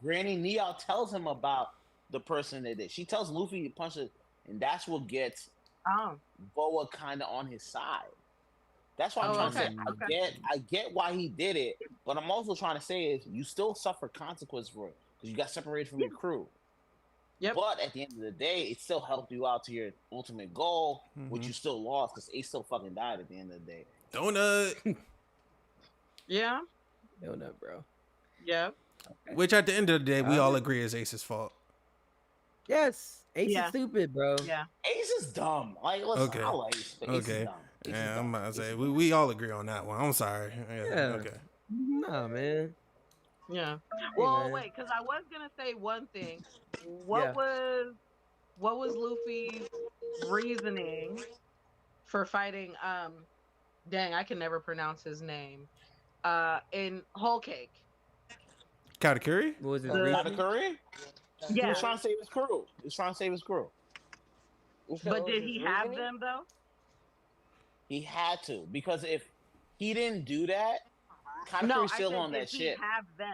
Granny Neo tells him about the person that did. She tells Luffy to punch it, and that's what gets Boa kind of on his side. That's why I'm trying to say. I get why he did it, but I'm also trying to say is you still suffer consequences for it because you got separated from your crew. Yep. But at the end of the day, it still helped you out to your ultimate goal, which you still lost because Ace still fucking died at the end of the day. Donut. Yeah. Donut, bro. Yeah. Which at the end of the day, we all agree is Ace's fault. Yes. Ace is stupid, bro. Yeah. Ace is dumb. Like, listen, I like Ace, but Ace is dumb. Yeah, I'm about to say we all agree on that one. I'm sorry. Yeah. Okay. Nah, man. Yeah. Well, wait, because I was gonna say one thing. What was Luffy's reasoning for fighting? Dang, I can never pronounce his name. In Whole Cake. Katakuri? What was it? Katakuri? Yeah. He was trying to save his crew. But did he have them though? He had to, because if he didn't do that, Katakuri's still on that shit. Have them.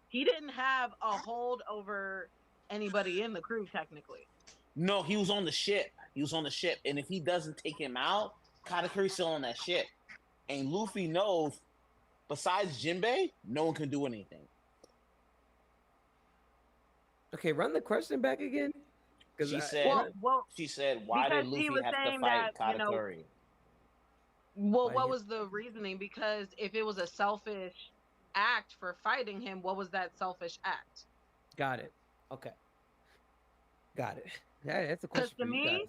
He didn't have a hold over anybody in the crew, technically. No, he was on the ship. And if he doesn't take him out, Katakuri's still on that ship. And Luffy knows, besides Jinbei, no one can do anything. Okay, run the question back again. She said, why did Luffy have to fight Katakuri? Well, what was the reasoning? Because if it was a selfish act for fighting him, what was that selfish act? Got it. Okay. Got it. Yeah, that's a question for you guys.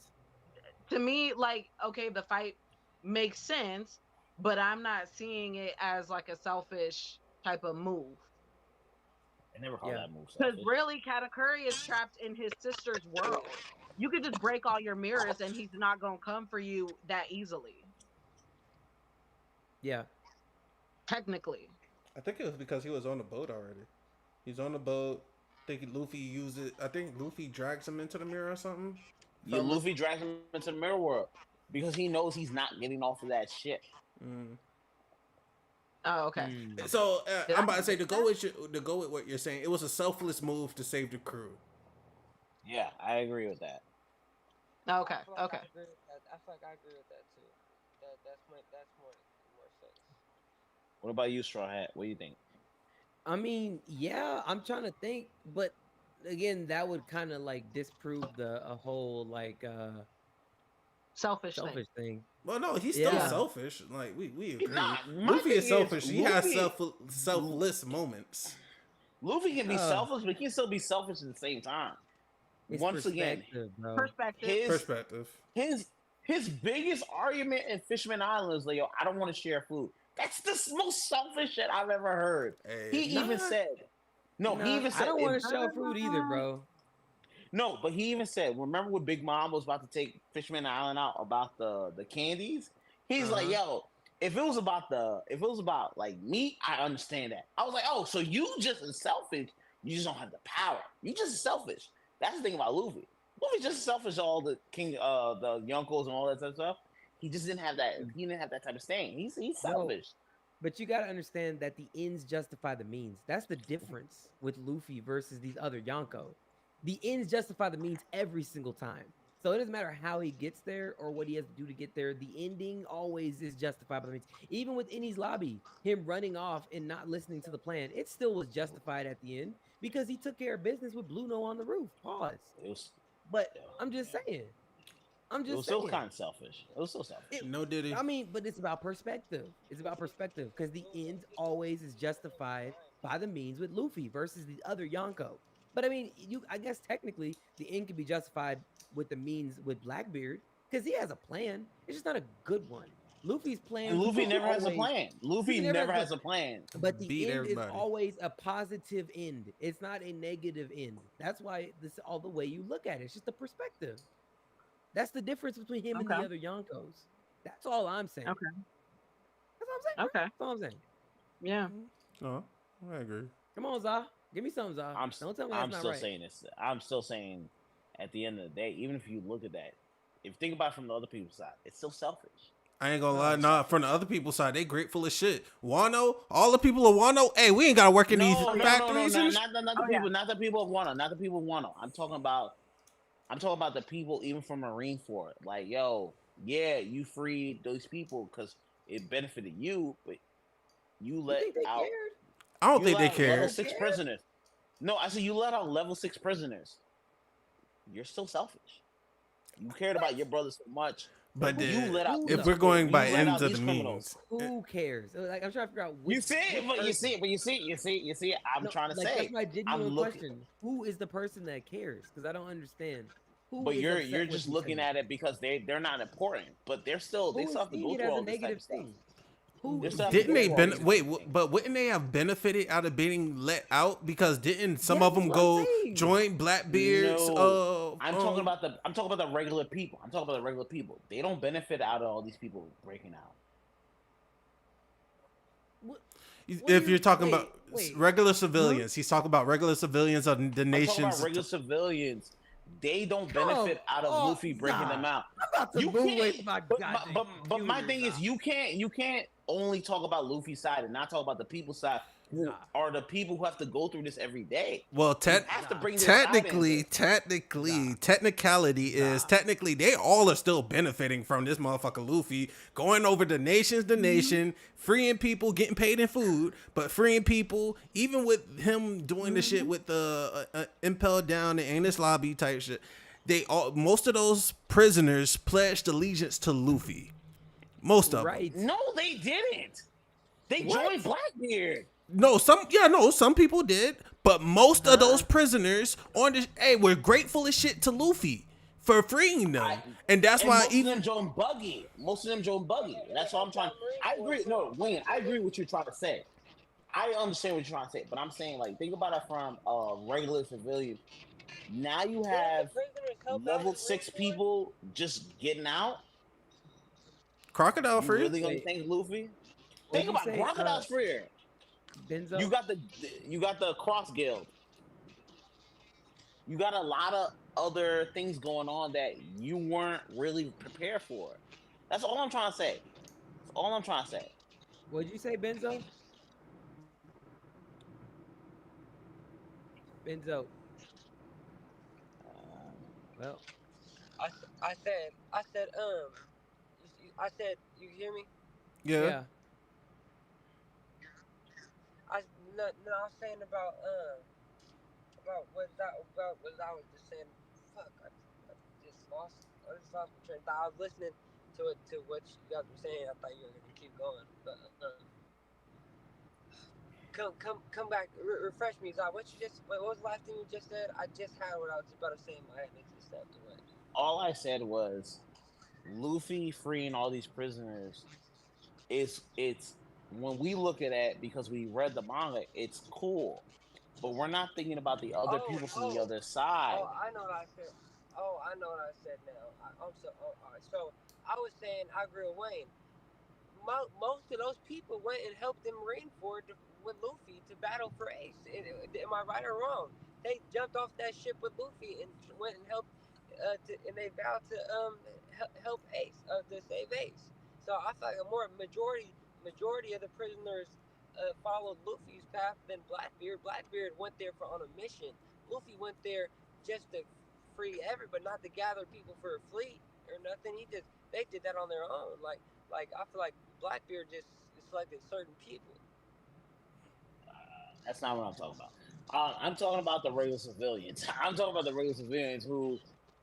To me, like, okay, the fight makes sense, but I'm not seeing it as like a selfish type of move. I never call that move selfish. Because really, Katakuri is trapped in his sister's world. You could just break all your mirrors and he's not going to come for you that easily. Yeah. Technically. I think it was because he was on the boat already. He's on the boat. I think Luffy drags him into the mirror or something. Yeah, Luffy drags him into the mirror world because he knows he's not getting off of that ship. Oh, okay. So I'm about to say to go with what you're saying. It was a selfless move to save the crew. Yeah, I agree with that. Okay. I feel like I agree with that too. That's more sense. What about you, Straw Hat? What do you think? I mean, yeah, I'm trying to think, but again, that would kind of like disprove a whole like selfish thing. Well, no, he's still selfish. Like we agree. Luffy is selfish. He has selfless moments. Luffy can be selfish, but he can still be selfish at the same time. Once again, perspective. His biggest argument in Fishman Island is like, yo, I don't want to share food. That's the most selfish shit I've ever heard. Hey, he even said, I don't want to share food either, bro. No, but he even said, remember when Big Mom was about to take Fishman Island out about the candies? He's like, yo, if it was about like meat, I understand that. I was like, oh, so you just as selfish. You just don't have the power. You just as selfish. That's the thing about Luffy. Luffy's just selfish. All the the Yonkos and all that type of stuff. He just didn't have that. He didn't have that type of stain. He's selfish. No, but you got to understand that the ends justify the means. That's the difference with Luffy versus these other Yonko. The ends justify the means every single time. So it doesn't matter how he gets there or what he has to do to get there. The ending always is justified by the means. Even with Eni's lobby, him running off and not listening to the plan, it still was justified at the end because he took care of business with Bluno on the roof. Pause. But I'm just saying. I'm just It was saying. still kind of selfish. It was still selfish. No Diddy. I mean, but it's about perspective. It's about perspective because the end always is justified by the means with Luffy versus the other Yonko. But I mean, I guess technically the end can be justified with the means with Blackbeard because he has a plan. It's just not a good one. Luffy's plan. And Luffy never has a plan. Luffy never has a plan. But the Beat end everybody. is always a positive end. It's not a negative end. That's why this is all the way you look at it. It's just a perspective. That's the difference between him and the other Yonkos. That's all I'm saying. Okay. That's all I'm saying. Okay. That's all I'm saying. Yeah. Oh, I agree. Come on, Za. Give me some, Za. Don't tell me that's not right. Saying this. I'm still saying, at the end of the day, even if you look at that, if you think about it from the other people's side, it's still selfish. I ain't gonna lie. Nah, from the other people's side, they grateful as shit. Wano, all the people of Wano, hey, we ain't gotta work in these factories. Not the people of Wano. Not the people of Wano. I'm talking about the people even from Marineford. Like, yo, yeah, you freed those people because it benefited you, but you let out. Cared? I don't think they care. Level 6 prisoners. No, I said you let out level 6 prisoners. You're still selfish. You cared about your brother so much. But you let out. If we're going by ends of the means, who cares? Like, I'm trying to figure out. You see it. I'm trying to say. That's my genuine question. Who is the person that cares? Because I don't understand. But you're just looking at it because they're not important, but they still have to go through all this type of stuff. Didn't they but wouldn't they have benefited out of being let out? Because didn't some of them go join Blackbeard's? No. I'm talking about the regular people. They don't benefit out of all these people breaking out. If you're talking about regular civilians, he's talking about regular civilians of the nations. I'm talking about regular civilians. They don't benefit out of Luffy breaking them out. I'm about to but my thing is, you can't only talk about Luffy's side and not talk about the people's side, who are the people who have to go through this every day. Well, technically, they all are still benefiting from this motherfucker Luffy going over the nations to nation, freeing people, getting paid in food, but freeing people, even with him doing the shit with the impelled down and Anis Lobby type shit. Most of those prisoners pledged allegiance to Luffy. Most of them. No, they didn't. They joined Blackbeard. No, some people did, but most of those prisoners were grateful as shit to Luffy for freeing them, and that's why most of them joined Buggy. That's what I'm trying. I agree. No, Wayne, I agree with what you're trying to say. I understand what you're trying to say, but I'm saying, like, think about it from a regular civilian. Now you have level 6 people just getting out. Crocodile free. Really gonna thank Luffy? Think about Crocodile's free. Benzo? You got the Cross Guild. You got a lot of other things going on that you weren't really prepared for. That's all I'm trying to say. What'd you say, Benzo? Well, I said, you hear me? Yeah. I was saying about what I was just saying. Fuck, I just lost my train of thought. I was listening to what you guys were saying. I thought you were gonna keep going, but come back, refresh me, Zai. What was the last thing you just said? I just had what I was about to say in my head. It just stepped away. All I said was, Luffy freeing all these prisoners. It's when we look at it, because we read the manga, it's cool, but we're not thinking about the other people from the other side. Oh, I know what I said. Now. All right. So I was saying, I agree with Wayne. Most of those people went and helped in Marineford with Luffy to battle for Ace. Am I right or wrong? They jumped off that ship with Luffy and went and helped, and they vowed to help Ace, to save Ace. So I feel like a more majority of the prisoners followed Luffy's path than Blackbeard. Blackbeard went there on a mission. Luffy went there just to free everybody, not to gather people for a fleet or nothing. They did that on their own. Like I feel like Blackbeard just selected certain people. That's not what I'm talking about. I'm talking about the regular civilians. I'm talking about the regular civilians who,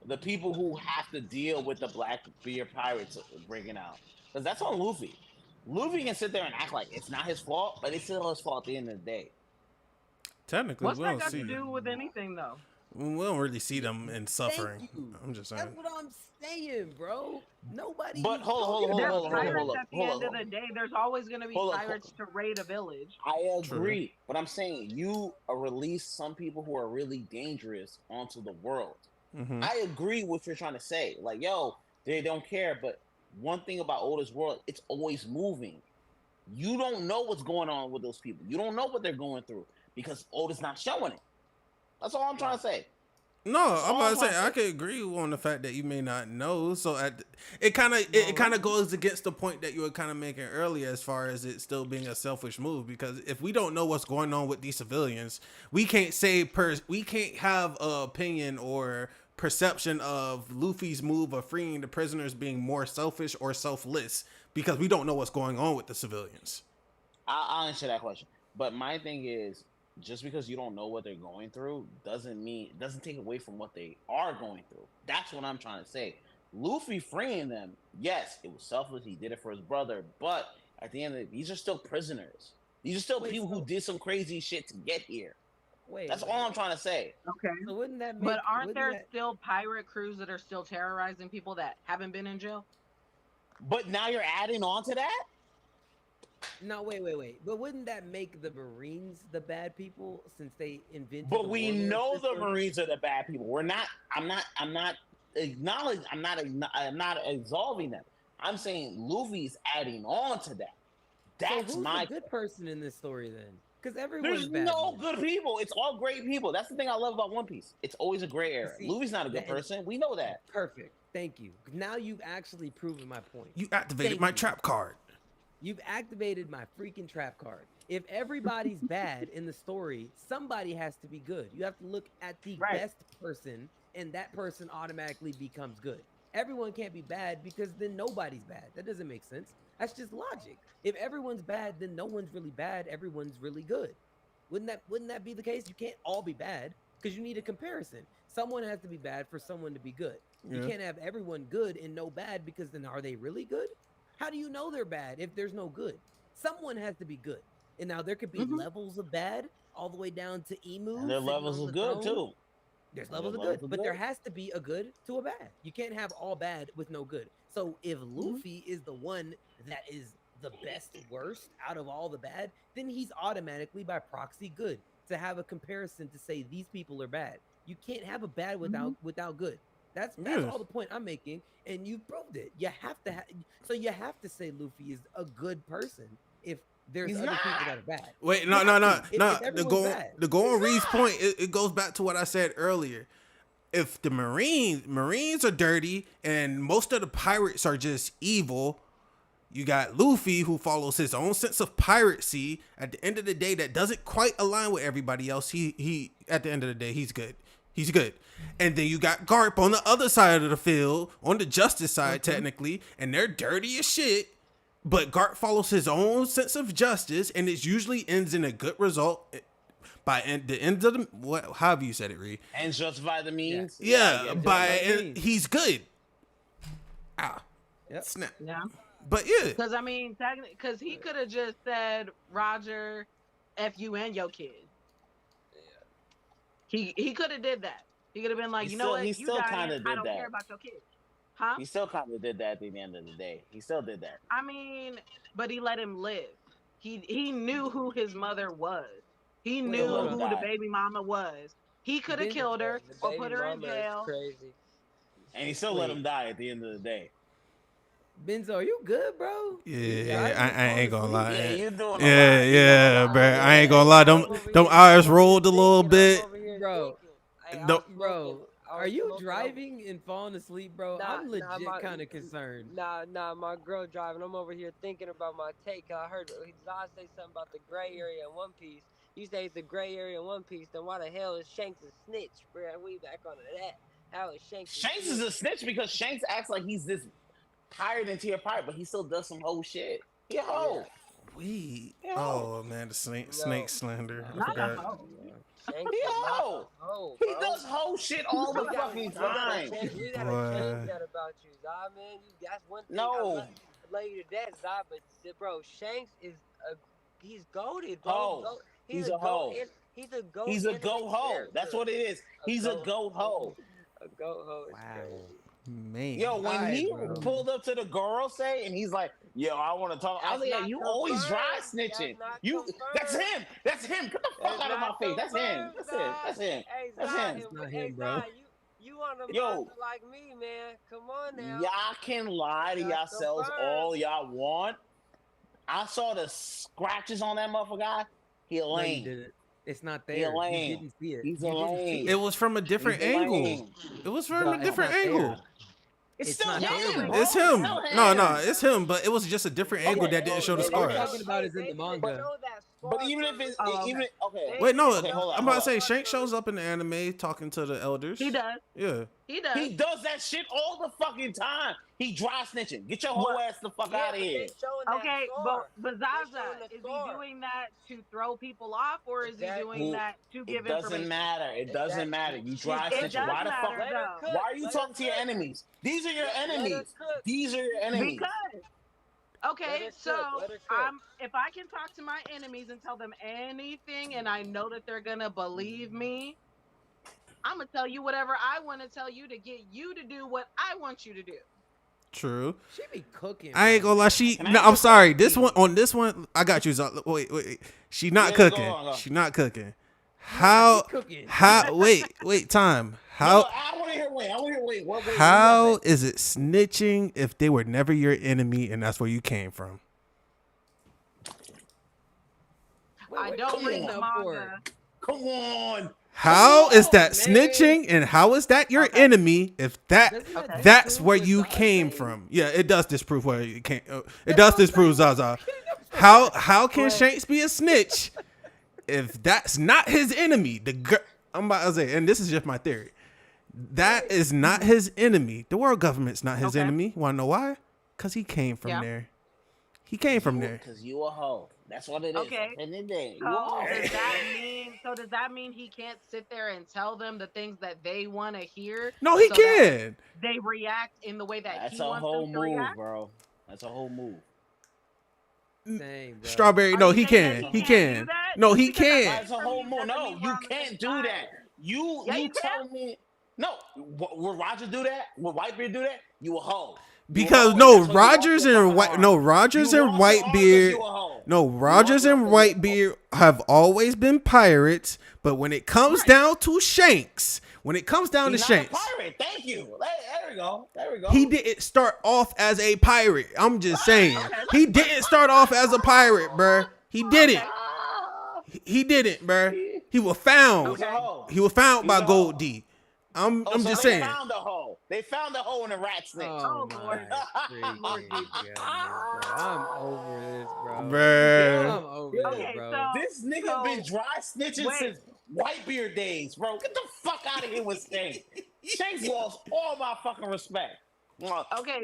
the people who have to deal with the Blackbeard pirates breaking out, because that's on Luffy. Luffy can sit there and act like it's not his fault, but it's still his fault at the end of the day. Technically, what's we that don't got see. to do with anything, though? We don't really see them in suffering. I'm just saying. That's what I'm saying, bro. Nobody. But hold At up. the end of the day, there's always going to be pirates to raid a village. I agree, but I'm saying you release some people who are really dangerous onto the world. Mm-hmm. I agree with what you're trying to say. Like, yo, they don't care, but one thing about Oda's world, it's always moving. You don't know what's going on with those people. You don't know what they're going through because Oda's not showing it. That's all I'm trying to say. No, I'm about to say I can agree on the fact that you may not know. So it kind of goes against the point that you were kind of making earlier, as far as it still being a selfish move. Because if we don't know what's going on with these civilians, we can't we can't have an opinion or perception of Luffy's move of freeing the prisoners being more selfish or selfless, because we don't know what's going on with the civilians. I'll answer that question, but my thing is, just because you don't know what they're going through doesn't take away from what they are going through. That's what I'm trying to say. Luffy freeing them, yes, it was selfless. He did it for his brother, but at the end of it, these are still prisoners. These are still people who did some crazy shit to get here. That's all I'm trying to say. Okay. So wouldn't that make, but aren't there still pirate crews that are still terrorizing people that haven't been in jail? But now you're adding on to that? No, wait. But wouldn't that make the Marines the bad people since they invented? But we know the Marines are the bad people. We're not. I'm not acknowledging. I'm not absolving them. I'm saying Luffy's adding on to that. That's so who's the good person in this story then? Because there's no good people. It's all great people. That's the thing I love about One Piece. It's always a gray area. Luffy's not a good person. We know that. Perfect. Thank you. Now you've actually proven my point. You activated my trap card. You've activated my freaking trap card. If everybody's bad in the story, somebody has to be good. You have to look at the best person, and that person automatically becomes good. Everyone can't be bad because then nobody's bad. That doesn't make sense. That's just logic. If everyone's bad, then no one's really bad. Everyone's really good. Wouldn't that be the case? You can't all be bad because you need a comparison. Someone has to be bad for someone to be good. Yeah. You can't have everyone good and no bad, because then are they really good? How do you know they're bad if there's no good? Someone has to be good. And now there could be levels of bad all the way down to Emu. And there are levels of good too. There's levels of good, but there has to be a good to a bad. You can't have all bad with no good. So if Luffy is the one that is the best worst out of all the bad, then he's automatically by proxy good. To have a comparison to say these people are bad. You can't have a bad without good. That's all the point I'm making, and you proved it. You have to so you have to say Luffy is a good person if there's other people that are bad. Wait, no. The go on Reed's point, it goes back to what I said earlier. If the Marines are dirty and most of the pirates are just evil, you got Luffy, who follows his own sense of piracy. At the end of the day, that doesn't quite align with everybody else. He at the end of the day, he's good. He's good. And then you got Garp on the other side of the field, on the justice side, technically, and they're dirty as shit. But Garp follows his own sense of justice, and it usually ends in a good result by the end of the however you said it, Reed. And justify the means. Yeah, he's good. Snap. Yeah. But yeah. Because I mean, because he could have just said, Roger, F you and your kid. He could have did that. He could have been like, what? He still kind of did that. I don't care about your kid. Huh? He still kind of did that at the end of the day. He still did that. I mean, but he let him live. He knew who his mother was. He knew who the baby mama was. He could have killed her or put her in jail. Crazy. And he still let him die at the end of the day. Benzo, are you good, bro? Yeah, I ain't gonna lie. Yeah, you doing bro. I ain't gonna lie. Them eyes rolled a little bit. Bro, are you driving and falling asleep, bro? I'm legit kind of concerned. Nah, my girl driving. I'm over here thinking about my take. I heard Zod say something about the gray area in One Piece. You say it's the gray area in One Piece, then why the hell is Shanks a snitch, bro? We back onto that. How is Shanks? Shanks is a snitch because Shanks acts like he's this higher than tier pirate, but he still does some whole shit. He a hoe. Oh man, the snake slander. I forgot. Shanks He is a not hoe. a hoe, He bro. does hoe shit all the fucking time. We gotta change that about you, Zah, man. That's one thing I love you to death, Zah. But bro, Shanks is he's goated, bro. Hoe. He's a hoe. He's a goat. He's a go hoe. That's what it is. He's a go hoe. A goat hoe is Wow. crazy. Man. Yo, when he pulled up to the girl say, and he's like, "Yo, I want to talk." I was like, "Yeah, you always dry snitching. That's him. That's him. Get the fuck out of my face. That's him. That's him. That's him. That's him. It's not him, bro. You want a monster like me, man? Come on now. Y'all can lie to yourselves all y'all want. I saw the scratches on that motherfucker guy. He a lame. No, you didn't. It's not there. He a lame. You didn't see it. He's a lame. It was from a different angle. It was from a different angle. It's still him. It's him. No, it's him. But it was just a different angle that didn't show the scars. What you're talking about is in the manga. But even if it's okay. Wait, no. Okay, hold on, I'm about to say Shank shows up in the anime talking to the elders. He does. Yeah. He does. He does that shit all the fucking time. He dry snitching. Get your whole ass the fuck out of here. Okay, but Zaza, is he doing that to throw people off, or is he doing that to give information? It doesn't matter. You dry snitching. Why the fuck? Why are you talking to your enemies? These are your enemies. These are your enemies. Because. Okay, so if I can talk to my enemies and tell them anything, and I know that they're gonna believe me, I'm gonna tell you whatever I want to tell you to get you to do what I want you to do. True. She be cooking. I ain't gonna lie. I'm sorry. This one, I got you. Wait. She not cooking. She not cooking. How? Wait. Time. How? I want to hear. Wait. How is it snitching if they were never your enemy and that's where you came from? I don't read the manga. Come on. How is that snitching and how is that your enemy if that's where you came from? Yeah, it does disprove where you came. It does disprove Zaza. How can Shanks be a snitch if that's not his enemy? I'm about to say, and this is just my theory. That is not his enemy. The world government's not his enemy. Want to know why? Because he came from there. He came from there. Because you a hoe. That's what it is. Okay. So does that mean he can't sit there and tell them the things that they want to hear? No, he can. They react in the way that he wants them to react? Bro. That's a whole move. Dang, bro. Strawberry, no, he can. He can. No, he can. That's a whole move. No, you can't do that. You tell me. No, would Roger do that? Would Whitebeard do that? You a hoe. Because Rogers and Whitebeard have always been pirates, but when it comes down to Shanks, He's not a pirate. Thank you. There we go. He didn't start off as a pirate. I'm just saying. He didn't start off as a pirate, bruh. He didn't. He didn't, bruh. He was found. He was found by Gold D. I'm just saying. They found a hole in a rat snake. Oh, Lord. I'm over this, bro. I'm over this, bro. This nigga been dry snitching since Whitebeard days, bro. Get the fuck out of here with Shanks. Shanks lost all my fucking respect. Okay,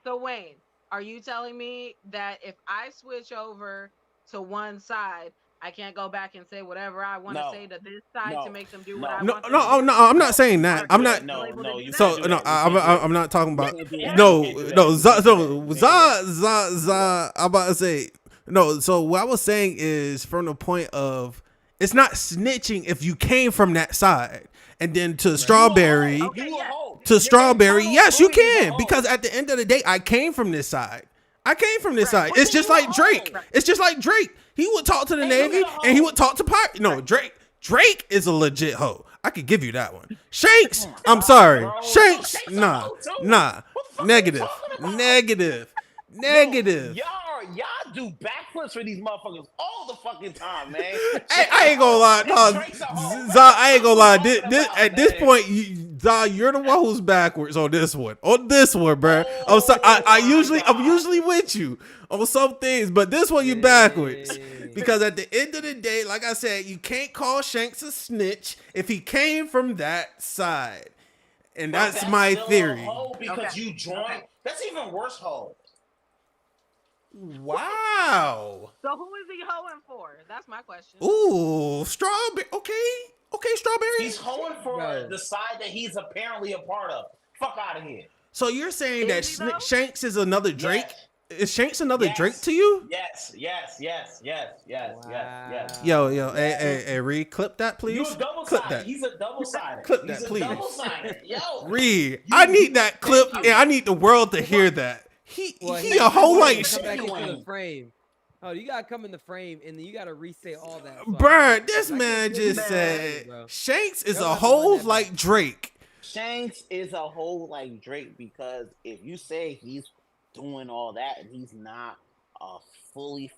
so Wayne, are you telling me that if I switch over to one side, I can't go back and say whatever I want to say to this side to make them do what I want? No, I'm not saying that. I'm not. I'm not talking about. I'm about to say no. So what I was saying is from the point of it's not snitching if you came from that side, and then to Strawberry, yes, you can, because at the end of the day, I came from this side. It's just like Drake. He would talk to the Navy and he would talk to pirates. No, Drake is a legit hoe. I could give you that one. Shanks, I'm sorry. Shanks, nah. Negative. Y'all do backflips for these motherfuckers all the fucking time, man. I ain't gonna lie, Zah, I ain't gonna lie. At this point, Zah, you're the one who's backwards on this one. Bro. I'm usually with you on some things, but this one you backwards. Because at the end of the day, like I said, you can't call Shanks a snitch if he came from that side. And that's my theory. Because you joined. That's even worse, hoe. Wow. So who is he hoeing for? That's my question. Ooh, strawberry. Okay, strawberry. He's hoeing for the side that he's apparently a part of. Fuck out of here. So you're saying that Shanks is another Drake? Yes. Is Shanks another Drake to you? Yes. Yo, hey, Reed, clip that, please. You're double-sided. He's a double-sided. Clip that, please. Double-sided. Yo. Reed, I need that clip, and I need the world to hear that. He a whole like come back into the frame. Oh, you gotta come in the frame, and then you gotta reset all that. So bruh, this man just said Shanks is a whole like Drake. Shanks is a whole like Drake because if you say he's doing all that and he's not a fully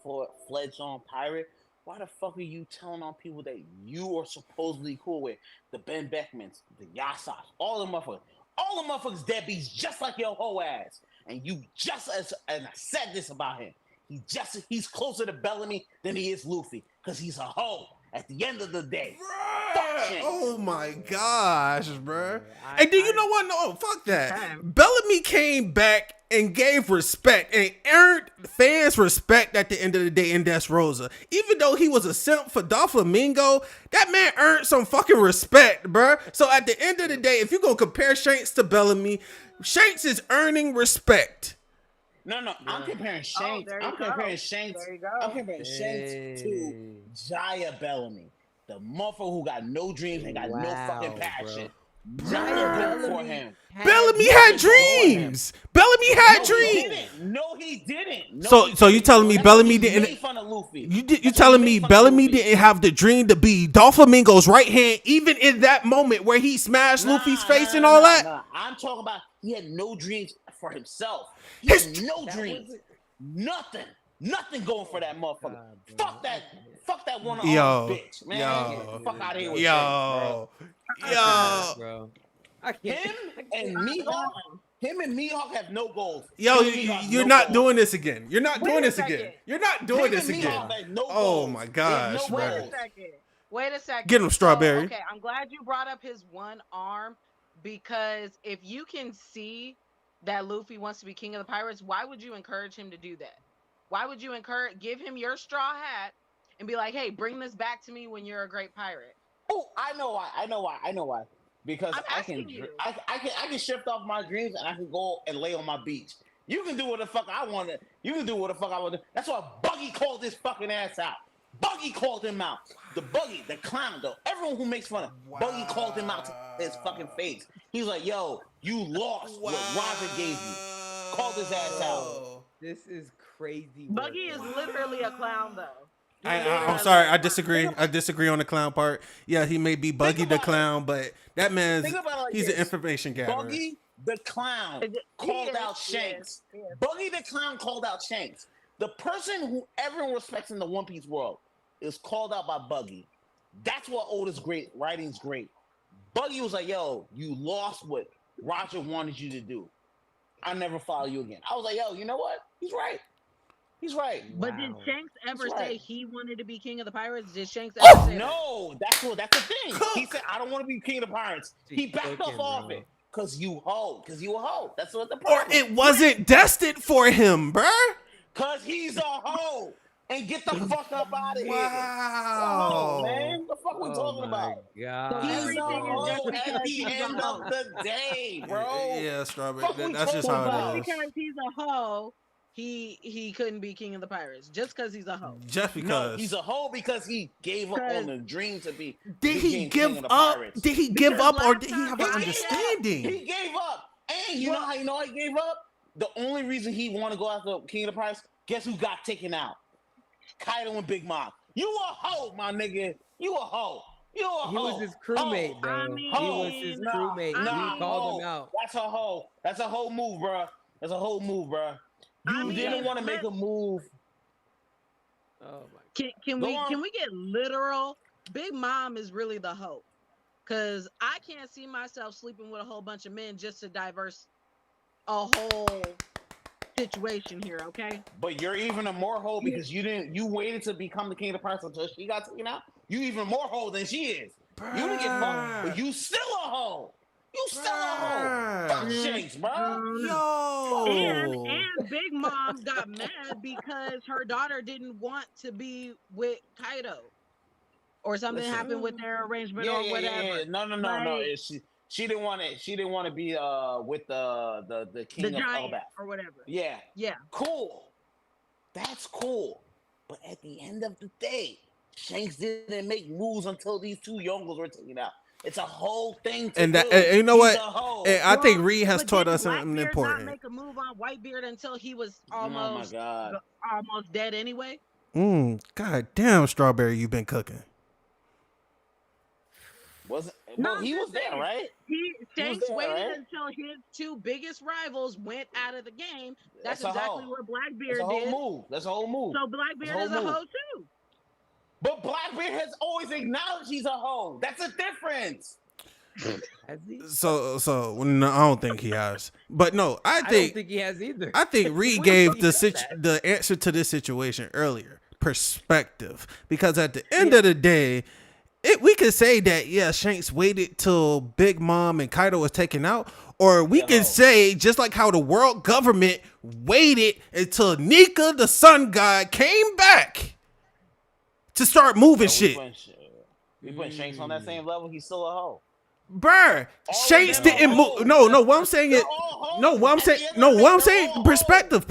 fledged on pirate, why the fuck are you telling on people that you are supposedly cool with? The Ben Beckmans, the Yassas, all the motherfuckers deadbeats just like your whole ass. And you just and I said this about him. He's closer to Bellamy than he is Luffy because he's a hoe at the end of the day. Oh my gosh, bro. And do you know what? No, fuck that. Bellamy came back and gave respect and earned fans respect at the end of the day in Dressrosa. Even though he was a simp for Doflamingo, that man earned some fucking respect, bro. So at the end of the day, if you're going to compare Shanks to Bellamy, Shanks is earning respect. No, I'm comparing Shanks. I'm comparing Shanks to Jaya Bellamy. The motherfucker who got no dreams and got no fucking passion. For him. Bellamy had dreams. Bellamy had dreams. No, he didn't. So you telling me Bellamy didn't? Made fun of Luffy. You telling me Bellamy didn't have the dream to be Doflamingo's right hand, even in that moment where he smashed Luffy's face and all that? Nah. I'm talking about he had no dreams for himself. He had no dreams. Nothing going for that motherfucker. Fuck that one bitch, man. Fuck out of here with that, bro. Him and Mihawk have no goals. You're not doing this again. You're not doing this again. Oh my gosh, bro. Wait a second. Get him, Strawberry. Okay, I'm glad you brought up his one arm because if you can see that Luffy wants to be king of the pirates, why would you encourage him to do that? Why would you give him your straw hat and be like, hey, bring this back to me when you're a great pirate? Oh, I know why. Because I can shift off my dreams and I can go and lay on my beach. You can do what the fuck I want to. That's why Buggy called this fucking ass out. Buggy called him out. The clown, though. Everyone who makes fun of Buggy called him out to his fucking face. He's like, yo, you lost what Roger gave you. Called his ass out. This is crazy. Buggy is literally a clown, though. I'm sorry. I disagree. I disagree on the clown part. Yeah, he may be Buggy the clown, but that man's he's an information gatherer. Buggy the clown called out Shanks. Buggy the clown called out Shanks. The person who everyone respects in the One Piece world is called out by Buggy. That's what Oda's writing's great. Buggy was like, yo, you lost what Roger wanted you to do. I'll never follow you again. I was like, yo, you know what? He's right. But did Shanks ever say he wanted to be king of the pirates? Did Shanks ever say no, that's the thing. He said, I don't want to be king of the pirates. He backed off it. Cause you a hoe. That's what the problem. Or it wasn't destined for him, bruh. Cause he's a hoe. And get the fuck up out of here. Wow. Oh, man. What the fuck we talking about? God. He's a hoe at the end of the day, bro. Yeah, Strawberry. That's just how it is. Because he's a hoe, he couldn't be king of the pirates. Just because he's a hoe. Just because. No, he's a hoe because he gave up on the dream to be Did he give up? Did he give up or did he have an understanding? He gave up. And you know how he gave up? The only reason he wanted to go after King of the Pirates, guess who got taken out? Kaido and Big Mom. You a hoe, my nigga. You a hoe. He was his crewmate, bro. He was his crewmate. He called him out. That's a hoe. That's a whole move, bro. You didn't want to make a move. Oh my. Can we get literal? Big Mom is really the hoe. Cause I can't see myself sleeping with a whole bunch of men just to diverse a whole situation here, okay? But you're even a more hoe because you waited to become the king of the pirates until she got taken out. You even more hoe than she is. Bruh. You didn't get fucked, but you still a hoe. You still a hoe. Fuck Shanks, bro. Yo. And Big Mom got mad because her daughter didn't want to be with Kaido, or something happened with their arrangement or whatever. Yeah. No. She didn't want it. She didn't want to be with the king of Elbaf or whatever. Yeah. Yeah. Cool. That's cool. But at the end of the day, Shanks didn't make moves until these two youngles were taken out. It's a whole thing to and do. You know He's what? And I think Reed has taught us something important. Not make a move on Whitebeard until he was almost dead anyway. God damn, Strawberry, you've been cooking. He was there, right? Shanks waited until his two biggest rivals went out of the game. That's exactly what Blackbeard did. That's a whole move. So Blackbeard is a hoe too. But Blackbeard has always acknowledged he's a hoe. That's a difference. So no, I don't think he has. But no, I don't think he has either. I think Reed gave the answer to this situation earlier. Perspective. Because at the end of the day, we could say that, Shanks waited till Big Mom and Kaido was taken out. Or we can say, just like how the world government waited until Nika, the sun god, came back to start moving shit. We put Shanks on that same level. He's still a hoe. Bruh, Shanks didn't move. No, what I'm saying is, what I'm saying, perspective.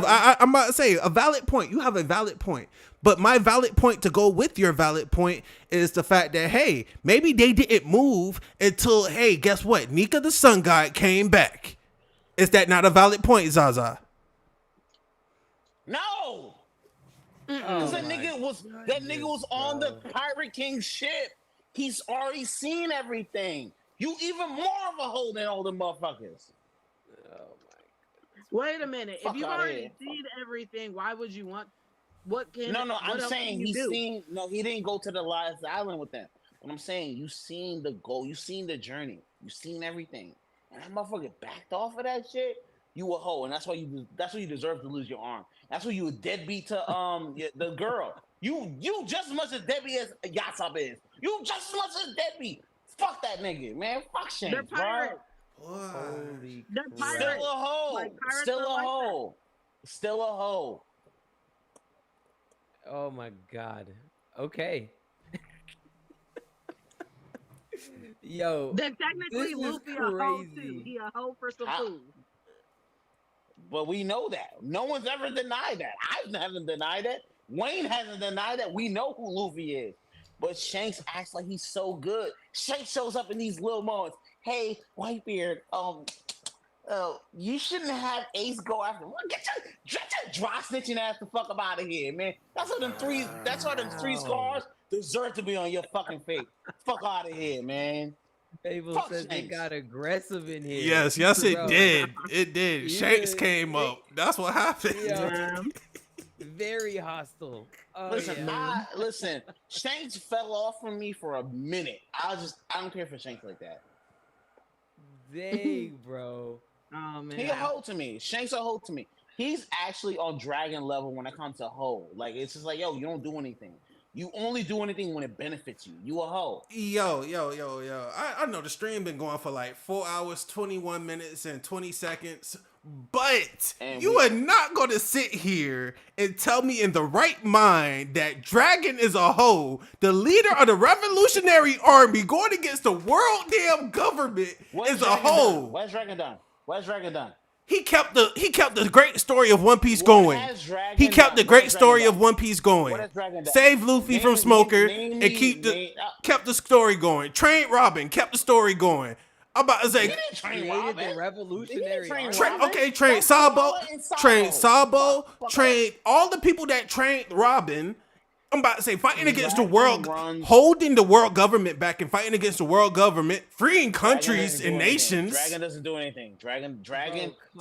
I'm about to say a valid point. You have a valid point. But my valid point to go with your valid point is the fact that, hey, maybe they didn't move until, hey, guess what? Nika the sun god came back. Is that not a valid point, Zaza? No. Because that nigga was on the Pirate King ship. He's already seen everything. You even more of a hoe than all the motherfuckers. Oh my goodness. Wait a minute. If you've already seen everything, why would you want? I'm saying he's seen. No, he didn't go to the last island with them. What I'm saying, you seen the goal, you seen the journey, you seen everything, and that motherfucker backed off of that shit. You a hoe, and that's why you deserve to lose your arm. That's why you a deadbeat to the girl. You just as much as deadbeat as Yatsop is. You just as much as deadbeat. Fuck that nigga, man. Fuck Shanks, they're pirates. Holy they're pirates. Still a hoe. Like, Still a hoe. Still a hoe. Oh my god. Okay. Yo. Then technically Luffy a hoe too. He a hoe for some food. But we know that. No one's ever denied that. I haven't denied that. Wayne hasn't denied that. We know who Luffy is. But Shanks acts like he's so good. Shanks shows up in these little moments. Hey, Whitebeard, you shouldn't have Ace go after him. Get your dry snitching ass the fuck up out of here, man. That's why them three scars deserve to be on your fucking face. Fuck out of here, man. People said they got aggressive in here. Yes, it did. It did. Shanks came up. That's what happened. Yeah. Very hostile. Listen, Shanks fell off from me for a minute. I don't care for Shanks like that. Dang, bro. Oh man. He a hoe to me. Shanks a hoe to me. He's actually on dragon level when it comes to hoe. Like, it's just like, yo, you don't do anything. You only do anything when it benefits you. You a hoe. Yo. I know the stream been going for like 4 hours, 21 minutes, and 20 seconds. But you are not going to sit here and tell me in the right mind that Dragon is a hoe, the leader of the Revolutionary Army going against the world damn government is a hoe. Where's Dragon done? He kept the great story of One Piece going. He kept the great story of One Piece going. Save Luffy from Smoker and kept the story going. Trained Robin, kept the story going. I'm about to say, created the Revolutionary Army. Trained Sabo, trained all the people that trained Robin. I'm about to say, fighting against the world, holding the world government back and fighting against the world government, freeing countries and nations. Dragon doesn't do anything. Dragon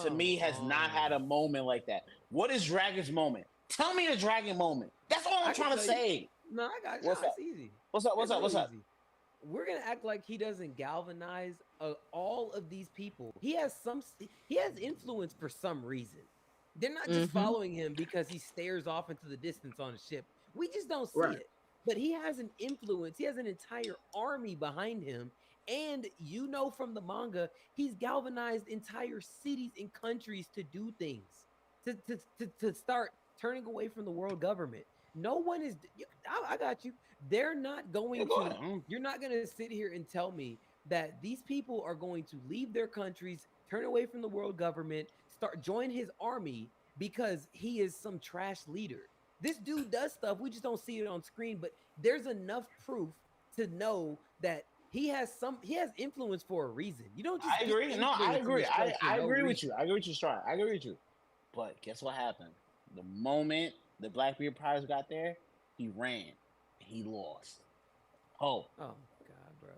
to me has not had a moment like that. What is Dragon's moment? Tell me the Dragon moment. That's all I'm trying to say. No, I got you. It's easy. What's up? We're gonna act like he doesn't galvanize all of these people. He has influence for some reason. They're not just following him because he stares off into the distance on a ship. We just don't see it. But he has an influence. He has an entire army behind him, And you know from the manga, he's galvanized entire cities and countries to do things, to start turning away from the world government. No one is. I got you. They're not going to. You're not going to sit here and tell me that these people are going to leave their countries, turn away from the world government, join his army because he is some trash leader. This dude does stuff. We just don't see it on screen, but there's enough proof to know that he has influence for a reason. You don't just. I agree. No, I agree. I agree with you. I agree with you, Strong. I agree with you. But guess what happened? The moment the Blackbeard Pirates got there, he ran. He lost. Oh God, bro!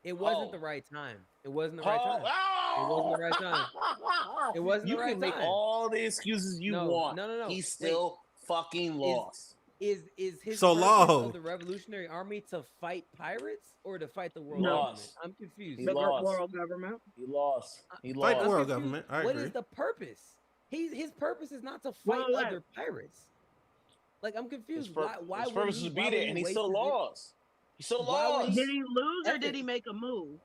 It wasn't the right time. It wasn't the right time. It wasn't the right time. It wasn't the right time. You can make all the excuses you want. No. He still fucking lost. Is his so purpose of the Revolutionary Army to fight pirates or to fight the world government? I'm confused. The world government. He lost. Fight the world government. What is the purpose? His purpose is not to fight other pirates. Like, I'm confused. Why his purpose was to be there, and he still lost. He still lost. Did he lose or did he make a move?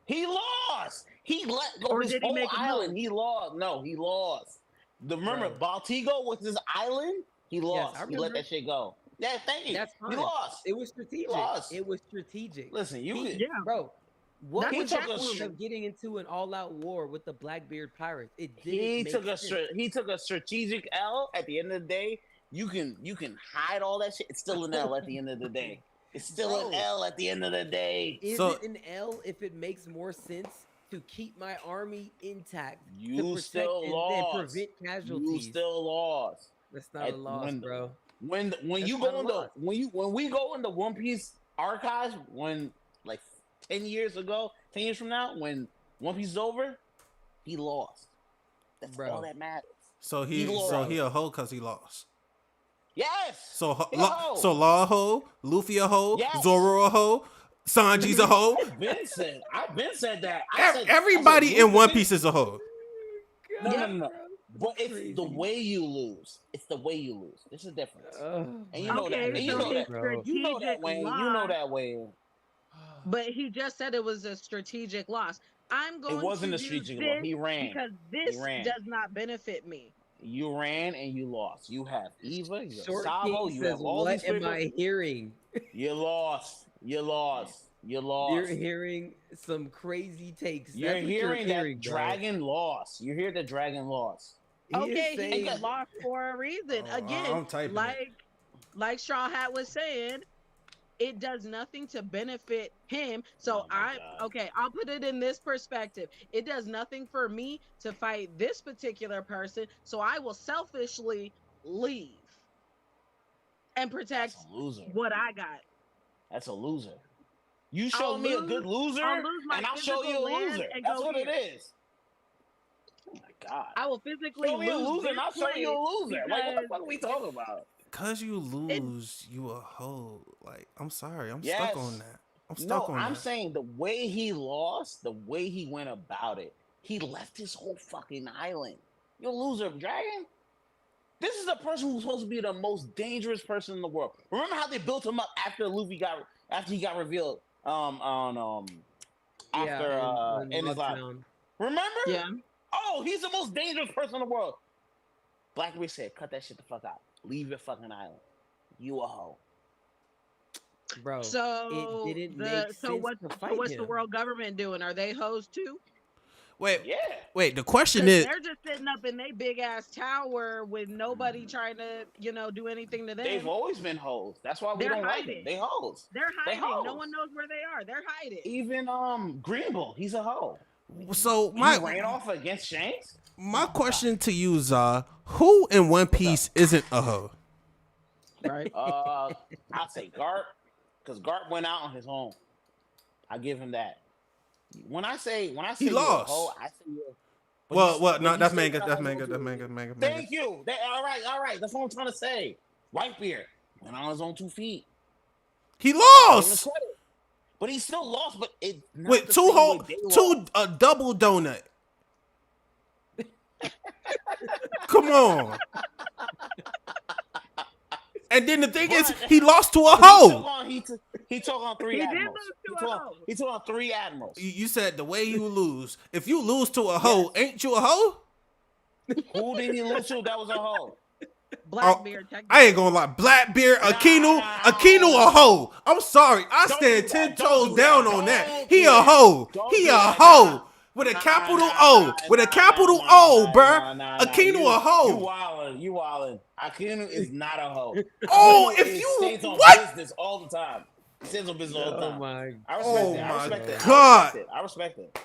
He lost. He let go his whole island. He lost. No, he lost. Remember, Baltigo was his island. He lost. Yes, he let that shit go. Yeah, thank you. That's fine. He lost. It was strategic. It was strategic. Listen, bro. What was that point of getting into an all-out war with the Blackbeard Pirates? He took a strategic L. At the end of the day, you can hide all that shit. It's still an L at the end of the day. It's still an L at the end of the day. Is it an L if it makes more sense to keep my army intact? You still lost. And prevent casualties. You still lost. That's not a loss, bro. When we go into One Piece archives, like 10 years from now, when One Piece is over, he lost. That's all that matters. So he a hoe because he lost. Yes. So Law a hoe, Luffy a hoe, Zoro a hoe, Sanji's a hoe. I've been said that. Everybody in One Piece is a hoe. No. But it's the way you lose. It's the way you lose. There's a difference. And you know that. And you know that. You know that, Wayne. You know that, Wayne. But he just said it was a strategic loss. It wasn't a strategic loss. He ran. Because this does not benefit me. You ran and you lost. You have Eva, you have Short Sabo, King you says, have all what these am people. I hearing? You lost. You're hearing some crazy takes. You're hearing that dragon lost. You hear the dragon lost. He lost for a reason. Again, like Straw Hat was saying, it does nothing to benefit him. So I'll put it in this perspective. It does nothing for me to fight this particular person. So I will selfishly leave and protect what I got. That's a loser. You show me a good loser, and I'll show you a loser. That's what it is. Oh my God. I will physically show me a loser, and I'll show you a loser. Like, what the fuck are we talking about? Cause you lose, you a hoe. Like, I'm sorry, I'm stuck on that. I'm saying the way he lost, the way he went about it, he left his whole fucking island. You're a loser, Dragon. This is the person who's supposed to be the most dangerous person in the world. Remember how they built him up after he got revealed in his life. Remember? Yeah. Oh, he's the most dangerous person in the world. Blackbeard said, cut that shit the fuck out. Leave your fucking island. You a hoe. Bro, so it didn't make sense what's the world government doing? Are they hoes too? Wait, the question is, they're just sitting up in their big ass tower with nobody trying to, do anything to them. They've always been hoes. That's why we don't like them. They hoes. They're hiding. No one knows where they are. They're hiding. Even Greenbull, he's a hoe. So he ran off against Shanks. My question to you, Zah, who in One Piece isn't a hoe? Right. I'd say Garp, because Garp went out on his own. I give him that. When I say he lost. Hoe, I say no, that's manga. Thank you. All right. That's what I'm trying to say. Whitebeard went on his own 2 feet. He lost. But he still lost. But it with a double donut. Come on. And then the thing is, he lost to a hoe. He took on three admirals. He took on 3 admirals. You said the way you lose. If you lose to a hoe, ain't you a hoe? Who did he lose to that was a hoe? Blackbeard. I ain't gonna lie. Blackbeard, Akinu a hoe. I'm sorry. I stand 10 toes down on that. He a hoe. He a hoe. With a capital O. With a capital O, bruh. Akinu a hoe. You wildin'. Akinu is not a hoe. Oh, if you stays on what? business all the time. He stays on business all the time. I respect it.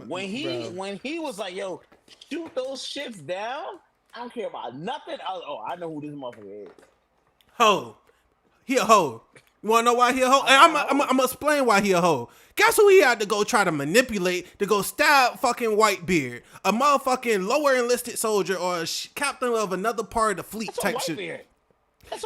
When he was like, yo, shoot those ships down, I don't care about nothing. I know who this motherfucker is. Hoe. He a hoe. You wanna know why he a hoe? And I'm gonna explain why he a hoe. Guess who he had to go try to manipulate to go stab fucking Whitebeard, a motherfucking lower enlisted soldier or a captain of another part of the fleet type shit.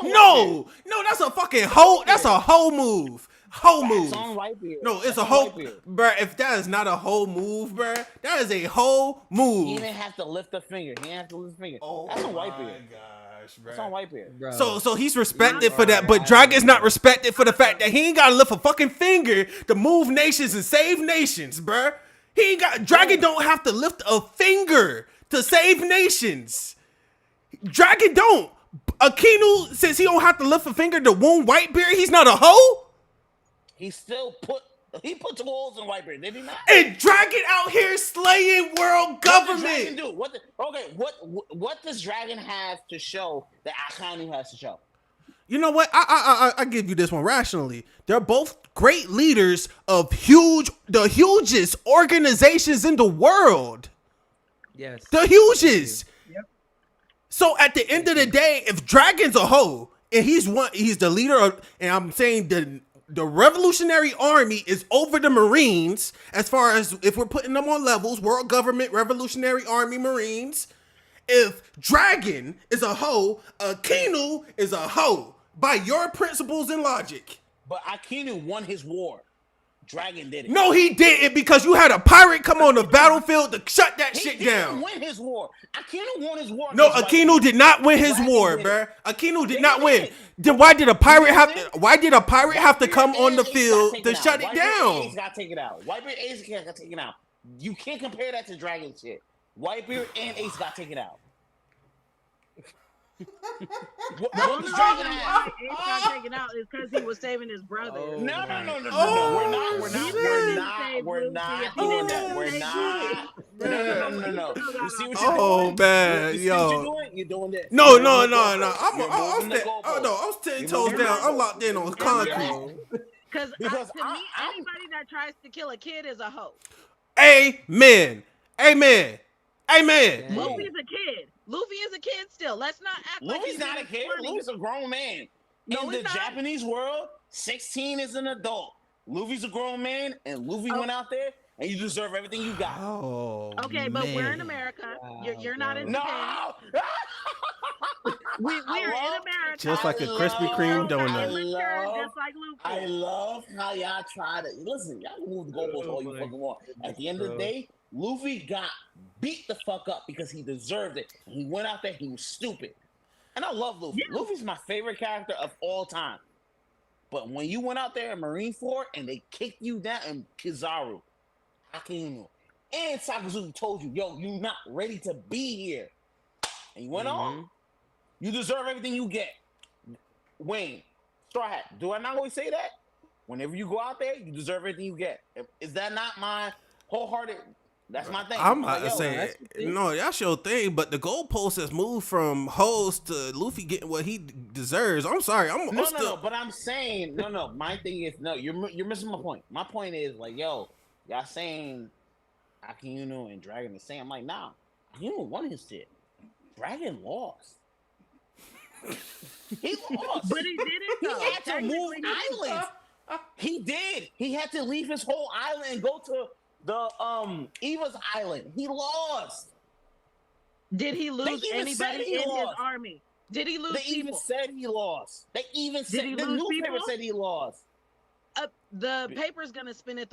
No, that's a fucking hoe. That's a hoe move. No, it's a hoe, bruh. If that is not a hoe move, bruh, that is a hoe move. He didn't have to lift a finger. Oh, that's on Whitebeard. Gosh, that's on Whitebeard. Bro. So he's respected for that, but Dragon's not respected for the fact that he ain't got to lift a fucking finger to move nations and save nations, bruh. Dragon don't have to lift a finger to save nations. Dragon don't. Akinu, since he don't have to lift a finger to wound Whitebeard, he's not a hoe. He put 2 holes in Whitebeard, did he not? And Dragon out here slaying world government. What does Dragon have to show that Akinu has to show? You know what? I give you this one rationally. They're both great leaders of the hugest organizations in the world. Yes. The hugest. Yep. So at the end of the day, if Dragon's a hoe and he's the leader of, and I'm saying the Revolutionary Army is over the Marines, as far as if we're putting them on levels, world government, Revolutionary Army, Marines. If Dragon is a hoe, Akinu is a hoe by your principles and logic. But Akinu won his war. Dragon did it. No, he didn't, because you had a pirate come on the battlefield to shut that shit down. He didn't win his war. Akinu won his war. No, Akinu did not win his war, bruh. Akinu did not win. Then why did a pirate have to come on the field to shut it down? Ace got taken out. Whitebeard Ace got taken out. You can't compare that to Dragon shit. Whitebeard and Ace got taken out. What does Dragon have? Ace got taken out is because he was saving his brother. No. We're not doing that. We're not. No. You see what you're doing? Oh man, yo. You're doing this. No. I'm 10 toes down. I'm locked in on concrete. Because to me, anybody that tries to kill a kid is a hoe. Amen. Luffy's a kid. Luffy is a kid still. Let's not act like Luffy's not a kid. Luffy's a grown man. In the Japanese world, 16 is an adult. Luffy's a grown man, and Luffy went out there, and you deserve everything you got. Okay, but we're in America. You're not in Japan. We're in America. Just like a Krispy Kreme donut. I love how y'all try to listen. Y'all move the goalposts all you fucking want. At the end of the day, Luffy got beat the fuck up because he deserved it. He went out there, he was stupid. And I love Luffy. Yeah. Luffy's my favorite character of all time. But when you went out there in Marineford and they kicked you down, and Kizaru, Akinu, and Sakazuki told you, yo, you're not ready to be here. And you went on. You deserve everything you get. Wayne, Straw Hat, do I not always say that? Whenever you go out there, you deserve everything you get. Is that not my wholehearted... That's my thing. I'm about to say, no, that's your thing, but the goalpost has moved from hoes to Luffy getting what he deserves. I'm sorry. No, but I'm saying, no. My thing is, no, you're missing my point. My point is, like, yo, y'all saying Akinu and Dragon the same. I'm like, nah, Akinu won his shit. Dragon lost. He lost. But he did it, though. He had to move islands. He did. He had to leave his whole island and go to the Eva's island. He lost. Did he lose anybody in his army? Did he lose people? They even said he lost. They even said the newspaper said he lost. The paper's gonna spin it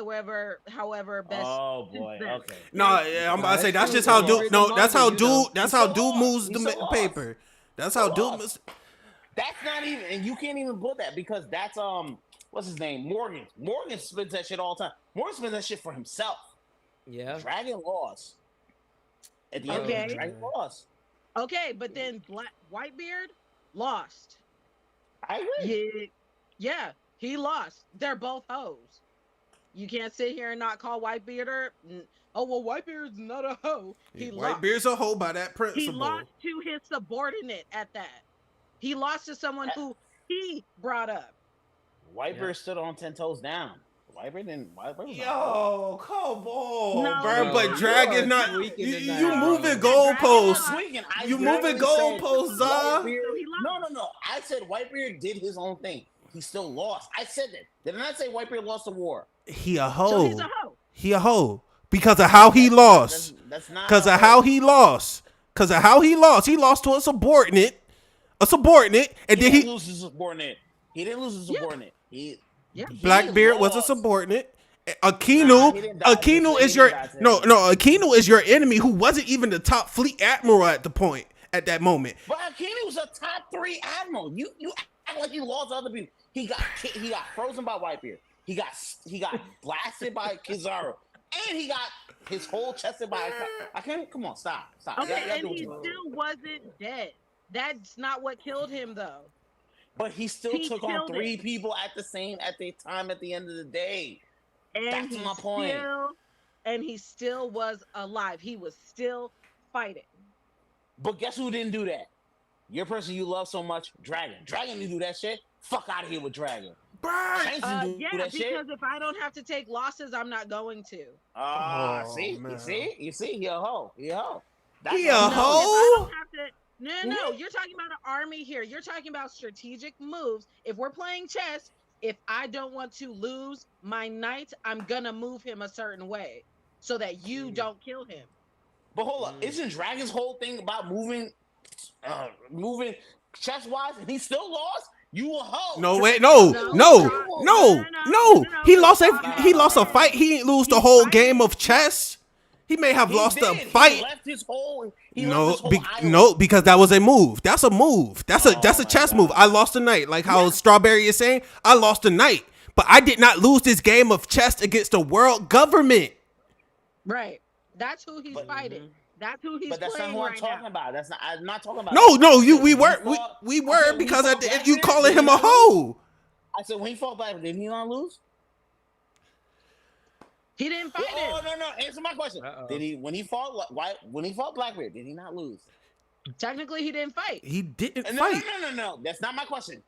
however best. Oh boy, okay. No, yeah, I'm about to say that's just how dude. No, that's how dude moves the paper. That's how dude. That's not even, and you can't even put that because that's what's his name? Morgan. Morgan spends that shit all the time. Morgan spends that shit for himself. Yeah. Dragon lost. At the end of the Dragon lost. Okay, but then Whitebeard lost. I agree. Yeah, he lost. They're both hoes. You can't sit here and not call Whitebeard. Oh well, Whitebeard's not a hoe. Whitebeard's a hoe by that principle. He lost to his subordinate at that. He lost to someone who he brought up. Whitebeard stood on 10 toes down. Whitebeard didn't. Yo, come on, bro. But Dragon not. You moving goalposts. You moving goalposts, Zah. No. I said Whitebeard did his own thing. He still lost. I said that. Did I not say Whitebeard lost the war? He a hoe. So he's a hoe. He a hoe because of how he lost. That's not. Because of how he lost. Because of how he lost. He lost to a subordinate. And then he lose his subordinate. He didn't lose his subordinate. Blackbeard was a subordinate. Akinu is your Akinu is your enemy who wasn't even the top fleet admiral at that moment. But Akinu was a top 3 admiral. You act like you lost other people. He got frozen by Whitebeard. He got blasted by Kizaru, and he got his whole chested by. I can't. Come on, stop. Okay, and he still wasn't dead. That's not what killed him, though. But he still took on 3 people at the time at the end of the day. And that's my point. And he still was alive. He was still fighting. But guess who didn't do that? Your person you love so much, Dragon. Dragon didn't do that shit. Fuck out of here with Dragon. Because if I don't have to take losses, I'm not going to. You see, he a hoe. He a hoe. No, you're talking about an army here. You're talking about strategic moves. If we're playing chess, if I don't want to lose my knight, I'm gonna move him a certain way so that you don't kill him. But hold up, isn't Dragon's whole thing about moving chess-wise, and he still lost? You a hoe. No. He lost a fight. He didn't lose the whole game of chess. He may have lost a fight. He left his whole because that was a move. That's a move. That's a chess move. I lost a knight. Like how Strawberry is saying, I lost a knight. But I did not lose this game of chess against the world government. Right. That's who he's fighting. That's who he's playing. But that's not who I'm talking about. I'm not talking about. We were because at the end you calling him a hoe. I said when he fought Blackbeard, did he not lose? He didn't fight him. No. Answer my question. Did he when he fought Blackbeard? Did he not lose? Technically, he didn't fight. He didn't fight. No. That's not my question.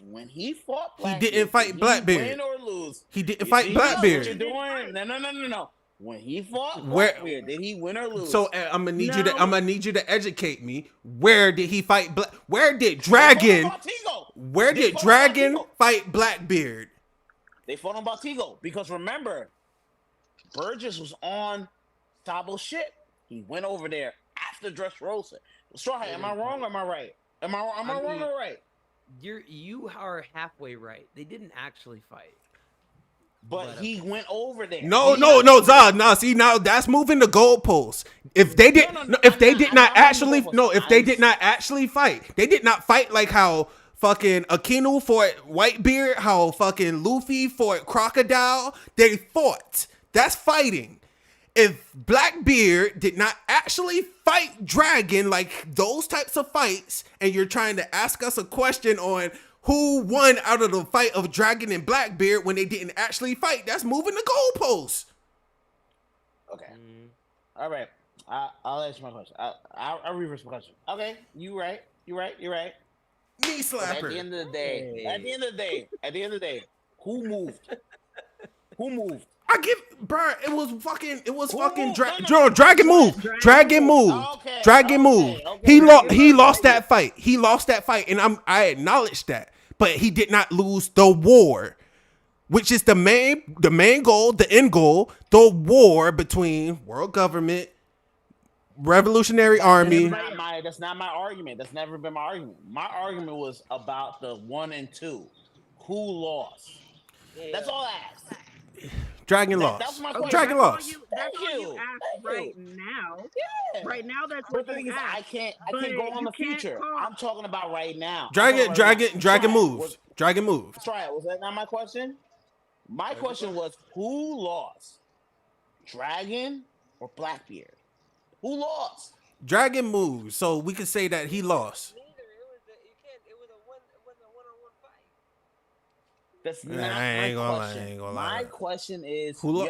When he fought Blackbeard, he didn't fight Blackbeard. Win or lose? He didn't fight Blackbeard. What you're doing? No. When he fought Blackbeard, did he win or lose? So I'm gonna need you to educate me. Where did he fight? Where did Dragon? Where did Dragon fight Blackbeard? They fought on Baltigo because remember, Burgess was on Sabo's ship. He went over there after Dressrosa. Straw Hat, am I wrong or am I right? Am I wrong or right? You are halfway right. They didn't actually fight. But he went over there. No, Zod. No, see now that's moving the goalposts. If they did not actually fight, they did not fight like how fucking Akinu fought Whitebeard, how fucking Luffy fought Crocodile. They fought. That's fighting. If Blackbeard did not actually fight Dragon like those types of fights, and you're trying to ask us a question on who won out of the fight of Dragon and Blackbeard when they didn't actually fight, that's moving the goalposts. Okay. All right. I'll answer my question. I'll reverse my question. Okay. You're right. Knee slapper. At the end of the day, who moved? I give, bro. It was fucking Dragon moved. Dragon moved. He lost that fight. And I acknowledge that. But he did not lose the war, which is the main goal, the end goal, the war between world government, Revolutionary Army. That's not my argument. That's never been my argument. My argument was about the 1 and 2. Who lost? That's all I asked. Dragon lost. That was my question. Dragon lost. That's all you ask right now. Yeah. Right now, that's what you ask. I can't go on the future. I'm talking about right now. Dragon moves. Dragon moves. Try it. Was that not my question? My question was, who lost? Dragon or Blackbeard? Who lost? Dragon moves, so we could say that he lost. Neither. It was a one-on-one fight. That's not my question. My question is, who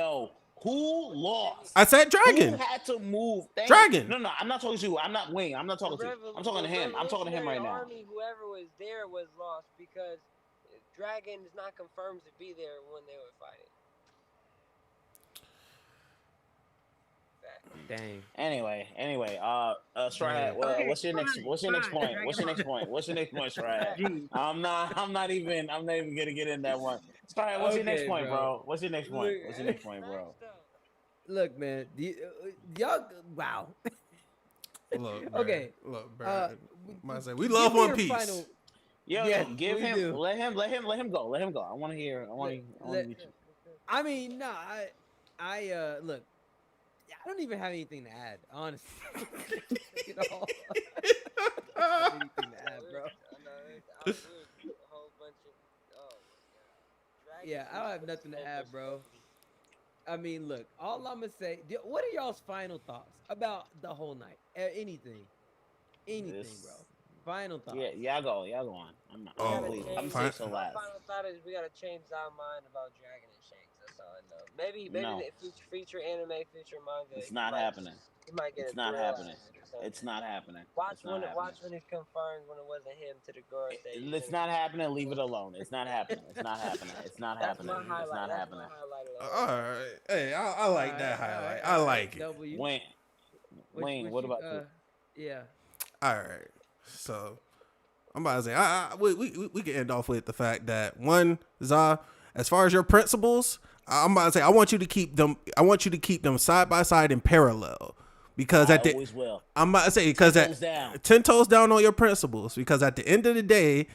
lost? I said Dragon. Who had to move? Dragon. No, I'm not talking to you. I'm not Wayne. I'm not talking to you. I'm talking to him. I'm talking to him right now. Whoever was there was lost because Dragon is not confirmed to be there when they were fighting. Dang. Anyway, Straw Hat, what's your next point? Straw Hat? I'm not even gonna get in that one. Straw Hat, what's your next point, bro? What's your next point, bro? Look, man, y'all, wow. Look, okay. Look, bro. We love One Piece. Give him. Let him go. I want to hear. I mean, no, I look. I don't even have anything to add, honestly. You know, anything to add, bro. Yeah, I don't have nothing to add, bro. I mean, look, all I'm gonna say. What are y'all's final thoughts about the whole night? Anything, bro. Final thoughts. Yeah, y'all go on. I'm so loud. My final thought is we gotta change our mind about Dragon and Shanks. That's all I know. Maybe the future anime, future manga. It's not happening. It's not happening. It's not happening. Watch when it's confirmed when it wasn't him to the girl stage. It's not happening. Leave it alone. It's not happening. It's not happening. It's not happening. That's my highlight. All right. Hey, I like that highlight. I like it. Wayne, what about you? Yeah. All right. So I'm about to say we can end off with the fact that one, Za, as far as your principles, I'm about to say I want you to keep them side by side in parallel. Because I'm about to say 10 toes down on your principles. Because at the end of the day,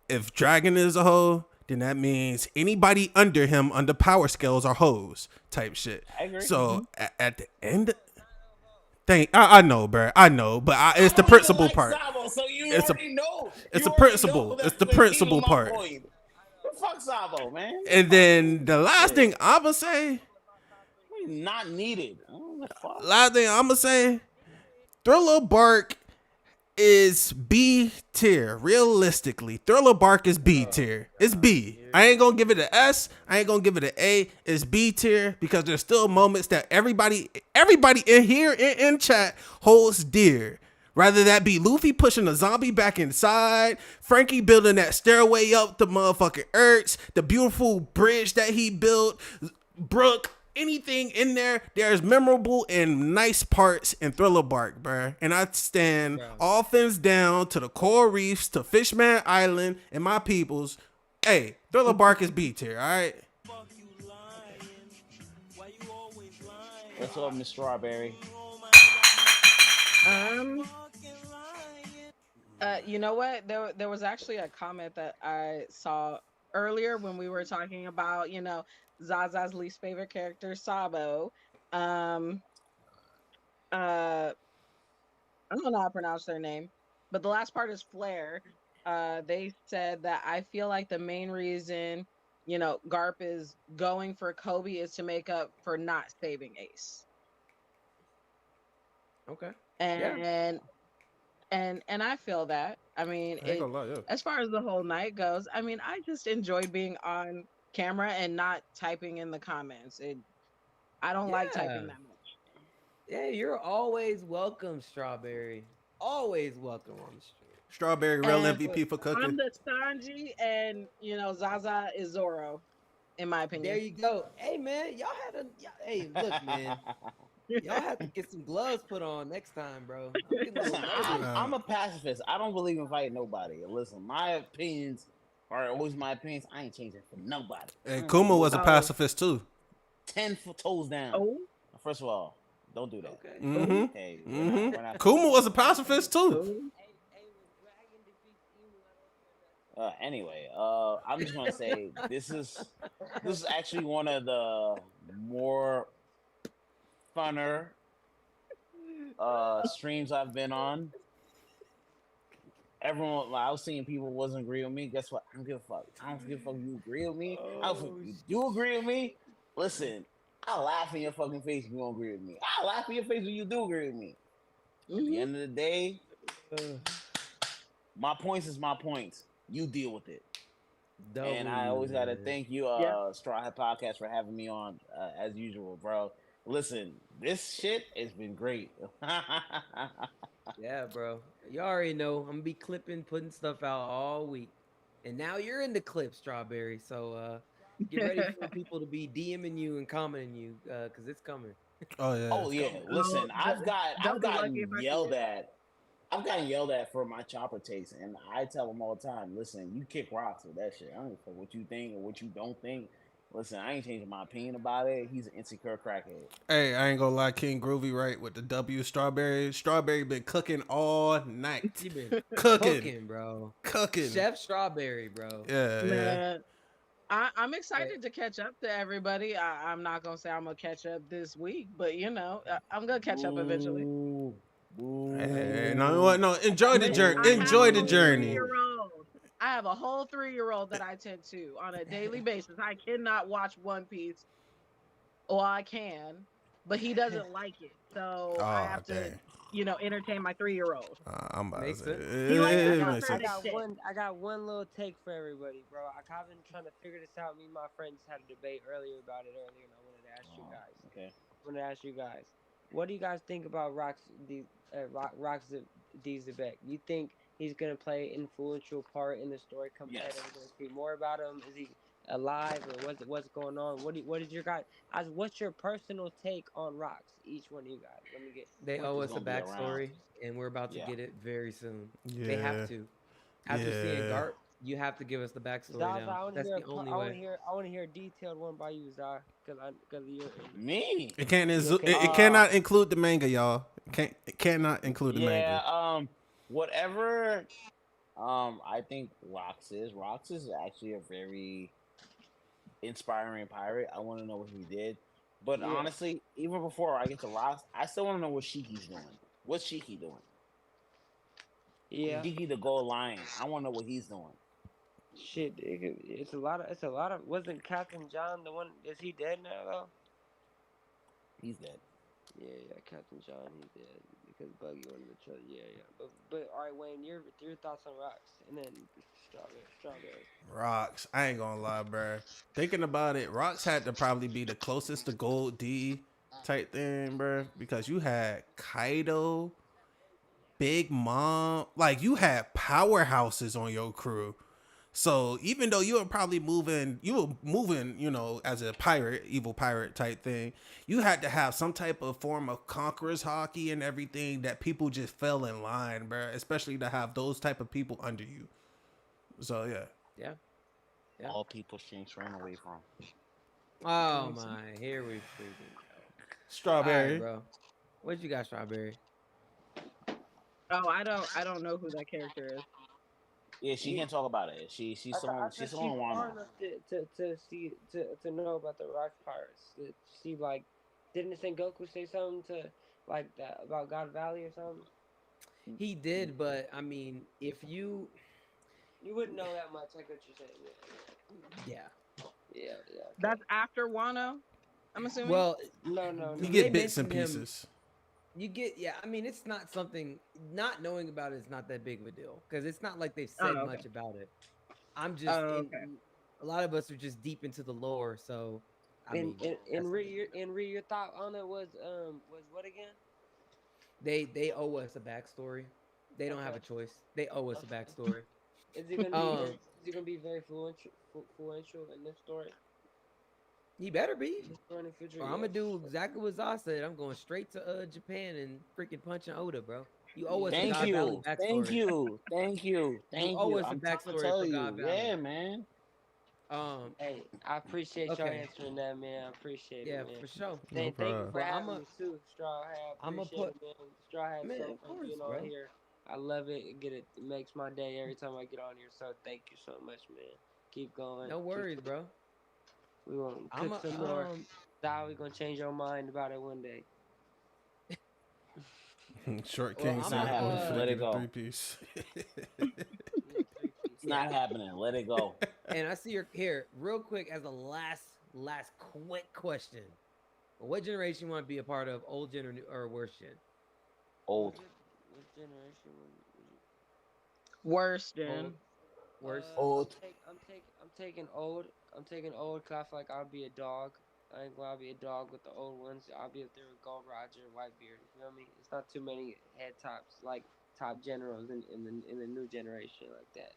if Dragon is a hoe, then that means anybody under him under power scales are hoes type shit. I agree. So at the end, I know, bro. I know, but it's the principle part. Sabo, so it's the principle. It's the principle part. Fuck Sabo, man. And then the last thing I'ma say. Not needed. Last thing I'm gonna say, Thriller Bark is B tier. Realistically, Thriller Bark is B tier. It's B. I ain't gonna give it an S. I ain't gonna give it an A. It's B tier because there's still moments that everybody in here in chat holds dear. Rather that be Luffy pushing a zombie back inside, Frankie building that stairway up the motherfucking Ertz, the beautiful bridge that he built, Brooke. Anything in there's memorable and nice parts in Thriller Bark, bruh. And I stand all fins down to the coral reefs, to Fishman Island, and my peoples. Hey, Thriller Bark is B tier, all right? What's up, Miss Strawberry? You know what? There was actually a comment that I saw earlier when we were talking about, Zaza's least favorite character, Sabo. I don't know how to pronounce their name, but the last part is Flair. They said that I feel like the main reason, Garp is going for Kobe is to make up for not saving Ace. Okay. And I feel that. I mean, as far as the whole night goes, I mean, I just enjoy being on camera and not typing in the comments. I don't like typing that much. Yeah, you're always welcome, Strawberry. Always welcome on the stream. Strawberry, real MVP for cooking. I'm the Sanji, and Zaza is Zoro, in my opinion. There you go. Hey man, hey, look, man. Y'all have to get some gloves put on next time, bro. I'm a pacifist. I don't believe in fighting nobody. Listen, my opinions are always my opinions. I ain't changing for nobody. And Kuma was a pacifist too. 10 toes down. Oh. First of all, don't do that. Okay. Mm-hmm. Hey, we're not Kuma was a pacifist too. Anyway, I'm just gonna say this is actually one of the more funner streams I've been on. Everyone, like, I was seeing people wasn't agree with me. Guess what? I don't give a fuck. I don't give a fuck if you agree with me. I don't fuck if you agree with me. Listen, I'll laugh in your fucking face if you don't agree with me. I'll laugh in your face when you do agree with me. At the end of the day, my points is my points. You deal with it. And I always got to thank you, Straw Hat Podcast, for having me on, as usual, bro. Listen, this shit has been great. Yeah, bro. You already know I'm gonna be clipping, putting stuff out all week. And now you're in the clip, Strawberry. So get ready for people to be DMing you and commenting you, cause it's coming. Oh yeah. Oh yeah. Listen, I've gotten yelled at. I've gotten yelled at for my chopper taste, and I tell them all the time, listen, you kick rocks with that shit. I don't care what you think or what you don't think. Listen, I ain't changing my opinion about it. He's an insecure crackhead. Hey, I ain't gonna lie, King Groovy right with the W Strawberry. Strawberry been cooking all night. You been cooking, bro. Cooking. Chef Strawberry, bro. Yeah, Man, I'm excited to catch up to everybody. I'm not gonna say I'm gonna catch up this week, but I'm gonna catch up eventually. Hey, no, enjoy the journey. Enjoy the journey. I have a whole 3-year-old that I tend to on a daily basis. I cannot watch One Piece. Well, I can, but he doesn't like it, so I have to, entertain my 3-year-old. I'm about to say, I got one little take for everybody, bro. I've been trying to figure this out. Me and my friends had a debate earlier about it and I wanted to ask you guys. Okay. I wanted to ask you guys, what do you guys think about Rox Zebek? You think he's gonna play an influential part in the story? Yes. Are we gonna see more about him? Is he alive, or what's going on? What is your guys? What's your personal take on Rox? Each one of you guys. Let me get. They owe us a backstory, and we're about to get it very soon. Yeah. They have to. After seeing Garp, you have to give us the backstory now. That's the only way. I want to hear a detailed one by you, Zah, because you're me. It can't. It cannot include the manga, y'all. It cannot include the manga. Yeah. Whatever. I think Rox is actually a very inspiring pirate. I want to know what he did. But honestly, even before I get to Rox, I still want to know what Shiki's doing. What's Shiki doing? Yeah. Shiki the Gold Lion. I want to know what he's doing. Shit, it's a lot of. Wasn't Captain John the one? Is he dead now though? He's dead. Yeah, Captain John, he's dead because Buggy wanted to try. Yeah. But all right, Wayne, your thoughts on Rox, and then Strawberry. Rox, I ain't gonna lie, bro. Thinking about it, Rox had to probably be the closest to Gold D type thing, bro, because you had Kaido, Big Mom, like you had powerhouses on your crew. So even though you were probably moving, as a pirate, evil pirate type thing, you had to have some type of form of conqueror's hockey and everything that people just fell in line, bro. Especially to have those type of people under you. So yeah. All people Shanks ran away from. Oh my, here we freaking go. Strawberry, right, bro. What you got, Strawberry? Oh, I don't know who that character is. Yeah, she can't talk about it. She's someone Wano. To know about the Rock Pirates. She didn't Sengoku say something to that about God Valley or something? He did, but I mean, if you wouldn't know that much. Like what you're saying. Yeah. That's after Wano, I'm assuming. Well, no. You get bits and pieces. I mean, it's not something, not knowing about it is not that big of a deal because it's not like they've said much about it. I'm just, a lot of us are just deep into the lore, so. Your thought on it was what again? They owe us a backstory. They don't have a choice. They owe us a backstory. Is it gonna be very influential in this story? He better be. Or I'm gonna do exactly what Zah said. I'm going straight to Japan and freaking punching Oda, bro. You owe us a God Valley backstory. Thank you. You owe us a backstory for God Valley. Yeah, man. Hey, I appreciate y'all answering that, man. I appreciate it, man. Yeah, for sure. Thank you for having me too, Straw Hat. I'm gonna put Straw Hat. Man, of course, being on here. I love it. It makes my day every time I get on here. So thank you so much, man. Keep going. No worries, bro. We won't cook some more. How we gonna change your mind about it one day? Short King said, "Let it go. 3-piece." Not happening. Let it go. And I see your here real quick as a last quick question. What generation you want to be a part of? Old gen or worst gen? Old. What generation would you? Worst gen. Worst. Old. I'm taking old. I'm taking old because I feel like I'll be a dog. I ain't gonna be a dog with the old ones. I'll be up there with Gold Roger, Whitebeard. You feel me? It's not too many head tops like top generals in the new generation like that.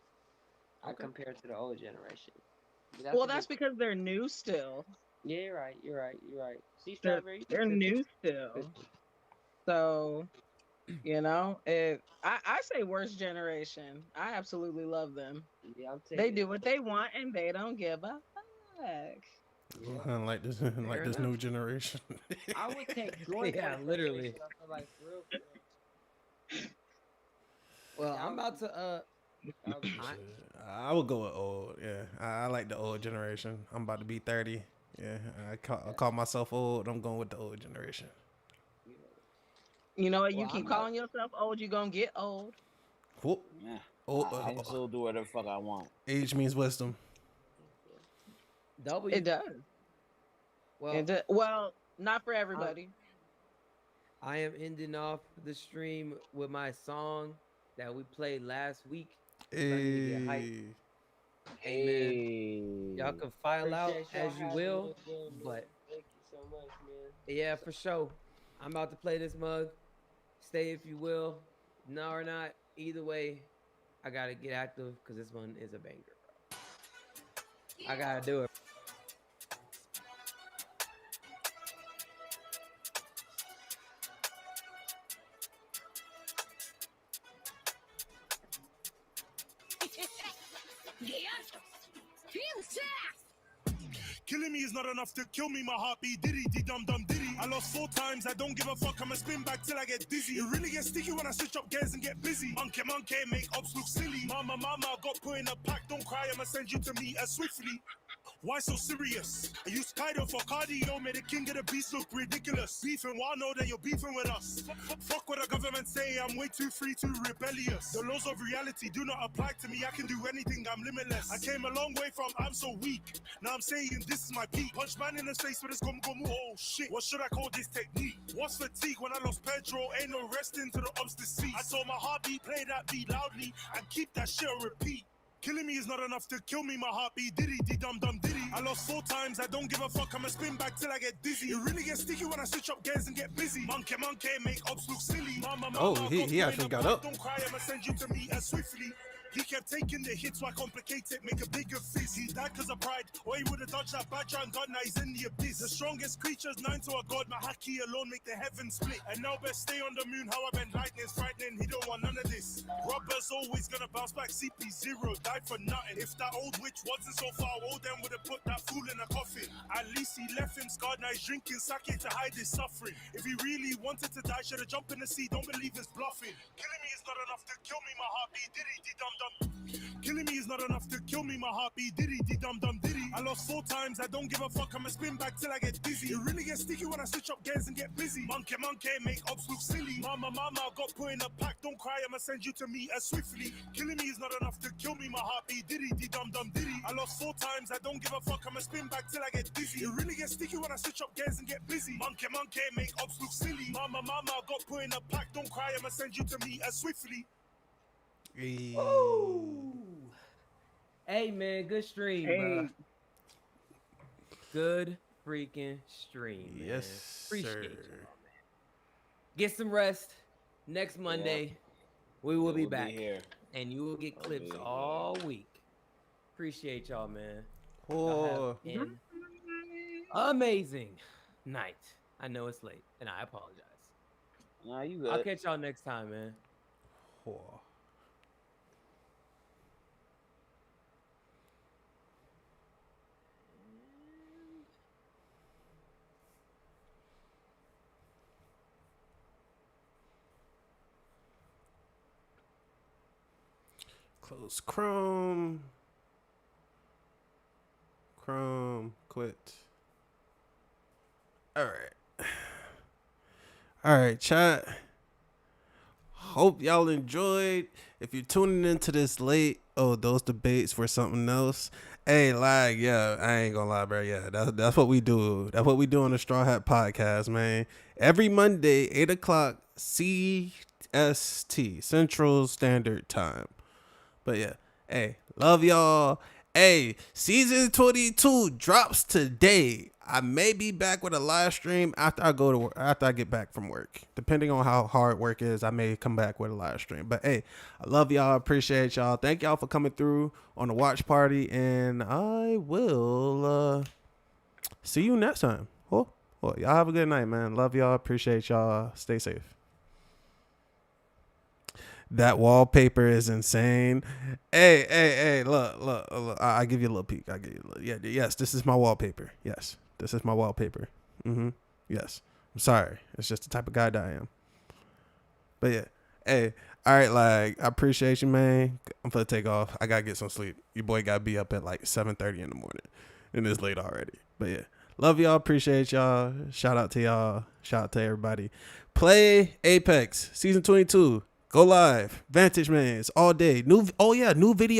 I compare to the old generation. That's because they're new still. Yeah, you're right. See, Strawberry. They're new still. So, I say worst generation. I absolutely love them. Yeah, they do what they want and they don't give a fuck. Like this new generation. I would take joint. Yeah, literally. I feel like for real. Well, I'm about to I would go with old. Yeah, I like the old generation. I'm about to be 30. Yeah, I call myself old. I'm going with the old generation. You know what? You keep calling yourself old, you're gonna get old. Whoop. Yeah. I can still do whatever the fuck I want. Age means wisdom. It does. Well, not for everybody. I am ending off the stream with my song that we played last week. Hey, man. Y'all can file out as you will, but thank you so much, man. Yeah, for sure. I'm about to play this mug. Stay if you will. No or not. Either way, I gotta get active because this one is a banger, bro. I gotta do it. Killing me is not enough to kill me, my heartbeat diddy, dum dum diddy. I lost 4 times, I don't give a fuck, I'ma spin back till I get dizzy. It really gets sticky when I switch up gears and get busy. Monkey, make ops look silly. Mama, got put in a pack, don't cry, I'ma send you to me as swiftly. Why so serious? I use Kaido for cardio, made the king of the beast look ridiculous. Beefing, well, I know that you're beefing with us. Fuck what the government say, I'm way too free, too rebellious. The laws of reality do not apply to me, I can do anything, I'm limitless. I came a long way from I'm so weak, now I'm saying this is my peak. Punch man in the face with this gum, oh shit, what should I call this technique? What's fatigue when I lost Pedro, ain't no resting to the ups deceased. I told my heartbeat, play that beat loudly, and keep that shit on repeat. Killing me is not enough to kill me, my heartbeat diddy, dum dum diddy. I lost 4 times, I don't give a fuck, I'ma spin back till I get dizzy. It really gets sticky when I switch up gears and get busy. Monkey, make ops look silly. Mama, he actually got up. Don't cry, I'ma send you to me as swiftly. He kept taking the hits, why complicate it, make a bigger fizz. He died cause of pride, or he would've dodged that badger and gun, now he's in the abyss. The strongest creatures, 9 to a god, my haki alone make the heavens split. And now best stay on the moon, how I bend lightning's frightening, he don't want none of this. Rubber's always gonna bounce back, CP0 died for nothing. If that old witch wasn't so far old, then would've put that fool in a coffin. At least he left him scarred, now he's drinking sake to hide his suffering. If he really wanted to die, should've jumped in the sea, don't believe his bluffing. Killing me is not enough to kill me, my heartbeat diddy, dum dum. Killing me is not enough to kill me, my heartbeat diddy, dum dum diddy. I lost 4 times, I don't give a fuck, I'ma spin back till I get dizzy. It really gets sticky when I switch up gears and get busy. Monkey, make ops look silly. Mama, got put in a pack, don't cry, I'ma send you to me as swiftly. Killing me is not enough to kill me, my heartbeat diddy, dum dum diddy. I lost 4 times, I don't give a fuck, I'ma spin back till I get dizzy. It really gets sticky when I switch up gears and get busy. Monkey, make ops look silly. Mama, got put in a pack, don't cry, I'ma send you to me as swiftly. Hey. Hey man, good stream, bro. Good freaking stream, man. Yes, Appreciate sir. y'all, man. Get some rest. Next Monday, we will be back, and you will get clips all week. Appreciate y'all, man. Oh. An amazing night. I know it's late, and I apologize. Nah, you good. I'll catch y'all next time, man. Oh. Close Chrome. Quit. All right. All right, chat. Hope y'all enjoyed. If you're tuning into this late, those debates were something else. Hey, like, yeah, I ain't gonna lie, bro. Yeah, that's what we do. That's what we do on the Straw Hat Podcast, man. Every Monday, 8 o'clock CST, Central Standard Time. But yeah, hey, love y'all. Hey, season 22 drops today. I may be back with a live stream after I get back from work. Depending on how hard work is, I may come back with a live stream. But hey, I love y'all. Appreciate y'all. Thank y'all for coming through on the watch party, and I will see you next time. Well, y'all have a good night, man. Love y'all. Appreciate y'all. Stay safe. That wallpaper is insane. Hey, look. I give you a little peek. Yes, this is my wallpaper. Yes, this is my wallpaper. Yes. I'm sorry. It's just the type of guy that I am. But yeah. Hey, all right, like, I appreciate you, man. I'm gonna take off. I gotta get some sleep. Your boy gotta be up at like 7:30 in the morning. And it's late already. But yeah. Love y'all. Appreciate y'all. Shout out to y'all. Shout out to everybody. Play Apex Season 22. Go live. Vantage Man. It's all day. New video